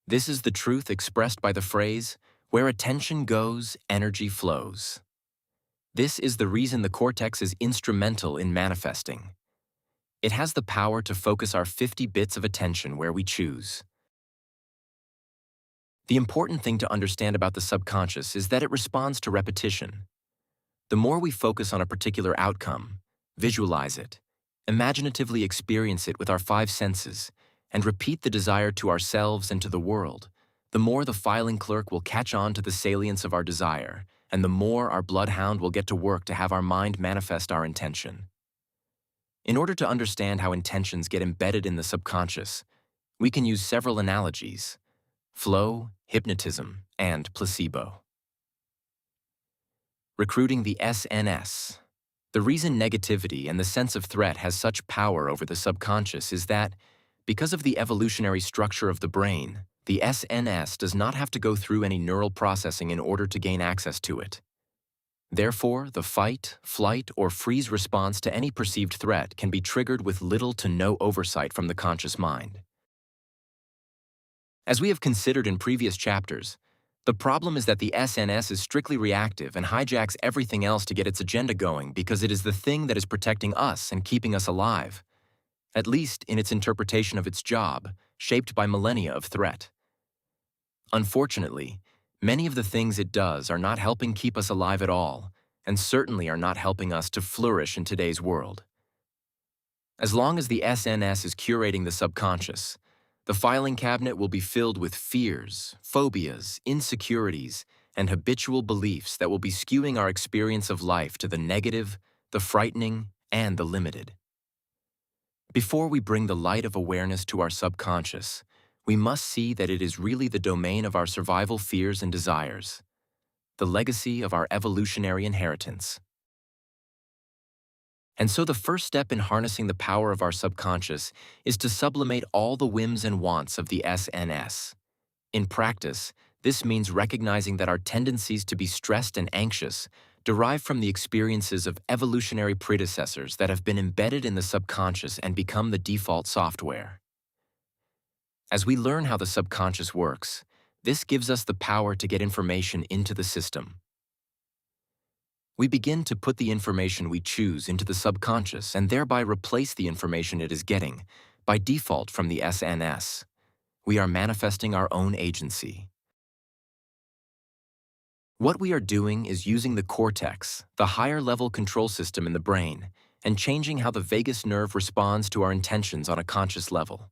This is the truth expressed by the phrase, "Where attention goes, energy flows." This is the reason the cortex is instrumental in manifesting. It has the power to focus our 50 bits of attention where we choose. The important thing to understand about the subconscious is that it responds to repetition. The more we focus on a particular outcome, visualize it, imaginatively experience it with our 5 senses, and repeat the desire to ourselves and to the world, the more the filing clerk will catch on to the salience of our desire, and the more our bloodhound will get to work to have our mind manifest our intention. In order to understand how intentions get embedded in the subconscious, we can use several analogies: flow, hypnotism, and placebo. Recruiting the SNS. The reason negativity and the sense of threat has such power over the subconscious is that, because of the evolutionary structure of the brain, the SNS does not have to go through any neural processing in order to gain access to it. Therefore, the fight, flight, or freeze response to any perceived threat can be triggered with little to no oversight from the conscious mind. As we have considered in previous chapters, the problem is that the SNS is strictly reactive and hijacks everything else to get its agenda going because it is the thing that is protecting us and keeping us alive, at least in its interpretation of its job, shaped by millennia of threat. Unfortunately, many of the things it does are not helping keep us alive at all, and certainly are not helping us to flourish in today's world. As long as the SNS is curating the subconscious, the filing cabinet will be filled with fears, phobias, insecurities, and habitual beliefs that will be skewing our experience of life to the negative, the frightening, and the limited. Before we bring the light of awareness to our subconscious, we must see that it is really the domain of our survival fears and desires, the legacy of our evolutionary inheritance. And so the first step in harnessing the power of our subconscious is to sublimate all the whims and wants of the SNS. In practice, this means recognizing that our tendencies to be stressed and anxious derive from the experiences of evolutionary predecessors that have been embedded in the subconscious and become the default software. As we learn how the subconscious works, this gives us the power to get information into the system. We begin to put the information we choose into the subconscious and thereby replace the information it is getting, by default from the SNS. we are manifesting our own agency. What we are doing is using the cortex, the higher-level control system in the brain, and changing how the vagus nerve responds to our intentions on a conscious level.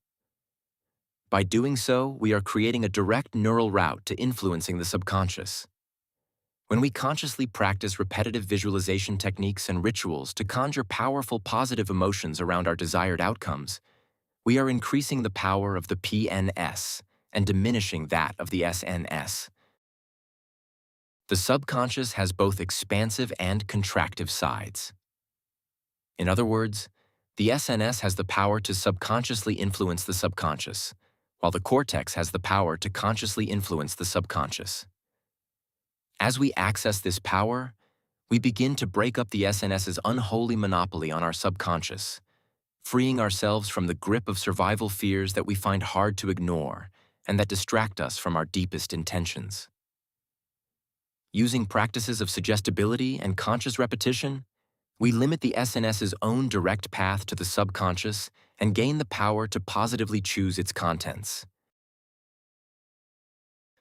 By doing so, we are creating a direct neural route to influencing the subconscious. When we consciously practice repetitive visualization techniques and rituals to conjure powerful positive emotions around our desired outcomes, we are increasing the power of the PNS and diminishing that of the SNS. The subconscious has both expansive and contractive sides. In other words, the SNS has the power to subconsciously influence the subconscious, while the cortex has the power to consciously influence the subconscious. As we access this power, we begin to break up the SNS's unholy monopoly on our subconscious, freeing ourselves from the grip of survival fears that we find hard to ignore and that distract us from our deepest intentions. Using practices of suggestibility and conscious repetition, we limit the SNS's own direct path to the subconscious and gain the power to positively choose its contents.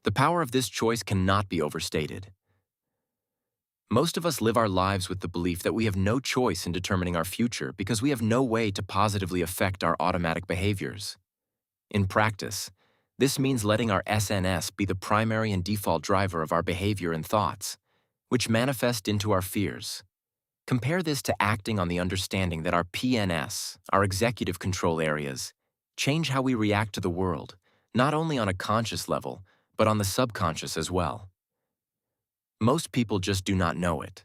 The power of this choice cannot be overstated. Most of us live our lives with the belief that we have no choice in determining our future because we have no way to positively affect our automatic behaviors. In practice, this means letting our SNS be the primary and default driver of our behavior and thoughts, which manifest into our fears. Compare this to acting on the understanding that our PNS, our executive control areas, change how we react to the world, not only on a conscious level, but on the subconscious as well. Most people just do not know it,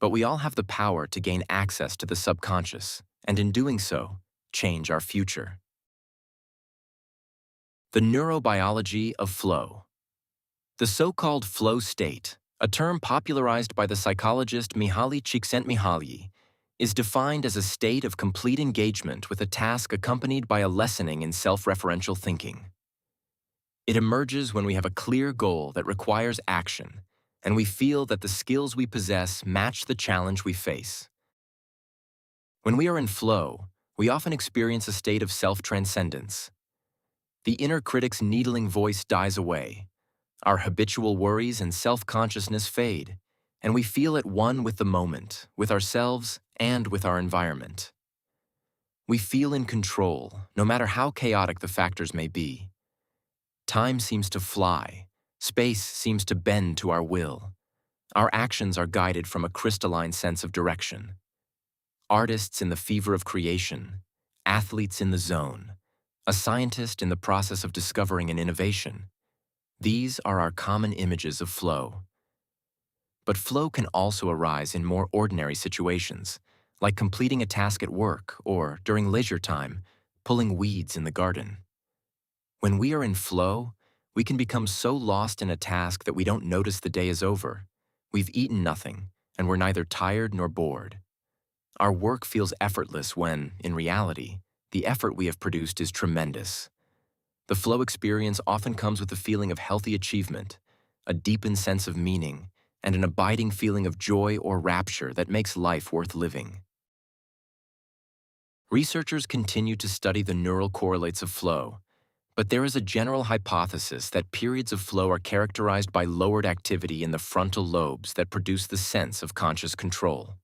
but we all have the power to gain access to the subconscious, and in doing so, change our future. The neurobiology of flow. The so-called flow state, a term popularized by the psychologist Mihaly Csikszentmihalyi, is defined as a state of complete engagement with a task accompanied by a lessening in self-referential thinking. It emerges when we have a clear goal that requires action, and we feel that the skills we possess match the challenge we face. When we are in flow, we often experience a state of self-transcendence. The inner critic's needling voice dies away. Our habitual worries and self-consciousness fade, and we feel at one with the moment, with ourselves, and with our environment. We feel in control, no matter how chaotic the factors may be. Time seems to fly. Space seems to bend to our will. Our actions are guided from a crystalline sense of direction. Artists in the fever of creation, athletes in the zone, a scientist in the process of discovering an innovation. These are our common images of flow. But flow can also arise in more ordinary situations, like completing a task at work or, during leisure time, pulling weeds in the garden. When we are in flow, we can become so lost in a task that we don't notice the day is over. We've eaten nothing, and we're neither tired nor bored. Our work feels effortless when, in reality, the effort we have produced is tremendous. The flow experience often comes with a feeling of healthy achievement, a deepened sense of meaning, and an abiding feeling of joy or rapture that makes life worth living. Researchers continue to study the neural correlates of flow, but there is a general hypothesis that periods of flow are characterized by lowered activity in the frontal lobes that produce the sense of conscious control.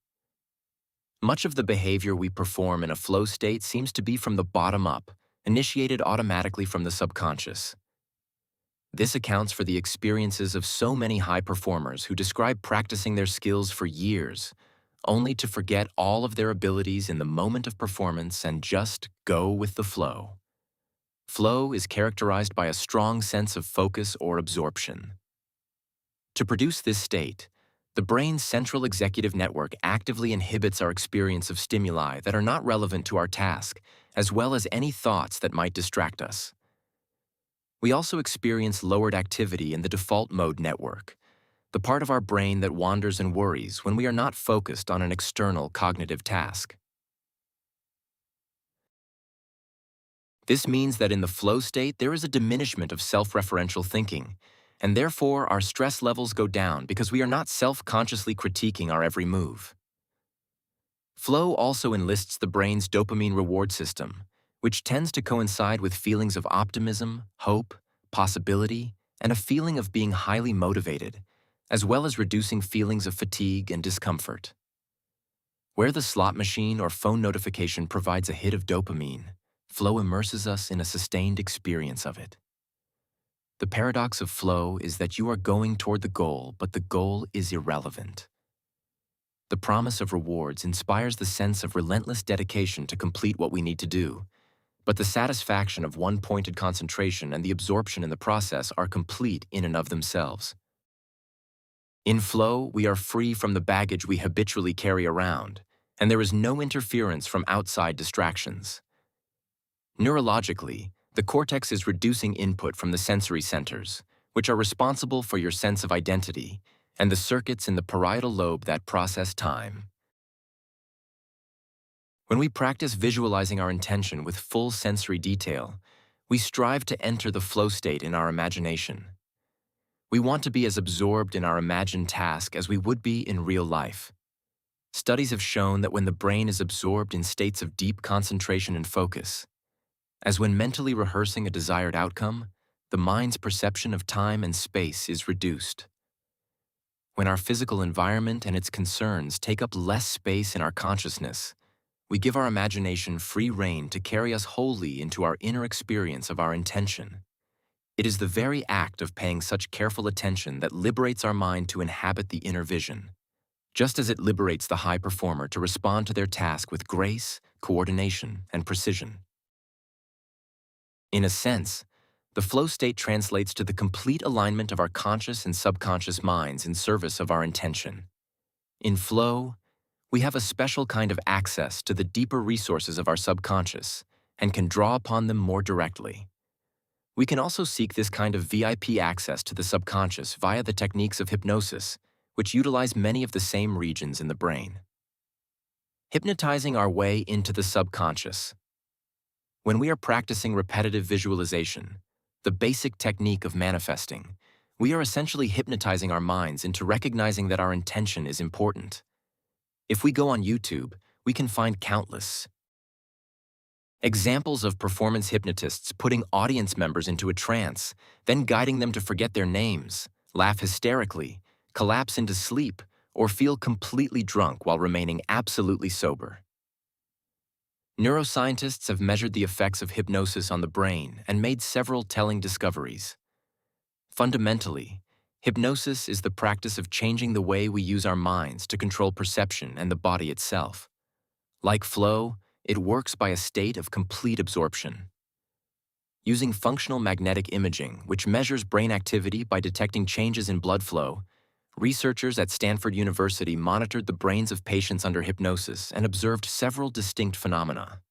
Much of the behavior we perform in a flow state seems to be from the bottom up, initiated automatically from the subconscious. This accounts for the experiences of so many high performers who describe practicing their skills for years, only to forget all of their abilities in the moment of performance and just go with the flow. Flow is characterized by a strong sense of focus or absorption. To produce this state, the brain's central executive network actively inhibits our experience of stimuli that are not relevant to our task, as well as any thoughts that might distract us. We also experience lowered activity in the default mode network, the part of our brain that wanders and worries when we are not focused on an external cognitive task. This means that in the flow state, there is a diminishment of self-referential thinking, and therefore our stress levels go down because we are not self-consciously critiquing our every move. Flow also enlists the brain's dopamine reward system, which tends to coincide with feelings of optimism, hope, possibility, and a feeling of being highly motivated, as well as reducing feelings of fatigue and discomfort. Where the slot machine or phone notification provides a hit of dopamine, flow immerses us in a sustained experience of it. The paradox of flow is that you are going toward the goal, but the goal is irrelevant. The promise of rewards inspires the sense of relentless dedication to complete what we need to do, but the satisfaction of one-pointed concentration and the absorption in the process are complete in and of themselves. In flow, we are free from the baggage we habitually carry around, and there is no interference from outside distractions. Neurologically, the cortex is reducing input from the sensory centers, which are responsible for your sense of identity, and the circuits in the parietal lobe that process time. When we practice visualizing our intention with full sensory detail, we strive to enter the flow state in our imagination. We want to be as absorbed in our imagined task as we would be in real life. Studies have shown that when the brain is absorbed in states of deep concentration and focus, as when mentally rehearsing a desired outcome, the mind's perception of time and space is reduced. When our physical environment and its concerns take up less space in our consciousness, we give our imagination free rein to carry us wholly into our inner experience of our intention. It is the very act of paying such careful attention that liberates our mind to inhabit the inner vision, just as it liberates the high performer to respond to their task with grace, coordination, and precision. In a sense, the flow state translates to the complete alignment of our conscious and subconscious minds in service of our intention. In flow, we have a special kind of access to the deeper resources of our subconscious and can draw upon them more directly. We can also seek this kind of VIP access to the subconscious via the techniques of hypnosis, which utilize many of the same regions in the brain. Hypnotizing our way into the subconscious. When we are practicing repetitive visualization, the basic technique of manifesting, we are essentially hypnotizing our minds into recognizing that our intention is important. If we go on YouTube, we can find countless examples of performance hypnotists putting audience members into a trance, then guiding them to forget their names, laugh hysterically, collapse into sleep, or feel completely drunk while remaining absolutely sober. Neuroscientists have measured the effects of hypnosis on the brain and made several telling discoveries. Fundamentally, hypnosis is the practice of changing the way we use our minds to control perception and the body itself. Like flow, it works by a state of complete absorption. Using functional magnetic imaging, which measures brain activity by detecting changes in blood flow, researchers at Stanford University monitored the brains of patients under hypnosis and observed several distinct phenomena.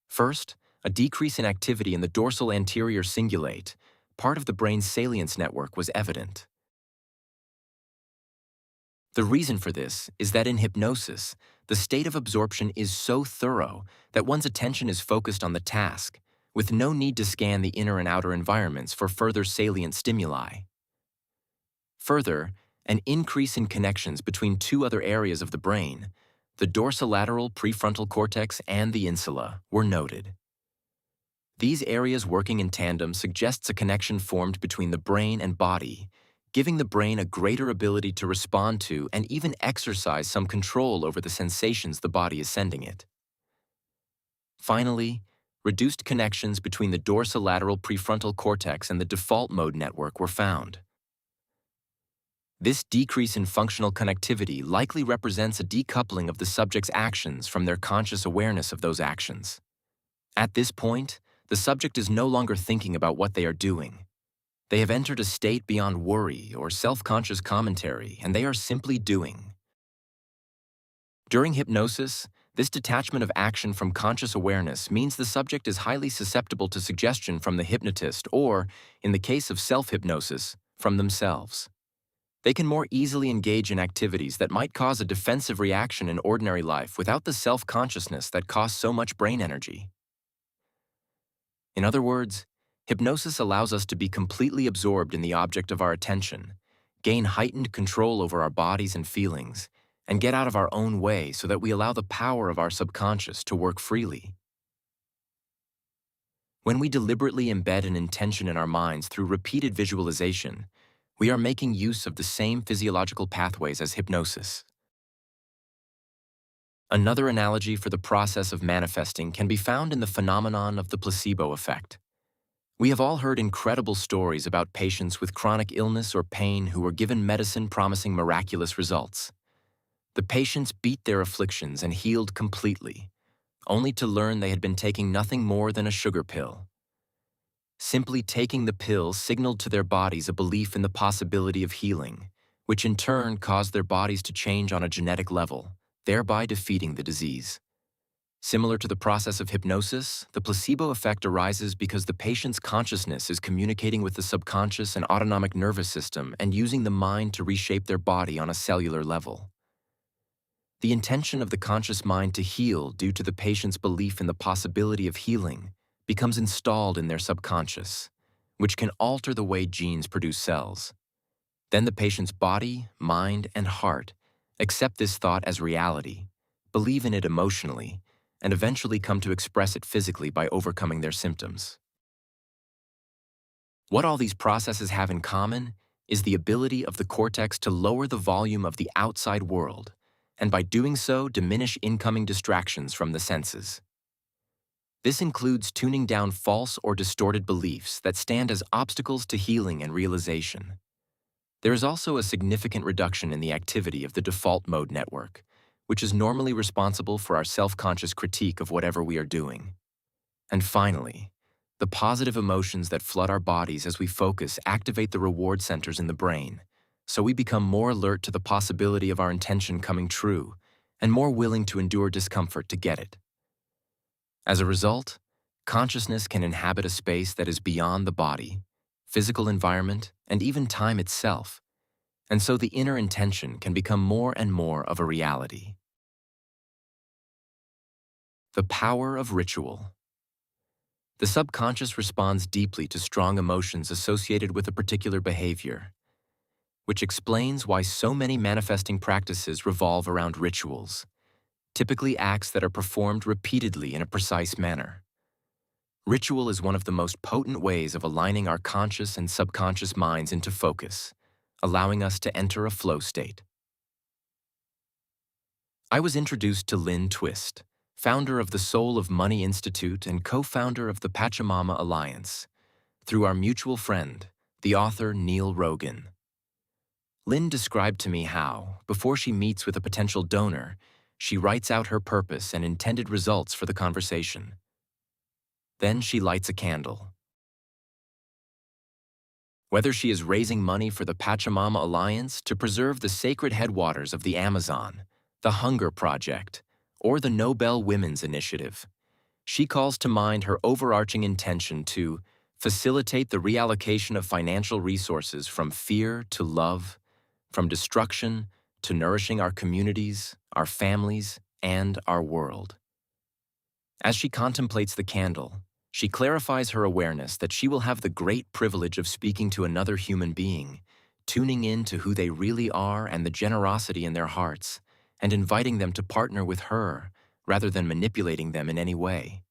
First, a decrease in activity in the dorsal anterior cingulate, part of the brain's salience network, was evident. The reason for this is that in hypnosis, the state of absorption is so thorough that one's attention is focused on the task, with no need to scan the inner and outer environments for further salient stimuli. Further, an increase in connections between two other areas of the brain, the dorsolateral prefrontal cortex and the insula, were noted. These areas working in tandem suggests a connection formed between the brain and body, giving the brain a greater ability to respond to and even exercise some control over the sensations the body is sending it. Finally, reduced connections between the dorsolateral prefrontal cortex and the default mode network were found. This decrease in functional connectivity likely represents a decoupling of the subject's actions from their conscious awareness of those actions. At this point, the subject is no longer thinking about what they are doing. They have entered a state beyond worry or self-conscious commentary, and they are simply doing. During hypnosis, this detachment of action from conscious awareness means the subject is highly susceptible to suggestion from the hypnotist or, in the case of self-hypnosis, from themselves. They can more easily engage in activities that might cause a defensive reaction in ordinary life without the self-consciousness that costs so much brain energy. In other words, hypnosis allows us to be completely absorbed in the object of our attention, gain heightened control over our bodies and feelings, and get out of our own way so that we allow the power of our subconscious to work freely. When we deliberately embed an intention in our minds through repeated visualization, we are making use of the same physiological pathways as hypnosis. Another analogy for the process of manifesting can be found in the phenomenon of the placebo effect. We have all heard incredible stories about patients with chronic illness or pain who were given medicine promising miraculous results. The patients beat their afflictions and healed completely, only to learn they had been taking nothing more than a sugar pill. Simply taking the pill signaled to their bodies a belief in the possibility of healing, which in turn caused their bodies to change on a genetic level, thereby defeating the disease. Similar to the process of hypnosis, the placebo effect arises because the patient's consciousness is communicating with the subconscious and autonomic nervous system and using the mind to reshape their body on a cellular level. The intention of the conscious mind to heal due to the patient's belief in the possibility of healing becomes installed in their subconscious, which can alter the way genes produce cells. Then the patient's body, mind, and heart accept this thought as reality, believe in it emotionally, and eventually come to express it physically by overcoming their symptoms. What all these processes have in common is the ability of the cortex to lower the volume of the outside world, and by doing so diminish incoming distractions from the senses. This includes tuning down false or distorted beliefs that stand as obstacles to healing and realization. There is also a significant reduction in the activity of the default mode network, which is normally responsible for our self-conscious critique of whatever we are doing. And finally, the positive emotions that flood our bodies as we focus activate the reward centers in the brain, so we become more alert to the possibility of our intention coming true and more willing to endure discomfort to get it. As a result, consciousness can inhabit a space that is beyond the body, physical environment, and even time itself, and so the inner intention can become more and more of a reality. The power of ritual. The subconscious responds deeply to strong emotions associated with a particular behavior, which explains why so many manifesting practices revolve around rituals, typically acts that are performed repeatedly in a precise manner. Ritual is one of the most potent ways of aligning our conscious and subconscious minds into focus, allowing us to enter a flow state. I was introduced to Lynn Twist, founder of the Soul of Money Institute and co-founder of the Pachamama Alliance, through our mutual friend, the author Neil Rogan. Lynn described to me how, before she meets with a potential donor, she writes out her purpose and intended results for the conversation. Then she lights a candle. Whether she is raising money for the Pachamama Alliance to preserve the sacred headwaters of the Amazon, the Hunger Project, or the Nobel Women's Initiative, she calls to mind her overarching intention to facilitate the reallocation of financial resources from fear to love, from destruction to nourishing our communities, our families, and our world. As she contemplates the candle, she clarifies her awareness that she will have the great privilege of speaking to another human being, tuning in to who they really are and the generosity in their hearts, and inviting them to partner with her rather than manipulating them in any way.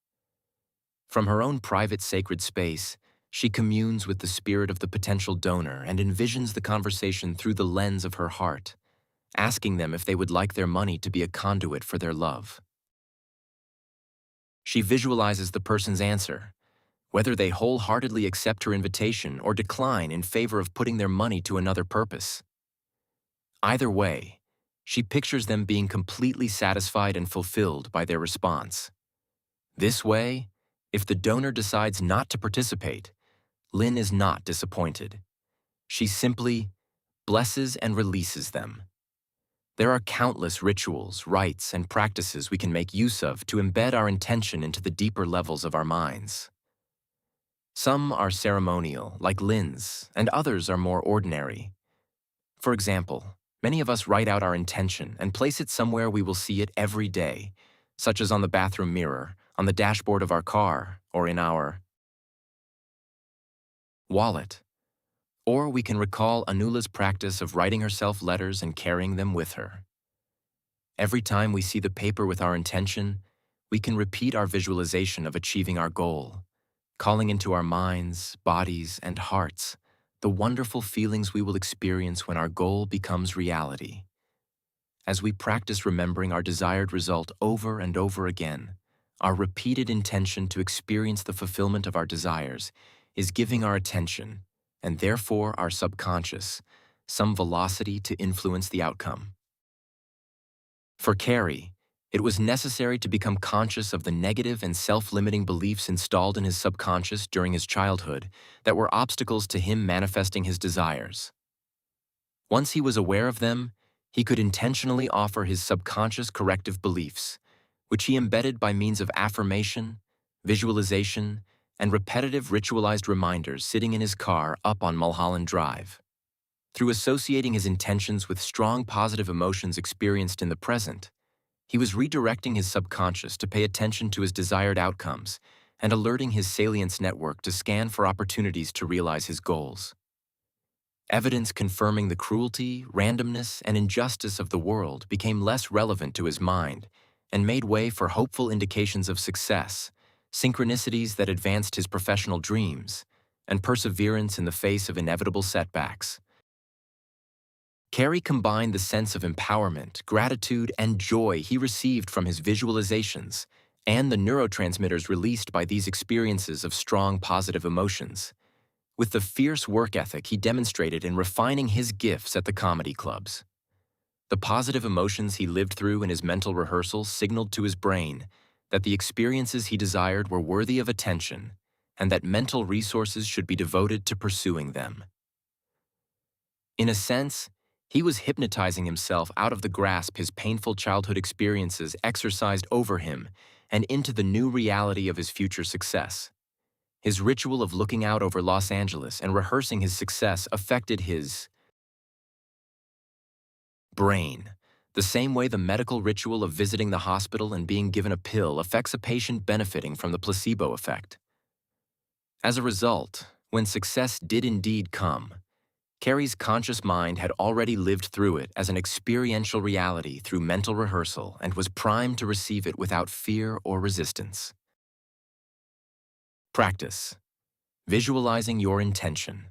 From her own private sacred space, she communes with the spirit of the potential donor and envisions the conversation through the lens of her heart, asking them if they would like their money to be a conduit for their love. She visualizes the person's answer, whether they wholeheartedly accept her invitation or decline in favor of putting their money to another purpose. Either way, she pictures them being completely satisfied and fulfilled by their response. This way, if the donor decides not to participate, Lynn is not disappointed. She simply blesses and releases them. There are countless rituals, rites, and practices we can make use of to embed our intention into the deeper levels of our minds. Some are ceremonial, like Lynn's, and others are more ordinary. For example, many of us write out our intention and place it somewhere we will see it every day, such as on the bathroom mirror, on the dashboard of our car, or in our wallet. Or we can recall Anula's practice of writing herself letters and carrying them with her. Every time we see the paper with our intention, we can repeat our visualization of achieving our goal, calling into our minds, bodies, and hearts the wonderful feelings we will experience when our goal becomes reality. As we practice remembering our desired result over and over again, our repeated intention to experience the fulfillment of our desires is giving our attention, and therefore our subconscious, some velocity to influence the outcome. For Carey, it was necessary to become conscious of the negative and self-limiting beliefs installed in his subconscious during his childhood that were obstacles to him manifesting his desires. Once he was aware of them, he could intentionally offer his subconscious corrective beliefs, which he embedded by means of affirmation, visualization, and repetitive ritualized reminders sitting in his car up on Mulholland Drive. Through associating his intentions with strong positive emotions experienced in the present, he was redirecting his subconscious to pay attention to his desired outcomes and alerting his salience network to scan for opportunities to realize his goals. Evidence confirming the cruelty, randomness, and injustice of the world became less relevant to his mind and made way for hopeful indications of success, synchronicities that advanced his professional dreams, and perseverance in the face of inevitable setbacks. Carey combined the sense of empowerment, gratitude, and joy he received from his visualizations and the neurotransmitters released by these experiences of strong positive emotions, with the fierce work ethic he demonstrated in refining his gifts at the comedy clubs. The positive emotions he lived through in his mental rehearsals signaled to his brain that the experiences he desired were worthy of attention and that mental resources should be devoted to pursuing them. In a sense, he was hypnotizing himself out of the grasp his painful childhood experiences exercised over him and into the new reality of his future success. His ritual of looking out over Los Angeles and rehearsing his success affected his brain, the same way the medical ritual of visiting the hospital and being given a pill affects a patient benefiting from the placebo effect. As a result, when success did indeed come, Carey's conscious mind had already lived through it as an experiential reality through mental rehearsal and was primed to receive it without fear or resistance. Practice. Visualizing your intention.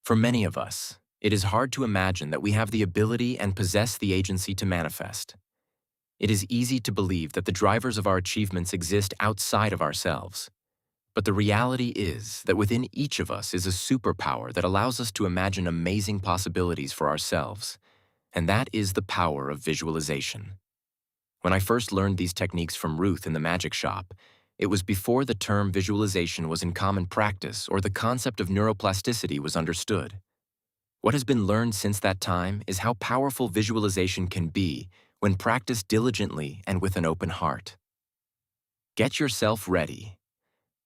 For many of us, it is hard to imagine that we have the ability and possess the agency to manifest. It is easy to believe that the drivers of our achievements exist outside of ourselves. But the reality is that within each of us is a superpower that allows us to imagine amazing possibilities for ourselves, and that is the power of visualization. When I first learned these techniques from Ruth in the magic shop, it was before the term visualization was in common practice or the concept of neuroplasticity was understood. What has been learned since that time is how powerful visualization can be when practiced diligently and with an open heart. Get yourself ready.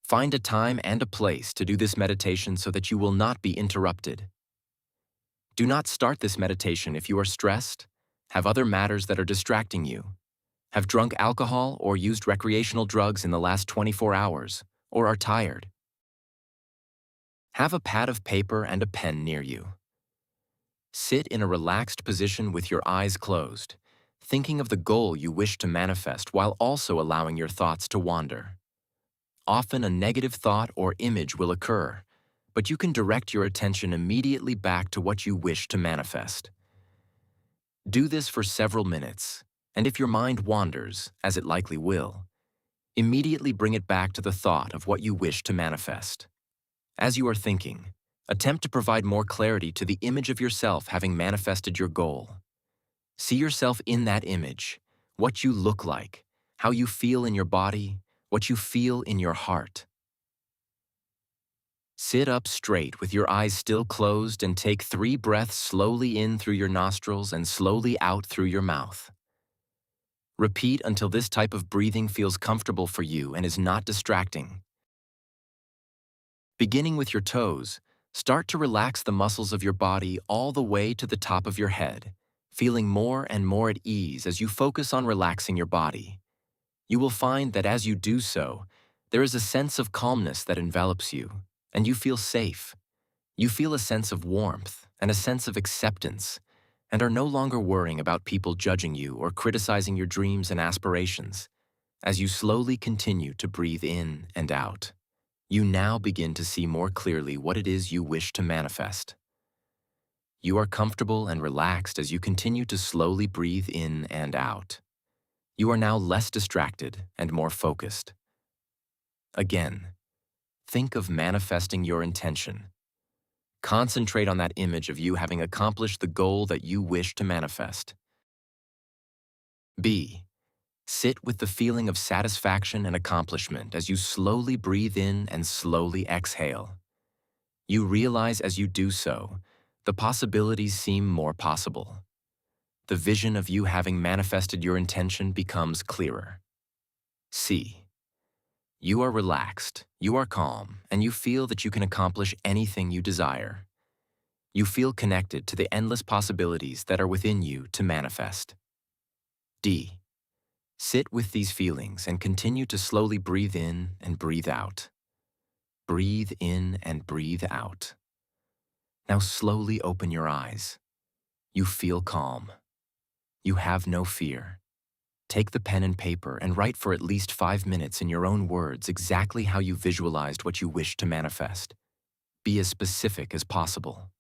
Find a time and a place to do this meditation so that you will not be interrupted. Do not start this meditation if you are stressed, have other matters that are distracting you, have drunk alcohol or used recreational drugs in the last 24 hours, or are tired. Have a pad of paper and a pen near you. Sit in a relaxed position with your eyes closed, thinking of the goal you wish to manifest while also allowing your thoughts to wander. Often a negative thought or image will occur, but you can direct your attention immediately back to what you wish to manifest. Do this for several minutes, and if your mind wanders, as it likely will, immediately bring it back to the thought of what you wish to manifest. As you are thinking, attempt to provide more clarity to the image of yourself having manifested your goal. See yourself in that image, what you look like, how you feel in your body, what you feel in your heart. Sit up straight with your eyes still closed and take 3 breaths slowly in through your nostrils and slowly out through your mouth. Repeat until this type of breathing feels comfortable for you and is not distracting. Beginning with your toes, start to relax the muscles of your body all the way to the top of your head, feeling more and more at ease as you focus on relaxing your body. You will find that as you do so, there is a sense of calmness that envelops you, and you feel safe. You feel a sense of warmth and a sense of acceptance, and are no longer worrying about people judging you or criticizing your dreams and aspirations, as you slowly continue to breathe in and out. You now begin to see more clearly what it is you wish to manifest. You are comfortable and relaxed as you continue to slowly breathe in and out. You are now less distracted and more focused. Again, think of manifesting your intention. Concentrate on that image of you having accomplished the goal that you wish to manifest. B. Sit with the feeling of satisfaction and accomplishment as you slowly breathe in and slowly exhale. You realize as you do so, the possibilities seem more possible. The vision of you having manifested your intention becomes clearer. C. You are relaxed, you are calm, and you feel that you can accomplish anything you desire. You feel connected to the endless possibilities that are within you to manifest. D. Sit with these feelings and continue to slowly breathe in and breathe out. Breathe in and breathe out. Now slowly open your eyes. You feel calm. You have no fear. Take the pen and paper and write for at least 5 minutes in your own words exactly how you visualized what you wish to manifest. Be as specific as possible.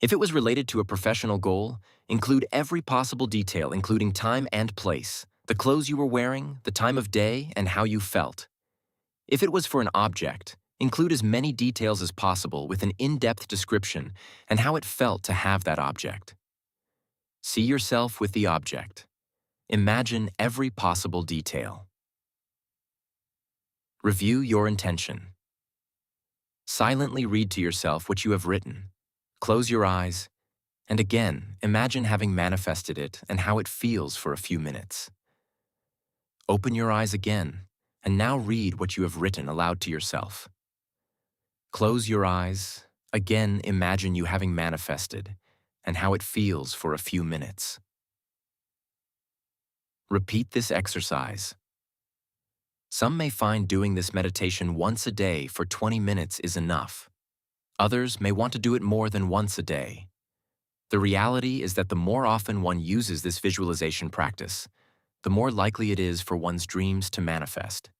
If it was related to a professional goal, include every possible detail, including time and place, the clothes you were wearing, the time of day, and how you felt. If it was for an object, include as many details as possible with an in-depth description and how it felt to have that object. See yourself with the object. Imagine every possible detail. Review your intention. Silently read to yourself what you have written. Close your eyes, and again, imagine having manifested it and how it feels for a few minutes. Open your eyes again, and now read what you have written aloud to yourself. Close your eyes, again imagine you having manifested, and how it feels for a few minutes. Repeat this exercise. Some may find doing this meditation once a day for 20 minutes is enough. Others may want to do it more than once a day. The reality is that the more often one uses this visualization practice, the more likely it is for one's dreams to manifest.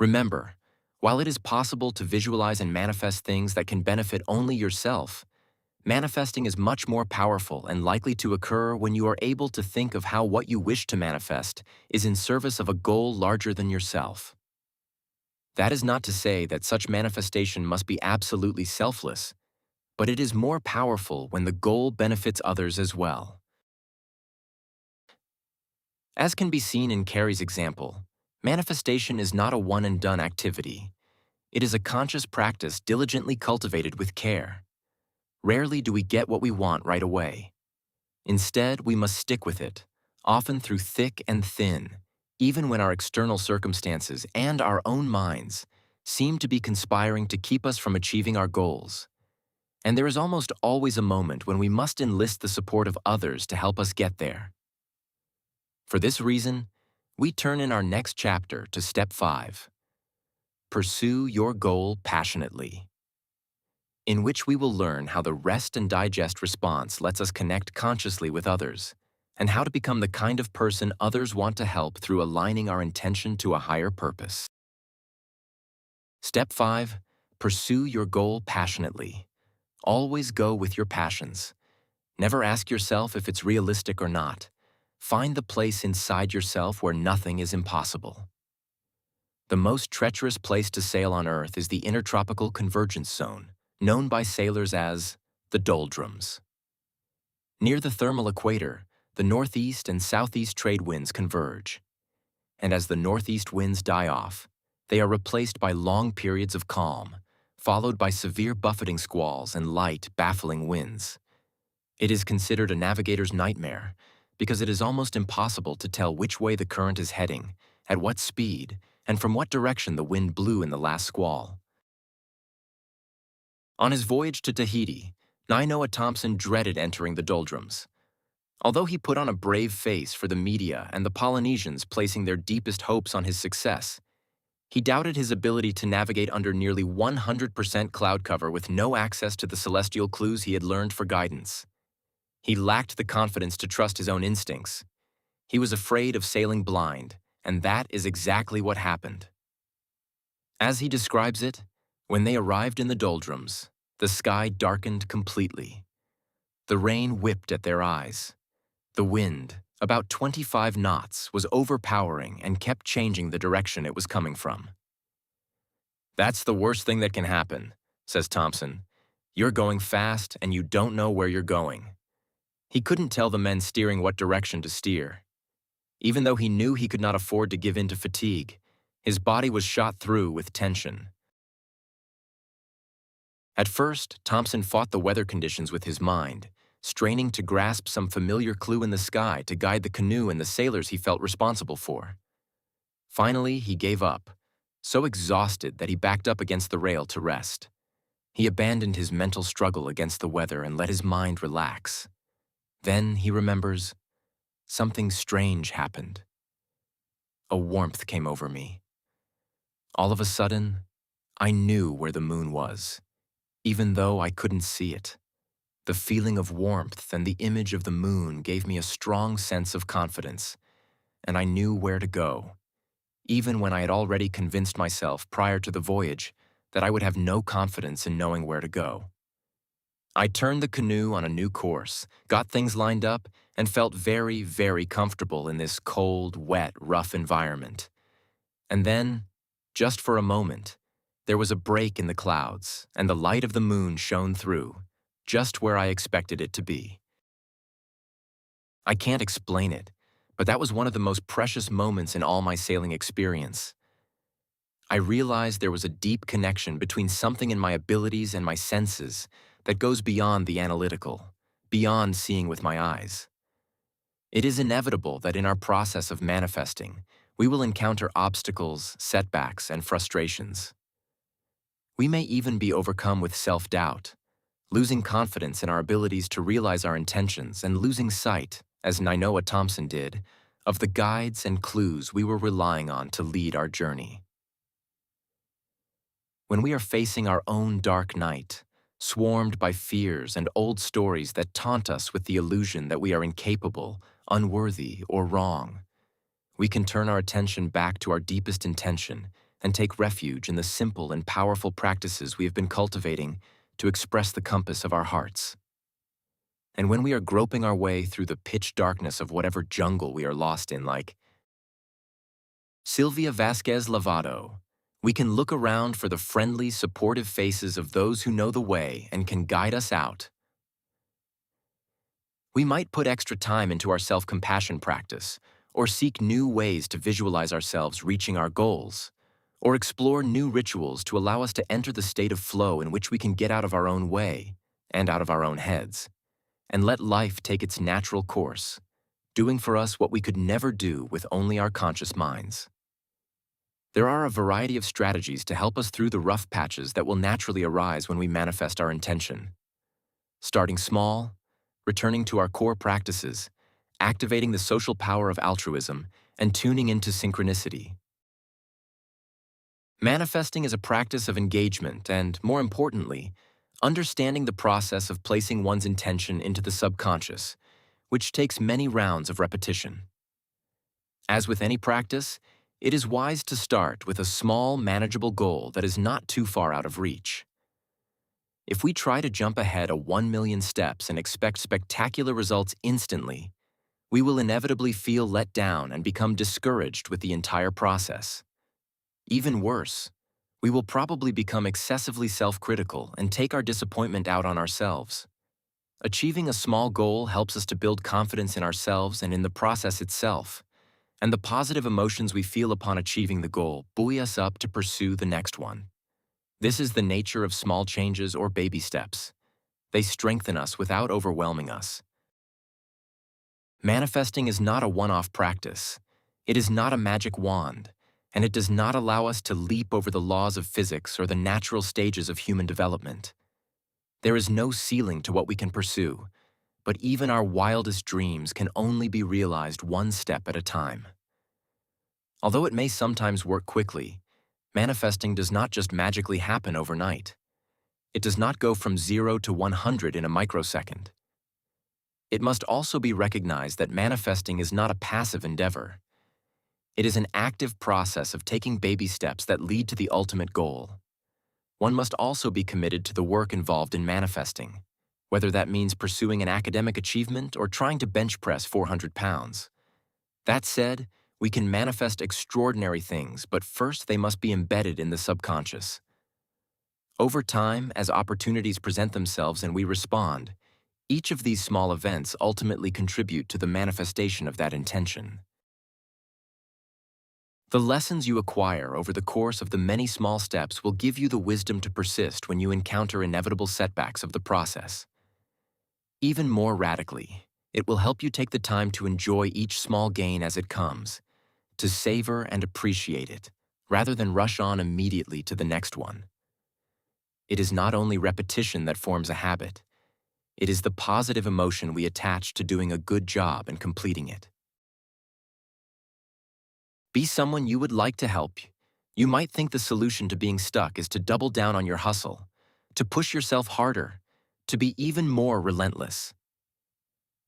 Remember, while it is possible to visualize and manifest things that can benefit only yourself, manifesting is much more powerful and likely to occur when you are able to think of how what you wish to manifest is in service of a goal larger than yourself. That is not to say that such manifestation must be absolutely selfless, but it is more powerful when the goal benefits others as well. As can be seen in Carrie's example, manifestation is not a one-and-done activity. It is a conscious practice diligently cultivated with care. Rarely do we get what we want right away. Instead, we must stick with it, often through thick and thin, even when our external circumstances and our own minds seem to be conspiring to keep us from achieving our goals. And there is almost always a moment when we must enlist the support of others to help us get there. For this reason, we turn in our next chapter to Step 5. Pursue your goal passionately, in which we will learn how the rest and digest response lets us connect consciously with others, and how to become the kind of person others want to help through aligning our intention to a higher purpose. Step 5. Pursue your goal passionately. Always go with your passions. Never ask yourself if it's realistic or not. Find the place inside yourself where nothing is impossible. The most treacherous place to sail on Earth is the intertropical convergence zone, known by sailors as the doldrums. Near the thermal equator, the northeast and southeast trade winds converge. And as the northeast winds die off, they are replaced by long periods of calm, followed by severe buffeting squalls and light, baffling winds. It is considered a navigator's nightmare because it is almost impossible to tell which way the current is heading, at what speed, and from what direction the wind blew in the last squall. On his voyage to Tahiti, Nainoa Thompson dreaded entering the doldrums. Although he put on a brave face for the media and the Polynesians placing their deepest hopes on his success, he doubted his ability to navigate under nearly 100% cloud cover with no access to the celestial clues he had learned for guidance. He lacked the confidence to trust his own instincts. He was afraid of sailing blind, and that is exactly what happened. As he describes it, when they arrived in the doldrums, the sky darkened completely. The rain whipped at their eyes. The wind, about 25 knots, was overpowering and kept changing the direction it was coming from. "That's the worst thing that can happen," says Thompson. "You're going fast and you don't know where you're going." He couldn't tell the men steering what direction to steer. Even though he knew he could not afford to give in to fatigue, his body was shot through with tension. At first, Thompson fought the weather conditions with his mind, straining to grasp some familiar clue in the sky to guide the canoe and the sailors he felt responsible for. Finally, he gave up, so exhausted that he backed up against the rail to rest. He abandoned his mental struggle against the weather and let his mind relax. Then he remembers, something strange happened. A warmth came over me. All of a sudden, I knew where the moon was, even though I couldn't see it. The feeling of warmth and the image of the moon gave me a strong sense of confidence, and I knew where to go, even when I had already convinced myself prior to the voyage that I would have no confidence in knowing where to go. I turned the canoe on a new course, got things lined up, and felt very, very comfortable in this cold, wet, rough environment. And then, just for a moment, there was a break in the clouds, and the light of the moon shone through, just where I expected it to be. I can't explain it, but that was one of the most precious moments in all my sailing experience. I realized there was a deep connection between something in my abilities and my senses that goes beyond the analytical, beyond seeing with my eyes. It is inevitable that in our process of manifesting, we will encounter obstacles, setbacks, and frustrations. We may even be overcome with self-doubt, losing confidence in our abilities to realize our intentions and losing sight, as Nainoa Thompson did, of the guides and clues we were relying on to lead our journey. When we are facing our own dark night, swarmed by fears and old stories that taunt us with the illusion that we are incapable, unworthy, or wrong, we can turn our attention back to our deepest intention and take refuge in the simple and powerful practices we have been cultivating to express the compass of our hearts. And when we are groping our way through the pitch darkness of whatever jungle we are lost in, like Sylvia Vasquez Lavado, we can look around for the friendly, supportive faces of those who know the way and can guide us out. We might put extra time into our self-compassion practice, or seek new ways to visualize ourselves reaching our goals, or explore new rituals to allow us to enter the state of flow in which we can get out of our own way and out of our own heads, and let life take its natural course, doing for us what we could never do with only our conscious minds. There are a variety of strategies to help us through the rough patches that will naturally arise when we manifest our intention. Starting small, returning to our core practices, activating the social power of altruism, and tuning into synchronicity. Manifesting is a practice of engagement and, more importantly, understanding the process of placing one's intention into the subconscious, which takes many rounds of repetition. As with any practice, it is wise to start with a small, manageable goal that is not too far out of reach. If we try to jump ahead 1,000,000 steps and expect spectacular results instantly, we will inevitably feel let down and become discouraged with the entire process. Even worse, we will probably become excessively self-critical and take our disappointment out on ourselves. Achieving a small goal helps us to build confidence in ourselves and in the process itself, and the positive emotions we feel upon achieving the goal buoy us up to pursue the next one. This is the nature of small changes or baby steps. They strengthen us without overwhelming us. Manifesting is not a one-off practice. It is not a magic wand, and it does not allow us to leap over the laws of physics or the natural stages of human development. There is no ceiling to what we can pursue, but even our wildest dreams can only be realized one step at a time. Although it may sometimes work quickly, manifesting does not just magically happen overnight. It does not go from 0 to 100 in a microsecond. It must also be recognized that manifesting is not a passive endeavor. It is an active process of taking baby steps that lead to the ultimate goal. One must also be committed to the work involved in manifesting, whether that means pursuing an academic achievement or trying to bench press 400 pounds. That said, we can manifest extraordinary things, but first they must be embedded in the subconscious. Over time, as opportunities present themselves and we respond, each of these small events ultimately contribute to the manifestation of that intention. The lessons you acquire over the course of the many small steps will give you the wisdom to persist when you encounter inevitable setbacks of the process. Even more radically, it will help you take the time to enjoy each small gain as it comes, to savor and appreciate it, rather than rush on immediately to the next one. It is not only repetition that forms a habit, it is the positive emotion we attach to doing a good job and completing it. Be someone you would like to help. You might think the solution to being stuck is to double down on your hustle, to push yourself harder, to be even more relentless.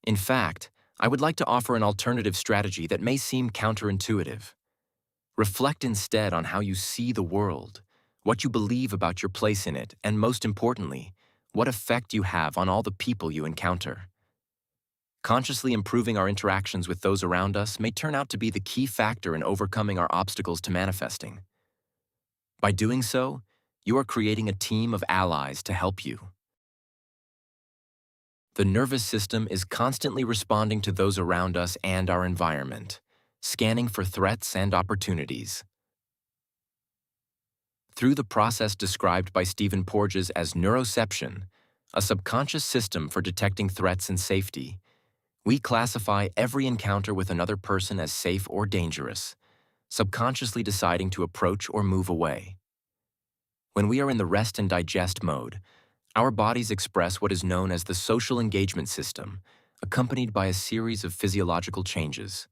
In fact, I would like to offer an alternative strategy that may seem counterintuitive. Reflect instead on how you see the world, what you believe about your place in it, and most importantly, what effect you have on all the people you encounter. Consciously improving our interactions with those around us may turn out to be the key factor in overcoming our obstacles to manifesting. By doing so, you are creating a team of allies to help you. The nervous system is constantly responding to those around us and our environment, scanning for threats and opportunities. Through the process described by Stephen Porges as neuroception, a subconscious system for detecting threats and safety, we classify every encounter with another person as safe or dangerous, subconsciously deciding to approach or move away. When we are in the rest and digest mode, our bodies express what is known as the social engagement system, accompanied by a series of physiological changes.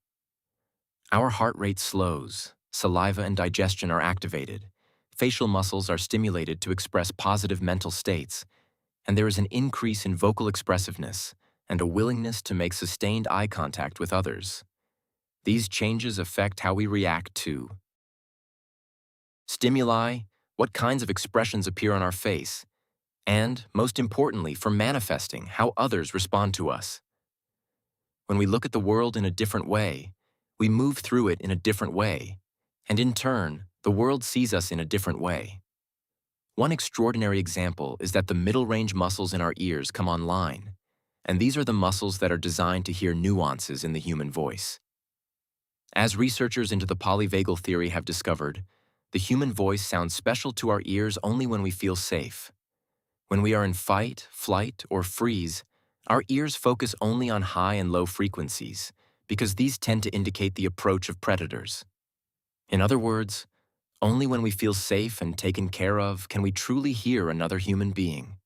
Our heart rate slows, saliva and digestion are activated, facial muscles are stimulated to express positive mental states, and there is an increase in vocal expressiveness and a willingness to make sustained eye contact with others. These changes affect how we react to stimuli, what kinds of expressions appear on our face, and, most importantly, for manifesting, how others respond to us. When we look at the world in a different way, we move through it in a different way, and in turn, the world sees us in a different way. One extraordinary example is that the middle range muscles in our ears come online, and these are the muscles that are designed to hear nuances in the human voice. As researchers into the polyvagal theory have discovered, the human voice sounds special to our ears only when we feel safe. When we are in fight, flight, or freeze, our ears focus only on high and low frequencies, because these tend to indicate the approach of predators. In other words, only when we feel safe and taken care of can we truly hear another human being.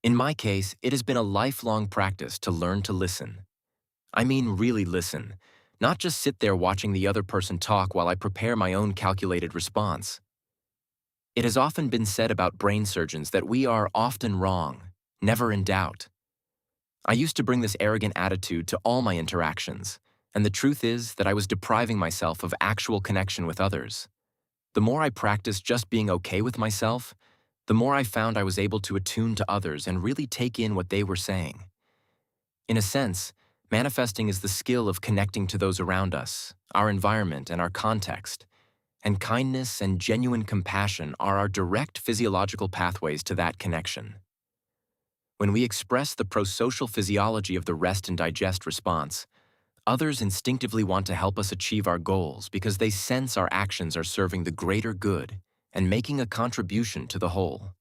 In my case, it has been a lifelong practice to learn to listen. I mean really listen, not just sit there watching the other person talk while I prepare my own calculated response. It has often been said about brain surgeons that we are often wrong, never in doubt. I used to bring this arrogant attitude to all my interactions, and the truth is that I was depriving myself of actual connection with others. The more I practiced just being okay with myself, the more I found I was able to attune to others and really take in what they were saying. In a sense, manifesting is the skill of connecting to those around us, our environment, and our context, and kindness and genuine compassion are our direct physiological pathways to that connection. When we express the prosocial physiology of the rest and digest response, others instinctively want to help us achieve our goals because they sense our actions are serving the greater good and making a contribution to the whole.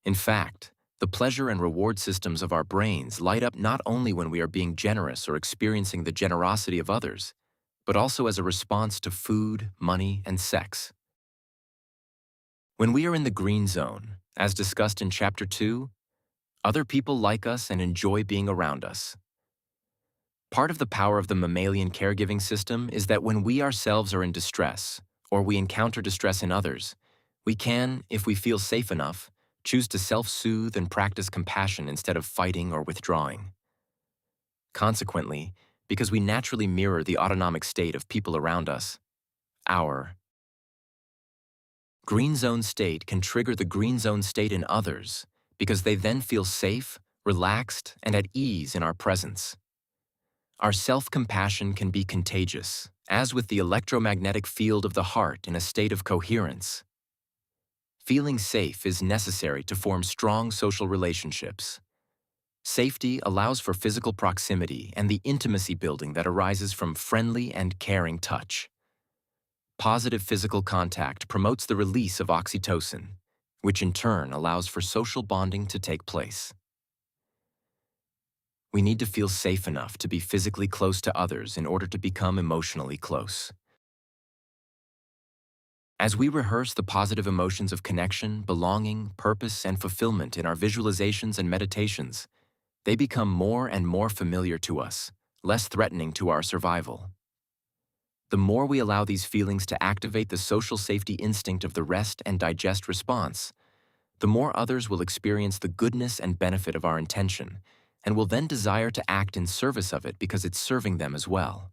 In fact, the pleasure and reward systems of our brains light up not only when we are being generous or experiencing the generosity of others, but also as a response to food, money, and sex. When we are in the green zone, as discussed in Chapter 2, other people like us and enjoy being around us. Part of the power of the mammalian caregiving system is that when we ourselves are in distress, or we encounter distress in others, we can, if we feel safe enough, choose to self-soothe and practice compassion instead of fighting or withdrawing. Consequently, because we naturally mirror the autonomic state of people around us. Our green zone state can trigger the green zone state in others because they then feel safe, relaxed, and at ease in our presence. Our self-compassion can be contagious, as with the electromagnetic field of the heart in a state of coherence. Feeling safe is necessary to form strong social relationships. Safety allows for physical proximity and the intimacy building that arises from friendly and caring touch. Positive physical contact promotes the release of oxytocin, which in turn allows for social bonding to take place. We need to feel safe enough to be physically close to others in order to become emotionally close. As we rehearse the positive emotions of connection, belonging, purpose, and fulfillment in our visualizations and meditations, they become more and more familiar to us, less threatening to our survival. The more we allow these feelings to activate the social safety instinct of the rest and digest response, the more others will experience the goodness and benefit of our intention, and will then desire to act in service of it because it's serving them as well.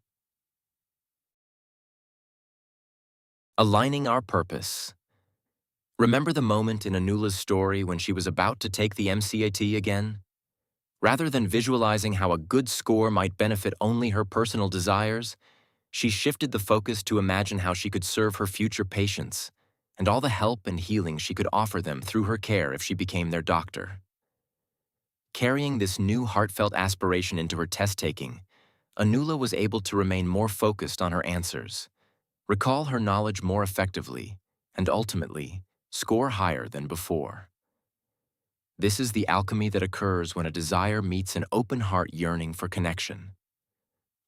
Aligning our purpose. Remember the moment in Anula's story when she was about to take the MCAT again? Rather than visualizing how a good score might benefit only her personal desires, she shifted the focus to imagine how she could serve her future patients and all the help and healing she could offer them through her care if she became their doctor. Carrying this new heartfelt aspiration into her test-taking, Anula was able to remain more focused on her answers, recall her knowledge more effectively, and ultimately, score higher than before. This is the alchemy that occurs when a desire meets an open heart yearning for connection.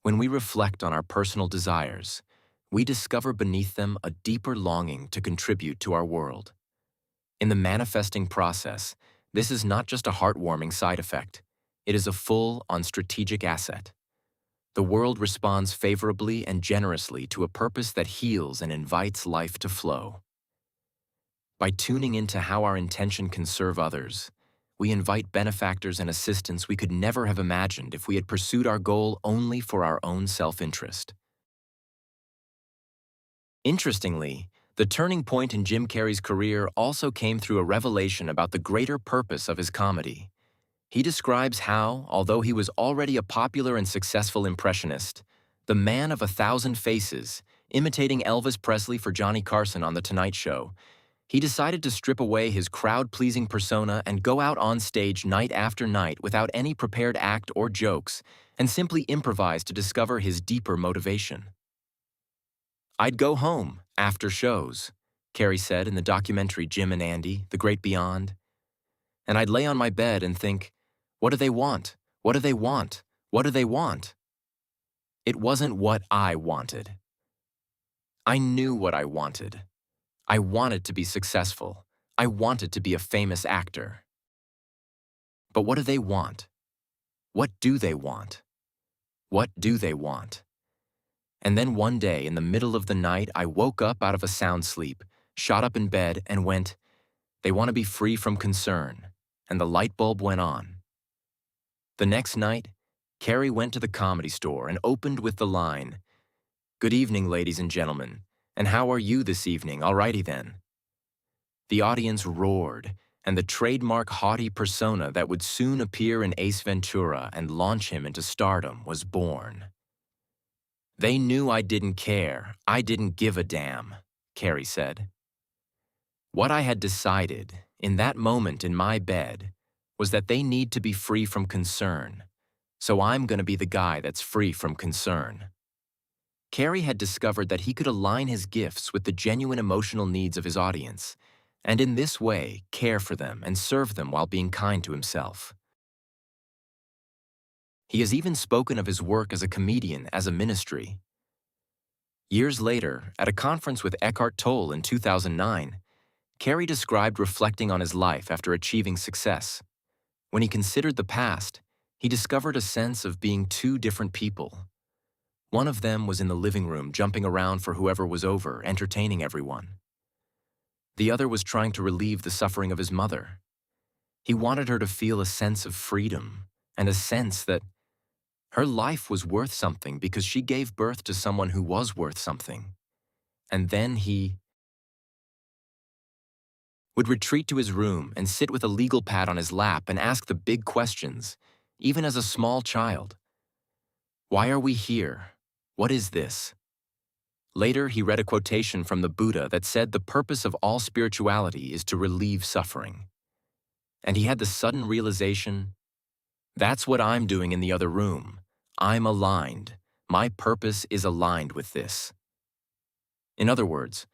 When we reflect on our personal desires, we discover beneath them a deeper longing to contribute to our world. In the manifesting process, this is not just a heartwarming side effect. It is a full-on strategic asset. The world responds favorably and generously to a purpose that heals and invites life to flow. By tuning into how our intention can serve others, we invite benefactors and assistance we could never have imagined if we had pursued our goal only for our own self-interest. Interestingly, the turning point in Jim Carrey's career also came through a revelation about the greater purpose of his comedy. He describes how, although he was already a popular and successful impressionist, the man of 1,000 faces, imitating Elvis Presley for Johnny Carson on The Tonight Show, he decided to strip away his crowd-pleasing persona and go out on stage night after night without any prepared act or jokes, and simply improvise to discover his deeper motivation. "I'd go home, after shows," Carrey said in the documentary Jim and Andy, The Great Beyond, "and I'd lay on my bed and think, what do they want? What do they want? What do they want?" It wasn't what I wanted. I knew what I wanted. I wanted to be successful. I wanted to be a famous actor. But what do they want? What do they want? What do they want? And then one day, in the middle of the night, I woke up out of a sound sleep, shot up in bed, and went, "They want to be free from concern," and the light bulb went on. The next night, Carrey went to the Comedy Store and opened with the line, "Good evening, ladies and gentlemen, and how are you this evening, alrighty then?" The audience roared, and the trademark haughty persona that would soon appear in Ace Ventura and launch him into stardom was born. "They knew I didn't care. I didn't give a damn," Carrey said. What I had decided, in that moment in my bed, was that they need to be free from concern, so I'm going to be the guy that's free from concern. Carrey had discovered that he could align his gifts with the genuine emotional needs of his audience, and in this way care for them and serve them while being kind to himself. He has even spoken of his work as a comedian as a ministry. Years later, at a conference with Eckhart Tolle in 2009, Carrey described reflecting on his life after achieving success. When he considered the past, he discovered a sense of being two different people. One of them was in the living room jumping around for whoever was over, entertaining everyone. The other was trying to relieve the suffering of his mother. He wanted her to feel a sense of freedom and a sense that, Her life was worth something because she gave birth to someone who was worth something. And then he would retreat to his room and sit with a legal pad on his lap and ask the big questions, even as a small child. Why are we here? What is this? Later, he read a quotation from the Buddha that said the purpose of all spirituality is to relieve suffering. And he had the sudden realization, that's what I'm doing in the other room. I'm aligned. My purpose is aligned with this. In other words,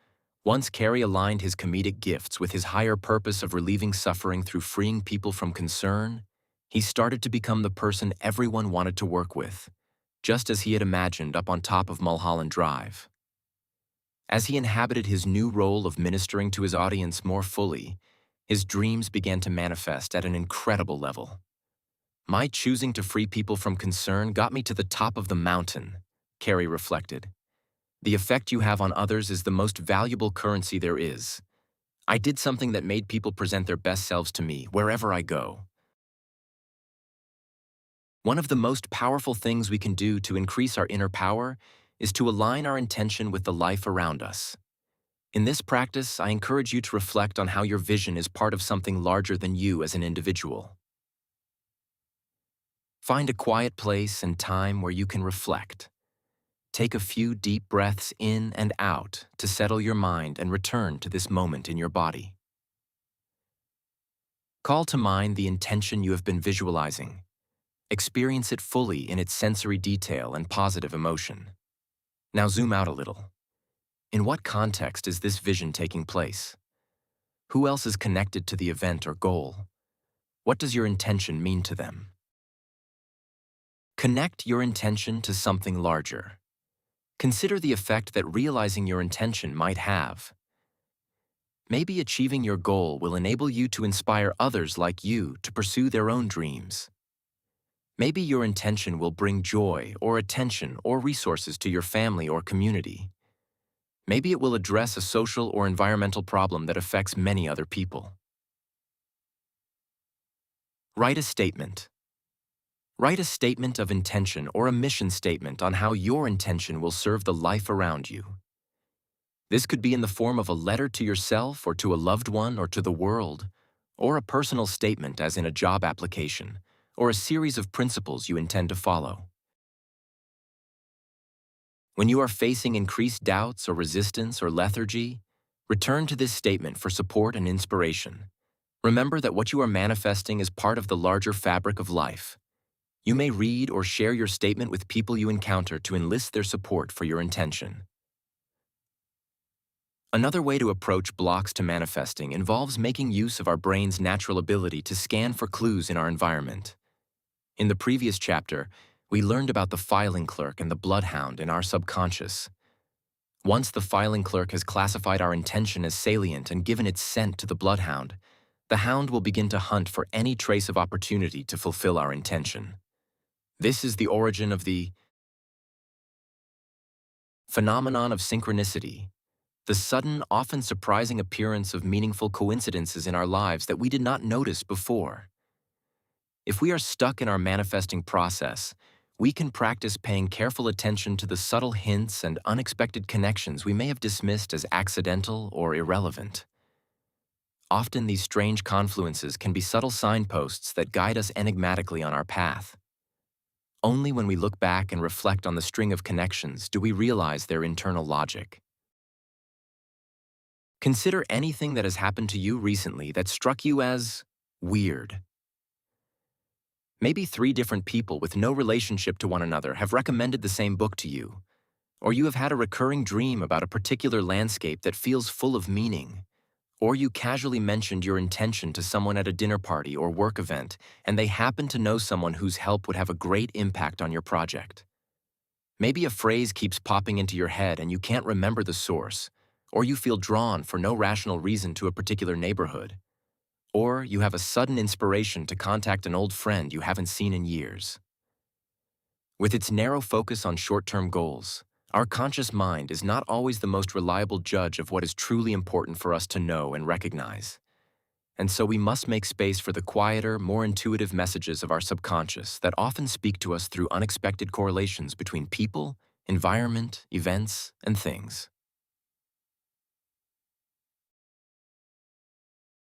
once Carey aligned his comedic gifts with his higher purpose of relieving suffering through freeing people from concern, he started to become the person everyone wanted to work with, just as he had imagined up on top of Mulholland Drive. As he inhabited his new role of ministering to his audience more fully, his dreams began to manifest at an incredible level. My choosing to free people from concern got me to the top of the mountain, Carey reflected. The effect you have on others is the most valuable currency there is. I did something that made people present their best selves to me wherever I go. One of the most powerful things we can do to increase our inner power is to align our intention with the life around us. In this practice, I encourage you to reflect on how your vision is part of something larger than you as an individual. Find a quiet place and time where you can reflect. Take a few deep breaths in and out to settle your mind and return to this moment in your body. Call to mind the intention you have been visualizing. Experience it fully in its sensory detail and positive emotion. Now zoom out a little. In what context is this vision taking place? Who else is connected to the event or goal? What does your intention mean to them? Connect your intention to something larger. Consider the effect that realizing your intention might have. Maybe achieving your goal will enable you to inspire others like you to pursue their own dreams. Maybe your intention will bring joy or attention or resources to your family or community. Maybe it will address a social or environmental problem that affects many other people. Write a statement. Write a statement of intention or a mission statement on how your intention will serve the life around you. This could be in the form of a letter to yourself or to a loved one or to the world, or a personal statement as in a job application, or a series of principles you intend to follow. When you are facing increased doubts or resistance or lethargy, return to this statement for support and inspiration. Remember that what you are manifesting is part of the larger fabric of life. You may read or share your statement with people you encounter to enlist their support for your intention. Another way to approach blocks to manifesting involves making use of our brain's natural ability to scan for clues in our environment. In the previous chapter, we learned about the filing clerk and the bloodhound in our subconscious. Once the filing clerk has classified our intention as salient and given its scent to the bloodhound, the hound will begin to hunt for any trace of opportunity to fulfill our intention. This is the origin of the phenomenon of synchronicity, the sudden, often surprising appearance of meaningful coincidences in our lives that we did not notice before. If we are stuck in our manifesting process, we can practice paying careful attention to the subtle hints and unexpected connections we may have dismissed as accidental or irrelevant. Often these strange confluences can be subtle signposts that guide us enigmatically on our path. Only when we look back and reflect on the string of connections do we realize their internal logic. Consider anything that has happened to you recently that struck you as weird. Maybe 3 different people with no relationship to one another have recommended the same book to you, or you have had a recurring dream about a particular landscape that feels full of meaning, or you casually mentioned your intention to someone at a dinner party or work event, and they happen to know someone whose help would have a great impact on your project. Maybe a phrase keeps popping into your head and you can't remember the source, or you feel drawn for no rational reason to a particular neighborhood. Or you have a sudden inspiration to contact an old friend you haven't seen in years. With its narrow focus on short-term goals, our conscious mind is not always the most reliable judge of what is truly important for us to know and recognize. and so we must make space for the quieter, more intuitive messages of our subconscious that often speak to us through unexpected correlations between people, environment, events, and things.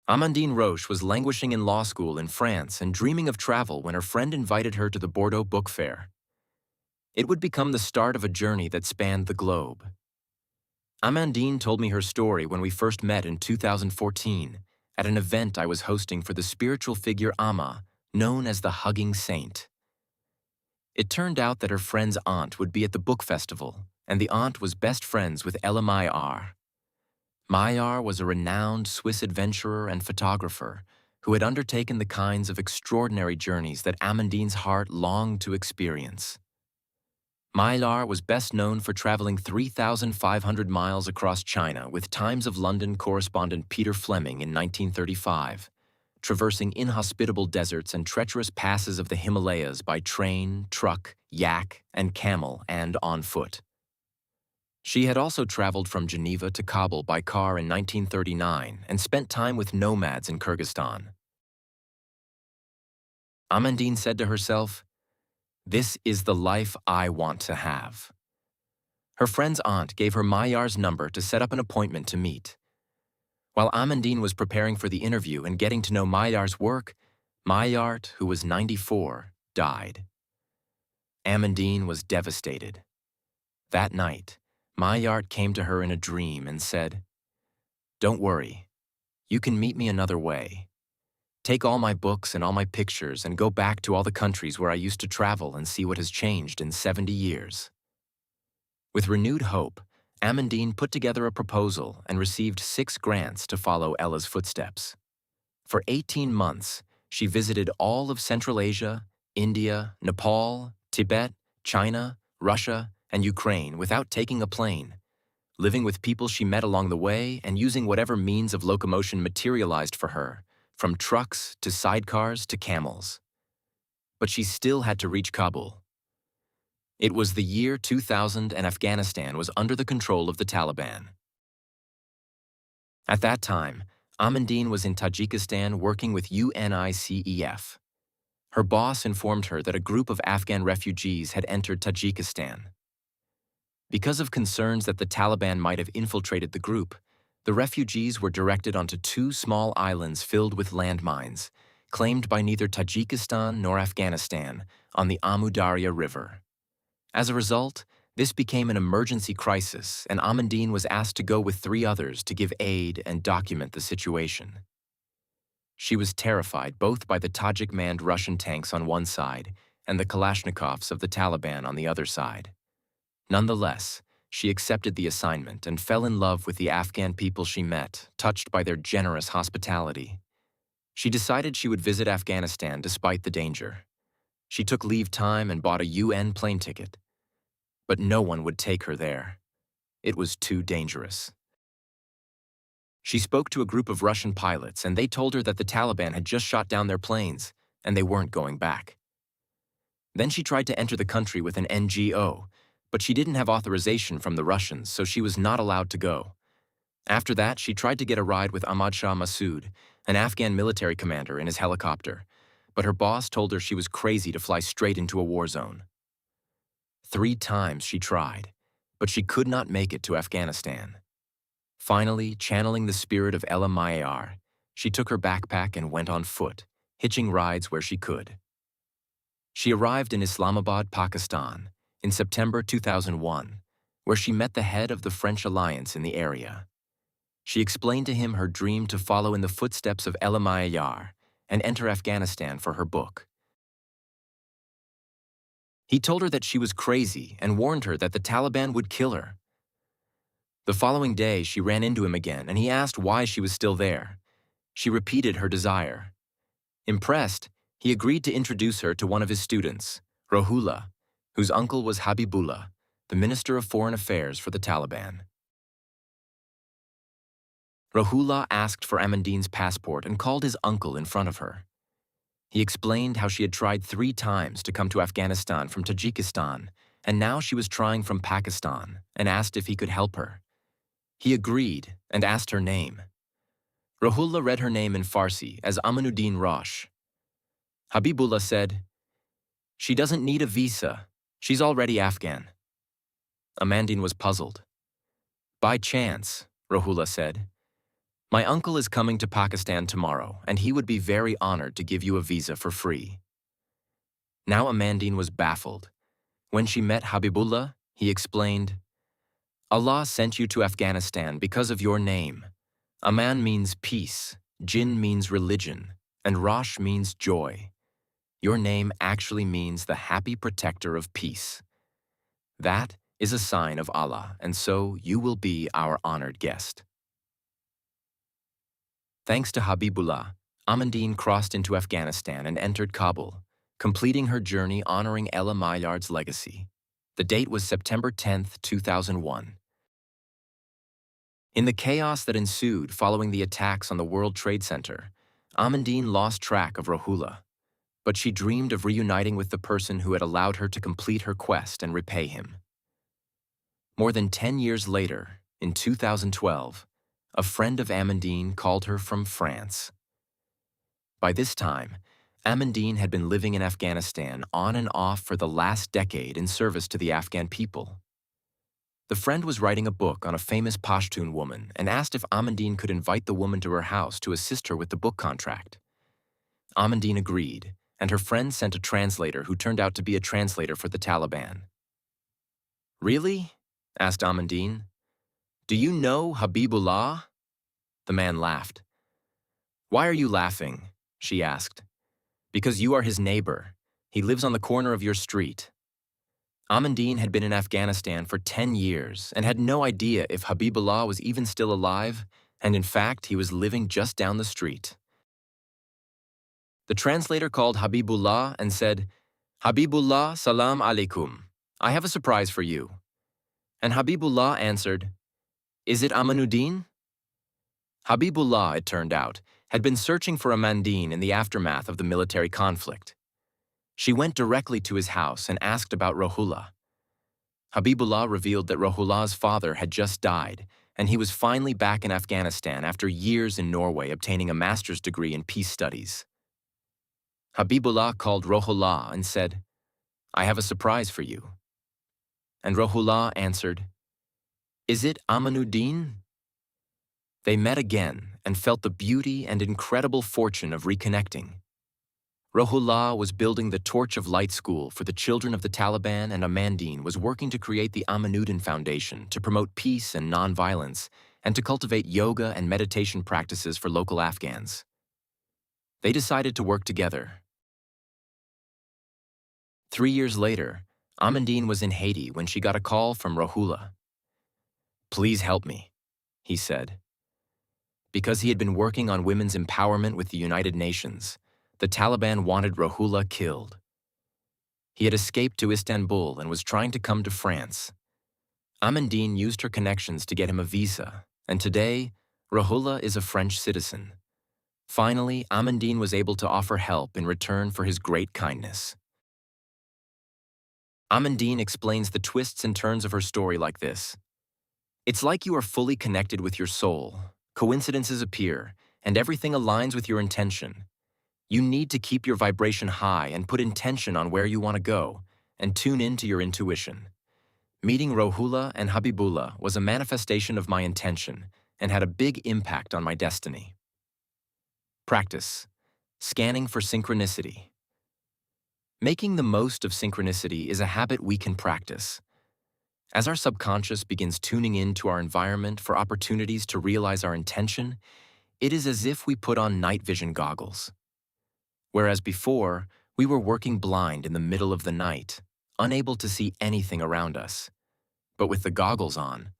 Amandine Roche was languishing in law school in France and dreaming of travel when her friend invited her to the Bordeaux Book Fair. It would become the start of a journey that spanned the globe. Amandine told me her story when we first met in 2014 at an event I was hosting for the spiritual figure Amma, known as the Hugging Saint. It turned out that her friend's aunt would be at the book festival, and the aunt was best friends with Ella Maillard. Maillard was a renowned Swiss adventurer and photographer who had undertaken the kinds of extraordinary journeys that Amandine's heart longed to experience. Maillard was best known for traveling 3,500 miles across China with Times of London correspondent Peter Fleming in 1935, traversing inhospitable deserts and treacherous passes of the Himalayas by train, truck, yak, and camel, and on foot. She had also traveled from Geneva to Kabul by car in 1939 and spent time with nomads in Kyrgyzstan. Amandine said to herself, "This is the life I want to have." Her friend's aunt gave her Maillard's number to set up an appointment to meet. While Amandine was preparing for the interview and getting to know Maillard's work, Maillard, who was 94, died. Amandine was devastated. That night, Maillard came to her in a dream and said, "Don't worry, you can meet me another way. Take all my books and all my pictures and go back to all the countries where I used to travel and see what has changed in 70 years. With renewed hope, Amandine put together a proposal and received 6 grants to follow Ella's footsteps. For 18 months, she visited all of Central Asia, India, Nepal, Tibet, China, Russia, and Ukraine without taking a plane, living with people she met along the way and using whatever means of locomotion materialized for her, from trucks to sidecars to camels. But she still had to reach Kabul. It was the year 2000 and Afghanistan was under the control of the Taliban. At that time, Amandine was in Tajikistan working with UNICEF. Her boss informed her that a group of Afghan refugees had entered Tajikistan. Because of concerns that the Taliban might have infiltrated the group, the refugees were directed onto 2 small islands filled with landmines, claimed by neither Tajikistan nor Afghanistan, on the Amu Darya River. As a result, this became an emergency crisis, and Amandine was asked to go with 3 others to give aid and document the situation. She was terrified both by the Tajik-manned Russian tanks on one side and the Kalashnikovs of the Taliban on the other side. Nonetheless, she accepted the assignment and fell in love with the Afghan people she met, touched by their generous hospitality. She decided she would visit Afghanistan despite the danger. She took leave time and bought a UN plane ticket. But no one would take her there. It was too dangerous. She spoke to a group of Russian pilots, and they told her that the Taliban had just shot down their planes, and they weren't going back. Then she tried to enter the country with an NGO, but she didn't have authorization from the Russians, so she was not allowed to go. After that, she tried to get a ride with Ahmad Shah Massoud, an Afghan military commander, in his helicopter, but her boss told her she was crazy to fly straight into a war zone. 3 times she tried, but she could not make it to Afghanistan. Finally, channeling the spirit of Ella Maillard, she took her backpack and went on foot, hitching rides where she could. She arrived in Islamabad, Pakistan, in September 2001, where she met the head of the French alliance in the area. She explained to him her dream to follow in the footsteps of Ella Maillard and enter Afghanistan for her book. He told her that she was crazy and warned her that the Taliban would kill her. The following day, she ran into him again, and he asked why she was still there. She repeated her desire. Impressed, he agreed to introduce her to one of his students, Rohullah, whose uncle was Habibullah, the Minister of Foreign Affairs for the Taliban. Rohullah asked for Amandine's passport and called his uncle in front of her. He explained how she had tried 3 times to come to Afghanistan from Tajikistan, and now she was trying from Pakistan, and asked if he could help her. He agreed and asked her name. Rahula read her name in Farsi as Amanuddin Rosh. Habibullah said, "She doesn't need a visa. She's already Afghan." Amandine was puzzled. "By chance," Rahula said, "my uncle is coming to Pakistan tomorrow, and he would be very honored to give you a visa for free." Now Amandine was baffled. When she met Habibullah, he explained, "Allah sent you to Afghanistan because of your name. Aman means peace, Jinn means religion, and Rosh means joy. Your name actually means the happy protector of peace. That is a sign of Allah, and so you will be our honored guest." Thanks to Habibullah, Amandine crossed into Afghanistan and entered Kabul, completing her journey honoring Ella Maillard's legacy. The date was September 10th, 2001. In the chaos that ensued following the attacks on the World Trade Center, Amandine lost track of Rahula, but she dreamed of reuniting with the person who had allowed her to complete her quest and repay him. More than 10 years later, in 2012, a friend of Amandine called her from France. By this time, Amandine had been living in Afghanistan on and off for the last decade in service to the Afghan people. The friend was writing a book on a famous Pashtun woman and asked if Amandine could invite the woman to her house to assist her with the book contract. Amandine agreed, and her friend sent a translator who turned out to be a translator for the Taliban. "Really?" asked Amandine. "Do you know Habibullah?" The man laughed. "Why are you laughing?" she asked. "Because you are his neighbor. He lives on the corner of your street." Amandine had been in Afghanistan for 10 years and had no idea if Habibullah was even still alive, and in fact, he was living just down the street. The translator called Habibullah and said, "Habibullah, salam alaikum. I have a surprise for you." And Habibullah answered, "Is it Amanuddin?" Habibullah, it turned out, had been searching for Amandine in the aftermath of the military conflict. She went directly to his house and asked about Rahula. Habibullah revealed that Rahullah's father had just died, and he was finally back in Afghanistan after years in Norway obtaining a master's degree in peace studies. Habibullah called Rahullah and said, "I have a surprise for you." And Rahullah answered, "Is it Amanuddin?" They met again and felt the beauty and incredible fortune of reconnecting. Rahullah was building the Torch of Light School for the children of the Taliban, and Amandine was working to create the Amanuddin Foundation to promote peace and nonviolence and to cultivate yoga and meditation practices for local Afghans. They decided to work together. 3 years later, Amandine was in Haiti when she got a call from Rahullah. "Please help me," he said. Because he had been working on women's empowerment with the United Nations, the Taliban wanted Rahullah killed. He had escaped to Istanbul and was trying to come to France. Amandine used her connections to get him a visa, and today, Rahullah is a French citizen. Finally, Amandine was able to offer help in return for his great kindness. Amandine explains the twists and turns of her story like this. "It's like you are fully connected with your soul. Coincidences appear, and everything aligns with your intention. You need to keep your vibration high and put intention on where you want to go, and tune into your intuition. Meeting Rahullah and Habibullah was a manifestation of my intention and had a big impact on my destiny." Practice. Scanning for synchronicity. Making the most of synchronicity is a habit we can practice. As our subconscious begins tuning in to our environment for opportunities to realize our intention, it is as if we put on night vision goggles. Whereas before, we were working blind in the middle of the night, unable to see anything around us. But with the goggles on,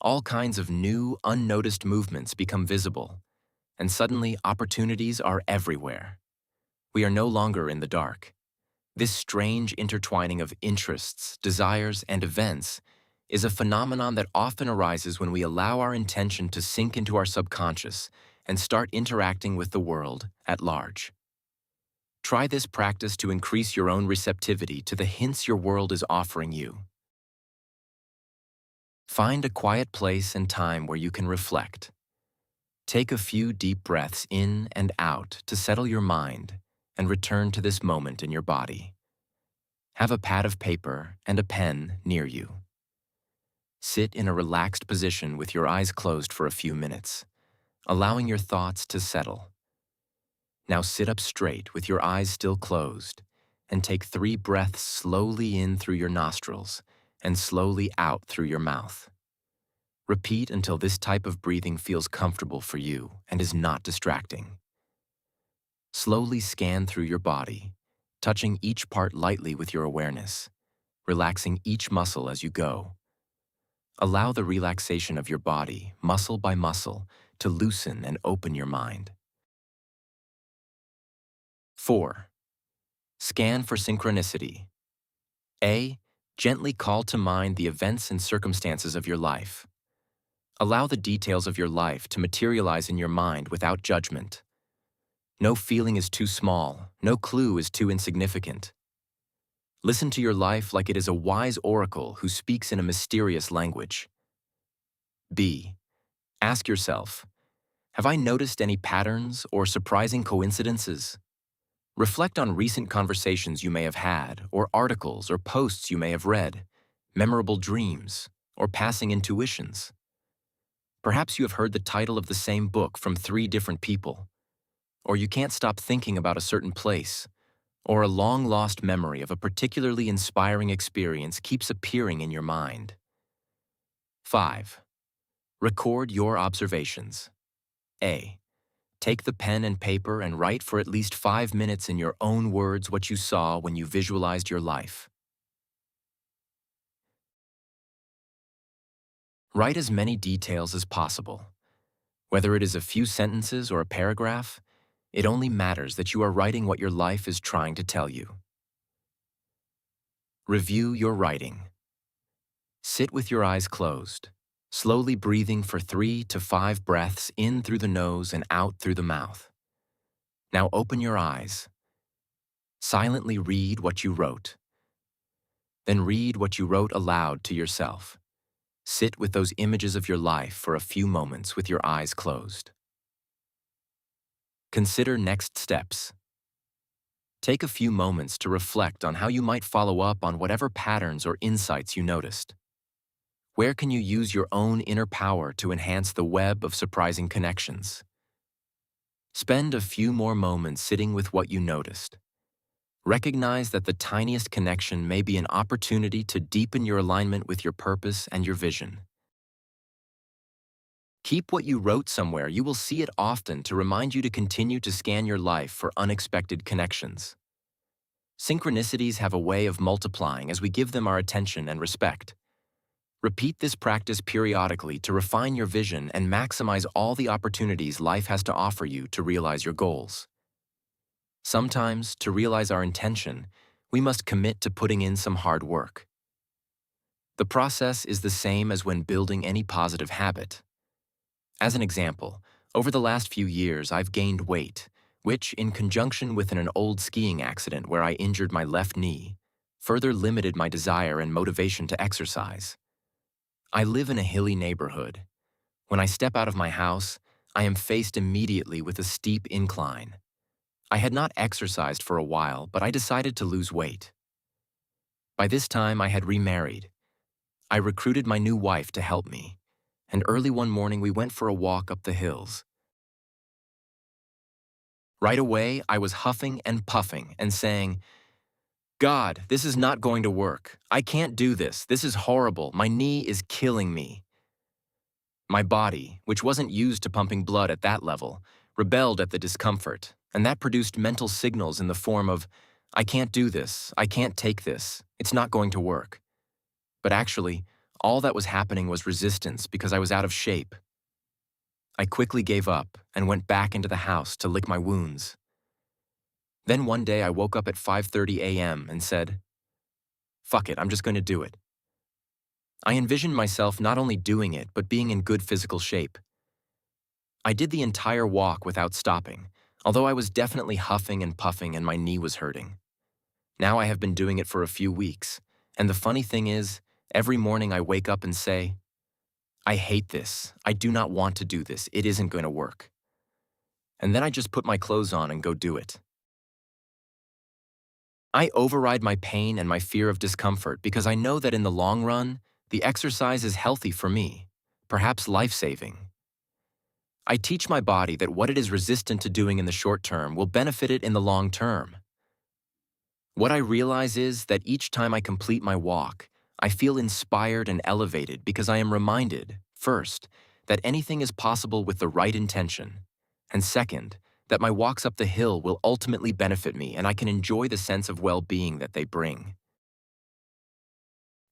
all kinds of new, unnoticed movements become visible, and suddenly opportunities are everywhere. We are no longer in the dark. This strange intertwining of interests, desires, and events is a phenomenon that often arises when we allow our intention to sink into our subconscious and start interacting with the world at large. Try this practice to increase your own receptivity to the hints your world is offering you. Find a quiet place and time where you can reflect. Take a few deep breaths in and out to settle your mind and return to this moment in your body. Have a pad of paper and a pen near you. Sit in a relaxed position with your eyes closed for a few minutes, allowing your thoughts to settle. Now sit up straight with your eyes still closed and take 3 breaths slowly in through your nostrils and slowly out through your mouth. Repeat until this type of breathing feels comfortable for you and is not distracting. Slowly scan through your body, touching each part lightly with your awareness, relaxing each muscle as you go. Allow the relaxation of your body, muscle by muscle, to loosen and open your mind. 4. Scan for synchronicity. A. Gently call to mind the events and circumstances of your life. Allow the details of your life to materialize in your mind without judgment. No feeling is too small, no clue is too insignificant. Listen to your life like it is a wise oracle who speaks in a mysterious language. B. Ask yourself, have I noticed any patterns or surprising coincidences? Reflect on recent conversations you may have had, or articles or posts you may have read, memorable dreams, or passing intuitions. Perhaps you have heard the title of the same book from 3 different people, or you can't stop thinking about a certain place, or a long-lost memory of a particularly inspiring experience keeps appearing in your mind. 5. Record your observations. A. Take the pen and paper and write for at least 5 minutes in your own words what you saw when you visualized your life. Write as many details as possible. Whether it is a few sentences or a paragraph, it only matters that you are writing what your life is trying to tell you. Review your writing. Sit with your eyes closed, slowly breathing for 3 to 5 breaths in through the nose and out through the mouth. Now open your eyes. Silently read what you wrote. Then read what you wrote aloud to yourself. Sit with those images of your life for a few moments with your eyes closed. Consider next steps. Take a few moments to reflect on how you might follow up on whatever patterns or insights you noticed. Where can you use your own inner power to enhance the web of surprising connections? Spend a few more moments sitting with what you noticed. Recognize that the tiniest connection may be an opportunity to deepen your alignment with your purpose and your vision. Keep what you wrote somewhere. You will see it often to remind you to continue to scan your life for unexpected connections. Synchronicities have a way of multiplying as we give them our attention and respect. Repeat this practice periodically to refine your vision and maximize all the opportunities life has to offer you to realize your goals. Sometimes, to realize our intention, we must commit to putting in some hard work. The process is the same as when building any positive habit. As an example, over the last few years I've gained weight, which, in conjunction with an old skiing accident where I injured my left knee, further limited my desire and motivation to exercise. I live in a hilly neighborhood. When I step out of my house, I am faced immediately with a steep incline. I had not exercised for a while, but I decided to lose weight. By this time, I had remarried. I recruited my new wife to help me, and early one morning we went for a walk up the hills. Right away, I was huffing and puffing and saying, "God, this is not going to work. I can't do this. This is horrible. My knee is killing me." My body, which wasn't used to pumping blood at that level, rebelled at the discomfort, and that produced mental signals in the form of, "I can't do this. I can't take this. It's not going to work." But actually, all that was happening was resistance because I was out of shape. I quickly gave up and went back into the house to lick my wounds. Then one day I woke up at 5:30 a.m. and said, "Fuck it, I'm just going to do it." I envisioned myself not only doing it, but being in good physical shape. I did the entire walk without stopping, although I was definitely huffing and puffing and my knee was hurting. Now I have been doing it for a few weeks, and the funny thing is, every morning I wake up and say, I hate this. I do not want to do this. It isn't going to work. And then I just put my clothes on and go do it. I override my pain and my fear of discomfort because I know that in the long run, the exercise is healthy for me, perhaps life-saving. I teach my body that what it is resistant to doing in the short term will benefit it in the long term. What I realize is that each time I complete my walk, I feel inspired and elevated because I am reminded, first, that anything is possible with the right intention, and second, that my walks up the hill will ultimately benefit me and I can enjoy the sense of well-being that they bring.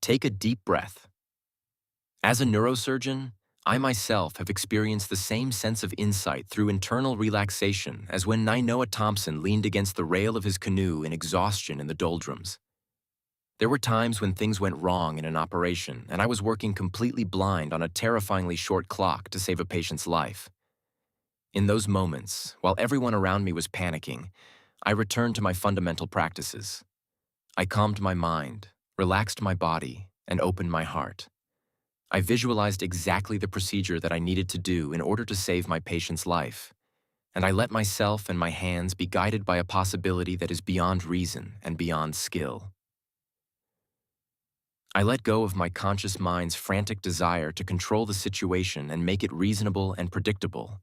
Take a deep breath. As a neurosurgeon, I myself have experienced the same sense of insight through internal relaxation as when Nainoa Thompson leaned against the rail of his canoe in exhaustion in the doldrums. There were times when things went wrong in an operation and I was working completely blind on a terrifyingly short clock to save a patient's life. In those moments, while everyone around me was panicking, I returned to my fundamental practices. I calmed my mind, relaxed my body, and opened my heart. I visualized exactly the procedure that I needed to do in order to save my patient's life, and I let myself and my hands be guided by a possibility that is beyond reason and beyond skill. I let go of my conscious mind's frantic desire to control the situation and make it reasonable and predictable,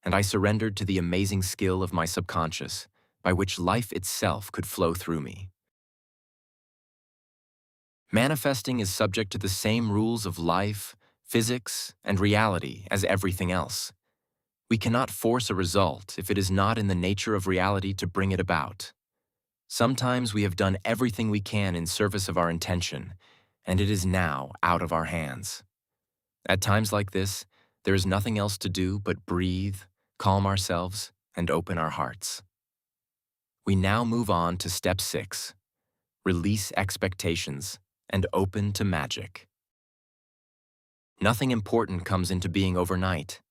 and I surrendered to the amazing skill of my subconscious, by which life itself could flow through me. Manifesting is subject to the same rules of life, physics, and reality as everything else. We cannot force a result if it is not in the nature of reality to bring it about. Sometimes we have done everything we can in service of our intention, and it is now out of our hands. At times like this, there is nothing else to do but breathe, calm ourselves, and open our hearts. We now move on to step 6, release expectations and open to magic. Nothing important comes into being overnight.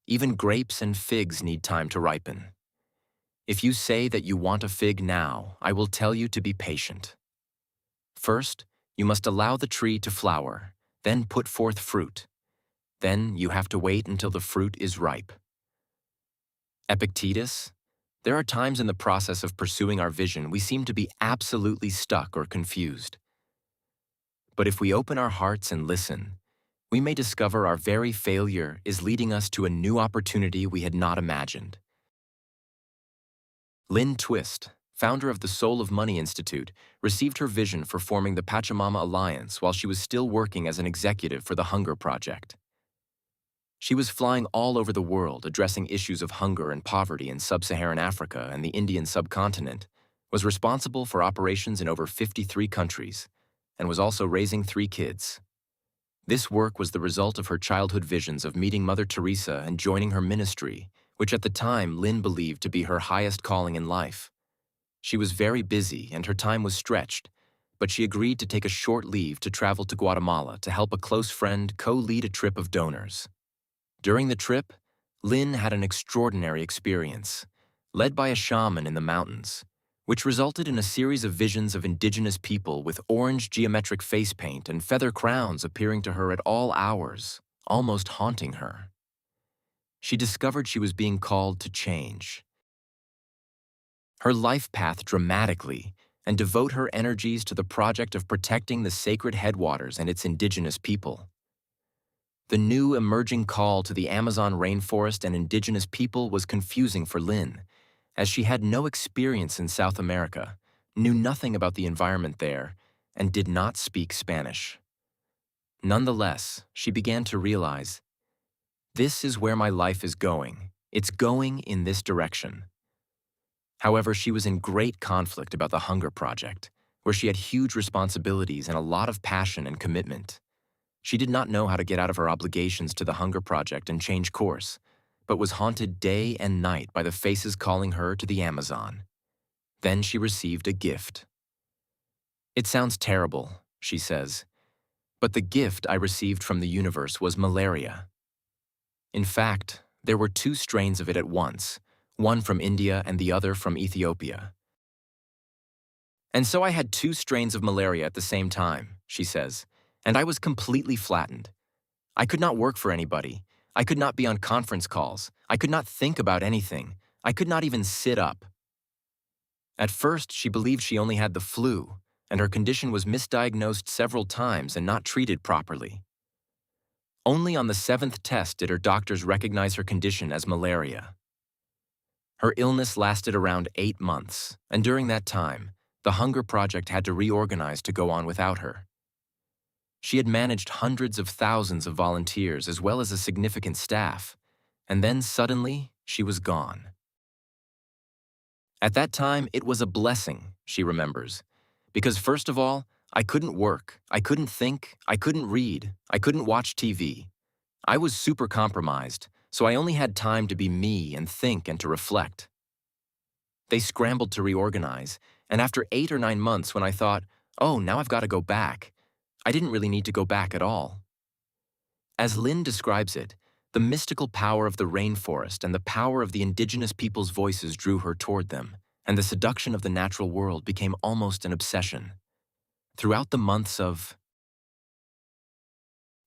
Even grapes and figs need time to ripen. If you say that you want a fig now, I will tell you to be patient. First, you must allow the tree to flower, then put forth fruit. Then you have to wait until the fruit is ripe. Epictetus, there are times in the process of pursuing our vision we seem to be absolutely stuck or confused. But if we open our hearts and listen, we may discover our very failure is leading us to a new opportunity we had not imagined. Lynn Twist, founder of the Soul of Money Institute, received her vision for forming the Pachamama Alliance while she was still working as an executive for the Hunger Project. She was flying all over the world addressing issues of hunger and poverty in sub-Saharan Africa and the Indian subcontinent, was responsible for operations in over 53 countries, and was also raising 3 kids. This work was the result of her childhood visions of meeting Mother Teresa and joining her ministry, which at the time Lynn believed to be her highest calling in life. She was very busy and her time was stretched, but she agreed to take a short leave to travel to Guatemala to help a close friend co-lead a trip of donors. During the trip, Lynn had an extraordinary experience, led by a shaman in the mountains, which resulted in a series of visions of indigenous people with orange geometric face paint and feather crowns appearing to her at all hours, almost haunting her. She discovered she was being called to change her life path dramatically and devote her energies to the project of protecting the sacred headwaters and its indigenous people. The new emerging call to the Amazon rainforest and indigenous people was confusing for Lynn, as she had no experience in South America, knew nothing about the environment there, and did not speak Spanish. Nonetheless, she began to realize, this is where my life is going. It's going in this direction. However, she was in great conflict about the Hunger Project, where she had huge responsibilities and a lot of passion and commitment. She did not know how to get out of her obligations to the Hunger Project and change course, but was haunted day and night by the faces calling her to the Amazon. Then she received a gift. It sounds terrible, she says, but the gift I received from the universe was malaria. In fact, there were 2 strains of it at once, one from India and the other from Ethiopia. And so I had 2 strains of malaria at the same time, she says, and I was completely flattened. I could not work for anybody. I could not be on conference calls. I could not think about anything. I could not even sit up. At first, she believed she only had the flu, and her condition was misdiagnosed several times and not treated properly. Only on the seventh test did her doctors recognize her condition as malaria. Her illness lasted around 8 months, and during that time, the Hunger Project had to reorganize to go on without her. She had managed hundreds of thousands of volunteers as well as a significant staff, and then suddenly, she was gone. At that time, it was a blessing, she remembers, because first of all, I couldn't work, I couldn't think, I couldn't read, I couldn't watch TV. I was super compromised, so I only had time to be me and think and to reflect. They scrambled to reorganize, and after 8 or 9 months when I thought, oh, now I've got to go back, I didn't really need to go back at all. As Lynn describes it, the mystical power of the rainforest and the power of the indigenous people's voices drew her toward them, and the seduction of the natural world became almost an obsession. Throughout the months of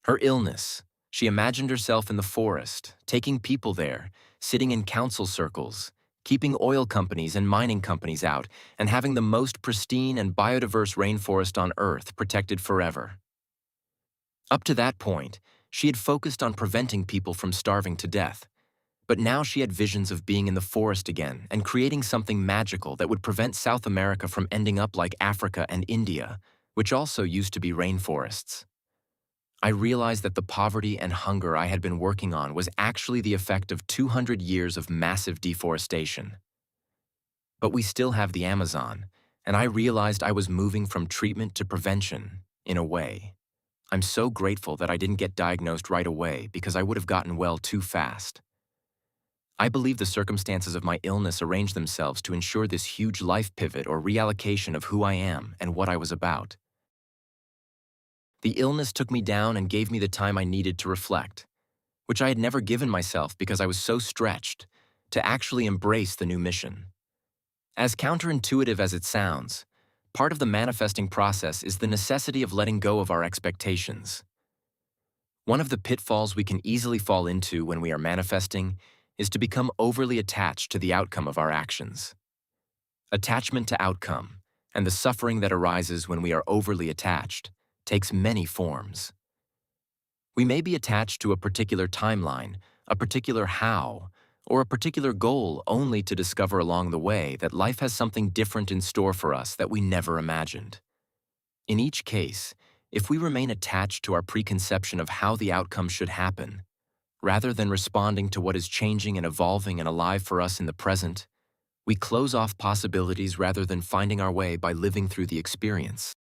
her illness, she imagined herself in the forest, taking people there, sitting in council circles, keeping oil companies and mining companies out, and having the most pristine and biodiverse rainforest on Earth protected forever. Up to that point, she had focused on preventing people from starving to death, but now she had visions of being in the forest again and creating something magical that would prevent South America from ending up like Africa and India, which also used to be rainforests. I realized that the poverty and hunger I had been working on was actually the effect of 200 years of massive deforestation. But we still have the Amazon, and I realized I was moving from treatment to prevention, in a way. I'm so grateful that I didn't get diagnosed right away because I would have gotten well too fast. I believe the circumstances of my illness arranged themselves to ensure this huge life pivot or reallocation of who I am and what I was about. The illness took me down and gave me the time I needed to reflect, which I had never given myself because I was so stretched, to actually embrace the new mission. As counterintuitive as it sounds, part of the manifesting process is the necessity of letting go of our expectations. One of the pitfalls we can easily fall into when we are manifesting is to become overly attached to the outcome of our actions. Attachment to outcome, and the suffering that arises when we are overly attached, takes many forms. We may be attached to a particular timeline, a particular how, or a particular goal only to discover along the way that life has something different in store for us that we never imagined. In each case, if we remain attached to our preconception of how the outcome should happen, rather than responding to what is changing and evolving and alive for us in the present, we close off possibilities rather than finding our way by living through the experience.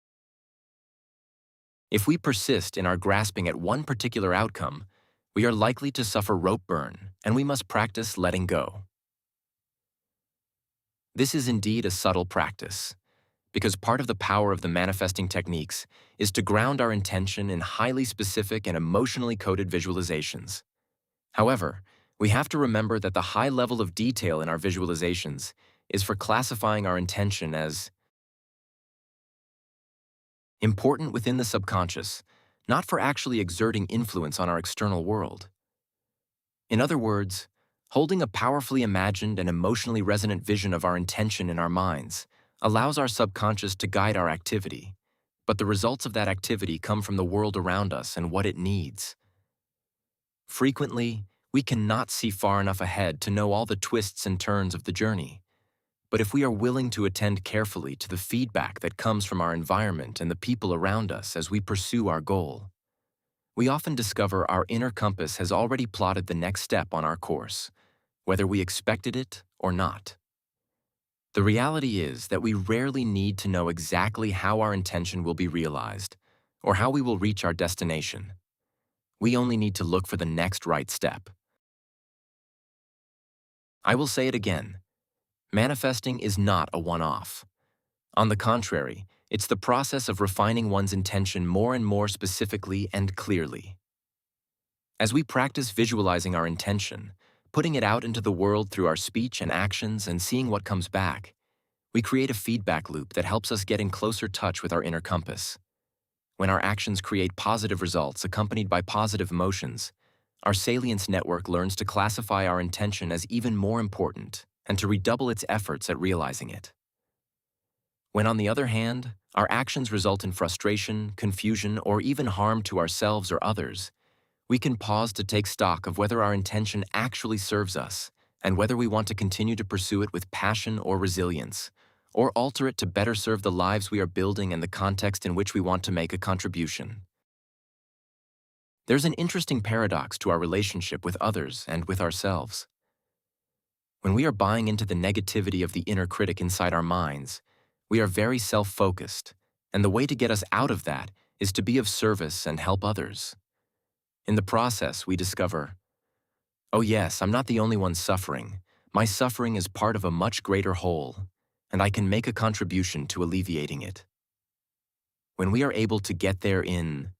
If we persist in our grasping at one particular outcome, we are likely to suffer rope burn, and we must practice letting go. This is indeed a subtle practice, because part of the power of the manifesting techniques is to ground our intention in highly specific and emotionally coded visualizations. However, we have to remember that the high level of detail in our visualizations is for classifying our intention as important within the subconscious, not for actually exerting influence on our external world. In other words, holding a powerfully imagined and emotionally resonant vision of our intention in our minds allows our subconscious to guide our activity, but the results of that activity come from the world around us and what it needs. Frequently, we cannot see far enough ahead to know all the twists and turns of the journey. But if we are willing to attend carefully to the feedback that comes from our environment and the people around us as we pursue our goal, we often discover our inner compass has already plotted the next step on our course, whether we expected it or not. The reality is that we rarely need to know exactly how our intention will be realized or how we will reach our destination. We only need to look for the next right step. I will say it again. Manifesting is not a one-off. On the contrary, it's the process of refining one's intention more and more specifically and clearly. As we practice visualizing our intention, putting it out into the world through our speech and actions and seeing what comes back, we create a feedback loop that helps us get in closer touch with our inner compass. when our actions create positive results accompanied by positive emotions, our salience network learns to classify our intention as even more important and to redouble its efforts at realizing it. When, on the other hand, our actions result in frustration, confusion, or even harm to ourselves or others, we can pause to take stock of whether our intention actually serves us and whether we want to continue to pursue it with passion or resilience, or alter it to better serve the lives we are building and the context in which we want to make a contribution. There's an interesting paradox to our relationship with others and with ourselves. When we are buying into the negativity of the inner critic inside our minds, we are very self-focused, and the way to get us out of that is to be of service and help others. In the process, we discover, oh yes, I'm not the only one suffering. My suffering is part of a much greater whole, and I can make a contribution to alleviating it. When we are able to get there in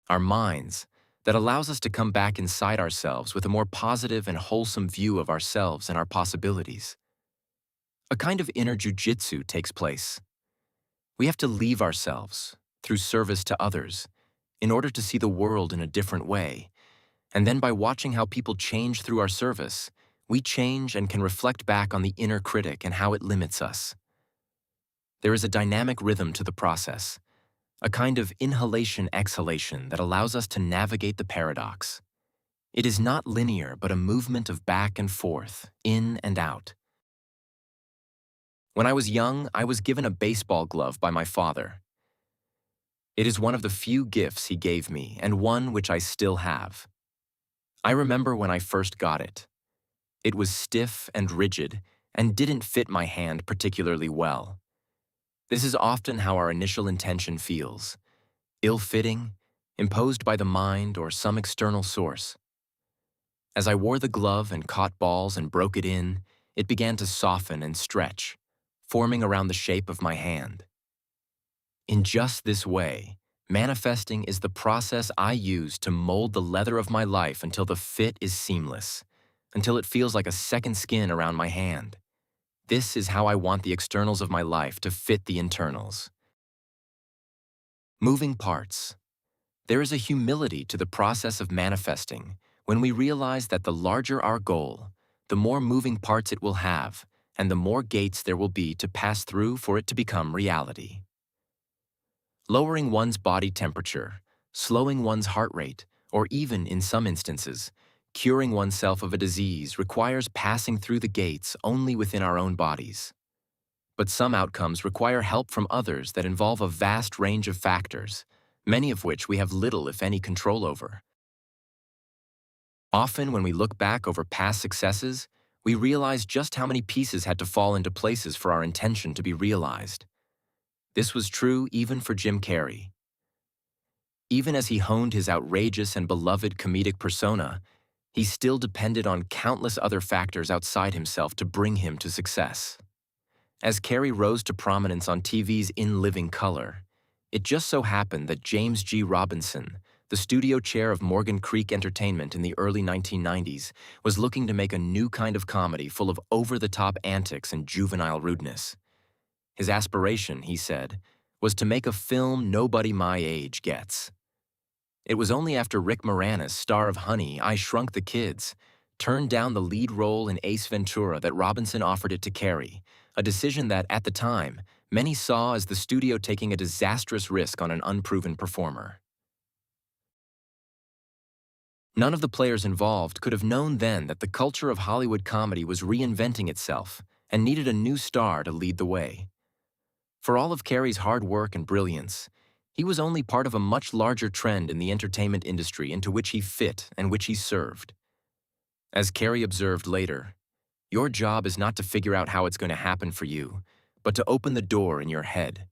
our minds, that allows us to come back inside ourselves with a more positive and wholesome view of ourselves and our possibilities. A kind of inner jujitsu takes place. We have to leave ourselves, through service to others, in order to see the world in a different way. And then by watching how people change through our service, we change and can reflect back on the inner critic and how it limits us. There is a dynamic rhythm to the process, a kind of inhalation-exhalation that allows us to navigate the paradox. It is not linear, but a movement of back and forth, in and out. When I was young, I was given a baseball glove by my father. It is one of the few gifts he gave me, and one which I still have. I remember when I first got it. It was stiff and rigid, and didn't fit my hand particularly well. This is often how our initial intention feels: ill-fitting, imposed by the mind or some external source. As I wore the glove and caught balls and broke it in, it began to soften and stretch, forming around the shape of my hand. In just this way, manifesting is the process I use to mold the leather of my life until the fit is seamless, until it feels like a second skin around my hand. This is how I want the externals of my life to fit the internals. Moving parts. There is a humility to the process of manifesting when we realize that the larger our goal, the more moving parts it will have, and the more gates there will be to pass through for it to become reality. Lowering one's body temperature, slowing one's heart rate, or even, in some instances, curing oneself of a disease requires passing through the gates only within our own bodies. But some outcomes require help from others that involve a vast range of factors, many of which we have little, if any, control over. Often, when we look back over past successes, we realize just how many pieces had to fall into places for our intention to be realized. This was true even for Jim Carrey. Even as he honed his outrageous and beloved comedic persona, he still depended on countless other factors outside himself to bring him to success. As Carrey rose to prominence on TV's In Living Color, it just so happened that James G. Robinson, the studio chair of Morgan Creek Entertainment in the early 1990s, was looking to make a new kind of comedy full of over-the-top antics and juvenile rudeness. His aspiration, he said, was to make a film nobody my age gets. It was only after Rick Moranis, star of Honey, I Shrunk the Kids, turned down the lead role in Ace Ventura that Robinson offered it to Carrey, a decision that, at the time, many saw as the studio taking a disastrous risk on an unproven performer. None of the players involved could have known then that the culture of Hollywood comedy was reinventing itself and needed a new star to lead the way. For all of Carrey's hard work and brilliance, he was only part of a much larger trend in the entertainment industry into which he fit and which he served. As Carrey observed later, your job is not to figure out how it's going to happen for you, but to open the door in your head.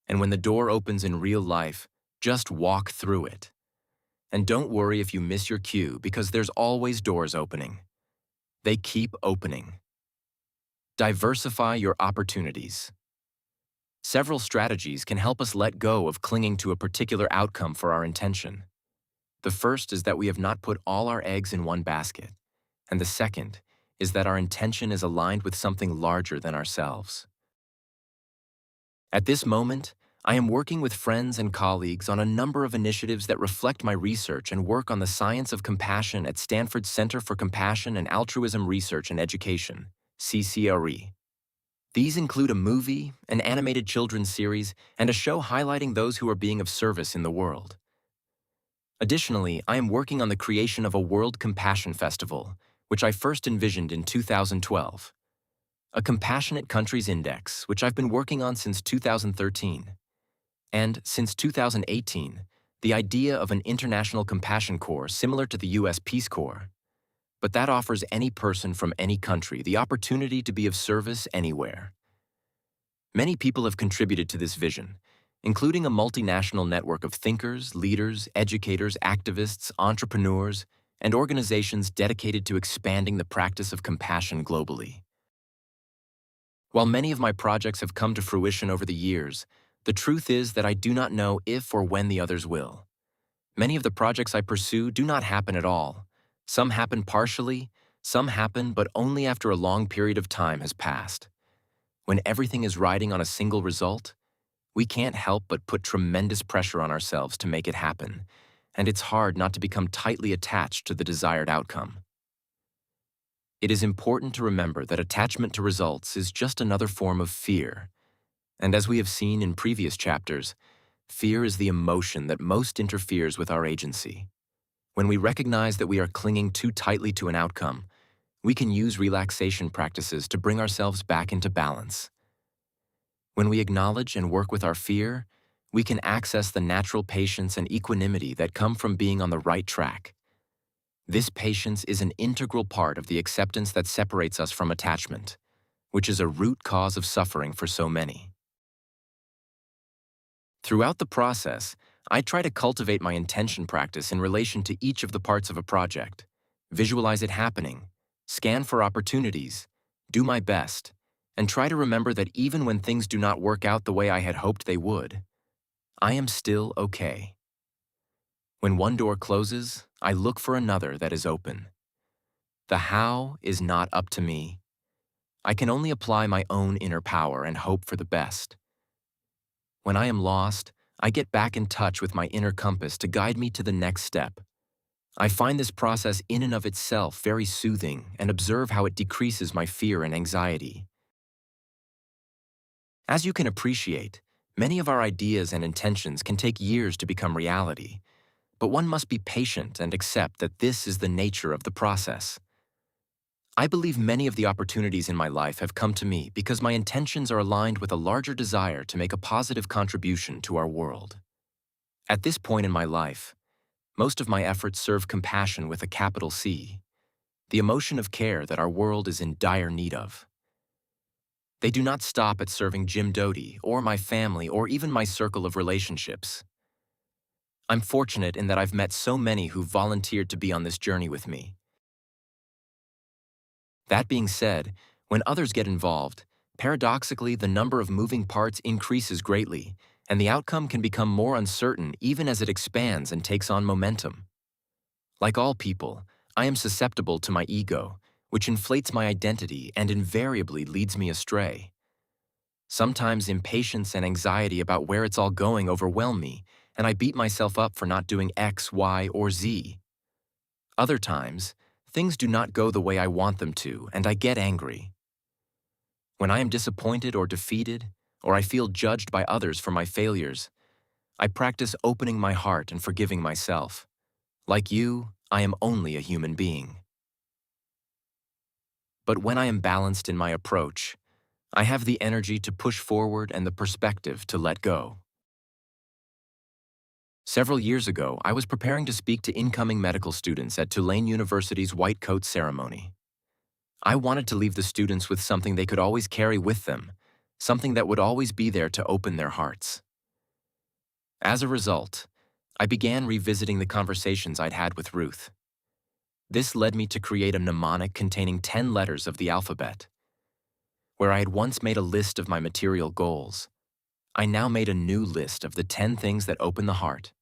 And when the door opens in real life, just walk through it. And don't worry if you miss your cue, because there's always doors opening. They keep opening. Diversify your opportunities. Several strategies can help us let go of clinging to a particular outcome for our intention. The first is that we have not put all our eggs in one basket, and the second is that our intention is aligned with something larger than ourselves. At this moment, I am working with friends and colleagues on a number of initiatives that reflect my research and work on the science of compassion at Stanford's Center for Compassion and Altruism Research and Education, CCRE. These include a movie, an animated children's series, and a show highlighting those who are being of service in the world. Additionally, I am working on the creation of a World Compassion Festival, which I first envisioned in 2012. A Compassionate Countries Index, which I've been working on since 2013. And, since 2018, the idea of an International Compassion Corps similar to the U.S. Peace Corps. But that offers any person from any country the opportunity to be of service anywhere. Many people have contributed to this vision, including a multinational network of thinkers, leaders, educators, activists, entrepreneurs, and organizations dedicated to expanding the practice of compassion globally. While many of my projects have come to fruition over the years, the truth is that I do not know if or when the others will. Many of the projects I pursue do not happen at all. Some happen partially, some happen but only after a long period of time has passed. When everything is riding on a single result, we can't help but put tremendous pressure on ourselves to make it happen, and it's hard not to become tightly attached to the desired outcome. It is important to remember that attachment to results is just another form of fear. And as we have seen in previous chapters, fear is the emotion that most interferes with our agency. When we recognize that we are clinging too tightly to an outcome, we can use relaxation practices to bring ourselves back into balance. When we acknowledge and work with our fear, we can access the natural patience and equanimity that come from being on the right track. This patience is an integral part of the acceptance that separates us from attachment, which is a root cause of suffering for so many. Throughout the process, I try to cultivate my intention practice in relation to each of the parts of a project, visualize it happening, scan for opportunities, do my best, and try to remember that even when things do not work out the way I had hoped they would, I am still okay. When one door closes, I look for another that is open. The how is not up to me. I can only apply my own inner power and hope for the best. When I am lost, I get back in touch with my inner compass to guide me to the next step. I find this process in and of itself very soothing and observe how it decreases my fear and anxiety. As you can appreciate, many of our ideas and intentions can take years to become reality, but one must be patient and accept that this is the nature of the process. I believe many of the opportunities in my life have come to me because my intentions are aligned with a larger desire to make a positive contribution to our world. At this point in my life, most of my efforts serve compassion with a capital C, the emotion of care that our world is in dire need of. They do not stop at serving Jim Doty or my family or even my circle of relationships. I'm fortunate in that I've met so many who volunteered to be on this journey with me. That being said, when others get involved, paradoxically the number of moving parts increases greatly, and the outcome can become more uncertain even as it expands and takes on momentum. Like all people, I am susceptible to my ego, which inflates my identity and invariably leads me astray. Sometimes impatience and anxiety about where it's all going overwhelm me, and I beat myself up for not doing X, Y, or Z. Other times, things do not go the way I want them to, and I get angry. When I am disappointed or defeated, or I feel judged by others for my failures, I practice opening my heart and forgiving myself. Like you, I am only a human being. But when I am balanced in my approach, I have the energy to push forward and the perspective to let go. Several years ago, I was preparing to speak to incoming medical students at Tulane University's White Coat Ceremony. I wanted to leave the students with something they could always carry with them, something that would always be there to open their hearts. As a result, I began revisiting the conversations I'd had with Ruth. This led me to create a mnemonic containing 10 letters of the alphabet. Where I had once made a list of my material goals, I now made a new list of the 10 things that open the heart: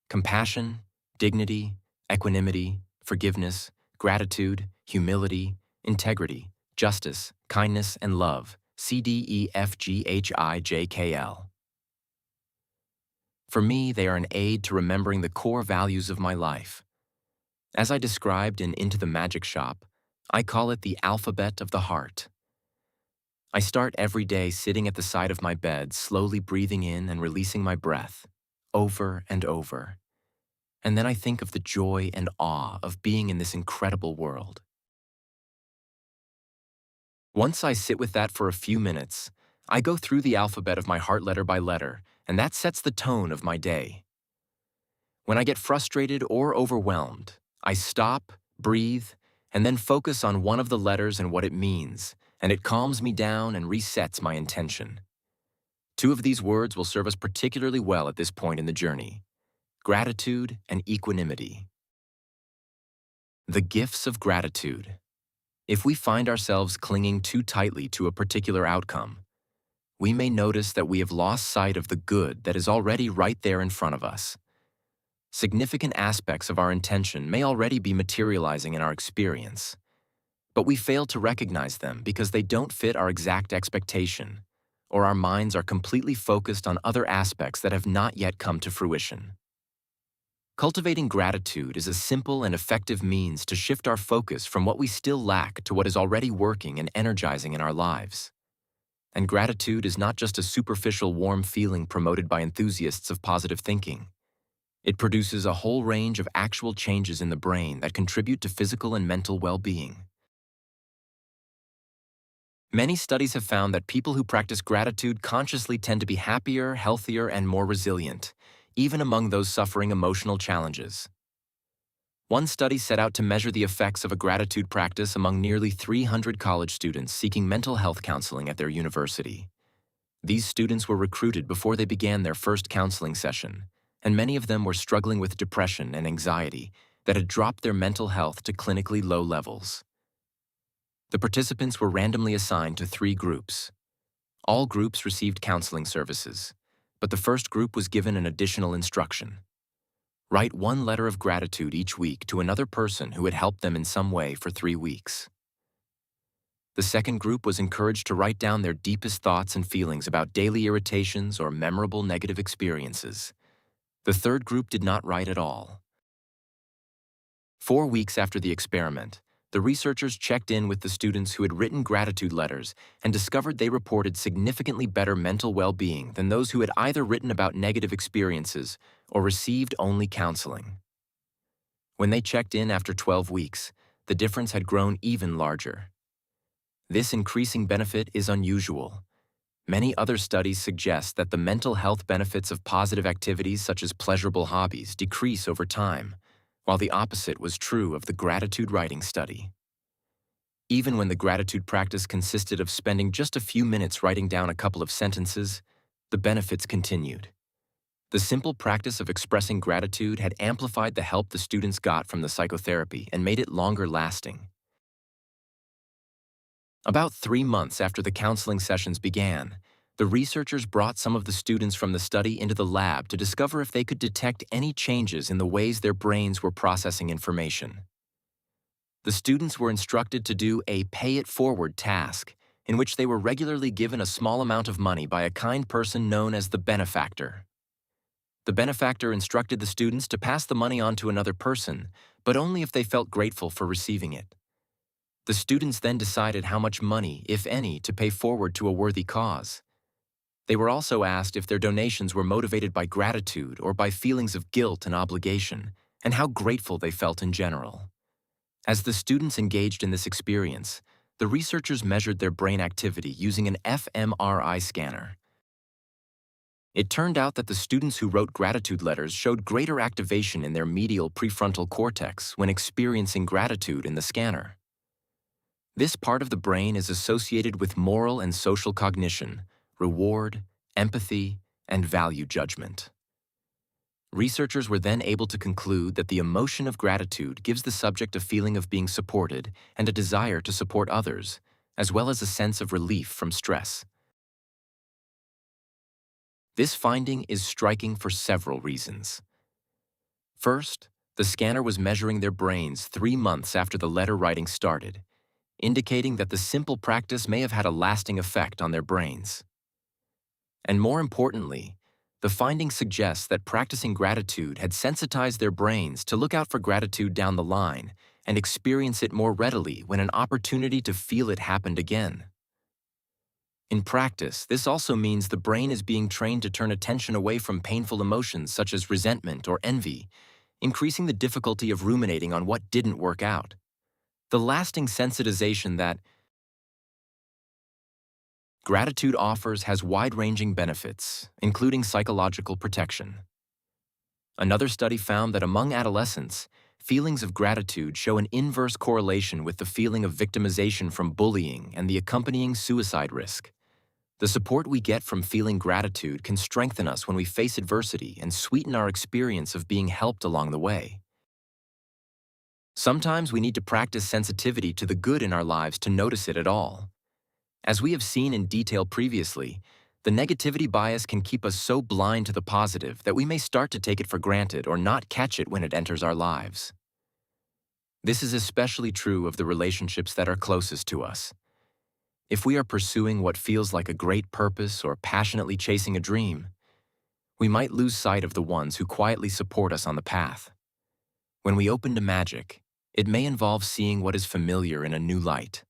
compassion, dignity, equanimity, forgiveness, gratitude, humility, integrity, justice, kindness, and love. CDEFGHIJKL. For me, they are an aid to remembering the core values of my life. As I described in Into the Magic Shop, I call it the alphabet of the heart. I start every day sitting at the side of my bed, slowly breathing in and releasing my breath, over and over. And then I think of the joy and awe of being in this incredible world. Once I sit with that for a few minutes, I go through the alphabet of my heart letter by letter, and that sets the tone of my day. When I get frustrated or overwhelmed, I stop, breathe, and then focus on one of the letters and what it means, and it calms me down and resets my intention. Two of these words will serve us particularly well at this point in the journey: gratitude and equanimity. The gifts of gratitude. If we find ourselves clinging too tightly to a particular outcome, we may notice that we have lost sight of the good that is already right there in front of us. Significant aspects of our intention may already be materializing in our experience, but we fail to recognize them because they don't fit our exact expectation, or our minds are completely focused on other aspects that have not yet come to fruition. Cultivating gratitude is a simple and effective means to shift our focus from what we still lack to what is already working and energizing in our lives. And gratitude is not just a superficial warm feeling promoted by enthusiasts of positive thinking. It produces a whole range of actual changes in the brain that contribute to physical and mental well-being. Many studies have found that people who practice gratitude consciously tend to be happier, healthier, and more resilient, even among those suffering emotional challenges. One study set out to measure the effects of a gratitude practice among nearly 300 college students seeking mental health counseling at their university. These students were recruited before they began their first counseling session, and many of them were struggling with depression and anxiety that had dropped their mental health to clinically low levels. The participants were randomly assigned to 3 groups. All groups received counseling services, but the first group was given an additional instruction: write 1 letter of gratitude each week to another person who had helped them in some way for 3 weeks. The second group was encouraged to write down their deepest thoughts and feelings about daily irritations or memorable negative experiences. The third group did not write at all. 4 weeks after the experiment, the researchers checked in with the students who had written gratitude letters and discovered they reported significantly better mental well-being than those who had either written about negative experiences or received only counseling. When they checked in after 12 weeks, the difference had grown even larger. This increasing benefit is unusual. Many other studies suggest that the mental health benefits of positive activities such as pleasurable hobbies decrease over time, while the opposite was true of the gratitude writing study. Even when the gratitude practice consisted of spending just a few minutes writing down a couple of sentences, the benefits continued. The simple practice of expressing gratitude had amplified the help the students got from the psychotherapy and made it longer lasting. About 3 months after the counseling sessions began, the researchers brought some of the students from the study into the lab to discover if they could detect any changes in the ways their brains were processing information. The students were instructed to do a pay-it-forward task, in which they were regularly given a small amount of money by a kind person known as the benefactor. The benefactor instructed the students to pass the money on to another person, but only if they felt grateful for receiving it. The students then decided how much money, if any, to pay forward to a worthy cause. They were also asked if their donations were motivated by gratitude or by feelings of guilt and obligation, and how grateful they felt in general. As the students engaged in this experience, the researchers measured their brain activity using an fMRI scanner. It turned out that the students who wrote gratitude letters showed greater activation in their medial prefrontal cortex when experiencing gratitude in the scanner. This part of the brain is associated with moral and social cognition, reward, empathy, and value judgment. Researchers were then able to conclude that the emotion of gratitude gives the subject a feeling of being supported and a desire to support others, as well as a sense of relief from stress. This finding is striking for several reasons. First, the scanner was measuring their brains 3 months after the letter writing started, indicating that the simple practice may have had a lasting effect on their brains. And more importantly, The finding suggests that practicing gratitude had sensitized their brains to look out for gratitude down the line and experience it more readily when an opportunity to feel it happened again. In practice, this also means the brain is being trained to turn attention away from painful emotions such as resentment or envy, increasing the difficulty of ruminating on what didn't work out. The lasting sensitization that gratitude offers has wide-ranging benefits, including psychological protection. Another study found that among adolescents, feelings of gratitude show an inverse correlation with the feeling of victimization from bullying and the accompanying suicide risk. The support we get from feeling gratitude can strengthen us when we face adversity and sweeten our experience of being helped along the way. Sometimes we need to practice sensitivity to the good in our lives to notice it at all. As we have seen in detail previously, the negativity bias can keep us so blind to the positive that we may start to take it for granted or not catch it when it enters our lives. This is especially true of the relationships that are closest to us. If we are pursuing what feels like a great purpose or passionately chasing a dream, we might lose sight of the ones who quietly support us on the path. When we open to magic, it may involve seeing what is familiar in a new light.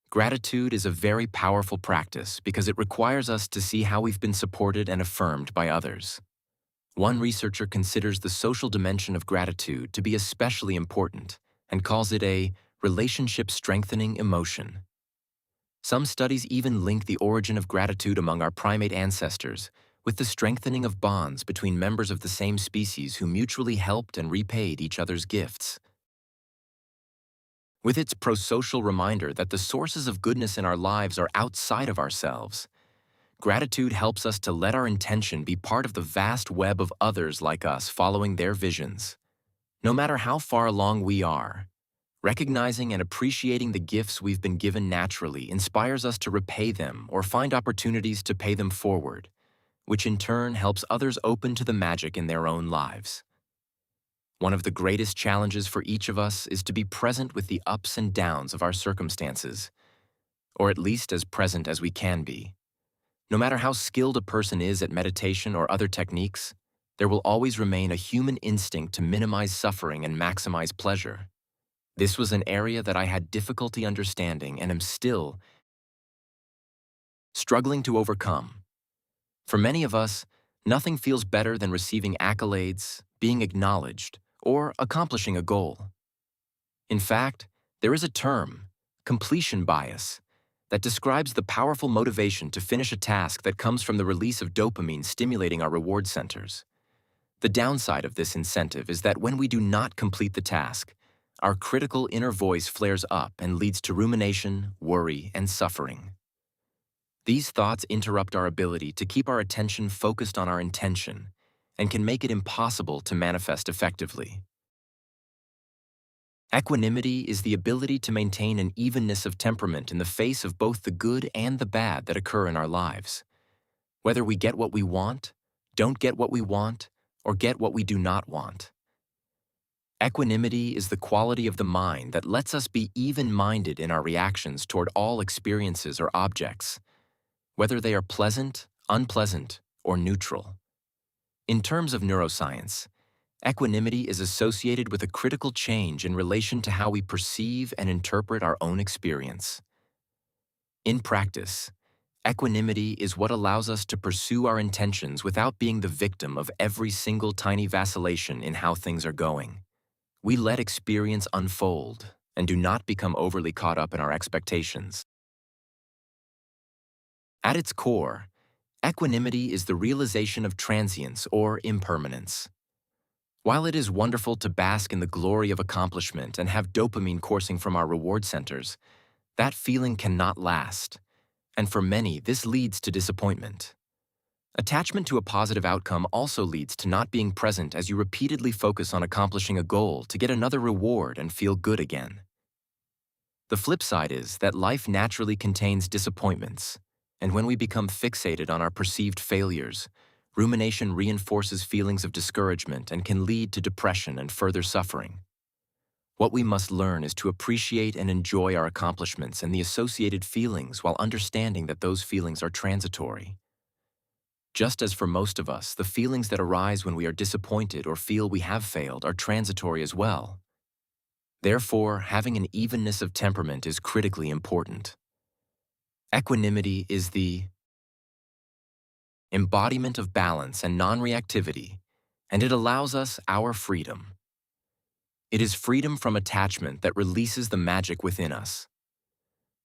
Gratitude is a very powerful practice because it requires us to see how we've been supported and affirmed by others. One researcher considers the social dimension of gratitude to be especially important and calls it a relationship-strengthening emotion. Some studies even link the origin of gratitude among our primate ancestors with the strengthening of bonds between members of the same species who mutually helped and repaid each other's gifts. With its pro-social reminder that the sources of goodness in our lives are outside of ourselves, gratitude helps us to let our intention be part of the vast web of others like us following their visions. No matter how far along we are, recognizing and appreciating the gifts we've been given naturally inspires us to repay them or find opportunities to pay them forward, which in turn helps others open to the magic in their own lives. One of the greatest challenges for each of us is to be present with the ups and downs of our circumstances, or at least as present as we can be. No matter how skilled a person is at meditation or other techniques, there will always remain a human instinct to minimize suffering and maximize pleasure. This was an area that I had difficulty understanding and am still struggling to overcome. For many of us, nothing feels better than receiving accolades, being acknowledged, or accomplishing a goal. In fact, there is a term, completion bias, that describes the powerful motivation to finish a task that comes from the release of dopamine stimulating our reward centers. The downside of this incentive is that when we do not complete the task, our critical inner voice flares up and leads to rumination, worry, and suffering. These thoughts interrupt our ability to keep our attention focused on our intention and can make it impossible to manifest effectively. Equanimity is the ability to maintain an evenness of temperament in the face of both the good and the bad that occur in our lives. Whether we get what we want, don't get what we want, or get what we do not want. Equanimity is the quality of the mind that lets us be even-minded in our reactions toward all experiences or objects, whether they are pleasant, unpleasant, or neutral. In terms of neuroscience, equanimity is associated with a critical change in relation to how we perceive and interpret our own experience. In practice, equanimity is what allows us to pursue our intentions without being the victim of every single tiny vacillation in how things are going. We let experience unfold and do not become overly caught up in our expectations. At its core, equanimity is the realization of transience or impermanence. While it is wonderful to bask in the glory of accomplishment and have dopamine coursing from our reward centers, that feeling cannot last, and for many, this leads to disappointment. Attachment to a positive outcome also leads to not being present as you repeatedly focus on accomplishing a goal to get another reward and feel good again. The flip side is that life naturally contains disappointments, and when we become fixated on our perceived failures, rumination reinforces feelings of discouragement and can lead to depression and further suffering. What we must learn is to appreciate and enjoy our accomplishments and the associated feelings while understanding that those feelings are transitory. Just as for most of us, the feelings that arise when we are disappointed or feel we have failed are transitory as well. Therefore, having an evenness of temperament is critically important. Equanimity is the embodiment of balance and non-reactivity, and it allows us our freedom. It is freedom from attachment that releases the magic within us.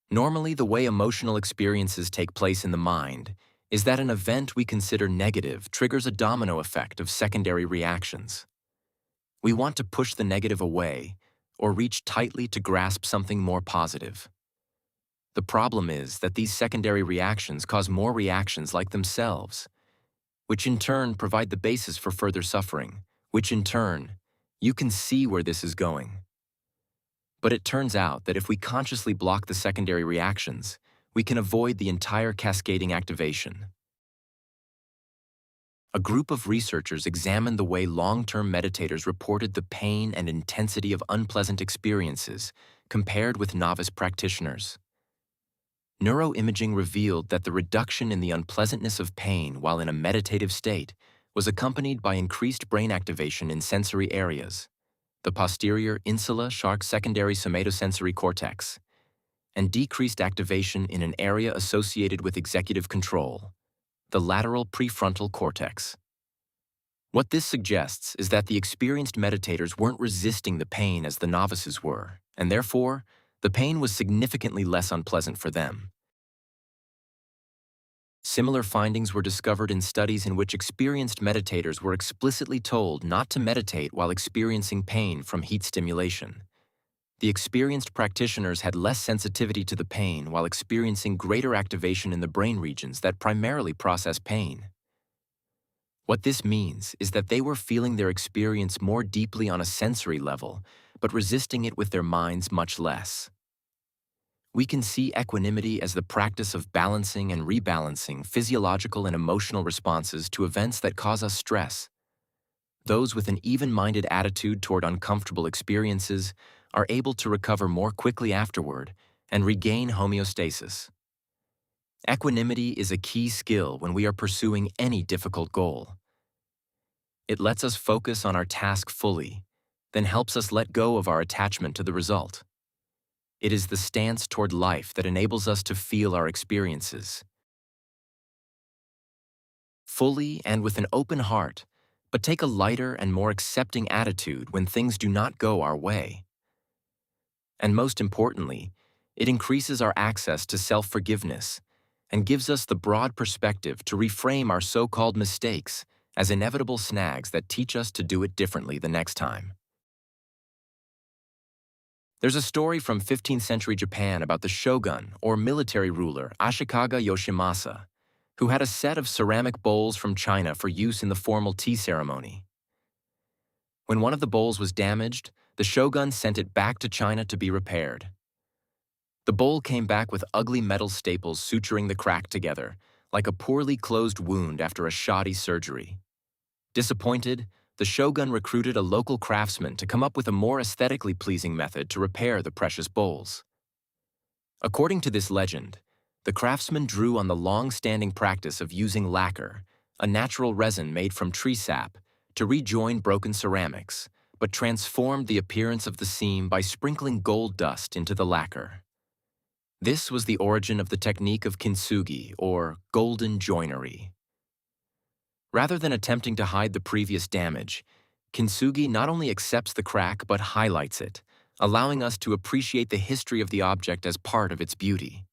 Normally, the way emotional experiences take place in the mind is that an event we consider negative triggers a domino effect of secondary reactions. We want to push the negative away or reach tightly to grasp something more positive. The problem is that these secondary reactions cause more reactions like themselves, which in turn provide the basis for further suffering, which in turn, you can see where this is going. But it turns out that if we consciously block the secondary reactions, we can avoid the entire cascading activation. A group of researchers examined the way long-term meditators reported the pain and intensity of unpleasant experiences compared with novice practitioners. Neuroimaging revealed that the reduction in the unpleasantness of pain while in a meditative state was accompanied by increased brain activation in sensory areas, the posterior insula shark secondary somatosensory cortex, and decreased activation in an area associated with executive control, the lateral prefrontal cortex. What this suggests is that the experienced meditators weren't resisting the pain as the novices were, and therefore, the pain was significantly less unpleasant for them. Similar findings were discovered in studies in which experienced meditators were explicitly told not to meditate while experiencing pain from heat stimulation. The experienced practitioners had less sensitivity to the pain while experiencing greater activation in the brain regions that primarily process pain. What this means is that they were feeling their experience more deeply on a sensory level, but resisting it with their minds much less. We can see equanimity as the practice of balancing and rebalancing physiological and emotional responses to events that cause us stress. Those with an even-minded attitude toward uncomfortable experiences are able to recover more quickly afterward and regain homeostasis. Equanimity is a key skill when we are pursuing any difficult goal. It lets us focus on our task fully, then helps us let go of our attachment to the result. It is the stance toward life that enables us to feel our experiences fully and with an open heart, but take a lighter and more accepting attitude when things do not go our way. And most importantly, it increases our access to self-forgiveness and gives us the broad perspective to reframe our so-called mistakes as inevitable snags that teach us to do it differently the next time. There's a story from 15th century Japan about the shogun, or military ruler, Ashikaga Yoshimasa, who had a set of ceramic bowls from China for use in the formal tea ceremony. When one of the bowls was damaged, the shogun sent it back to China to be repaired. The bowl came back with ugly metal staples suturing the crack together, like a poorly closed wound after a shoddy surgery. Disappointed, the shogun recruited a local craftsman to come up with a more aesthetically pleasing method to repair the precious bowls. According to this legend, the craftsman drew on the long-standing practice of using lacquer, a natural resin made from tree sap, to rejoin broken ceramics, but transformed the appearance of the seam by sprinkling gold dust into the lacquer. This was the origin of the technique of kintsugi, or golden joinery. Rather than attempting to hide the previous damage, kintsugi not only accepts the crack but highlights it, allowing us to appreciate the history of the object as part of its beauty.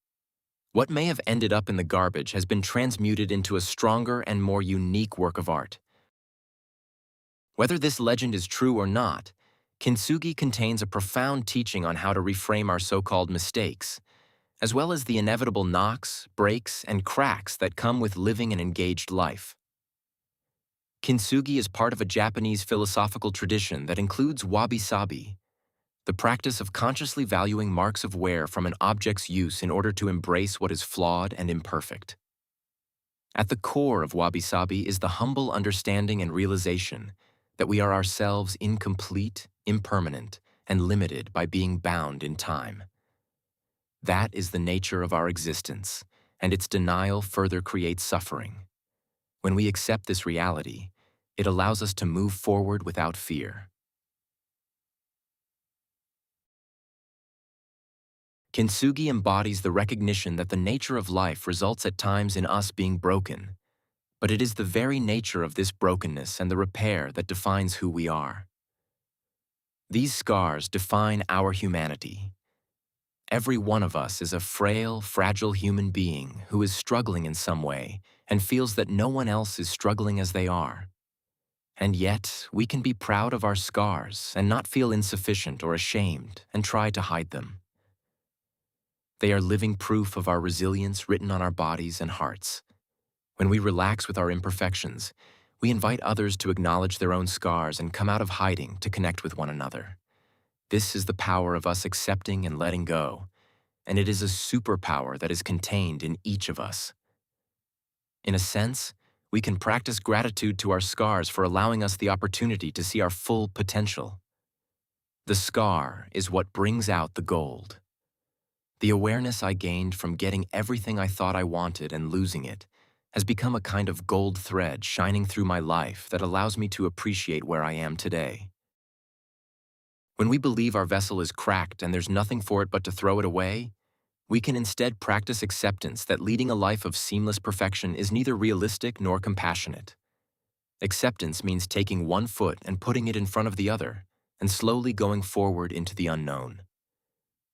What may have ended up in the garbage has been transmuted into a stronger and more unique work of art. Whether this legend is true or not, kintsugi contains a profound teaching on how to reframe our so-called mistakes, as well as the inevitable knocks, breaks, and cracks that come with living an engaged life. Kintsugi is part of a Japanese philosophical tradition that includes wabi-sabi, the practice of consciously valuing marks of wear from an object's use in order to embrace what is flawed and imperfect. At the core of wabi-sabi is the humble understanding and realization that we are ourselves incomplete, impermanent, and limited by being bound in time. That is the nature of our existence, and its denial further creates suffering. When we accept this reality, it allows us to move forward without fear. Kintsugi embodies the recognition that the nature of life results at times in us being broken, but it is the very nature of this brokenness and the repair that defines who we are. These scars define our humanity. Every one of us is a frail, fragile human being who is struggling in some way and feels that no one else is struggling as they are. And yet, we can be proud of our scars and not feel insufficient or ashamed and try to hide them. They are living proof of our resilience written on our bodies and hearts. When we relax with our imperfections, we invite others to acknowledge their own scars and come out of hiding to connect with one another. This is the power of us accepting and letting go, and it is a superpower that is contained in each of us. In a sense, we can practice gratitude to our scars for allowing us the opportunity to see our full potential. The scar is what brings out the gold. The awareness I gained from getting everything I thought I wanted and losing it has become a kind of gold thread shining through my life that allows me to appreciate where I am today. When we believe our vessel is cracked and there's nothing for it but to throw it away, we can instead practice acceptance that leading a life of seamless perfection is neither realistic nor compassionate. Acceptance means taking one foot and putting it in front of the other, and slowly going forward into the unknown.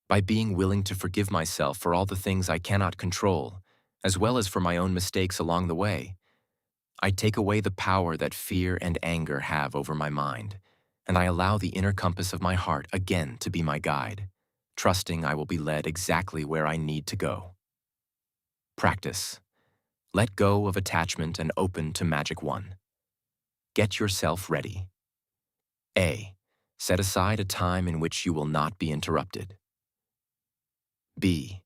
By being willing to forgive myself for all the things I cannot control, as well as for my own mistakes along the way, I take away the power that fear and anger have over my mind, and I allow the inner compass of my heart again to be my guide, trusting I will be led exactly where I need to go. Practice. Let go of attachment and open to Magic 1. Get yourself ready. A. Set aside a time in which you will not be interrupted. B.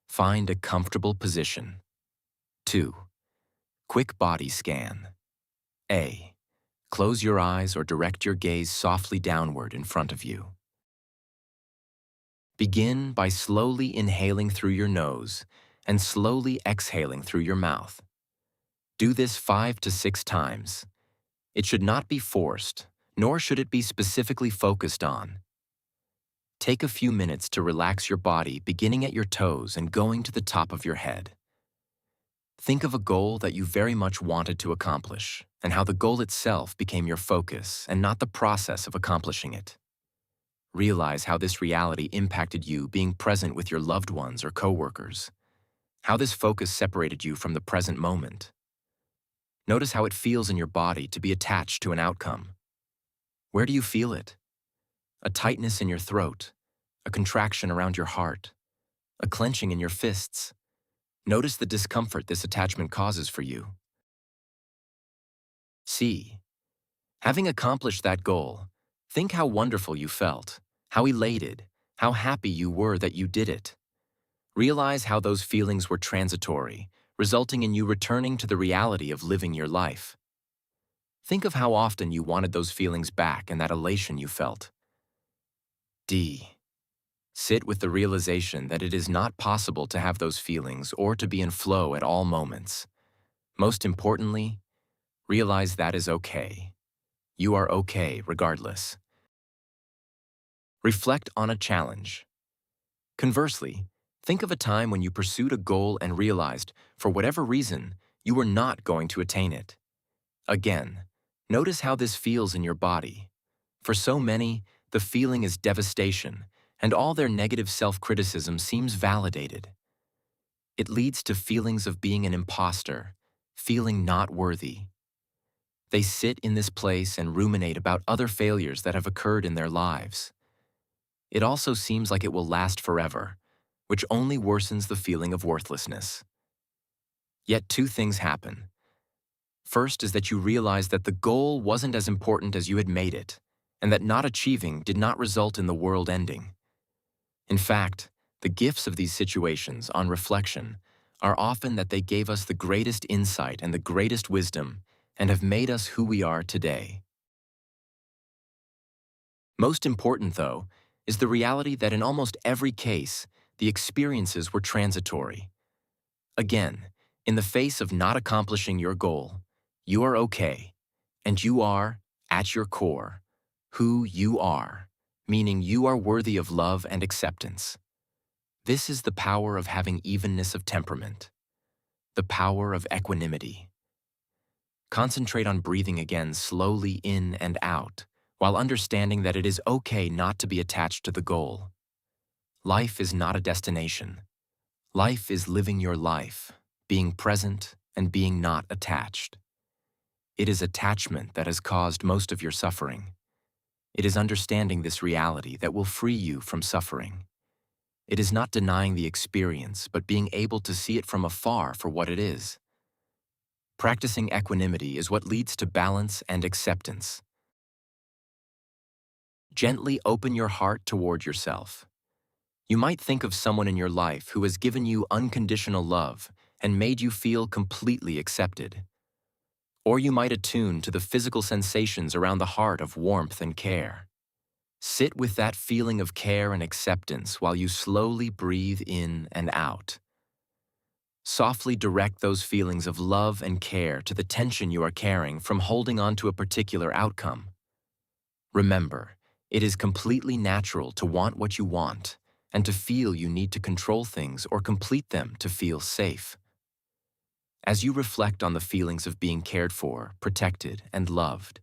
Find a comfortable position. 2. Quick body scan. A. Close your eyes or direct your gaze softly downward in front of you. Begin by slowly inhaling through your nose and slowly exhaling through your mouth. Do this 5 to 6 times. It should not be forced, nor should it be specifically focused on. Take a few minutes to relax your body, beginning at your toes and going to the top of your head. Think of a goal that you very much wanted to accomplish, and how the goal itself became your focus and not the process of accomplishing it. Realize how this reality impacted you being present with your loved ones or coworkers, how this focus separated you from the present moment. Notice how it feels in your body to be attached to an outcome. Where do you feel it? A tightness in your throat, a contraction around your heart, a clenching in your fists. Notice the discomfort this attachment causes for you. C. Having accomplished that goal, think how wonderful you felt, how elated, how happy you were that you did it. Realize how those feelings were transitory, resulting in you returning to the reality of living your life. Think of how often you wanted those feelings back and that elation you felt. D. Sit with the realization that it is not possible to have those feelings or to be in flow at all moments. Most importantly, realize that is okay. You are okay regardless. Reflect on a challenge. Conversely, think of a time when you pursued a goal and realized, for whatever reason, you were not going to attain it. Again, notice how this feels in your body. For so many, the feeling is devastation, and all their negative self-criticism seems validated. It leads to feelings of being an imposter, feeling not worthy. They sit in this place and ruminate about other failures that have occurred in their lives. It also seems like it will last forever, which only worsens the feeling of worthlessness. Yet 2 things happen. First is that you realize that the goal wasn't as important as you had made it, and that not achieving did not result in the world ending. In fact, the gifts of these situations, on reflection, are often that they gave us the greatest insight and the greatest wisdom and have made us who we are today. Most important, though, is the reality that in almost every case, the experiences were transitory. Again, in the face of not accomplishing your goal, You are okay, and you are, at your core, who you are, meaning you are worthy of love and acceptance. This is the power of having evenness of temperament, the power of equanimity. Concentrate on breathing again slowly in and out, while understanding that it is okay not to be attached to the goal. Life is not a destination. Life is living your life, being present and being not attached. It is attachment that has caused most of your suffering. It is understanding this reality that will free you from suffering. It is not denying the experience, but being able to see it from afar for what it is. Practicing equanimity is what leads to balance and acceptance. Gently open your heart toward yourself. You might think of someone in your life who has given you unconditional love and made you feel completely accepted. Or you might attune to the physical sensations around the heart of warmth and care. Sit with that feeling of care and acceptance while you slowly breathe in and out. Softly direct those feelings of love and care to the tension you are carrying from holding on to a particular outcome. Remember, it is completely natural to want what you want and to feel you need to control things or complete them to feel safe. As you reflect on the feelings of being cared for, protected, and loved,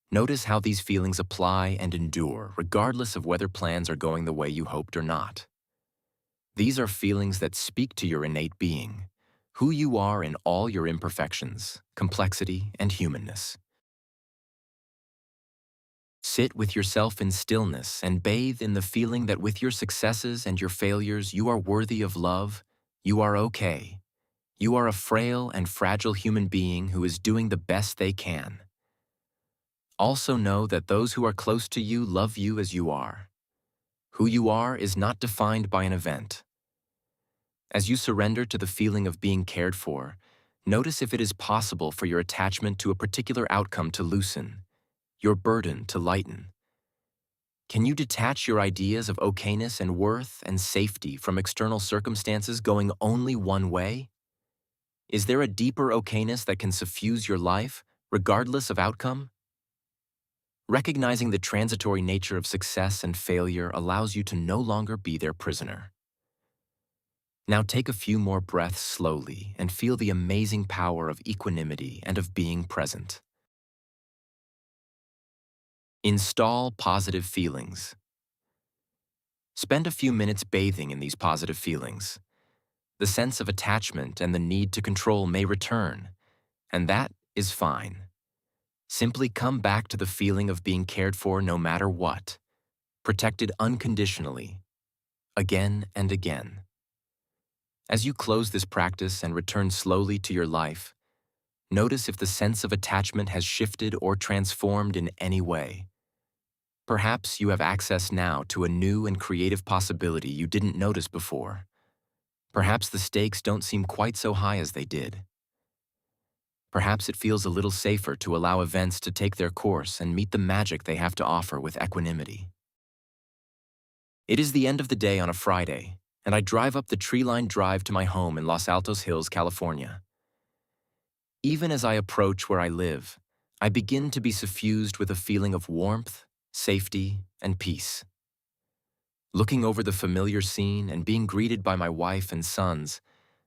notice how these feelings apply and endure regardless of whether plans are going the way you hoped or not. These are feelings that speak to your innate being, who you are in all your imperfections, complexity, and humanness. Sit with yourself in stillness and bathe in the feeling that with your successes and your failures, you are worthy of love, you are okay. You are a frail and fragile human being who is doing the best they can. Also know that those who are close to you love you as you are. Who you are is not defined by an event. As you surrender to the feeling of being cared for, notice if it is possible for your attachment to a particular outcome to loosen, your burden to lighten. Can you detach your ideas of okayness and worth and safety from external circumstances going only one way? Is there a deeper okayness that can suffuse your life, regardless of outcome? Recognizing the transitory nature of success and failure allows you to no longer be their prisoner. Now take a few more breaths slowly and feel the amazing power of equanimity and of being present. Install positive feelings. Spend a few minutes bathing in these positive feelings. The sense of attachment and the need to control may return, and that is fine. Simply come back to the feeling of being cared for no matter what, protected unconditionally, again and again. As you close this practice and return slowly to your life, notice if the sense of attachment has shifted or transformed in any way. Perhaps you have access now to a new and creative possibility you didn't notice before. Perhaps the stakes don't seem quite so high as they did. Perhaps it feels a little safer to allow events to take their course and meet the magic they have to offer with equanimity. It is the end of the day on a Friday, and I drive up the tree-lined drive to my home in Los Altos Hills, California. Even as I approach where I live, I begin to be suffused with a feeling of warmth, safety, and peace. Looking over the familiar scene and being greeted by my wife and sons,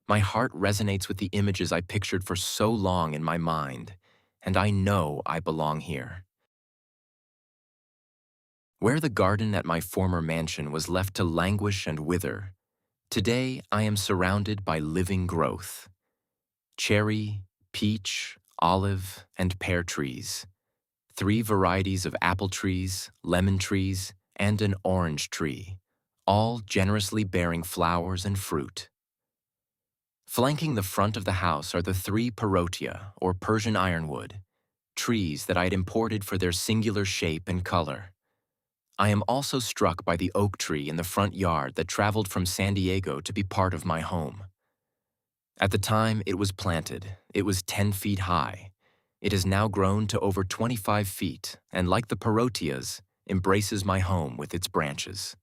my heart resonates with the images I pictured for so long in my mind, and I know I belong here. Where the garden at my former mansion was left to languish and wither, today I am surrounded by living growth. Cherry, peach, olive, and pear trees, 3 varieties of apple trees, lemon trees, and an orange tree, all generously bearing flowers and fruit. Flanking the front of the house are the 3 parotia, or Persian ironwood, trees that I had imported for their singular shape and color. I am also struck by the oak tree in the front yard that traveled from San Diego to be part of my home. At the time it was planted, it was 10 feet high. It has now grown to over 25 feet, and like the parotias, embraces my home with its branches.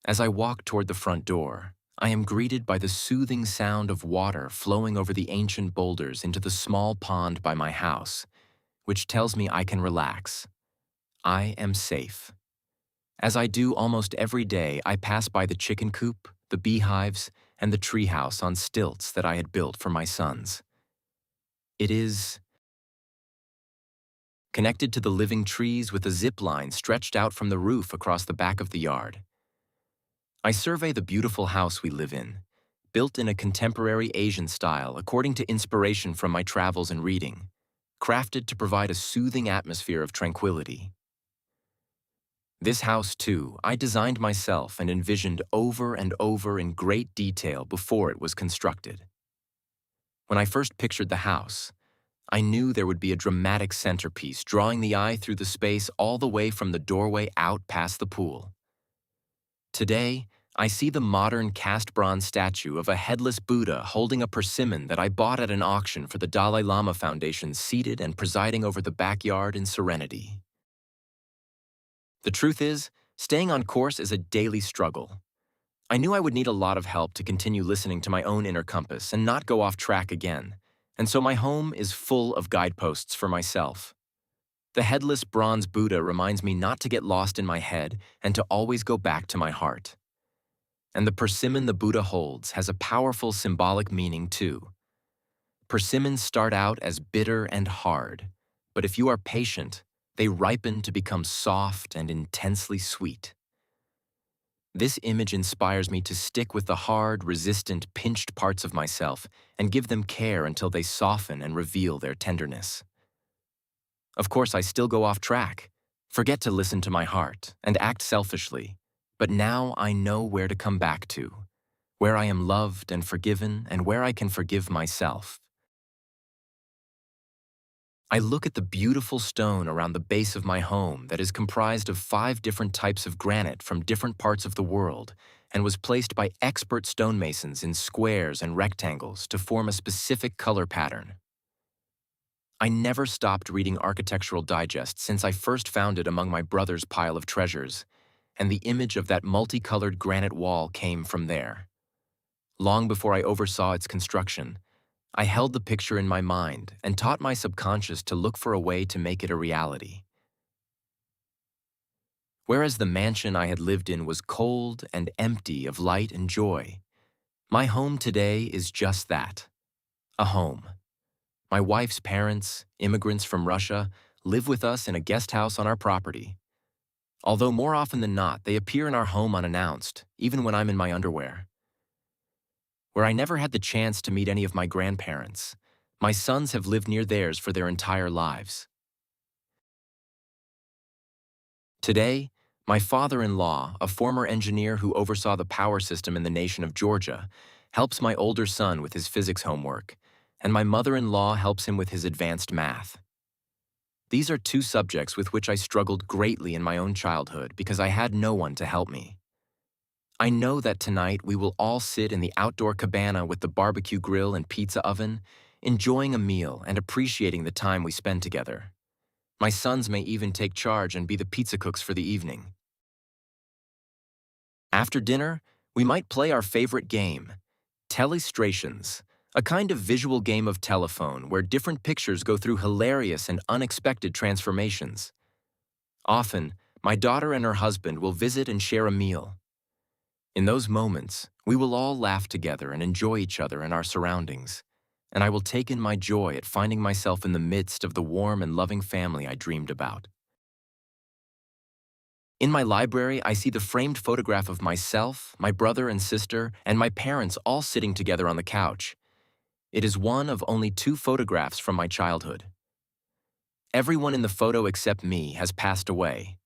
As I walk toward the front door, I am greeted by the soothing sound of water flowing over the ancient boulders into the small pond by my house, which tells me I can relax. I am safe. As I do almost every day, I pass by the chicken coop, the beehives, and the treehouse on stilts that I had built for my sons. It is connected to the living trees with a zip line stretched out from the roof across the back of the yard. I survey the beautiful house we live in, built in a contemporary Asian style according to inspiration from my travels and reading, crafted to provide a soothing atmosphere of tranquility. This house, too, I designed myself and envisioned over and over in great detail before it was constructed. When I first pictured the house, I knew there would be a dramatic centerpiece drawing the eye through the space all the way from the doorway out past the pool. Today, I see the modern cast bronze statue of a headless Buddha holding a persimmon that I bought at an auction for the Dalai Lama Foundation, seated and presiding over the backyard in serenity. The truth is, staying on course is a daily struggle. I knew I would need a lot of help to continue listening to my own inner compass and not go off track again, and so my home is full of guideposts for myself. The headless bronze Buddha reminds me not to get lost in my head and to always go back to my heart. And the persimmon the Buddha holds has a powerful symbolic meaning too. Persimmons start out as bitter and hard, but if you are patient, they ripen to become soft and intensely sweet. This image inspires me to stick with the hard, resistant, pinched parts of myself and give them care until they soften and reveal their tenderness. Of course, I still go off track, forget to listen to my heart, and act selfishly, but now I know where to come back to, where I am loved and forgiven and where I can forgive myself. I look at the beautiful stone around the base of my home that is comprised of 5 different types of granite from different parts of the world and was placed by expert stonemasons in squares and rectangles to form a specific color pattern. I never stopped reading Architectural Digest since I first found it among my brother's pile of treasures, and the image of that multicolored granite wall came from there. Long before I oversaw its construction, I held the picture in my mind and taught my subconscious to look for a way to make it a reality. Whereas the mansion I had lived in was cold and empty of light and joy, my home today is just that, a home. My wife's parents, immigrants from Russia, live with us in a guest house on our property. Although more often than not, they appear in our home unannounced, even when I'm in my underwear. Where I never had the chance to meet any of my grandparents, my sons have lived near theirs for their entire lives. Today, my father-in-law, a former engineer who oversaw the power system in the nation of Georgia, helps my older son with his physics homework, and my mother-in-law helps him with his advanced math. These are 2 subjects with which I struggled greatly in my own childhood because I had no one to help me. I know that tonight we will all sit in the outdoor cabana with the barbecue grill and pizza oven, enjoying a meal and appreciating the time we spend together. My sons may even take charge and be the pizza cooks for the evening. After dinner, we might play our favorite game, Telestrations, a kind of visual game of telephone where different pictures go through hilarious and unexpected transformations. Often, my daughter and her husband will visit and share a meal. In those moments, we will all laugh together and enjoy each other and our surroundings, and I will take in my joy at finding myself in the midst of the warm and loving family I dreamed about. In my library, I see the framed photograph of myself, my brother and sister, and my parents all sitting together on the couch. It is one of only 2 photographs from my childhood. Everyone in the photo except me has passed away,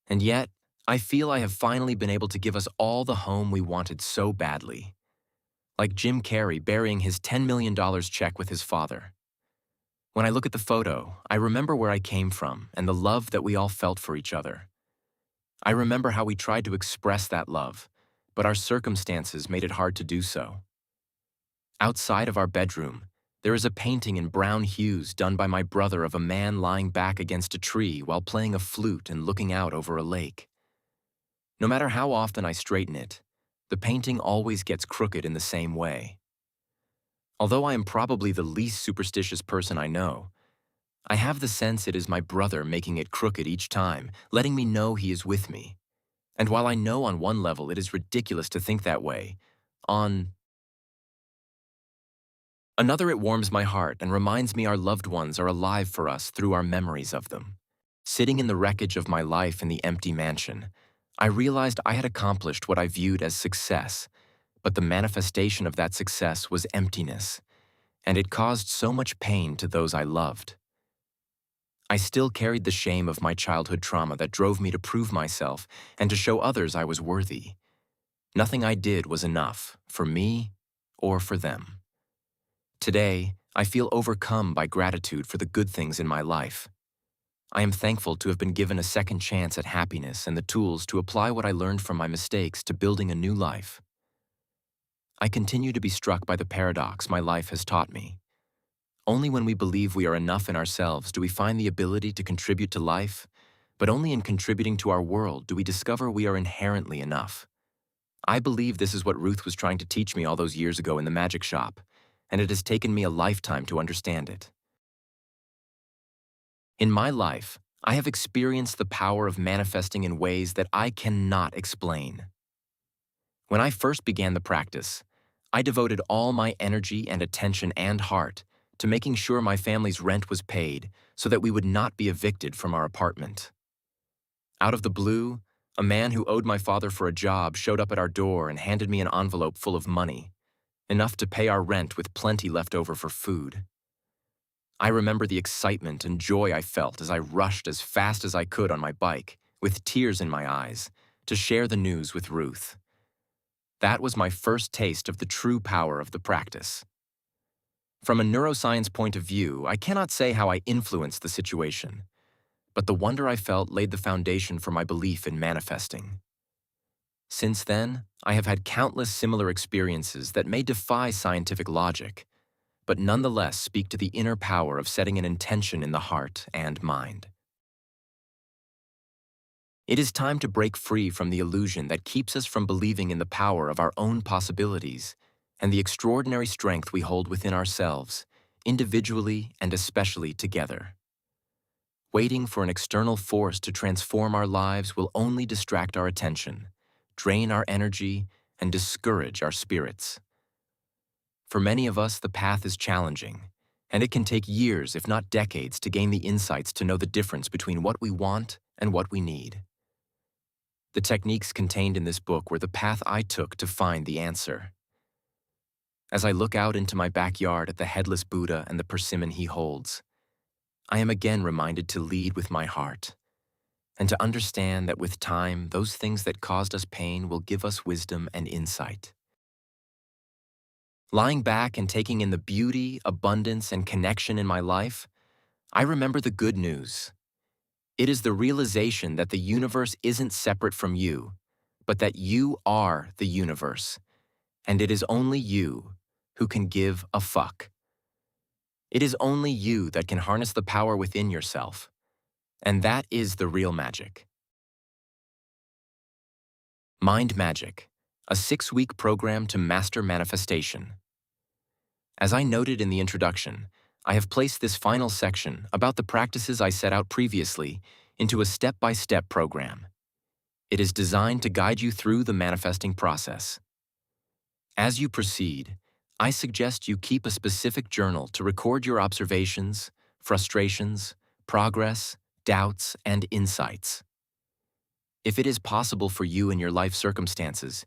and yet, I feel I have finally been able to give us all the home we wanted so badly. Like Jim Carrey burying his $10 million check with his father. When I look at the photo, I remember where I came from and the love that we all felt for each other. I remember how we tried to express that love, but our circumstances made it hard to do so. Outside of our bedroom, there is a painting in brown hues done by my brother of a man lying back against a tree while playing a flute and looking out over a lake. No matter how often I straighten it, the painting always gets crooked in the same way. Although I am probably the least superstitious person I know, I have the sense it is my brother making it crooked each time, letting me know he is with me. And while I know on one level it is ridiculous to think that way, on another it warms my heart and reminds me our loved ones are alive for us through our memories of them. Sitting in the wreckage of my life in the empty mansion, I realized I had accomplished what I viewed as success, but the manifestation of that success was emptiness, and it caused so much pain to those I loved. I still carried the shame of my childhood trauma that drove me to prove myself and to show others I was worthy. Nothing I did was enough, for me or for them. Today, I feel overcome by gratitude for the good things in my life. I am thankful to have been given a second chance at happiness and the tools to apply what I learned from my mistakes to building a new life. I continue to be struck by the paradox my life has taught me. Only when we believe we are enough in ourselves do we find the ability to contribute to life, but only in contributing to our world do we discover we are inherently enough. I believe this is what Ruth was trying to teach me all those years ago in the magic shop, and it has taken me a lifetime to understand it. In my life, I have experienced the power of manifesting in ways that I cannot explain. When I first began the practice, I devoted all my energy and attention and heart to making sure my family's rent was paid so that we would not be evicted from our apartment. Out of the blue, a man who owed my father for a job showed up at our door and handed me an envelope full of money, enough to pay our rent with plenty left over for food. I remember the excitement and joy I felt as I rushed as fast as I could on my bike, with tears in my eyes, to share the news with Ruth. That was my first taste of the true power of the practice. From a neuroscience point of view, I cannot say how I influenced the situation, but the wonder I felt laid the foundation for my belief in manifesting. Since then, I have had countless similar experiences that may defy scientific logic, but nonetheless speak to the inner power of setting an intention in the heart and mind. It is time to break free from the illusion that keeps us from believing in the power of our own possibilities and the extraordinary strength we hold within ourselves, individually and especially together. Waiting for an external force to transform our lives will only distract our attention, drain our energy, and discourage our spirits. For many of us, the path is challenging, and it can take years, if not decades, to gain the insights to know the difference between what we want and what we need. The techniques contained in this book were the path I took to find the answer. As I look out into my backyard at the headless Buddha and the persimmon he holds, I am again reminded to lead with my heart, and to understand that with time, those things that caused us pain will give us wisdom and insight. Lying back and taking in the beauty, abundance, and connection in my life, I remember the good news. It is the realization that the universe isn't separate from you, but that you are the universe, and it is only you who can give a fuck. It is only you that can harness the power within yourself, and that is the real magic. Mind Magic, a 6-week program to master manifestation. As I noted in the introduction, I have placed this final section about the practices I set out previously into a step-by-step program. It is designed to guide you through the manifesting process. As you proceed, I suggest you keep a specific journal to record your observations, frustrations, progress, doubts, and insights. If it is possible for you in your life circumstances,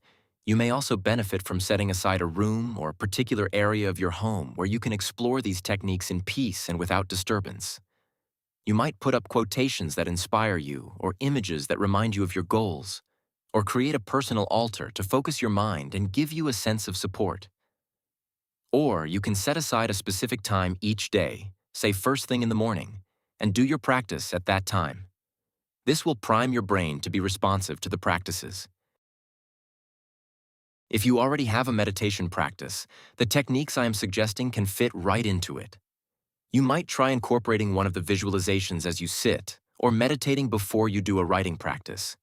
you may also benefit from setting aside a room or a particular area of your home where you can explore these techniques in peace and without disturbance. You might put up quotations that inspire you or images that remind you of your goals, or create a personal altar to focus your mind and give you a sense of support. Or you can set aside a specific time each day, say first thing in the morning, and do your practice at that time. This will prime your brain to be responsive to the practices. If you already have a meditation practice, the techniques I am suggesting can fit right into it. You might try incorporating one of the visualizations as you sit, or meditating before you do a writing practice.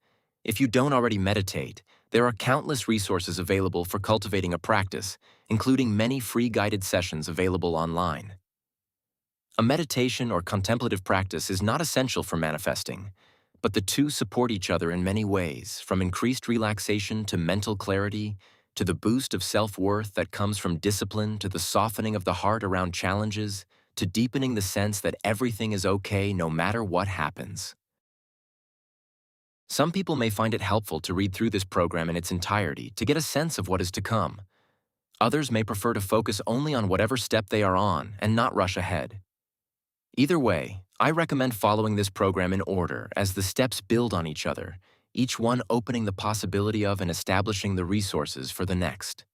If you don't already meditate, There are countless resources available for cultivating a practice, including many free guided sessions available online. A meditation or contemplative practice is not essential for manifesting, but the two support each other in many ways, from increased relaxation to mental clarity, to the boost of self-worth that comes from discipline, to the softening of the heart around challenges, to deepening the sense that everything is okay no matter what happens. Some people may find it helpful to read through this program in its entirety to get a sense of what is to come. Others may prefer to focus only on whatever step they are on and not rush ahead. Either way, I recommend following this program in order as the steps build on each other, each one opening the possibility of and establishing the resources for the next.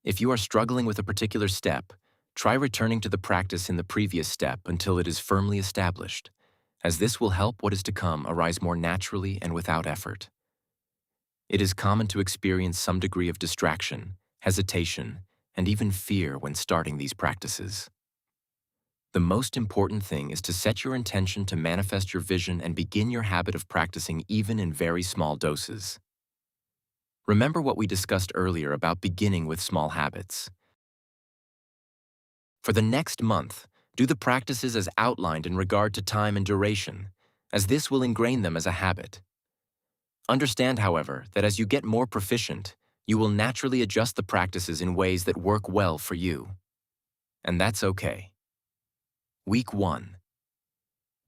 If you are struggling with a particular step, try returning to the practice in the previous step until it is firmly established, as this will help what is to come arise more naturally and without effort. It is common to experience some degree of distraction, hesitation, and even fear when starting these practices. The most important thing is to set your intention to manifest your vision and begin your habit of practicing even in very small doses. Remember what we discussed earlier about beginning with small habits. For the next month, do the practices as outlined in regard to time and duration, as this will ingrain them as a habit. Understand, however, that as you get more proficient, you will naturally adjust the practices in ways that work well for you. And that's okay. Week 1.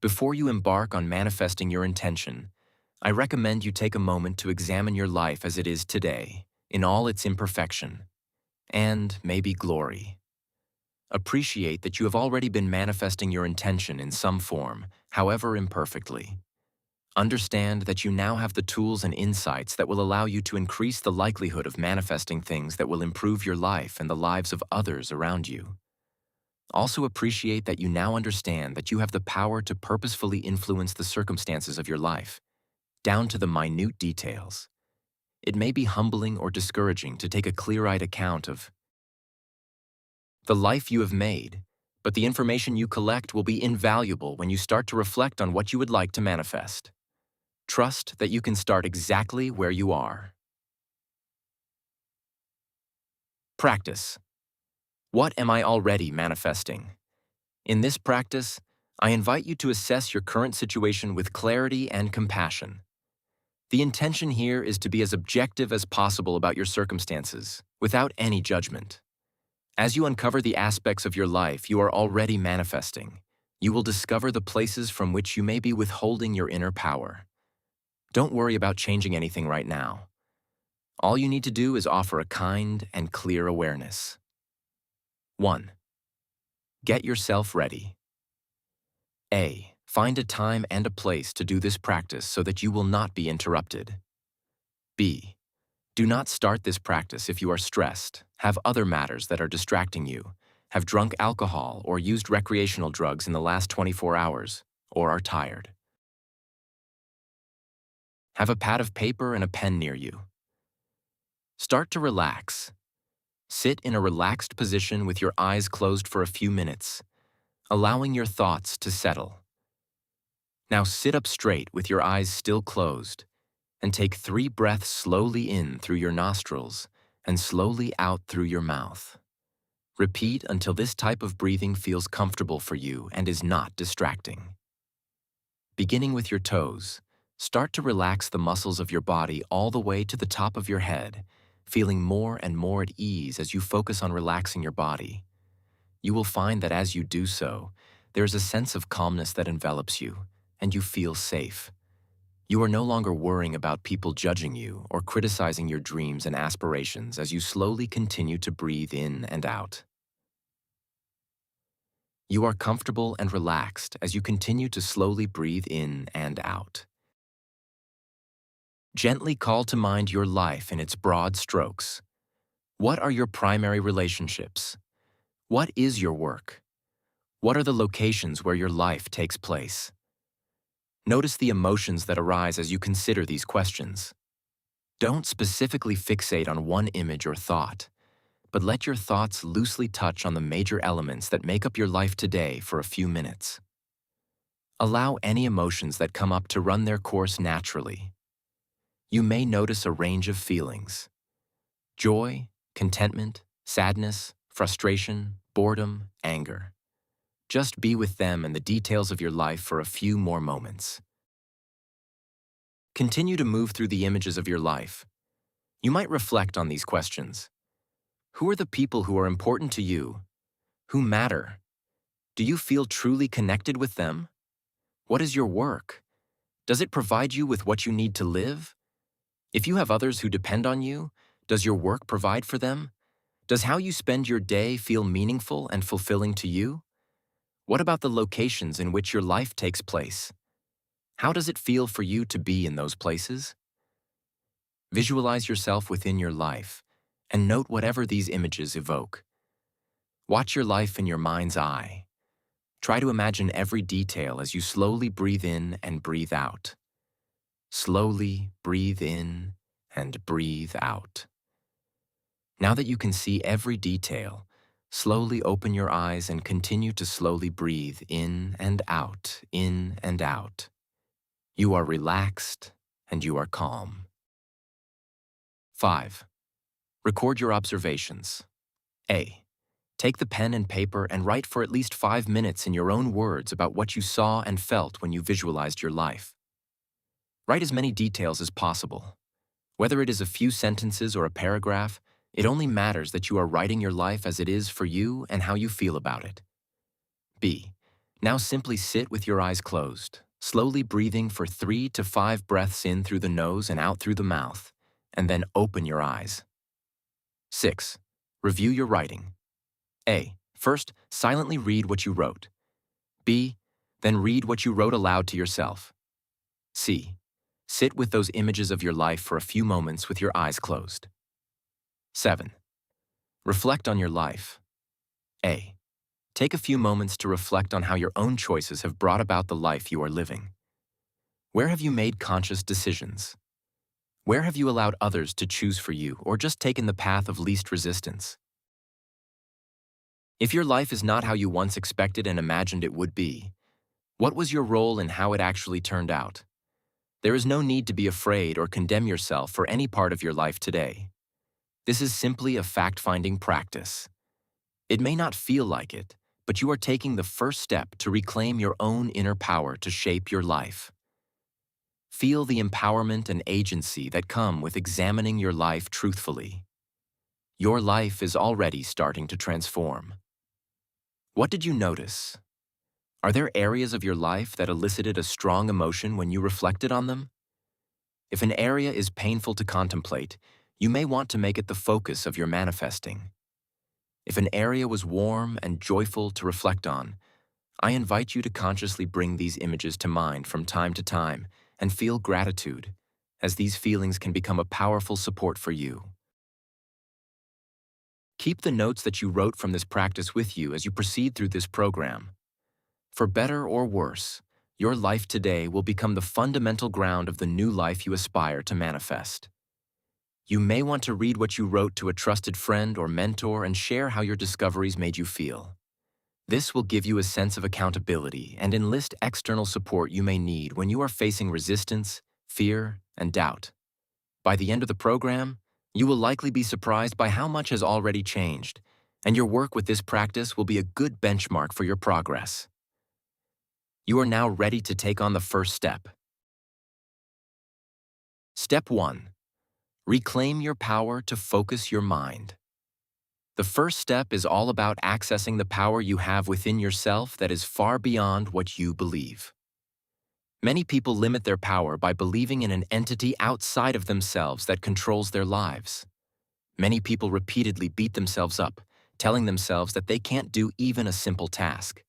Before you embark on manifesting your intention, I recommend you take a moment to examine your life as it is today, in all its imperfection, and maybe glory. Appreciate that you have already been manifesting your intention in some form, however imperfectly. Understand that you now have the tools and insights that will allow you to increase the likelihood of manifesting things that will improve your life and the lives of others around you. Also appreciate that you now understand that you have the power to purposefully influence the circumstances of your life, down to the minute details. It may be humbling or discouraging to take a clear-eyed account of the life you have made, but the information you collect will be invaluable when you start to reflect on what you would like to manifest. Trust that you can start exactly where you are. Practice. What am I already manifesting? In this practice, I invite you to assess your current situation with clarity and compassion. The intention here is to be as objective as possible about your circumstances, without any judgment. As you uncover the aspects of your life you are already manifesting, you will discover the places from which you may be withholding your inner power. Don't worry about changing anything right now. All you need to do is offer a kind and clear awareness. 1. Get yourself ready. A. Find a time and a place to do this practice so that you will not be interrupted. B. Do not start this practice if you are stressed, have other matters that are distracting you, have drunk alcohol or used recreational drugs in the last 24 hours, or are tired. Have a pad of paper and a pen near you. Start to relax. Sit in a relaxed position with your eyes closed for a few minutes, allowing your thoughts to settle. Now sit up straight with your eyes still closed, and take 3 breaths slowly in through your nostrils and slowly out through your mouth. Repeat until this type of breathing feels comfortable for you and is not distracting. Beginning with your toes, start to relax the muscles of your body all the way to the top of your head, feeling more and more at ease as you focus on relaxing your body. You will find that as you do so, there is a sense of calmness that envelops you, and you feel safe. You are no longer worrying about people judging you or criticizing your dreams and aspirations as you slowly continue to breathe in and out. You are comfortable and relaxed as you continue to slowly breathe in and out. Gently call to mind your life in its broad strokes. What are your primary relationships? What is your work? What are the locations where your life takes place? Notice the emotions that arise as you consider these questions. Don't specifically fixate on one image or thought, but let your thoughts loosely touch on the major elements that make up your life today for a few minutes. Allow any emotions that come up to run their course naturally. You may notice a range of feelings: joy, contentment, sadness, frustration, boredom, anger. Just be with them and the details of your life for a few more moments. Continue to move through the images of your life. You might reflect on these questions. Who are the people who are important to you? Who matter? Do you feel truly connected with them? What is your work? Does it provide you with what you need to live? If you have others who depend on you, does your work provide for them? Does how you spend your day feel meaningful and fulfilling to you? What about the locations in which your life takes place? How does it feel for you to be in those places? Visualize yourself within your life and note whatever these images evoke. Watch your life in your mind's eye. Try to imagine every detail as you slowly breathe in and breathe out. Slowly breathe in and breathe out. Now that you can see every detail, slowly open your eyes and continue to slowly breathe in and out, in and out. You are relaxed and you are calm. 5. Record your observations. A. Take the pen and paper and write for at least 5 minutes in your own words about what you saw and felt when you visualized your life. Write as many details as possible. Whether it is a few sentences or a paragraph, it only matters that you are writing your life as it is for you and how you feel about it. B. Now simply sit with your eyes closed, slowly breathing for 3 to 5 breaths in through the nose and out through the mouth, and then open your eyes. 6. Review your writing. A. First, silently read what you wrote. B. Then read what you wrote aloud to yourself. C. Sit with those images of your life for a few moments with your eyes closed. 7. Reflect on your life. A. Take a few moments to reflect on how your own choices have brought about the life you are living. Where have you made conscious decisions? Where have you allowed others to choose for you or just taken the path of least resistance? If your life is not how you once expected and imagined it would be, what was your role in how it actually turned out? There is no need to be afraid or condemn yourself for any part of your life today. This is simply a fact-finding practice. It may not feel like it, but you are taking the first step to reclaim your own inner power to shape your life. Feel the empowerment and agency that come with examining your life truthfully. Your life is already starting to transform. What did you notice? Are there areas of your life that elicited a strong emotion when you reflected on them? If an area is painful to contemplate, you may want to make it the focus of your manifesting. If an area was warm and joyful to reflect on, I invite you to consciously bring these images to mind from time to time and feel gratitude, as these feelings can become a powerful support for you. Keep the notes that you wrote from this practice with you as you proceed through this program. For better or worse, your life today will become the fundamental ground of the new life you aspire to manifest. You may want to read what you wrote to a trusted friend or mentor and share how your discoveries made you feel. This will give you a sense of accountability and enlist external support you may need when you are facing resistance, fear, and doubt. By the end of the program, you will likely be surprised by how much has already changed, and your work with this practice will be a good benchmark for your progress. You are now ready to take on the first step. Step 1. Reclaim your power to focus your mind. The first step is all about accessing the power you have within yourself that is far beyond what you believe. Many people limit their power by believing in an entity outside of themselves that controls their lives. Many people repeatedly beat themselves up, telling themselves that they can't do even a simple task.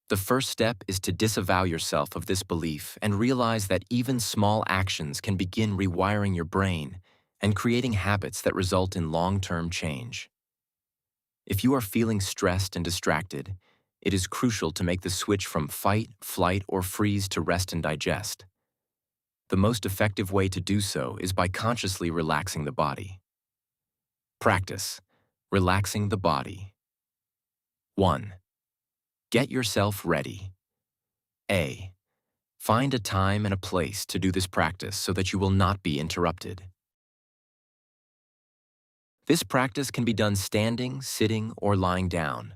The first step is to disavow yourself of this belief and realize that even small actions can begin rewiring your brain and creating habits that result in long-term change. If you are feeling stressed and distracted, it is crucial to make the switch from fight, flight, or freeze to rest and digest. The most effective way to do so is by consciously relaxing the body. Practice. Relaxing the body. 1. Get yourself ready. A. Find a time and a place to do this practice so that you will not be interrupted. This practice can be done standing, sitting, or lying down.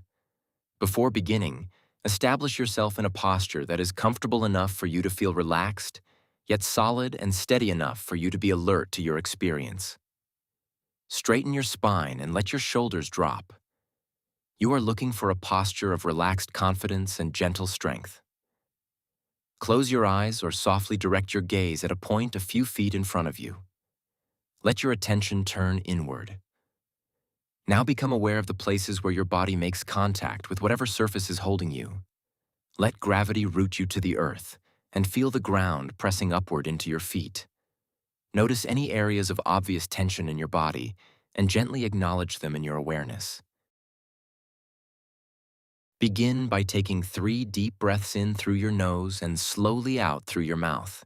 Before beginning, establish yourself in a posture that is comfortable enough for you to feel relaxed, yet solid and steady enough for you to be alert to your experience. Straighten your spine and let your shoulders drop. You are looking for a posture of relaxed confidence and gentle strength. Close your eyes or softly direct your gaze at a point a few feet in front of you. Let your attention turn inward. Now become aware of the places where your body makes contact with whatever surface is holding you. Let gravity root you to the earth and feel the ground pressing upward into your feet. Notice any areas of obvious tension in your body and gently acknowledge them in your awareness. Begin by taking 3 deep breaths in through your nose and slowly out through your mouth.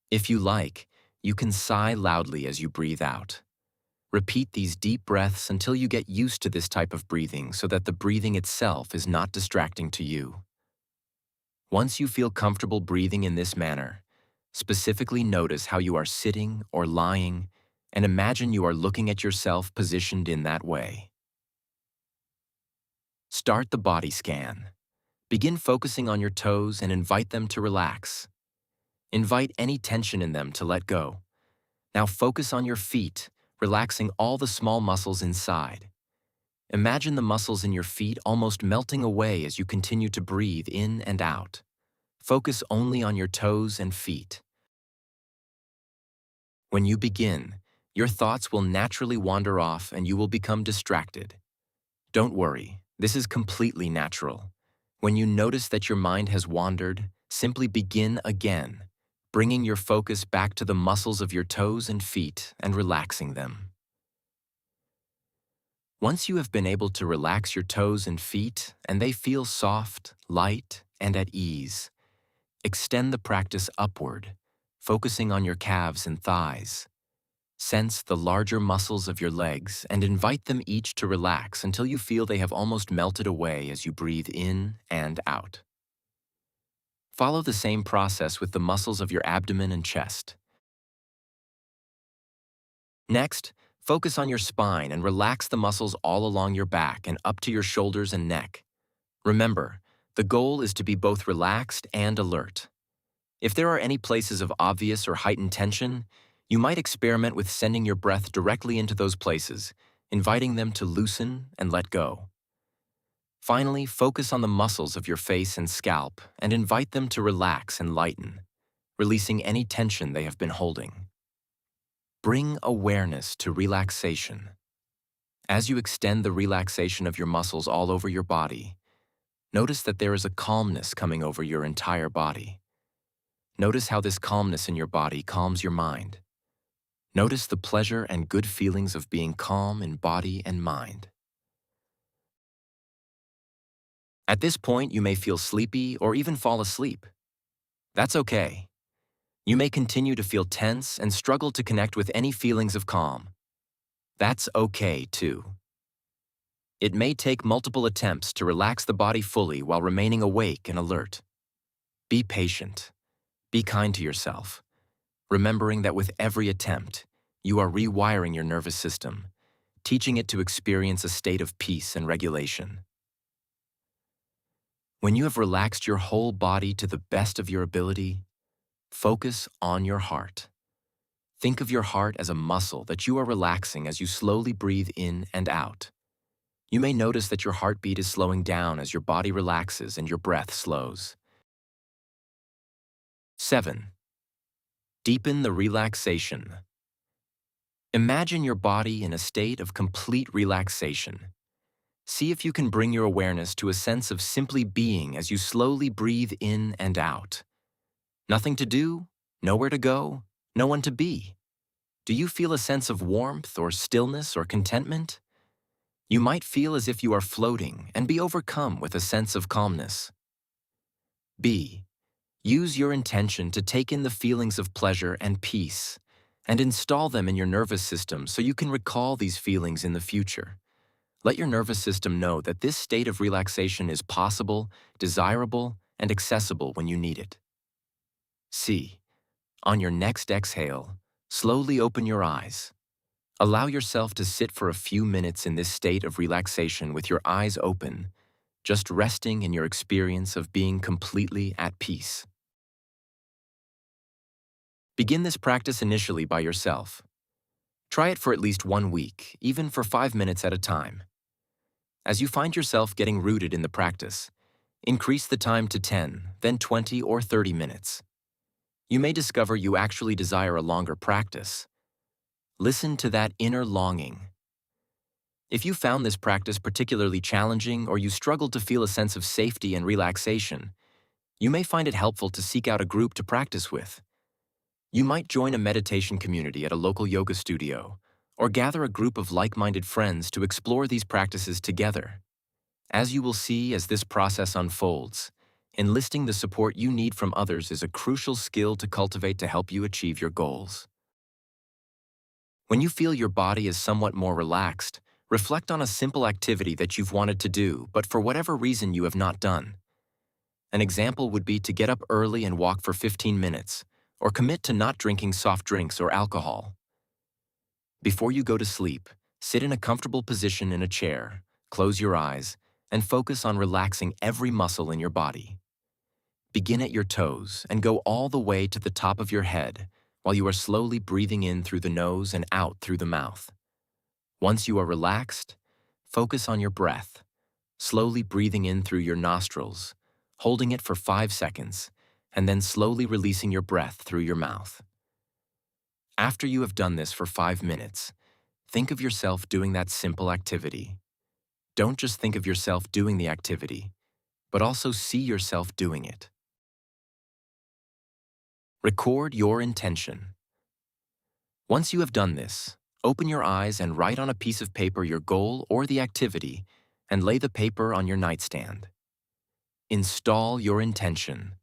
If you like, you can sigh loudly as you breathe out. Repeat these deep breaths until you get used to this type of breathing so that the breathing itself is not distracting to you. Once you feel comfortable breathing in this manner, specifically notice how you are sitting or lying and imagine you are looking at yourself positioned in that way. Start the body scan. Begin focusing on your toes and invite them to relax. Invite any tension in them to let go. Now focus on your feet, relaxing all the small muscles inside. Imagine the muscles in your feet almost melting away as you continue to breathe in and out. Focus only on your toes and feet. When you begin, your thoughts will naturally wander off and you will become distracted. Don't worry, this is completely natural. When you notice that your mind has wandered, simply begin again, bringing your focus back to the muscles of your toes and feet and relaxing them. Once you have been able to relax your toes and feet and they feel soft, light, and at ease, extend the practice upward, focusing on your calves and thighs. Sense the larger muscles of your legs and invite them each to relax until you feel they have almost melted away as you breathe in and out. Follow the same process with the muscles of your abdomen and chest. Next, focus on your spine and relax the muscles all along your back and up to your shoulders and neck. Remember, the goal is to be both relaxed and alert. If there are any places of obvious or heightened tension, you might experiment with sending your breath directly into those places, inviting them to loosen and let go. Finally, focus on the muscles of your face and scalp and invite them to relax and lighten, releasing any tension they have been holding. Bring awareness to relaxation. As you extend the relaxation of your muscles all over your body, notice that there is a calmness coming over your entire body. Notice how this calmness in your body calms your mind. Notice the pleasure and good feelings of being calm in body and mind. At this point, you may feel sleepy or even fall asleep. That's okay. You may continue to feel tense and struggle to connect with any feelings of calm. That's okay, too. It may take multiple attempts to relax the body fully while remaining awake and alert. Be patient. Be kind to yourself, remembering that with every attempt, you are rewiring your nervous system, teaching it to experience a state of peace and regulation. When you have relaxed your whole body to the best of your ability, focus on your heart. Think of your heart as a muscle that you are relaxing as you slowly breathe in and out. You may notice that your heartbeat is slowing down as your body relaxes and your breath slows. 7. Deepen the relaxation. Imagine your body in a state of complete relaxation. See if you can bring your awareness to a sense of simply being as you slowly breathe in and out. Nothing to do, nowhere to go, no one to be. Do you feel a sense of warmth or stillness or contentment? You might feel as if you are floating and be overcome with a sense of calmness. B. Use your intention to take in the feelings of pleasure and peace and install them in your nervous system so you can recall these feelings in the future. Let your nervous system know that this state of relaxation is possible, desirable, and accessible when you need it. C. On your next exhale, slowly open your eyes. Allow yourself to sit for a few minutes in this state of relaxation with your eyes open, just resting in your experience of being completely at peace. Begin this practice initially by yourself. Try it for at least 1 week, even for 5 minutes at a time. As you find yourself getting rooted in the practice, increase the time to 10, then 20 or 30 minutes. You may discover you actually desire a longer practice. Listen to that inner longing. If you found this practice particularly challenging or you struggled to feel a sense of safety and relaxation, you may find it helpful to seek out a group to practice with. You might join a meditation community at a local yoga studio, or gather a group of like-minded friends to explore these practices together. As you will see as this process unfolds, enlisting the support you need from others is a crucial skill to cultivate to help you achieve your goals. When you feel your body is somewhat more relaxed, reflect on a simple activity that you've wanted to do, but for whatever reason you have not done. An example would be to get up early and walk for 15 minutes, or commit to not drinking soft drinks or alcohol. Before you go to sleep, sit in a comfortable position in a chair, close your eyes, and focus on relaxing every muscle in your body. Begin at your toes and go all the way to the top of your head while you are slowly breathing in through the nose and out through the mouth. Once you are relaxed, focus on your breath, slowly breathing in through your nostrils, holding it for 5 seconds, and then slowly releasing your breath through your mouth. After you have done this for 5 minutes, think of yourself doing that simple activity. Don't just think of yourself doing the activity, but also see yourself doing it. Record your intention. Once you have done this, open your eyes and write on a piece of paper your goal or the activity and lay the paper on your nightstand. Install your intention.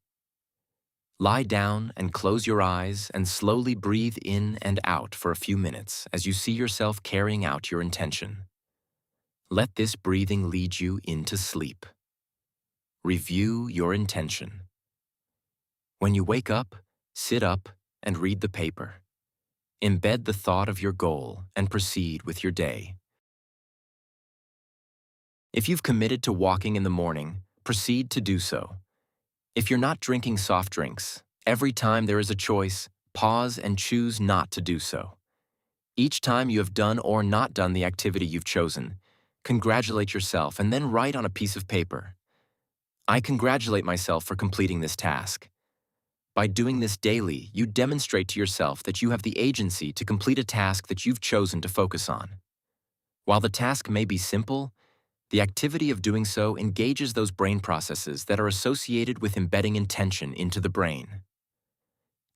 Lie down and close your eyes and slowly breathe in and out for a few minutes as you see yourself carrying out your intention. Let this breathing lead you into sleep. Review your intention. When you wake up, sit up and read the paper. Embed the thought of your goal and proceed with your day. If you've committed to walking in the morning, proceed to do so. If you're not drinking soft drinks, every time there is a choice, pause and choose not to do so. Each time you have done or not done the activity you've chosen, congratulate yourself and then write on a piece of paper, "I congratulate myself for completing this task." By doing this daily, you demonstrate to yourself that you have the agency to complete a task that you've chosen to focus on. While the task may be simple, the activity of doing so engages those brain processes that are associated with embedding intention into the brain.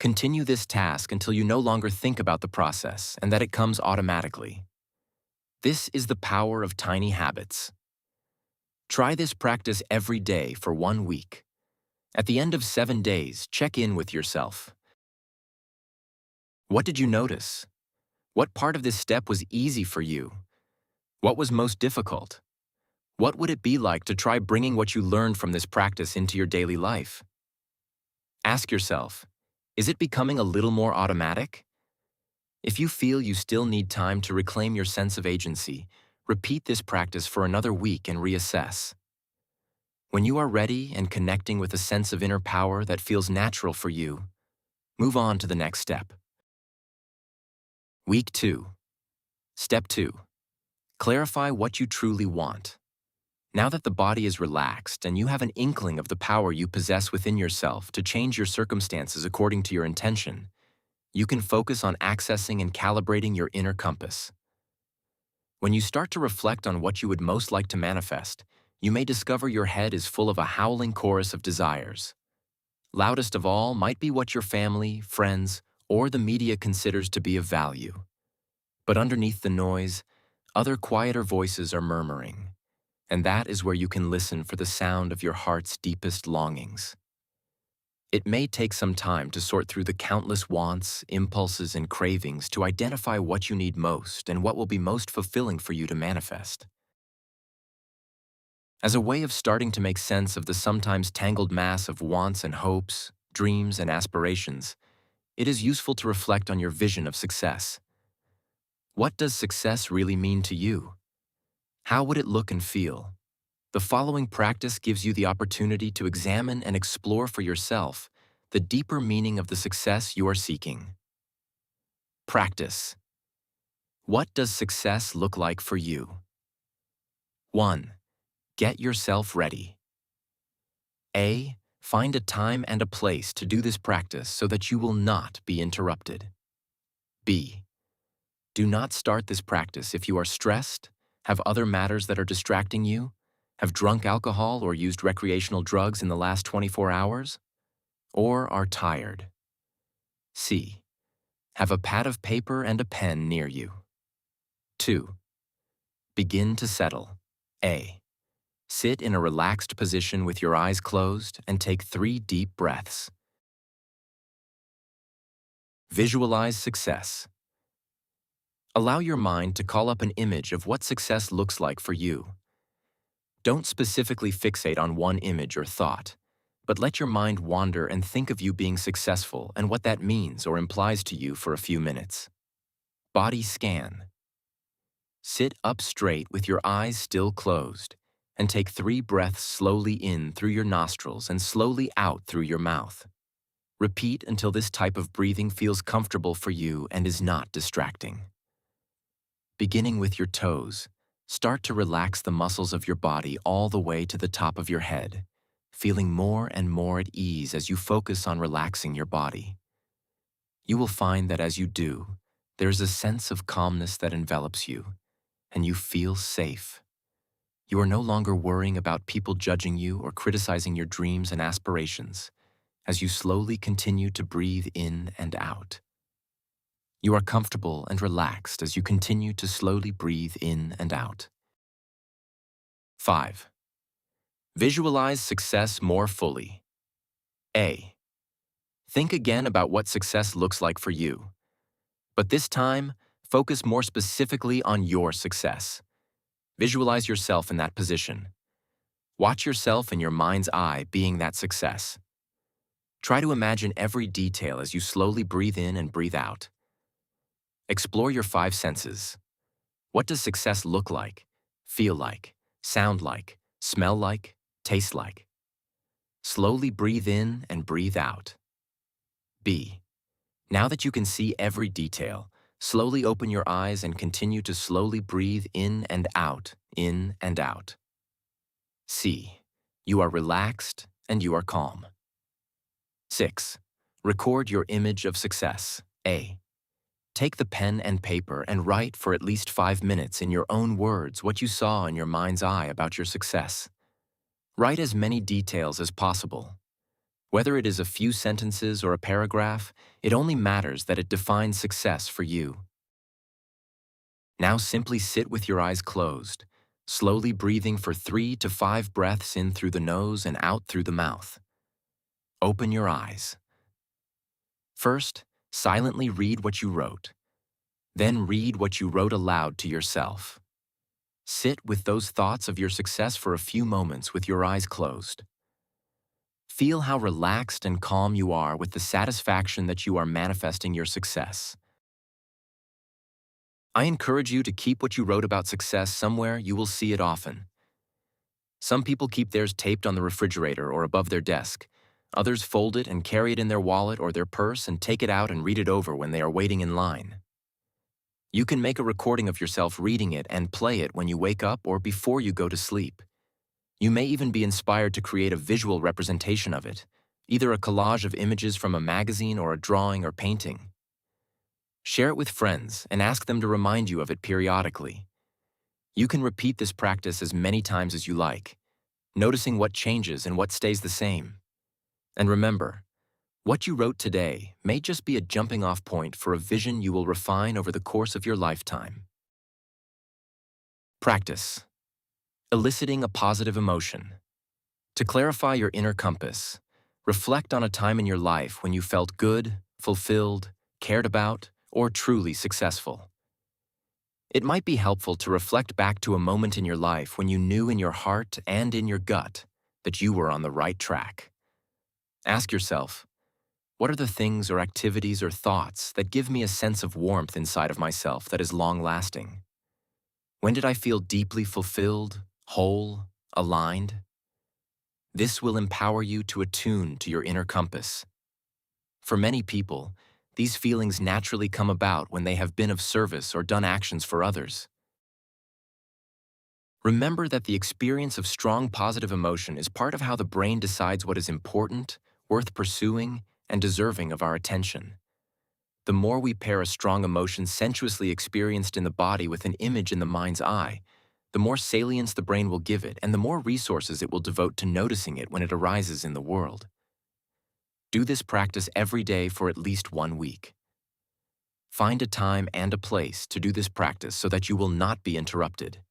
Continue this task until you no longer think about the process and that it comes automatically. This is the power of tiny habits. Try this practice every day for 1 week. At the end of 7 days, check in with yourself. What did you notice? What part of this step was easy for you? What was most difficult? What would it be like to try bringing what you learned from this practice into your daily life? Ask yourself, is it becoming a little more automatic? If you feel you still need time to reclaim your sense of agency, repeat this practice for another week and reassess. When you are ready and connecting with a sense of inner power that feels natural for you, move on to the next step. Week 2. Step 2. Clarify what you truly want. Now that the body is relaxed and you have an inkling of the power you possess within yourself to change your circumstances according to your intention, you can focus on accessing and calibrating your inner compass. When you start to reflect on what you would most like to manifest, you may discover your head is full of a howling chorus of desires. Loudest of all might be what your family, friends, or the media considers to be of value. But underneath the noise, other quieter voices are murmuring. And that is where you can listen for the sound of your heart's deepest longings. It may take some time to sort through the countless wants, impulses, and cravings to identify what you need most and what will be most fulfilling for you to manifest. As a way of starting to make sense of the sometimes tangled mass of wants and hopes, dreams, and aspirations, it is useful to reflect on your vision of success. What does success really mean to you? How would it look and feel? The following practice gives you the opportunity to examine and explore for yourself the deeper meaning of the success you are seeking. Practice. What does success look like for you? 1. Get yourself ready. A. Find a time and a place to do this practice so that you will not be interrupted. B. Do not start this practice if you are stressed, have other matters that are distracting you, have drunk alcohol or used recreational drugs in the last 24 hours, or are tired. C. Have a pad of paper and a pen near you. 2. Begin to settle. A. Sit in a relaxed position with your eyes closed and take 3 deep breaths. Visualize success. Allow your mind to call up an image of what success looks like for you. Don't specifically fixate on one image or thought, but let your mind wander and think of you being successful and what that means or implies to you for a few minutes. Body scan. Sit up straight with your eyes still closed and take 3 breaths slowly in through your nostrils and slowly out through your mouth. Repeat until this type of breathing feels comfortable for you and is not distracting. Beginning with your toes, start to relax the muscles of your body all the way to the top of your head, feeling more and more at ease as you focus on relaxing your body. You will find that as you do, there is a sense of calmness that envelops you, and you feel safe. You are no longer worrying about people judging you or criticizing your dreams and aspirations as you slowly continue to breathe in and out. You are comfortable and relaxed as you continue to slowly breathe in and out. 5. Visualize success more fully. A. Think again about what success looks like for you. But this time, focus more specifically on your success. Visualize yourself in that position. Watch yourself in your mind's eye being that success. Try to imagine every detail as you slowly breathe in and breathe out. Explore your 5 senses. What does success look like, feel like, sound like, smell like, taste like? Slowly breathe in and breathe out. B. Now that you can see every detail, slowly open your eyes and continue to slowly breathe in and out, in and out. C. You are relaxed and you are calm. 6. Record your image of success. A. Take the pen and paper and write for at least 5 minutes in your own words what you saw in your mind's eye about your success. Write as many details as possible. Whether it is a few sentences or a paragraph, it only matters that it defines success for you. Now simply sit with your eyes closed, slowly breathing for 3 to 5 breaths in through the nose and out through the mouth. Open your eyes. First, silently read what you wrote. Then read what you wrote aloud to yourself. Sit with those thoughts of your success for a few moments with your eyes closed. Feel how relaxed and calm you are with the satisfaction that you are manifesting your success. I encourage you to keep what you wrote about success somewhere you will see it often. Some people keep theirs taped on the refrigerator or above their desk. Others fold it and carry it in their wallet or their purse and take it out and read it over when they are waiting in line. You can make a recording of yourself reading it and play it when you wake up or before you go to sleep. You may even be inspired to create a visual representation of it, either a collage of images from a magazine or a drawing or painting. Share it with friends and ask them to remind you of it periodically. You can repeat this practice as many times as you like, noticing what changes and what stays the same. And remember, what you wrote today may just be a jumping-off point for a vision you will refine over the course of your lifetime. Practice. Eliciting a positive emotion. To clarify your inner compass, reflect on a time in your life when you felt good, fulfilled, cared about, or truly successful. It might be helpful to reflect back to a moment in your life when you knew in your heart and in your gut that you were on the right track. Ask yourself, What are the things or activities or thoughts that give me a sense of warmth inside of myself that is long-lasting? When did I feel deeply fulfilled, whole, aligned? This will empower you to attune to your inner compass. For many people, these feelings naturally come about when they have been of service or done actions for others. Remember that the experience of strong positive emotion is part of how the brain decides what is important, worth pursuing, and deserving of our attention. The more we pair a strong emotion sensuously experienced in the body with an image in the mind's eye, the more salience the brain will give it and the more resources it will devote to noticing it when it arises in the world. Do this practice every day for at least 1 week. Find a time and a place to do this practice so that you will not be interrupted.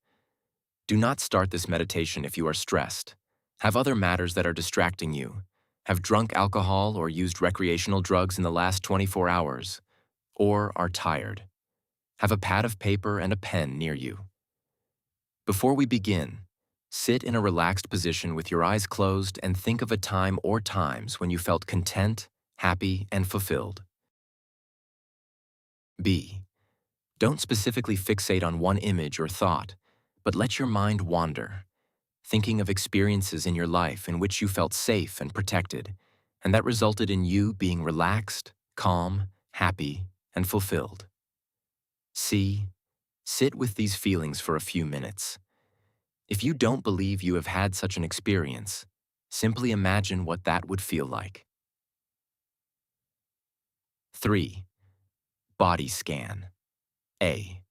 Do not start this meditation if you are stressed, have other matters that are distracting you, have drunk alcohol or used recreational drugs in the last 24 hours, or are tired. Have a pad of paper and a pen near you. Before we begin, sit in a relaxed position with your eyes closed and think of a time or times when you felt content, happy, and fulfilled. B. Don't specifically fixate on one image or thought, but let your mind wander, thinking of experiences in your life in which you felt safe and protected, and that resulted in you being relaxed, calm, happy, and fulfilled. C. Sit with these feelings for a few minutes. If you don't believe you have had such an experience, simply imagine what that would feel like. 3. Body scan. A.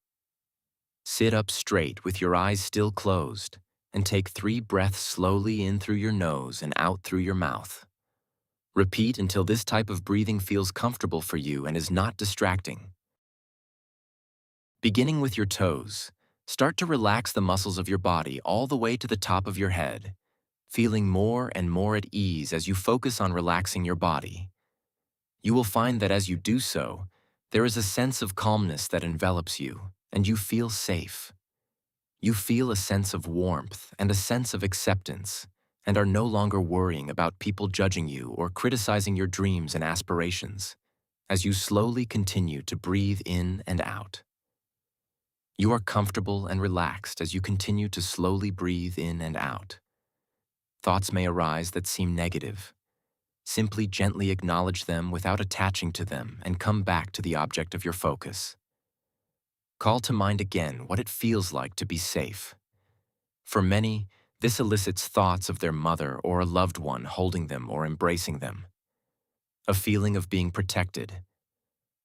Sit up straight with your eyes still closed and take 3 breaths slowly in through your nose and out through your mouth. Repeat until this type of breathing feels comfortable for you and is not distracting. Beginning with your toes, start to relax the muscles of your body all the way to the top of your head, feeling more and more at ease as you focus on relaxing your body. You will find that as you do so, there is a sense of calmness that envelops you, and you feel safe. You feel a sense of warmth and a sense of acceptance, and are no longer worrying about people judging you or criticizing your dreams and aspirations, as you slowly continue to breathe in and out. You are comfortable and relaxed as you continue to slowly breathe in and out. Thoughts may arise that seem negative. Simply gently acknowledge them without attaching to them and come back to the object of your focus. Call to mind again what it feels like to be safe. For many, this elicits thoughts of their mother or a loved one holding them or embracing them. A feeling of being protected.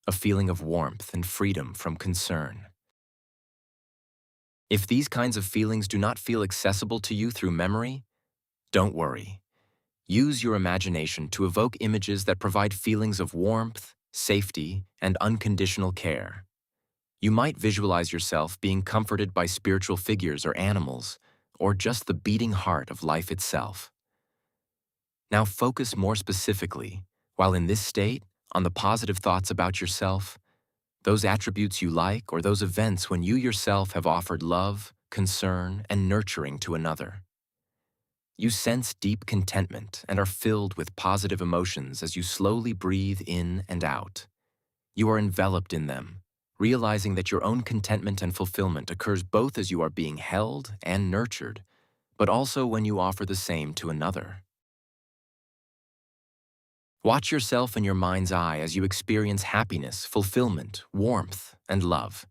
A feeling of warmth and freedom from concern. If these kinds of feelings do not feel accessible to you through memory, don't worry. Use your imagination to evoke images that provide feelings of warmth, safety, and unconditional care. You might visualize yourself being comforted by spiritual figures or animals, or just the beating heart of life itself. Now focus more specifically, while in this state, on the positive thoughts about yourself, those attributes you like, or those events when you yourself have offered love, concern, and nurturing to another. You sense deep contentment and are filled with positive emotions as you slowly breathe in and out. You are enveloped in them, realizing that your own contentment and fulfillment occurs both as you are being held and nurtured, but also when you offer the same to another. Watch yourself in your mind's eye as you experience happiness, fulfillment, warmth, and love.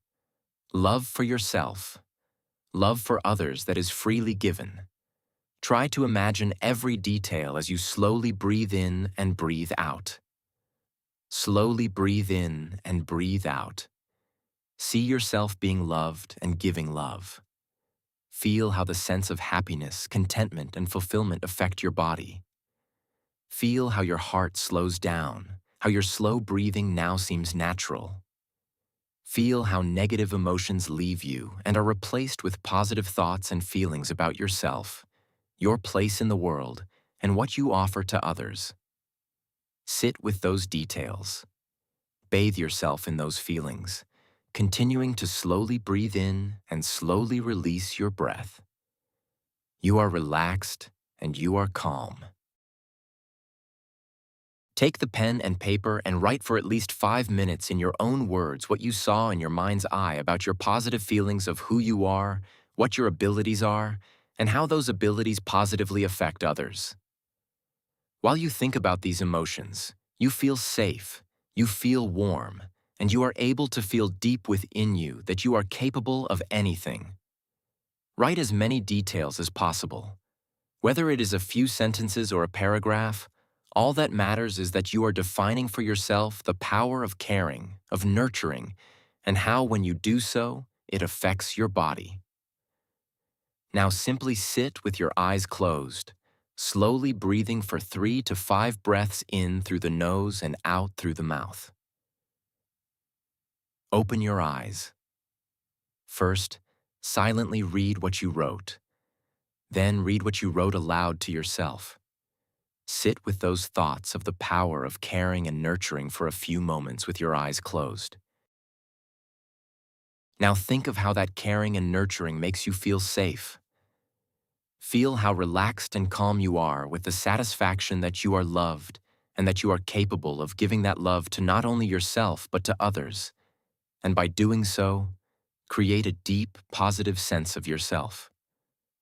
Love for yourself. Love for others that is freely given. Try to imagine every detail as you slowly breathe in and breathe out. Slowly breathe in and breathe out. See yourself being loved and giving love. Feel how the sense of happiness, contentment, and fulfillment affect your body. Feel how your heart slows down, how your slow breathing now seems natural. Feel how negative emotions leave you and are replaced with positive thoughts and feelings about yourself, your place in the world, and what you offer to others. Sit with those details. Bathe yourself in those feelings, continuing to slowly breathe in and slowly release your breath. You are relaxed and you are calm. Take the pen and paper and write for at least 5 minutes in your own words what you saw in your mind's eye about your positive feelings of who you are, what your abilities are, and how those abilities positively affect others. While you think about these emotions, you feel safe, you feel warm, and you are able to feel deep within you that you are capable of anything. Write as many details as possible. Whether it is a few sentences or a paragraph, all that matters is that you are defining for yourself the power of caring, of nurturing, and how when you do so, it affects your body. Now simply sit with your eyes closed, slowly breathing for 3 to 5 breaths in through the nose and out through the mouth. Open your eyes. First, silently read what you wrote. Then read what you wrote aloud to yourself. Sit with those thoughts of the power of caring and nurturing for a few moments with your eyes closed. Now think of how that caring and nurturing makes you feel safe. Feel how relaxed and calm you are with the satisfaction that you are loved and that you are capable of giving that love to not only yourself but to others. And by doing so, create a deep, positive sense of yourself.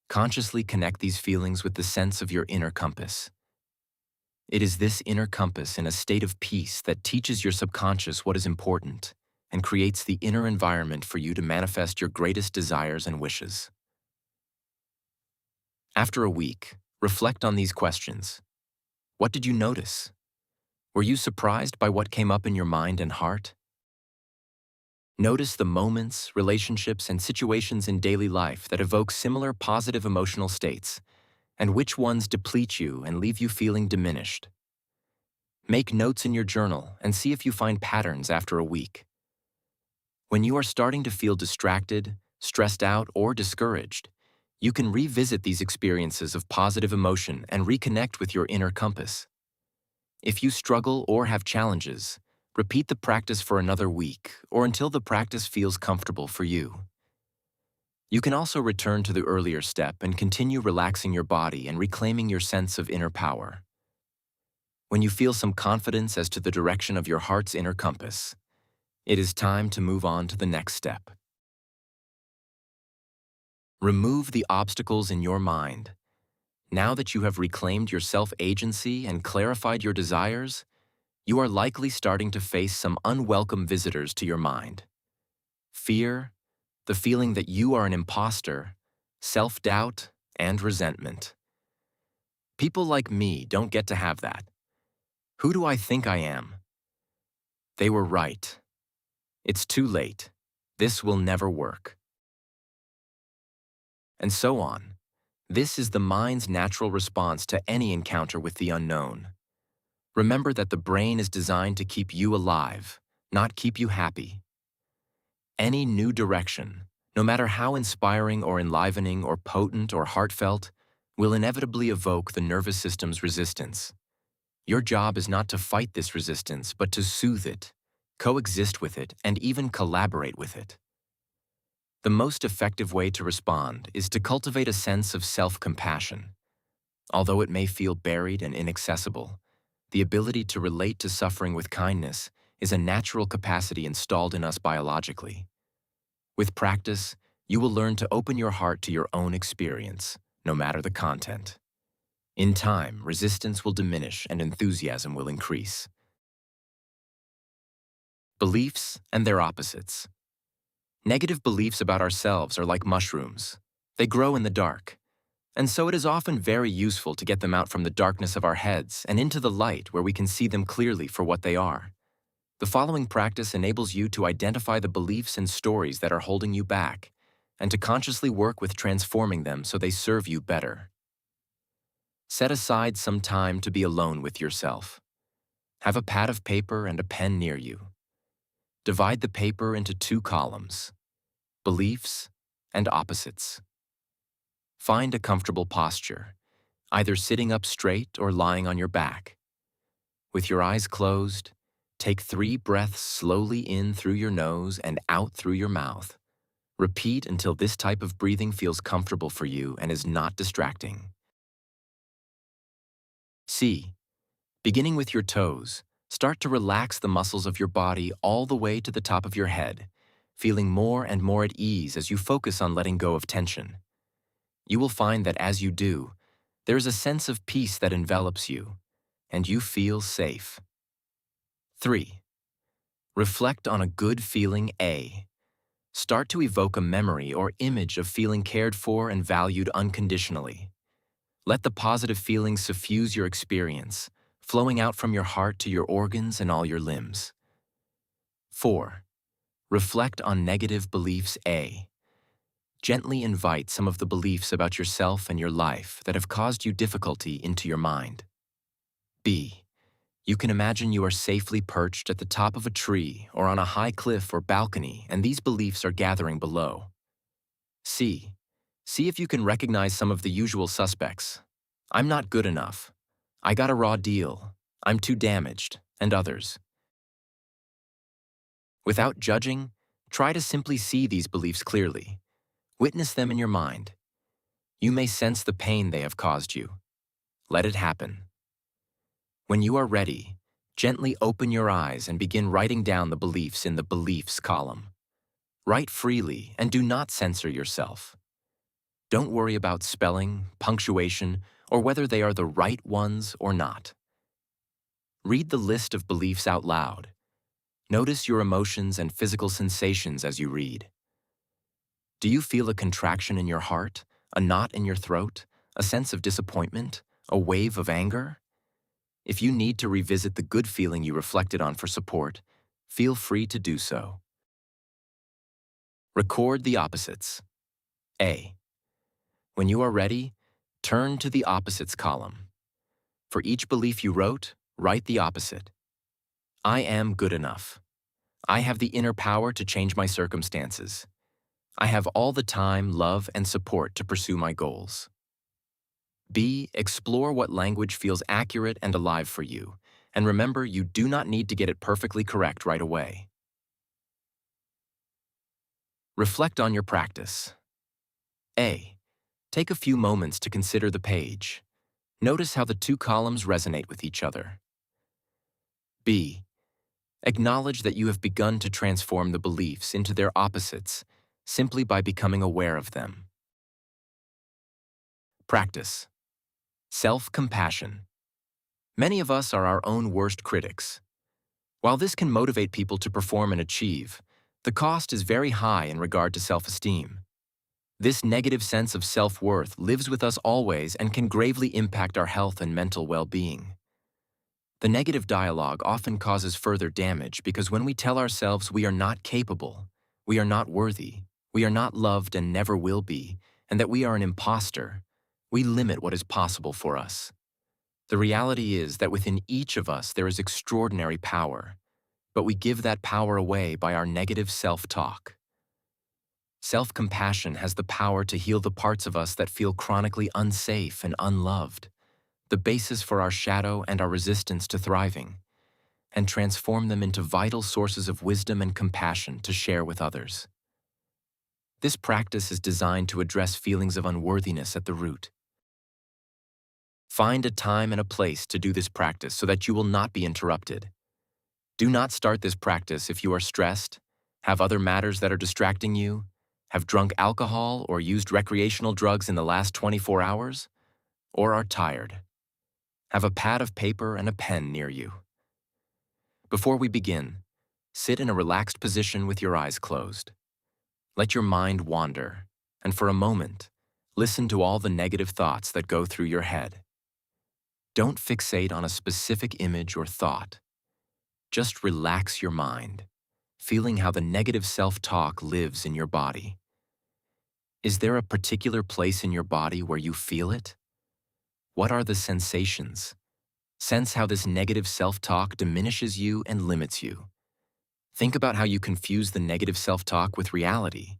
Consciously connect these feelings with the sense of your inner compass. It is this inner compass in a state of peace that teaches your subconscious what is important and creates the inner environment for you to manifest your greatest desires and wishes. After a week, reflect on these questions. What did you notice? Were you surprised by what came up in your mind and heart? Notice the moments, relationships, and situations in daily life that evoke similar positive emotional states, and which ones deplete you and leave you feeling diminished. Make notes in your journal and see if you find patterns after a week. When you are starting to feel distracted, stressed out, or discouraged, you can revisit these experiences of positive emotion and reconnect with your inner compass. If you struggle or have challenges, repeat the practice for another week or until the practice feels comfortable for you. You can also return to the earlier step and continue relaxing your body and reclaiming your sense of inner power. When you feel some confidence as to the direction of your heart's inner compass, it is time to move on to the next step. Remove the obstacles in your mind. Now that you have reclaimed your self-agency and clarified your desires, you are likely starting to face some unwelcome visitors to your mind. Fear, the feeling that you are an imposter, self-doubt, and resentment. People like me don't get to have that. Who do I think I am? They were right. It's too late. This will never work. And so on. This is the mind's natural response to any encounter with the unknown. Remember that the brain is designed to keep you alive, not keep you happy. Any new direction, no matter how inspiring or enlivening or potent or heartfelt, will inevitably evoke the nervous system's resistance. Your job is not to fight this resistance, but to soothe it, coexist with it, and even collaborate with it. The most effective way to respond is to cultivate a sense of self-compassion. Although it may feel buried and inaccessible, the ability to relate to suffering with kindness is a natural capacity installed in us biologically. With practice, you will learn to open your heart to your own experience, no matter the content. In time, resistance will diminish and enthusiasm will increase. Beliefs and their opposites. Negative beliefs about ourselves are like mushrooms. They grow in the dark. And so it is often very useful to get them out from the darkness of our heads and into the light where we can see them clearly for what they are. The following practice enables you to identify the beliefs and stories that are holding you back and to consciously work with transforming them so they serve you better. Set aside some time to be alone with yourself. Have a pad of paper and a pen near you. Divide the paper into 2 columns, beliefs and opposites. Find a comfortable posture, either sitting up straight or lying on your back. With your eyes closed, take 3 breaths slowly in through your nose and out through your mouth. Repeat until this type of breathing feels comfortable for you and is not distracting. C. Beginning with your toes, start to relax the muscles of your body all the way to the top of your head, feeling more and more at ease as you focus on letting go of tension. You will find that as you do, there is a sense of peace that envelops you, and you feel safe. 3. Reflect on a good feeling A. Start to evoke a memory or image of feeling cared for and valued unconditionally. Let the positive feelings suffuse your experience, flowing out from your heart to your organs and all your limbs. 4. Reflect on negative beliefs A. Gently invite some of the beliefs about yourself and your life that have caused you difficulty into your mind. B. You can imagine you are safely perched at the top of a tree or on a high cliff or balcony, and these beliefs are gathering below. C. See if you can recognize some of the usual suspects. I'm not good enough. I got a raw deal. I'm too damaged, and others. Without judging, try to simply see these beliefs clearly. Witness them in your mind. You may sense the pain they have caused you. Let it happen. When you are ready, gently open your eyes and begin writing down the beliefs in the beliefs column. Write freely and do not censor yourself. Don't worry about spelling, punctuation, or whether they are the right ones or not. Read the list of beliefs out loud. Notice your emotions and physical sensations as you read. Do you feel a contraction in your heart, a knot in your throat, a sense of disappointment, a wave of anger? If you need to revisit the good feeling you reflected on for support, feel free to do so. Record the opposites. A. When you are ready, turn to the opposites column. For each belief you wrote, write the opposite. I am good enough. I have the inner power to change my circumstances. I have all the time, love, and support to pursue my goals. B. Explore what language feels accurate and alive for you, and remember you do not need to get it perfectly correct right away. Reflect on your practice. A. Take a few moments to consider the page. Notice how the two columns resonate with each other. B. Acknowledge that you have begun to transform the beliefs into their opposites simply by becoming aware of them. Practice. Self-compassion. Many of us are our own worst critics. While this can motivate people to perform and achieve, the cost is very high in regard to self-esteem. This negative sense of self-worth lives with us always and can gravely impact our health and mental well-being. The negative dialogue often causes further damage because when we tell ourselves we are not capable, we are not worthy, we are not loved and never will be, and that we are an imposter, we limit what is possible for us. The reality is that within each of us there is extraordinary power, but we give that power away by our negative self-talk. Self-compassion has the power to heal the parts of us that feel chronically unsafe and unloved, the basis for our shadow and our resistance to thriving, and transform them into vital sources of wisdom and compassion to share with others. This practice is designed to address feelings of unworthiness at the root. Find a time and a place to do this practice so that you will not be interrupted. Do not start this practice if you are stressed, have other matters that are distracting you, have drunk alcohol or used recreational drugs in the last 24 hours, or are tired. Have a pad of paper and a pen near you. Before we begin, sit in a relaxed position with your eyes closed. Let your mind wander, and for a moment, listen to all the negative thoughts that go through your head. Don't fixate on a specific image or thought. Just relax your mind, feeling how the negative self-talk lives in your body. Is there a particular place in your body where you feel it? What are the sensations? Sense how this negative self-talk diminishes you and limits you. Think about how you confuse the negative self-talk with reality.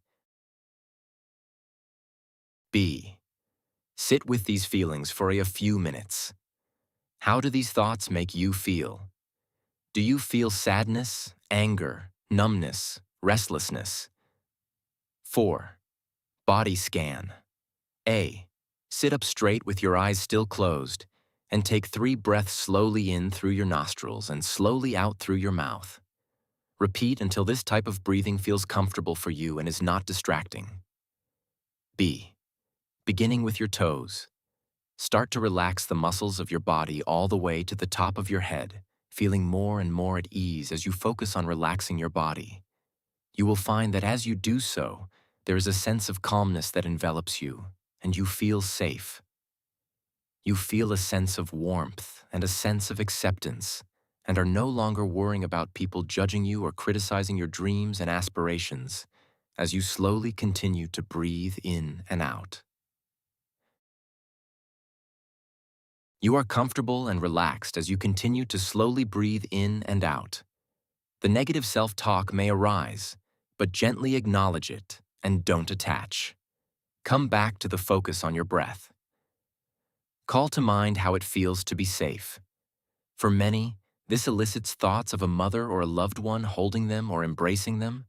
B. Sit with these feelings for a few minutes. How do these thoughts make you feel? Do you feel sadness, anger, numbness, restlessness? 4. Body scan. A. Sit up straight with your eyes still closed and take 3 breaths slowly in through your nostrils and slowly out through your mouth. Repeat until this type of breathing feels comfortable for you and is not distracting. B. Beginning with your toes. Start to relax the muscles of your body all the way to the top of your head, feeling more and more at ease as you focus on relaxing your body. You will find that as you do so, there is a sense of calmness that envelops you, and you feel safe. You feel a sense of warmth and a sense of acceptance, and are no longer worrying about people judging you or criticizing your dreams and aspirations as you slowly continue to breathe in and out. You are comfortable and relaxed as you continue to slowly breathe in and out. The negative self-talk may arise, but gently acknowledge it and don't attach. Come back to the focus on your breath. Call to mind how it feels to be safe. For many, this elicits thoughts of a mother or a loved one holding them or embracing them.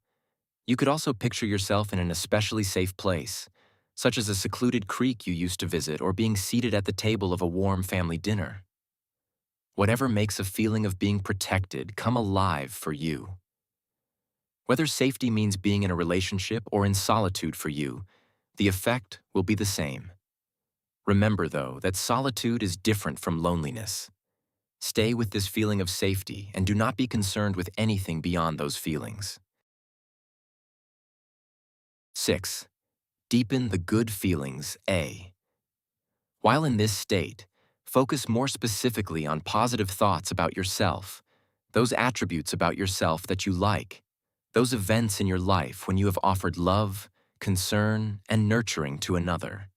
You could also picture yourself in an especially safe place, such as a secluded creek you used to visit or being seated at the table of a warm family dinner. Whatever makes a feeling of being protected come alive for you. Whether safety means being in a relationship or in solitude for you, the effect will be the same. Remember, though, that solitude is different from loneliness. Stay with this feeling of safety and do not be concerned with anything beyond those feelings. 6. Deepen the good feelings, A. While in this state, focus more specifically on positive thoughts about yourself, those attributes about yourself that you like, those events in your life when you have offered love, concern, and nurturing to another.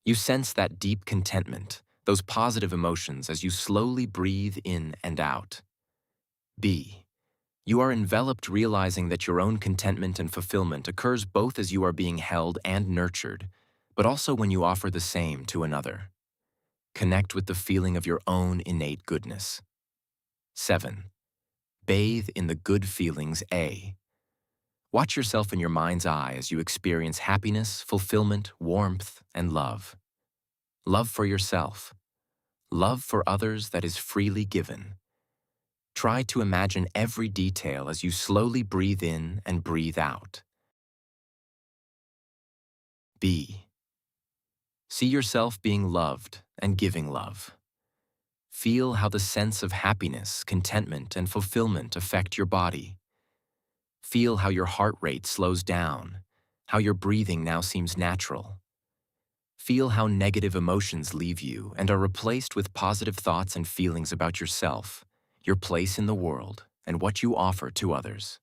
You sense that deep contentment, those positive emotions as you slowly breathe in and out. B. You are enveloped realizing that your own contentment and fulfillment occurs both as you are being held and nurtured, but also when you offer the same to another. Connect with the feeling of your own innate goodness. 7. Bathe in the good feelings, A. Watch yourself in your mind's eye as you experience happiness, fulfillment, warmth, and love. Love for yourself. Love for others that is freely given. Try to imagine every detail as you slowly breathe in and breathe out. B. See yourself being loved and giving love. Feel how the sense of happiness, contentment, and fulfillment affect your body. Feel how your heart rate slows down, how your breathing now seems natural. Feel how negative emotions leave you and are replaced with positive thoughts and feelings about yourself, your place in the world, and what you offer to others.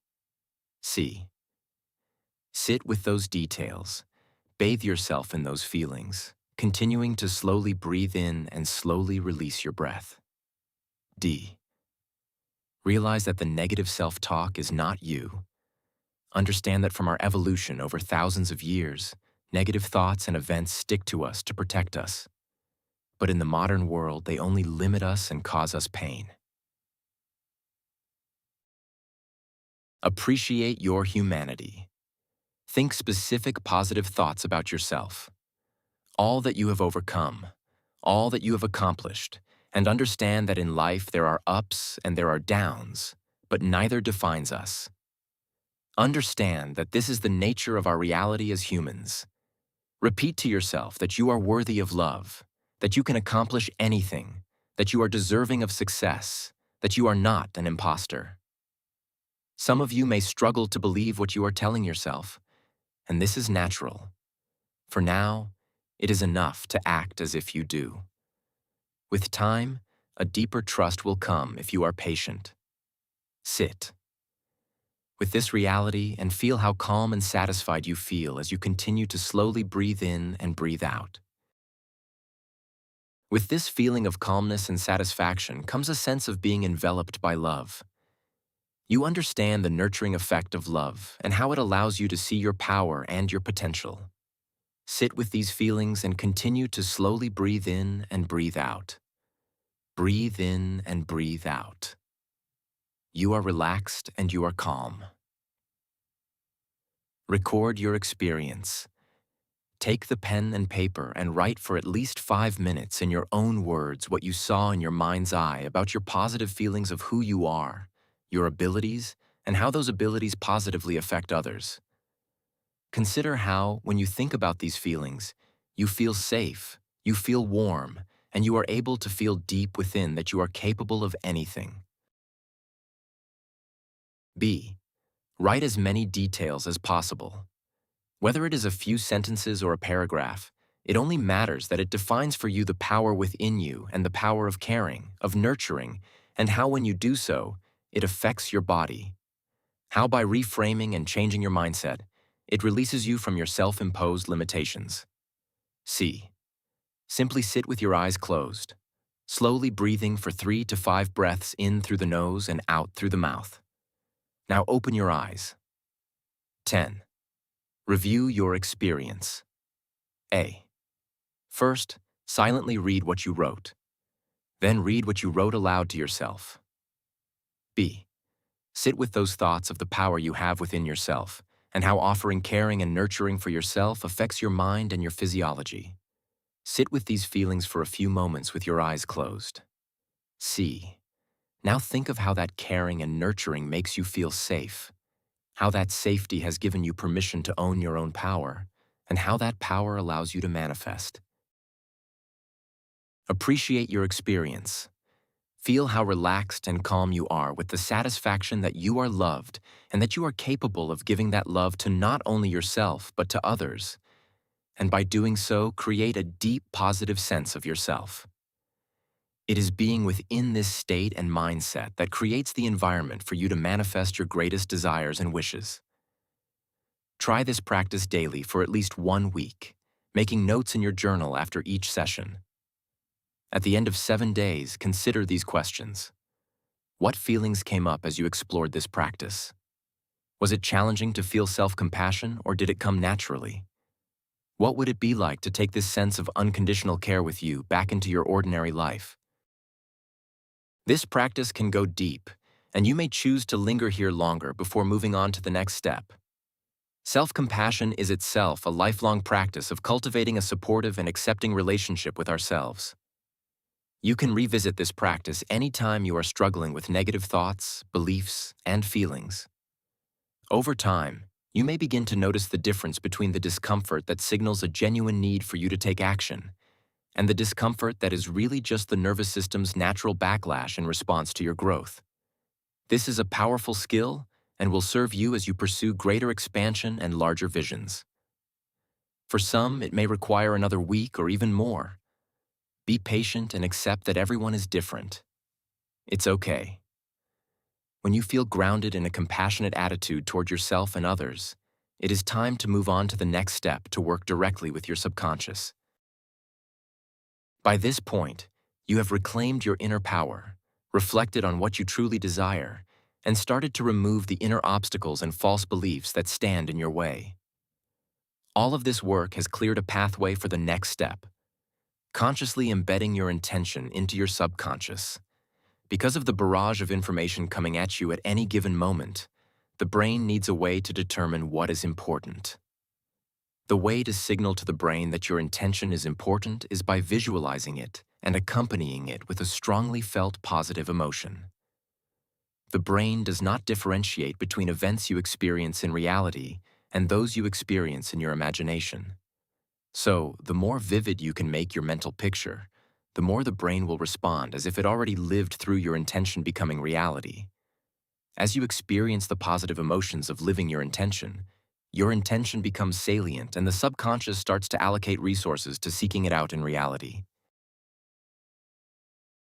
C. Sit with those details. Bathe yourself in those feelings, continuing to slowly breathe in and slowly release your breath. D. Realize that the negative self-talk is not you. Understand that from our evolution over thousands of years, negative thoughts and events stick to us to protect us. But in the modern world, they only limit us and cause us pain. Appreciate your humanity. Think specific positive thoughts about yourself. All that you have overcome, all that you have accomplished, and understand that in life there are ups and there are downs, but neither defines us. Understand that this is the nature of our reality as humans. Repeat to yourself that you are worthy of love, that you can accomplish anything, that you are deserving of success, that you are not an imposter. Some of you may struggle to believe what you are telling yourself, and this is natural. For now, it is enough to act as if you do. With time, a deeper trust will come if you are patient. Sit with this reality and feel how calm and satisfied you feel as you continue to slowly breathe in and breathe out. With this feeling of calmness and satisfaction comes a sense of being enveloped by love. You understand the nurturing effect of love and how it allows you to see your power and your potential. Sit with these feelings and continue to slowly breathe in and breathe out. Breathe in and breathe out. You are relaxed and you are calm. Record your experience. Take the pen and paper and write for at least 5 minutes in your own words what you saw in your mind's eye about your positive feelings of who you are, your abilities, and how those abilities positively affect others. Consider how, when you think about these feelings, you feel safe, you feel warm, and you are able to feel deep within that you are capable of anything. B. Write as many details as possible. Whether it is a few sentences or a paragraph, it only matters that it defines for you the power within you and the power of caring, of nurturing, and how when you do so, it affects your body. How by reframing and changing your mindset, it releases you from your self-imposed limitations. C. Simply sit with your eyes closed, slowly breathing for 3 to 5 breaths in through the nose and out through the mouth. Now open your eyes. 10. Review your experience. A. First, silently read what you wrote. Then read what you wrote aloud to yourself. B. Sit with those thoughts of the power you have within yourself and how offering caring and nurturing for yourself affects your mind and your physiology. Sit with these feelings for a few moments with your eyes closed. C. Now think of how that caring and nurturing makes you feel safe, how that safety has given you permission to own your own power, and how that power allows you to manifest. Appreciate your experience. Feel how relaxed and calm you are with the satisfaction that you are loved and that you are capable of giving that love to not only yourself but to others. And by doing so, create a deep positive sense of yourself. It is being within this state and mindset that creates the environment for you to manifest your greatest desires and wishes. Try this practice daily for at least 1 week, making notes in your journal after each session. At the end of 7 days, consider these questions. What feelings came up as you explored this practice? Was it challenging to feel self-compassion, or did it come naturally? What would it be like to take this sense of unconditional care with you back into your ordinary life? This practice can go deep, and you may choose to linger here longer before moving on to the next step. Self-compassion is itself a lifelong practice of cultivating a supportive and accepting relationship with ourselves. You can revisit this practice anytime you are struggling with negative thoughts, beliefs, and feelings. Over time, you may begin to notice the difference between the discomfort that signals a genuine need for you to take action and the discomfort that is really just the nervous system's natural backlash in response to your growth. This is a powerful skill and will serve you as you pursue greater expansion and larger visions. For some, it may require another week or even more. Be patient and accept that everyone is different. It's okay. When you feel grounded in a compassionate attitude toward yourself and others, it is time to move on to the next step to work directly with your subconscious. By this point, you have reclaimed your inner power, reflected on what you truly desire, and started to remove the inner obstacles and false beliefs that stand in your way. All of this work has cleared a pathway for the next step, consciously embedding your intention into your subconscious. Because of the barrage of information coming at you at any given moment, the brain needs a way to determine what is important. The way to signal to the brain that your intention is important is by visualizing it and accompanying it with a strongly felt positive emotion. The brain does not differentiate between events you experience in reality and those you experience in your imagination. So, the more vivid you can make your mental picture, the more the brain will respond as if it already lived through your intention becoming reality. As you experience the positive emotions of living your intention becomes salient and the subconscious starts to allocate resources to seeking it out in reality.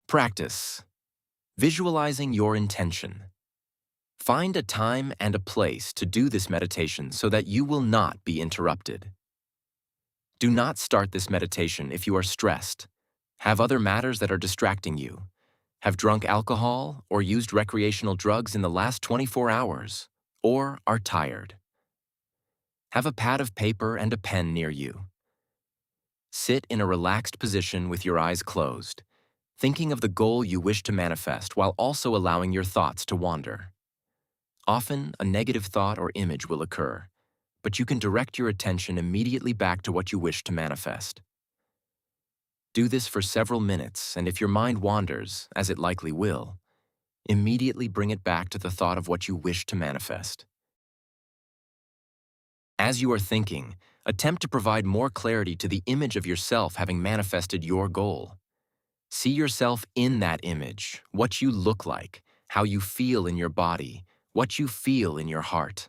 Practice. Visualizing your intention. Find a time and a place to do this meditation so that you will not be interrupted. Do not start this meditation if you are stressed, have other matters that are distracting you, have drunk alcohol or used recreational drugs in the last 24 hours, or are tired. Have a pad of paper and a pen near you. Sit in a relaxed position with your eyes closed, thinking of the goal you wish to manifest while also allowing your thoughts to wander. Often, a negative thought or image will occur, but you can direct your attention immediately back to what you wish to manifest. Do this for several minutes, and if your mind wanders, as it likely will, immediately bring it back to the thought of what you wish to manifest. As you are thinking, attempt to provide more clarity to the image of yourself having manifested your goal. See yourself in that image, what you look like, how you feel in your body, what you feel in your heart.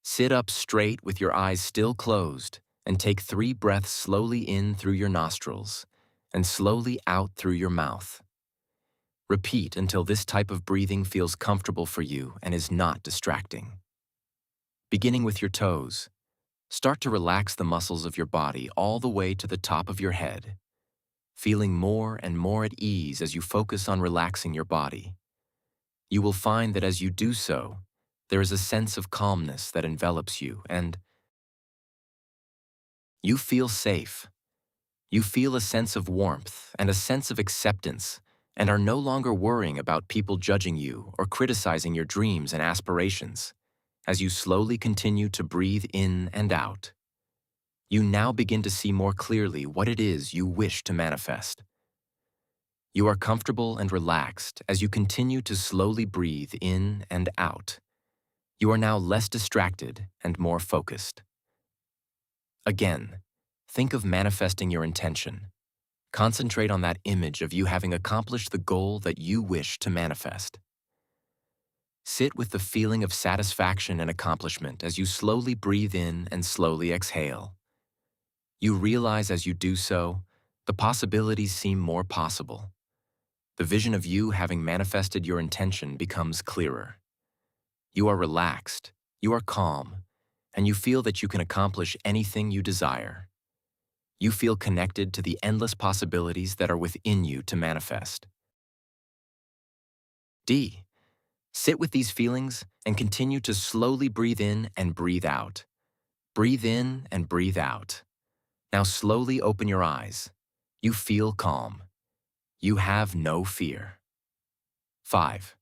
Sit up straight with your eyes still closed and take 3 breaths slowly in through your nostrils and slowly out through your mouth. Repeat until this type of breathing feels comfortable for you and is not distracting. Beginning with your toes, start to relax the muscles of your body all the way to the top of your head, feeling more and more at ease as you focus on relaxing your body. You will find that as you do so, there is a sense of calmness that envelops you and you feel safe. You feel a sense of warmth and a sense of acceptance and are no longer worrying about people judging you or criticizing your dreams and aspirations. As you slowly continue to breathe in and out, you now begin to see more clearly what it is you wish to manifest. You are comfortable and relaxed as you continue to slowly breathe in and out. You are now less distracted and more focused. Again, think of manifesting your intention. Concentrate on that image of you having accomplished the goal that you wish to manifest. Sit with the feeling of satisfaction and accomplishment as you slowly breathe in and slowly exhale. You realize as you do so, the possibilities seem more possible. The vision of you having manifested your intention becomes clearer. You are relaxed, you are calm, and you feel that you can accomplish anything you desire. You feel connected to the endless possibilities that are within you to manifest. D. Sit with these feelings and continue to slowly breathe in and breathe out. Breathe in and breathe out. Now slowly open your eyes. You feel calm. You have no fear. 5.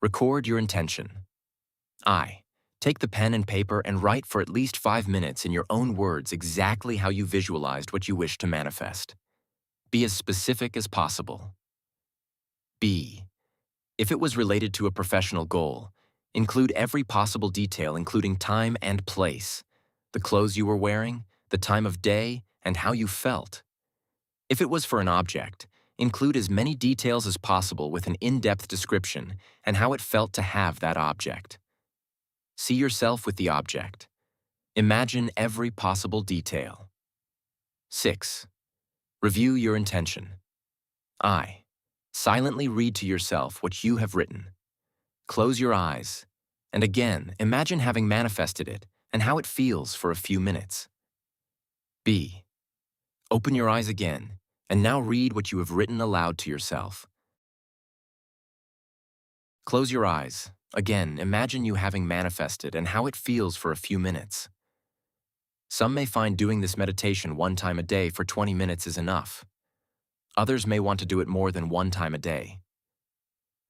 Record your intention. I. Take the pen and paper and write for at least 5 minutes in your own words exactly how you visualized what you wish to manifest. Be as specific as possible. B. If it was related to a professional goal, include every possible detail including time and place, the clothes you were wearing, the time of day, and how you felt. If it was for an object, include as many details as possible with an in-depth description and how it felt to have that object. See yourself with the object. Imagine every possible detail. 6. Review your intention. I. Silently read to yourself what you have written. Close your eyes, and again, imagine having manifested it and how it feels for a few minutes. B. Open your eyes again, and now read what you have written aloud to yourself. Close your eyes. Again, imagine you having manifested and how it feels for a few minutes. Some may find doing this meditation 1 time a day for 20 minutes is enough. Others may want to do it more than 1 time a day.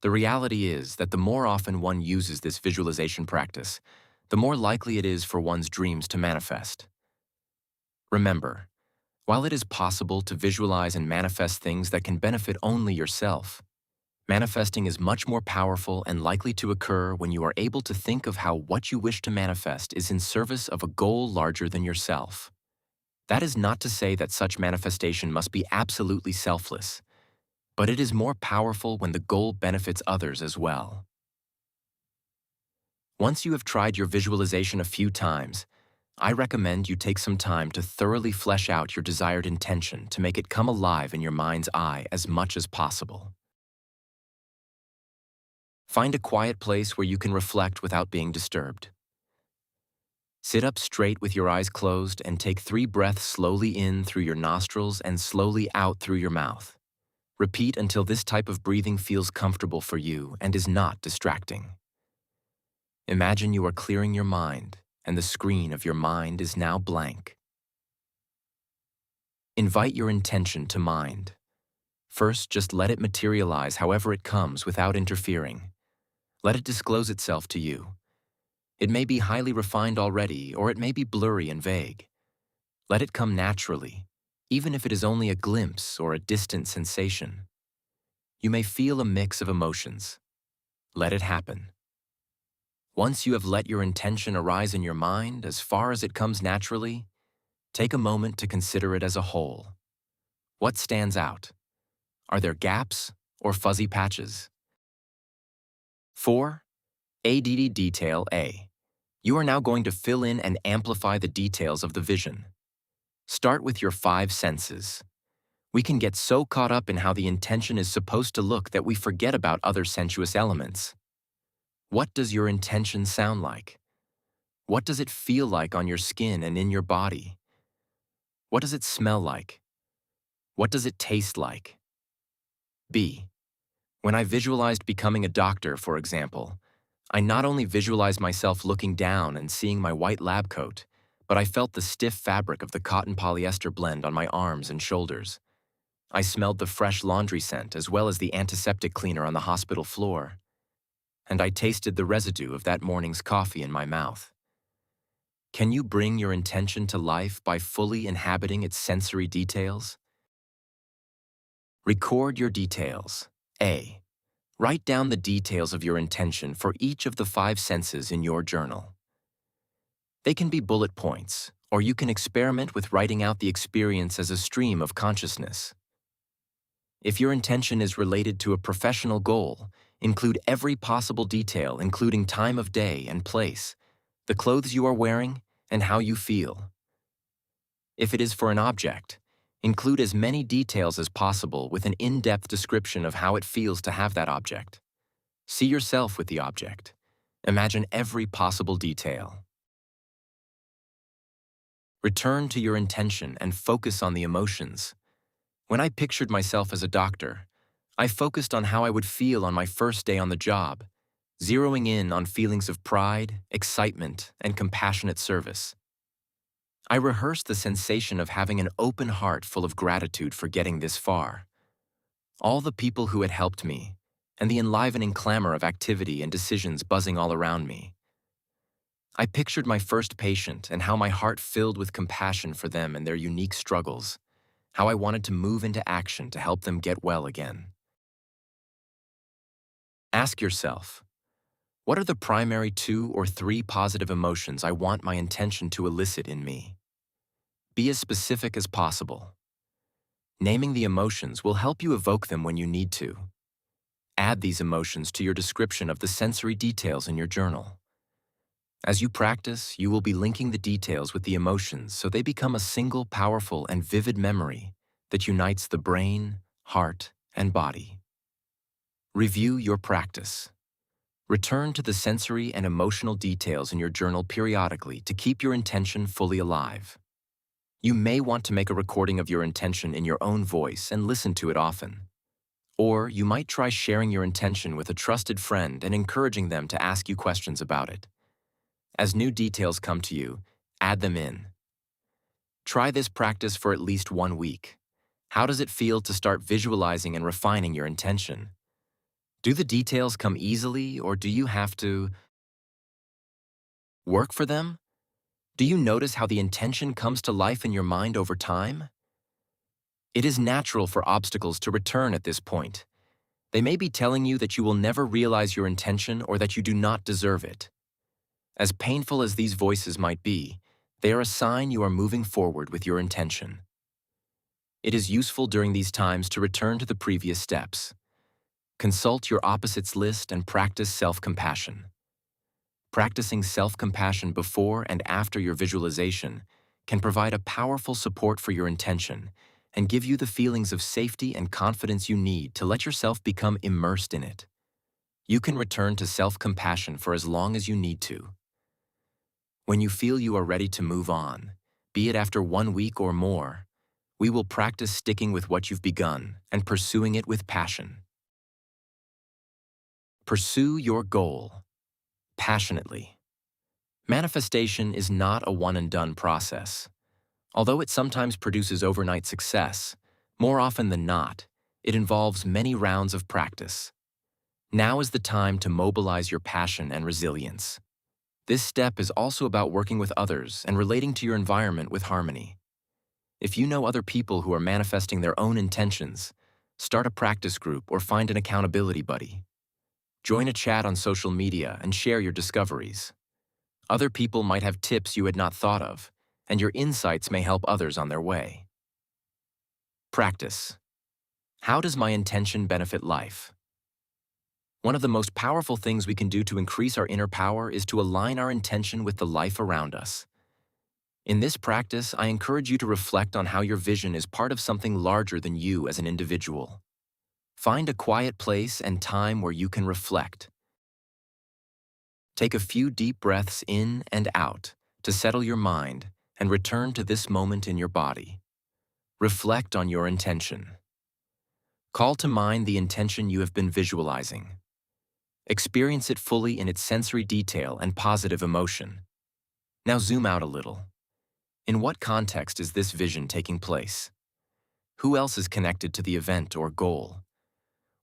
The reality is that the more often one uses this visualization practice, the more likely it is for one's dreams to manifest. Remember, while it is possible to visualize and manifest things that can benefit only yourself, manifesting is much more powerful and likely to occur when you are able to think of how what you wish to manifest is in service of a goal larger than yourself. That is not to say that such manifestation must be absolutely selfless, but it is more powerful when the goal benefits others as well. Once you have tried your visualization a few times, I recommend you take some time to thoroughly flesh out your desired intention to make it come alive in your mind's eye as much as possible. Find a quiet place where you can reflect without being disturbed. Sit up straight with your eyes closed and take 3 breaths slowly in through your nostrils and slowly out through your mouth. Repeat until this type of breathing feels comfortable for you and is not distracting. Imagine you are clearing your mind and the screen of your mind is now blank. Invite your intention to mind. First, just let it materialize however it comes without interfering. Let it disclose itself to you. It may be highly refined already, or it may be blurry and vague. Let it come naturally, even if it is only a glimpse or a distant sensation. You may feel a mix of emotions. Let it happen. Once you have let your intention arise in your mind as far as it comes naturally, take a moment to consider it as a whole. What stands out? Are there gaps or fuzzy patches? 4. ADD Detail A. You are now going to fill in and amplify the details of the vision. Start with your 5 senses. We can get so caught up in how the intention is supposed to look that we forget about other sensuous elements. What does your intention sound like? What does it feel like on your skin and in your body? What does it smell like? What does it taste like? B. When I visualized becoming a doctor, for example, I not only visualized myself looking down and seeing my white lab coat, but I felt the stiff fabric of the cotton polyester blend on my arms and shoulders. I smelled the fresh laundry scent as well as the antiseptic cleaner on the hospital floor. And I tasted the residue of that morning's coffee in my mouth. Can you bring your intention to life by fully inhabiting its sensory details? Record your details. A. Write down the details of your intention for each of the 5 senses in your journal. They can be bullet points, or you can experiment with writing out the experience as a stream of consciousness. If your intention is related to a professional goal, include every possible detail, including time of day and place, the clothes you are wearing, and how you feel. If it is for an object, include as many details as possible with an in-depth description of how it feels to have that object. See yourself with the object. Imagine every possible detail. Return to your intention and focus on the emotions. When I pictured myself as a doctor, I focused on how I would feel on my first day on the job, zeroing in on feelings of pride, excitement, and compassionate service. I rehearsed the sensation of having an open heart full of gratitude for getting this far. All the people who had helped me, and the enlivening clamor of activity and decisions buzzing all around me. I pictured my first patient and how my heart filled with compassion for them and their unique struggles, how I wanted to move into action to help them get well again. Ask yourself, what are the primary 2 or 3 positive emotions I want my intention to elicit in me? Be as specific as possible. Naming the emotions will help you evoke them when you need to. Add these emotions to your description of the sensory details in your journal. As you practice, you will be linking the details with the emotions so they become a single powerful and vivid memory that unites the brain, heart, and body. Review your practice. Return to the sensory and emotional details in your journal periodically to keep your intention fully alive. You may want to make a recording of your intention in your own voice and listen to it often. Or you might try sharing your intention with a trusted friend and encouraging them to ask you questions about it. As new details come to you, add them in. Try this practice for at least 1 week. How does it feel to start visualizing and refining your intention? Do the details come easily, or do you have to work for them? Do you notice how the intention comes to life in your mind over time? It is natural for obstacles to return at this point. They may be telling you that you will never realize your intention or that you do not deserve it. As painful as these voices might be, they are a sign you are moving forward with your intention. It is useful during these times to return to the previous steps. Consult your opposites list and practice self-compassion. Practicing self-compassion before and after your visualization can provide a powerful support for your intention and give you the feelings of safety and confidence you need to let yourself become immersed in it. You can return to self-compassion for as long as you need to. When you feel you are ready to move on, be it after 1 week or more, we will practice sticking with what you've begun and pursuing it with passion. Pursue your goal passionately. Manifestation is not a one-and-done process. Although it sometimes produces overnight success, more often than not, it involves many rounds of practice. Now is the time to mobilize your passion and resilience. This step is also about working with others and relating to your environment with harmony. If you know other people who are manifesting their own intentions, start a practice group or find an accountability buddy. Join a chat on social media and share your discoveries. Other people might have tips you had not thought of, and your insights may help others on their way. Practice. How does my intention benefit life? One of the most powerful things we can do to increase our inner power is to align our intention with the life around us. In this practice, I encourage you to reflect on how your vision is part of something larger than you as an individual. Find a quiet place and time where you can reflect. Take a few deep breaths in and out to settle your mind and return to this moment in your body. Reflect on your intention. Call to mind the intention you have been visualizing. Experience it fully in its sensory detail and positive emotion. Now zoom out a little. In what context is this vision taking place? Who else is connected to the event or goal?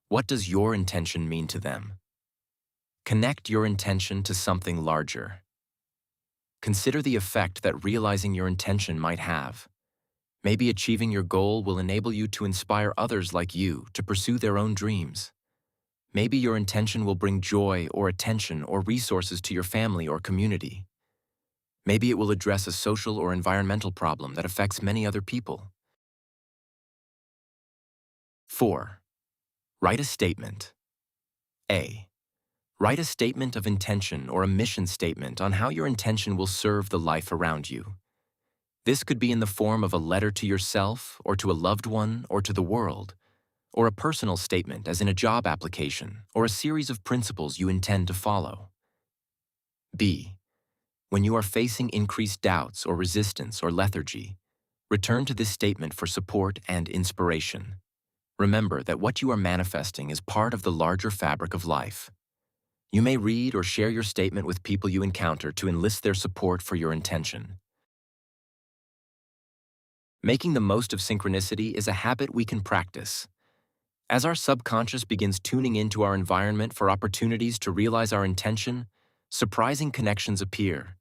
What does your intention mean to them? Connect your intention to something larger. Consider the effect that realizing your intention might have. Maybe achieving your goal will enable you to inspire others like you to pursue their own dreams. Maybe your intention will bring joy or attention or resources to your family or community. Maybe it will address a social or environmental problem that affects many other people. 4. Write a statement. A. Write a statement of intention or a mission statement on how your intention will serve the life around you. This could be in the form of a letter to yourself or to a loved one or to the world, or a personal statement as in a job application or a series of principles you intend to follow. B. When you are facing increased doubts or resistance or lethargy, return to this statement for support and inspiration. Remember that what you are manifesting is part of the larger fabric of life. You may read or share your statement with people you encounter to enlist their support for your intention. Making the most of synchronicity is a habit we can practice. As our subconscious begins tuning into our environment for opportunities to realize our intention, surprising connections appear.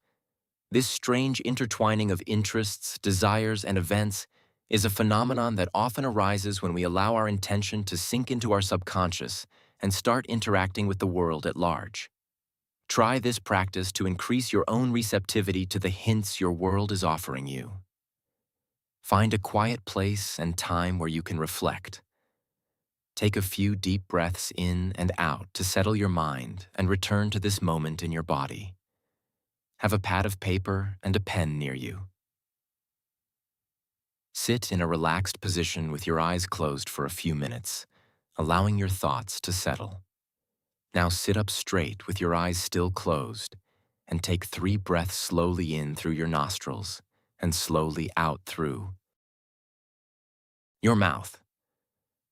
This strange intertwining of interests, desires, and events is a phenomenon that often arises when we allow our intention to sink into our subconscious and start interacting with the world at large. Try this practice to increase your own receptivity to the hints your world is offering you. Find a quiet place and time where you can reflect. Take a few deep breaths in and out to settle your mind and return to this moment in your body. Have a pad of paper and a pen near you. Sit in a relaxed position with your eyes closed for a few minutes, allowing your thoughts to settle. Now sit up straight with your eyes still closed and take 3 breaths slowly in through your nostrils and slowly out through your mouth.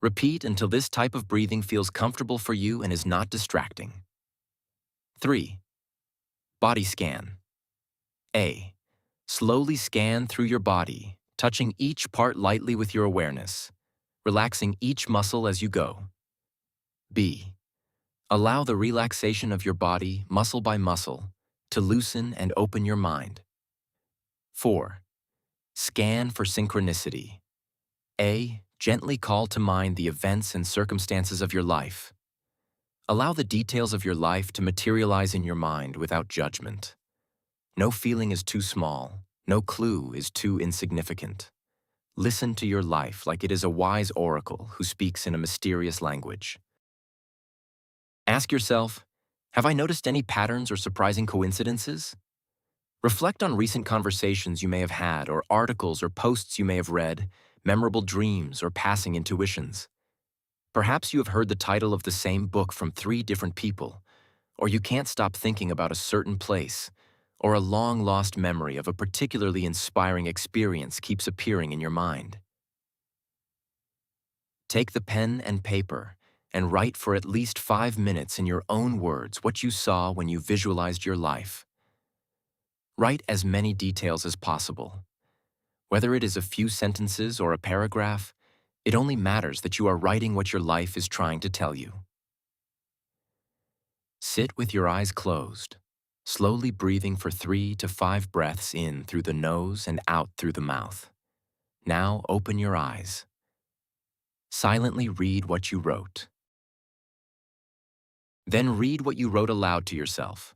Repeat until this type of breathing feels comfortable for you and is not distracting. 3. Body scan. A. Slowly scan through your body, touching each part lightly with your awareness, relaxing each muscle as you go. B. Allow the relaxation of your body, muscle by muscle, to loosen and open your mind. 4. Scan for synchronicity. A. Gently call to mind the events and circumstances of your life. Allow the details of your life to materialize in your mind without judgment. No feeling is too small, no clue is too insignificant. Listen to your life like it is a wise oracle who speaks in a mysterious language. Ask yourself, have I noticed any patterns or surprising coincidences? Reflect on recent conversations you may have had or articles or posts you may have read, memorable dreams or passing intuitions. Perhaps you have heard the title of the same book from 3 different people, or you can't stop thinking about a certain place, or a long-lost memory of a particularly inspiring experience keeps appearing in your mind. Take the pen and paper and write for at least 5 minutes in your own words what you saw when you visualized your life. Write as many details as possible. Whether it is a few sentences or a paragraph, it only matters that you are writing what your life is trying to tell you. Sit with your eyes closed. slowly breathing for 3 to 5 breaths in through the nose and out through the mouth. Now open your eyes. Silently read what you wrote. Then read what you wrote aloud to yourself.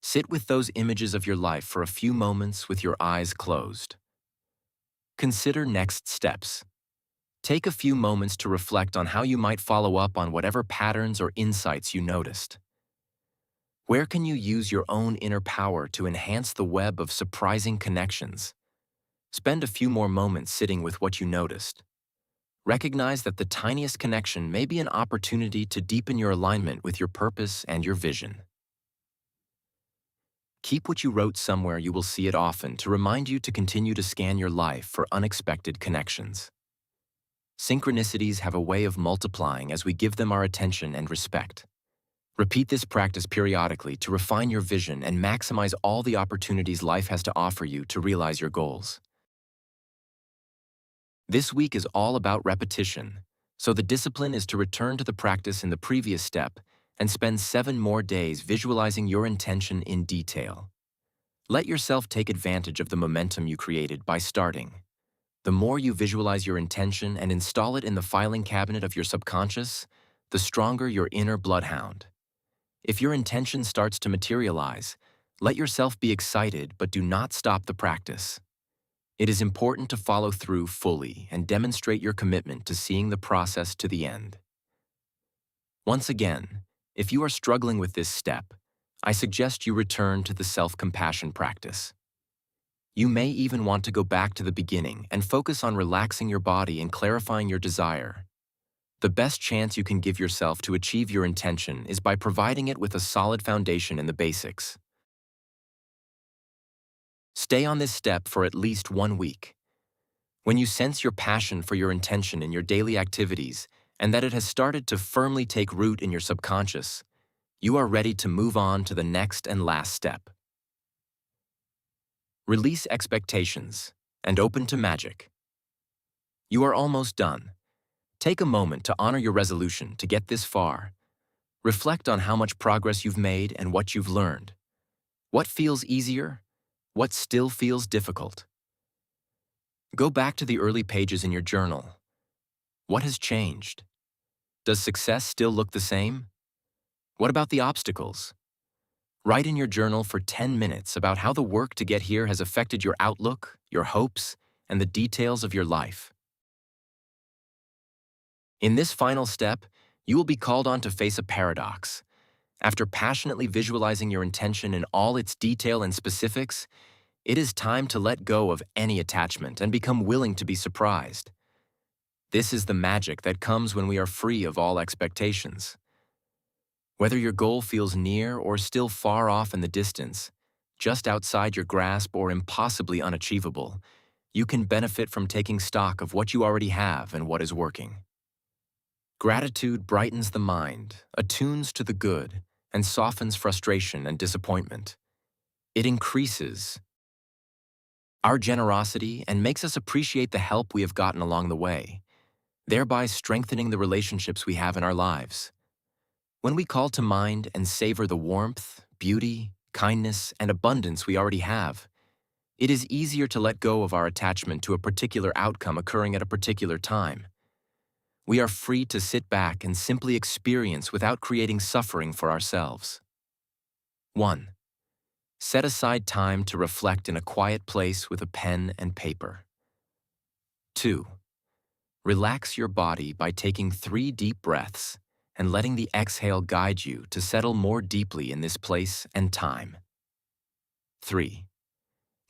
Sit with those images of your life for a few moments with your eyes closed. Consider next steps. Take a few moments to reflect on how you might follow up on whatever patterns or insights you noticed. Where can you use your own inner power to enhance the web of surprising connections? Spend a few more moments sitting with what you noticed. Recognize that the tiniest connection may be an opportunity to deepen your alignment with your purpose and your vision. Keep what you wrote somewhere you will see it often to remind you to continue to scan your life for unexpected connections. Synchronicities have a way of multiplying as we give them our attention and respect. Repeat this practice periodically to refine your vision and maximize all the opportunities life has to offer you to realize your goals. This week is all about repetition, so the discipline is to return to the practice in the previous step and spend 7 more days visualizing your intention in detail. Let yourself take advantage of the momentum you created by starting. The more you visualize your intention and install it in the filing cabinet of your subconscious, the stronger your inner bloodhound. If your intention starts to materialize, let yourself be excited, but do not stop the practice. It is important to follow through fully and demonstrate your commitment to seeing the process to the end. Once again, if you are struggling with this step, I suggest you return to the self-compassion practice. You may even want to go back to the beginning and focus on relaxing your body and clarifying your desire. The best chance you can give yourself to achieve your intention is by providing it with a solid foundation in the basics. Stay on this step for at least 1 week. When you sense your passion for your intention in your daily activities and that it has started to firmly take root in your subconscious, you are ready to move on to the next and last step. Release expectations and open to magic. You are almost done. Take a moment to honor your resolution to get this far. Reflect on how much progress you've made and what you've learned. What feels easier? What still feels difficult? Go back to the early pages in your journal. What has changed? Does success still look the same? What about the obstacles? Write in your journal for 10 minutes about how the work to get here has affected your outlook, your hopes, and the details of your life. In this final step, you will be called on to face a paradox. After passionately visualizing your intention in all its detail and specifics, it is time to let go of any attachment and become willing to be surprised. This is the magic that comes when we are free of all expectations. Whether your goal feels near or still far off in the distance, just outside your grasp or impossibly unachievable, you can benefit from taking stock of what you already have and what is working. Gratitude brightens the mind, attunes to the good, and softens frustration and disappointment. It increases our generosity and makes us appreciate the help we have gotten along the way, thereby strengthening the relationships we have in our lives. When we call to mind and savor the warmth, beauty, kindness, and abundance we already have, it is easier to let go of our attachment to a particular outcome occurring at a particular time. We are free to sit back and simply experience without creating suffering for ourselves. 1. Set aside time to reflect in a quiet place with a pen and paper. 2. Relax your body by taking 3 deep breaths and letting the exhale guide you to settle more deeply in this place and time. 3.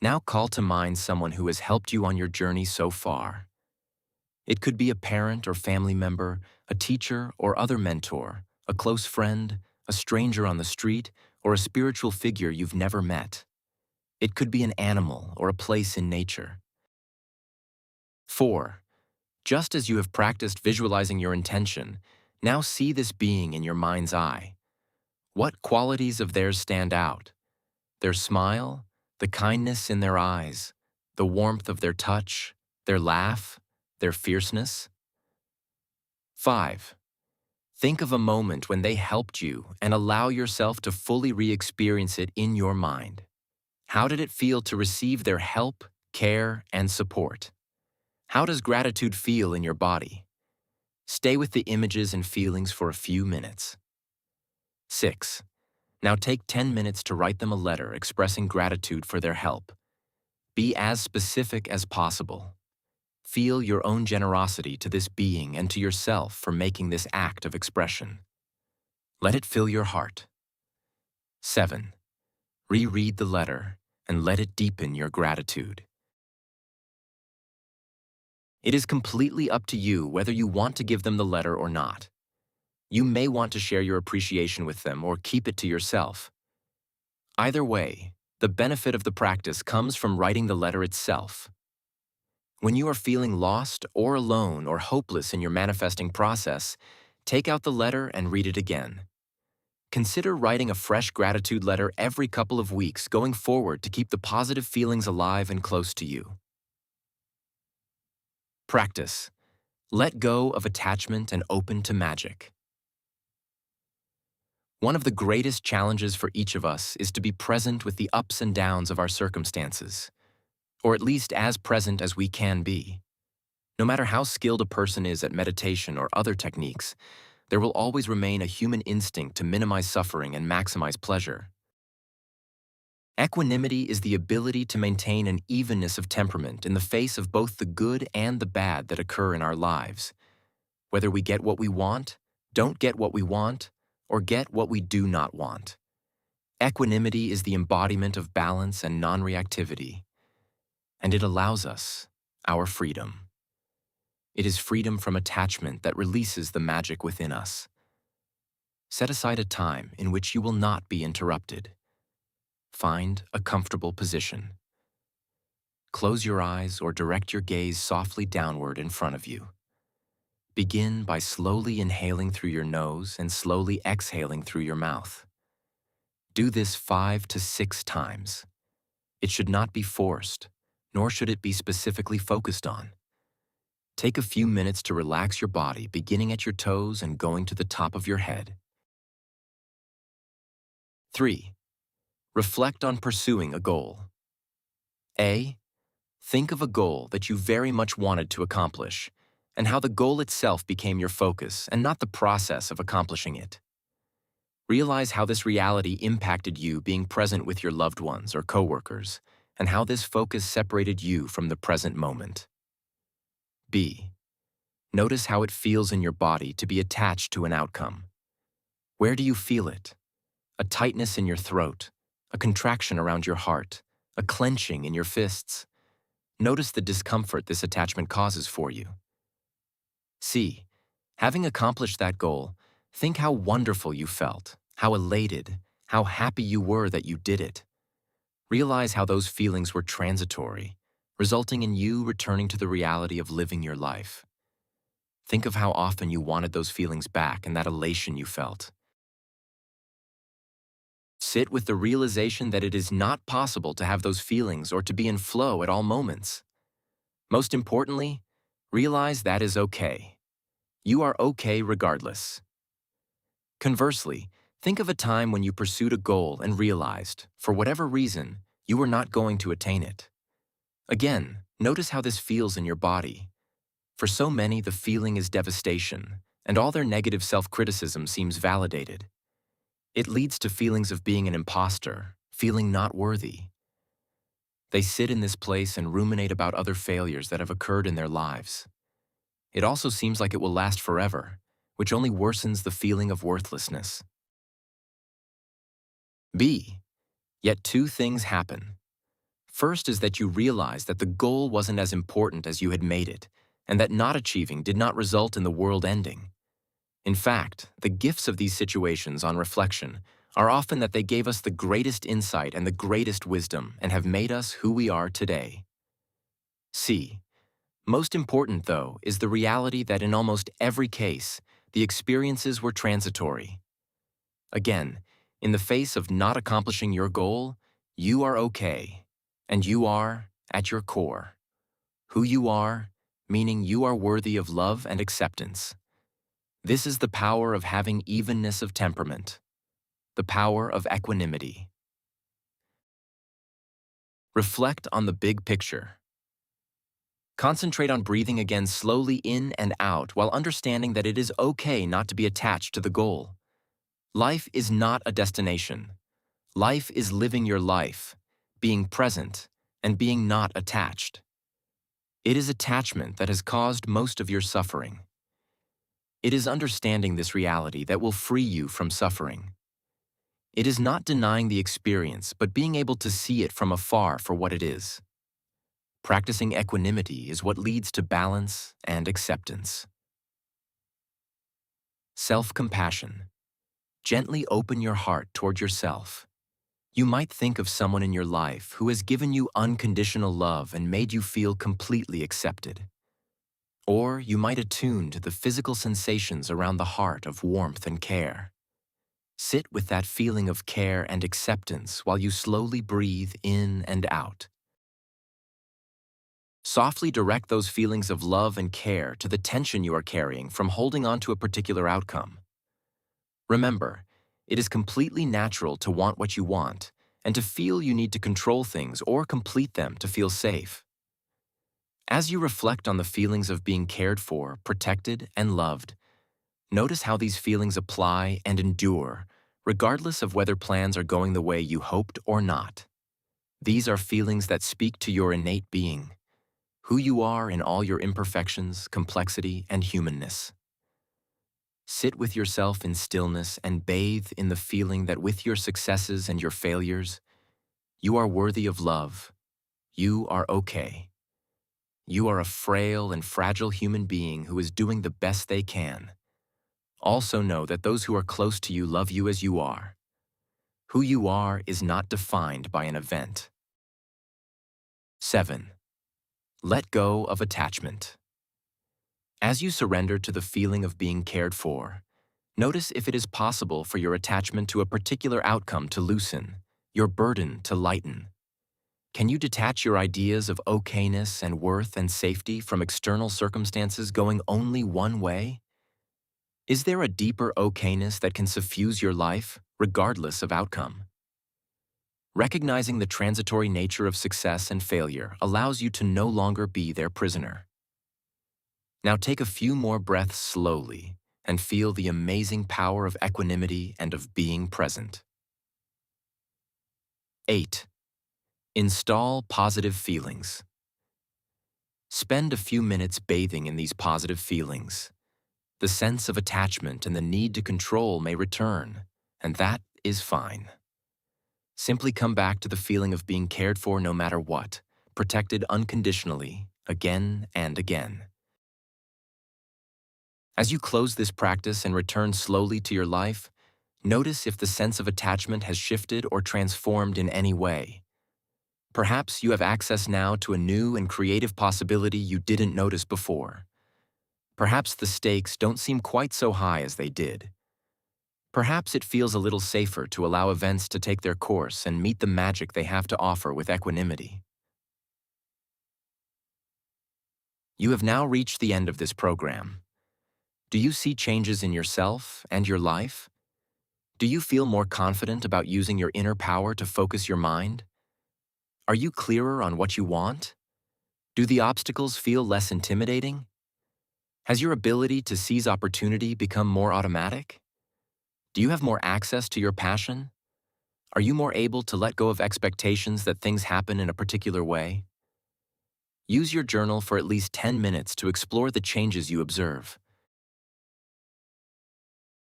Now call to mind someone who has helped you on your journey so far. It could be a parent or family member, a teacher or other mentor, a close friend, a stranger on the street, or a spiritual figure you've never met. It could be an animal or a place in nature. 4. Just as you have practiced visualizing your intention, now see this being in your mind's eye. What qualities of theirs stand out? Their smile, the kindness in their eyes, the warmth of their touch, their laugh, their fierceness? 5. Think of a moment when they helped you and allow yourself to fully re-experience it in your mind. How did it feel to receive their help, care, and support? How does gratitude feel in your body? Stay with the images and feelings for a few minutes. 6. Now take 10 minutes to write them a letter expressing gratitude for their help. Be as specific as possible. Feel your own generosity to this being and to yourself for making this act of expression. Let it fill your heart. 7. Reread the letter and let it deepen your gratitude. It is completely up to you whether you want to give them the letter or not. You may want to share your appreciation with them or keep it to yourself. Either way, the benefit of the practice comes from writing the letter itself. When you are feeling lost or alone or hopeless in your manifesting process, take out the letter and read it again. Consider writing a fresh gratitude letter every couple of weeks going forward to keep the positive feelings alive and close to you. Practice. Let go of attachment and open to magic. One of the greatest challenges for each of us is to be present with the ups and downs of our circumstances, or at least as present as we can be. No matter how skilled a person is at meditation or other techniques, there will always remain a human instinct to minimize suffering and maximize pleasure. Equanimity is the ability to maintain an evenness of temperament in the face of both the good and the bad that occur in our lives. Whether we get what we want, don't get what we want, or get what we do not want. Equanimity is the embodiment of balance and non-reactivity, and it allows us our freedom. It is freedom from attachment that releases the magic within us. Set aside a time in which you will not be interrupted. Find a comfortable position. Close your eyes or direct your gaze softly downward in front of you. Begin by slowly inhaling through your nose and slowly exhaling through your mouth. Do this 5 to 6 times. It should not be forced, nor should it be specifically focused on. Take a few minutes to relax your body, beginning at your toes and going to the top of your head. 3. Reflect on pursuing a goal. A. Think of a goal that you very much wanted to accomplish, and how the goal itself became your focus and not the process of accomplishing it. Realize how this reality impacted you being present with your loved ones or coworkers, and how this focus separated you from the present moment. B. Notice how it feels in your body to be attached to an outcome. Where do you feel it? A tightness in your throat, a contraction around your heart, a clenching in your fists. Notice the discomfort this attachment causes for you. C. Having accomplished that goal, think how wonderful you felt, how elated, how happy you were that you did it. Realize how those feelings were transitory, resulting in you returning to the reality of living your life. Think of how often you wanted those feelings back and that elation you felt. Sit with the realization that it is not possible to have those feelings or to be in flow at all moments. Most importantly, realize that is okay. You are okay regardless. Conversely, think of a time when you pursued a goal and realized, for whatever reason, you were not going to attain it. Again, notice how this feels in your body. For so many, the feeling is devastation, and all their negative self-criticism seems validated. It leads to feelings of being an imposter, feeling not worthy. They sit in this place and ruminate about other failures that have occurred in their lives. It also seems like it will last forever, which only worsens the feeling of worthlessness. B. Yet 2 things happen. First is that you realize that the goal wasn't as important as you had made it, and that not achieving did not result in the world ending. In fact, the gifts of these situations on reflection are often that they gave us the greatest insight and the greatest wisdom and have made us who we are today. C. Most important, though, is the reality that in almost every case, the experiences were transitory. Again, in the face of not accomplishing your goal, you are okay, and you are, at your core, who you are, meaning you are worthy of love and acceptance. This is the power of having evenness of temperament, the power of equanimity. Reflect on the big picture. Concentrate on breathing again slowly in and out while understanding that it is okay not to be attached to the goal. Life is not a destination. Life is living your life, being present, and being not attached. It is attachment that has caused most of your suffering. It is understanding this reality that will free you from suffering. It is not denying the experience, but being able to see it from afar for what it is. Practicing equanimity is what leads to balance and acceptance. Self-compassion. Gently open your heart toward yourself. You might think of someone in your life who has given you unconditional love and made you feel completely accepted. Or you might attune to the physical sensations around the heart of warmth and care. Sit with that feeling of care and acceptance while you slowly breathe in and out. Softly direct those feelings of love and care to the tension you are carrying from holding on to a particular outcome. Remember, it is completely natural to want what you want and to feel you need to control things or complete them to feel safe. As you reflect on the feelings of being cared for, protected, and loved, notice how these feelings apply and endure, regardless of whether plans are going the way you hoped or not. These are feelings that speak to your innate being, who you are in all your imperfections, complexity, and humanness. Sit with yourself in stillness and bathe in the feeling that with your successes and your failures, you are worthy of love. You are okay. You are a frail and fragile human being who is doing the best they can. Also know that those who are close to you love you as you are. Who you are is not defined by an event. 7. Let go of attachment. As you surrender to the feeling of being cared for, notice if it is possible for your attachment to a particular outcome to loosen, your burden to lighten. Can you detach your ideas of okayness and worth and safety from external circumstances going only one way? Is there a deeper okayness that can suffuse your life, regardless of outcome? Recognizing the transitory nature of success and failure allows you to no longer be their prisoner. Now take a few more breaths slowly and feel the amazing power of equanimity and of being present. 8. Install positive feelings. Spend a few minutes bathing in these positive feelings. The sense of attachment and the need to control may return, and that is fine. Simply come back to the feeling of being cared for no matter what, protected unconditionally, again and again. As you close this practice and return slowly to your life, notice if the sense of attachment has shifted or transformed in any way. Perhaps you have access now to a new and creative possibility you didn't notice before. Perhaps the stakes don't seem quite so high as they did. Perhaps it feels a little safer to allow events to take their course and meet the magic they have to offer with equanimity. You have now reached the end of this program. Do you see changes in yourself and your life? Do you feel more confident about using your inner power to focus your mind? Are you clearer on what you want? Do the obstacles feel less intimidating? Has your ability to seize opportunity become more automatic? Do you have more access to your passion? Are you more able to let go of expectations that things happen in a particular way? Use your journal for at least 10 minutes to explore the changes you observe.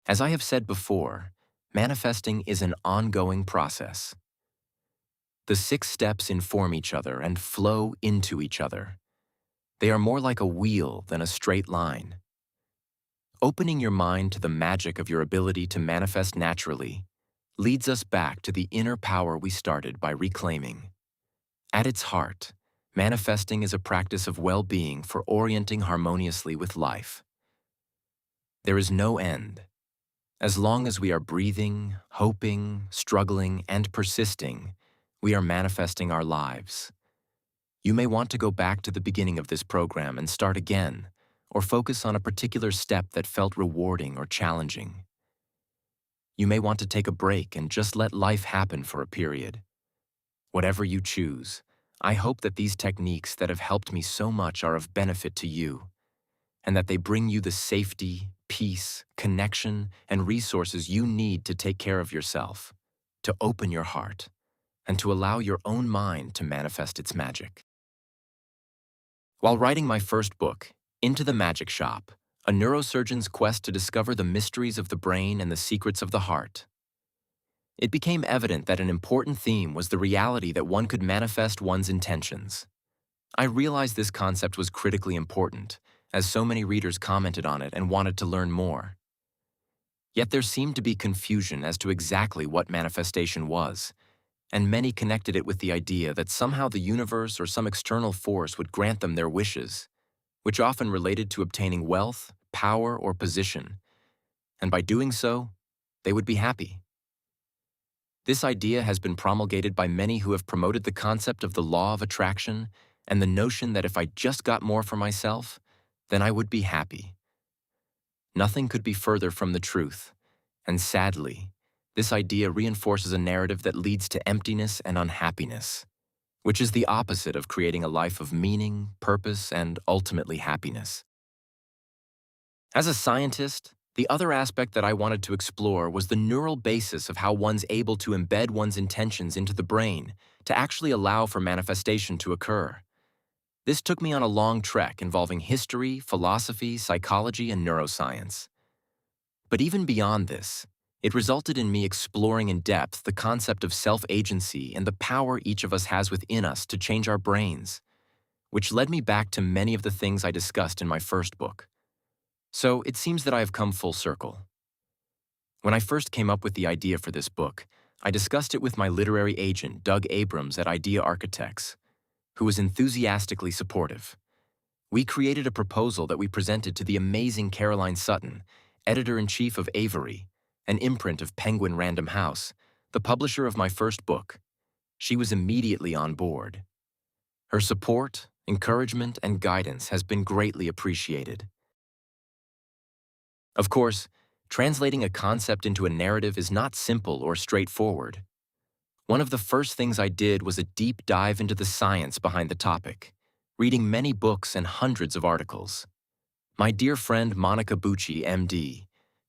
As I have said before, manifesting is an ongoing process. The 6 steps inform each other and flow into each other. They are more like a wheel than a straight line. Opening your mind to the magic of your ability to manifest naturally leads us back to the inner power we started by reclaiming. At its heart, manifesting is a practice of well-being for orienting harmoniously with life. There is no end. As long as we are breathing, hoping, struggling, and persisting, we are manifesting our lives. You may want to go back to the beginning of this program and start again, or focus on a particular step that felt rewarding or challenging. You may want to take a break and just let life happen for a period. Whatever you choose, I hope that these techniques that have helped me so much are of benefit to you, and that they bring you the safety, peace, connection, and resources you need to take care of yourself, to open your heart, and to allow your own mind to manifest its magic. While writing my first book, Into the Magic Shop, a neurosurgeon's quest to discover the mysteries of the brain and the secrets of the heart, it became evident that an important theme was the reality that one could manifest one's intentions. I realized this concept was critically important, as so many readers commented on it and wanted to learn more. Yet there seemed to be confusion as to exactly what manifestation was, and many connected it with the idea that somehow the universe or some external force would grant them their wishes, which often related to obtaining wealth, power, or position, and by doing so, they would be happy. This idea has been promulgated by many who have promoted the concept of the law of attraction and the notion that if I just got more for myself, then I would be happy. Nothing could be further from the truth, and sadly, this idea reinforces a narrative that leads to emptiness and unhappiness, which is the opposite of creating a life of meaning, purpose, and ultimately happiness. As a scientist, the other aspect that I wanted to explore was the neural basis of how one's able to embed one's intentions into the brain to actually allow for manifestation to occur. This took me on a long trek involving history, philosophy, psychology, and neuroscience. But even beyond this, it resulted in me exploring in depth the concept of self-agency and the power each of us has within us to change our brains, which led me back to many of the things I discussed in my first book. So it seems that I have come full circle. When I first came up with the idea for this book, I discussed it with my literary agent, Doug Abrams at Idea Architects, who was enthusiastically supportive. We created a proposal that we presented to the amazing Caroline Sutton, editor-in-chief of Avery, an imprint of Penguin Random House, the publisher of my first book. She was immediately on board. Her support, encouragement, and guidance has been greatly appreciated. Of course, translating a concept into a narrative is not simple or straightforward. One of the first things I did was a deep dive into the science behind the topic, reading many books and hundreds of articles. My dear friend Monica Bucci, MD,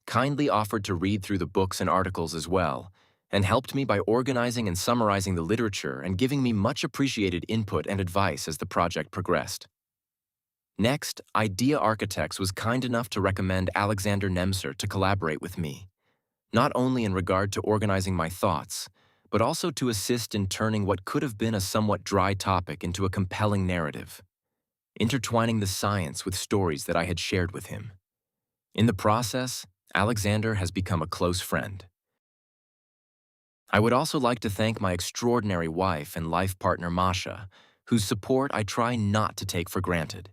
kindly offered to read through the books and articles as well, and helped me by organizing and summarizing the literature and giving me much appreciated input and advice as the project progressed. Next, Idea Architects was kind enough to recommend Alexander Nemser to collaborate with me, not only in regard to organizing my thoughts, but also to assist in turning what could have been a somewhat dry topic into a compelling narrative, intertwining the science with stories that I had shared with him. In the process, Alexander has become a close friend. I would also like to thank my extraordinary wife and life partner Masha, whose support I try not to take for granted.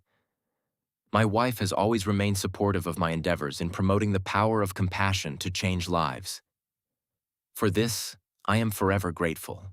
My wife has always remained supportive of my endeavors in promoting the power of compassion to change lives. For this, I am forever grateful.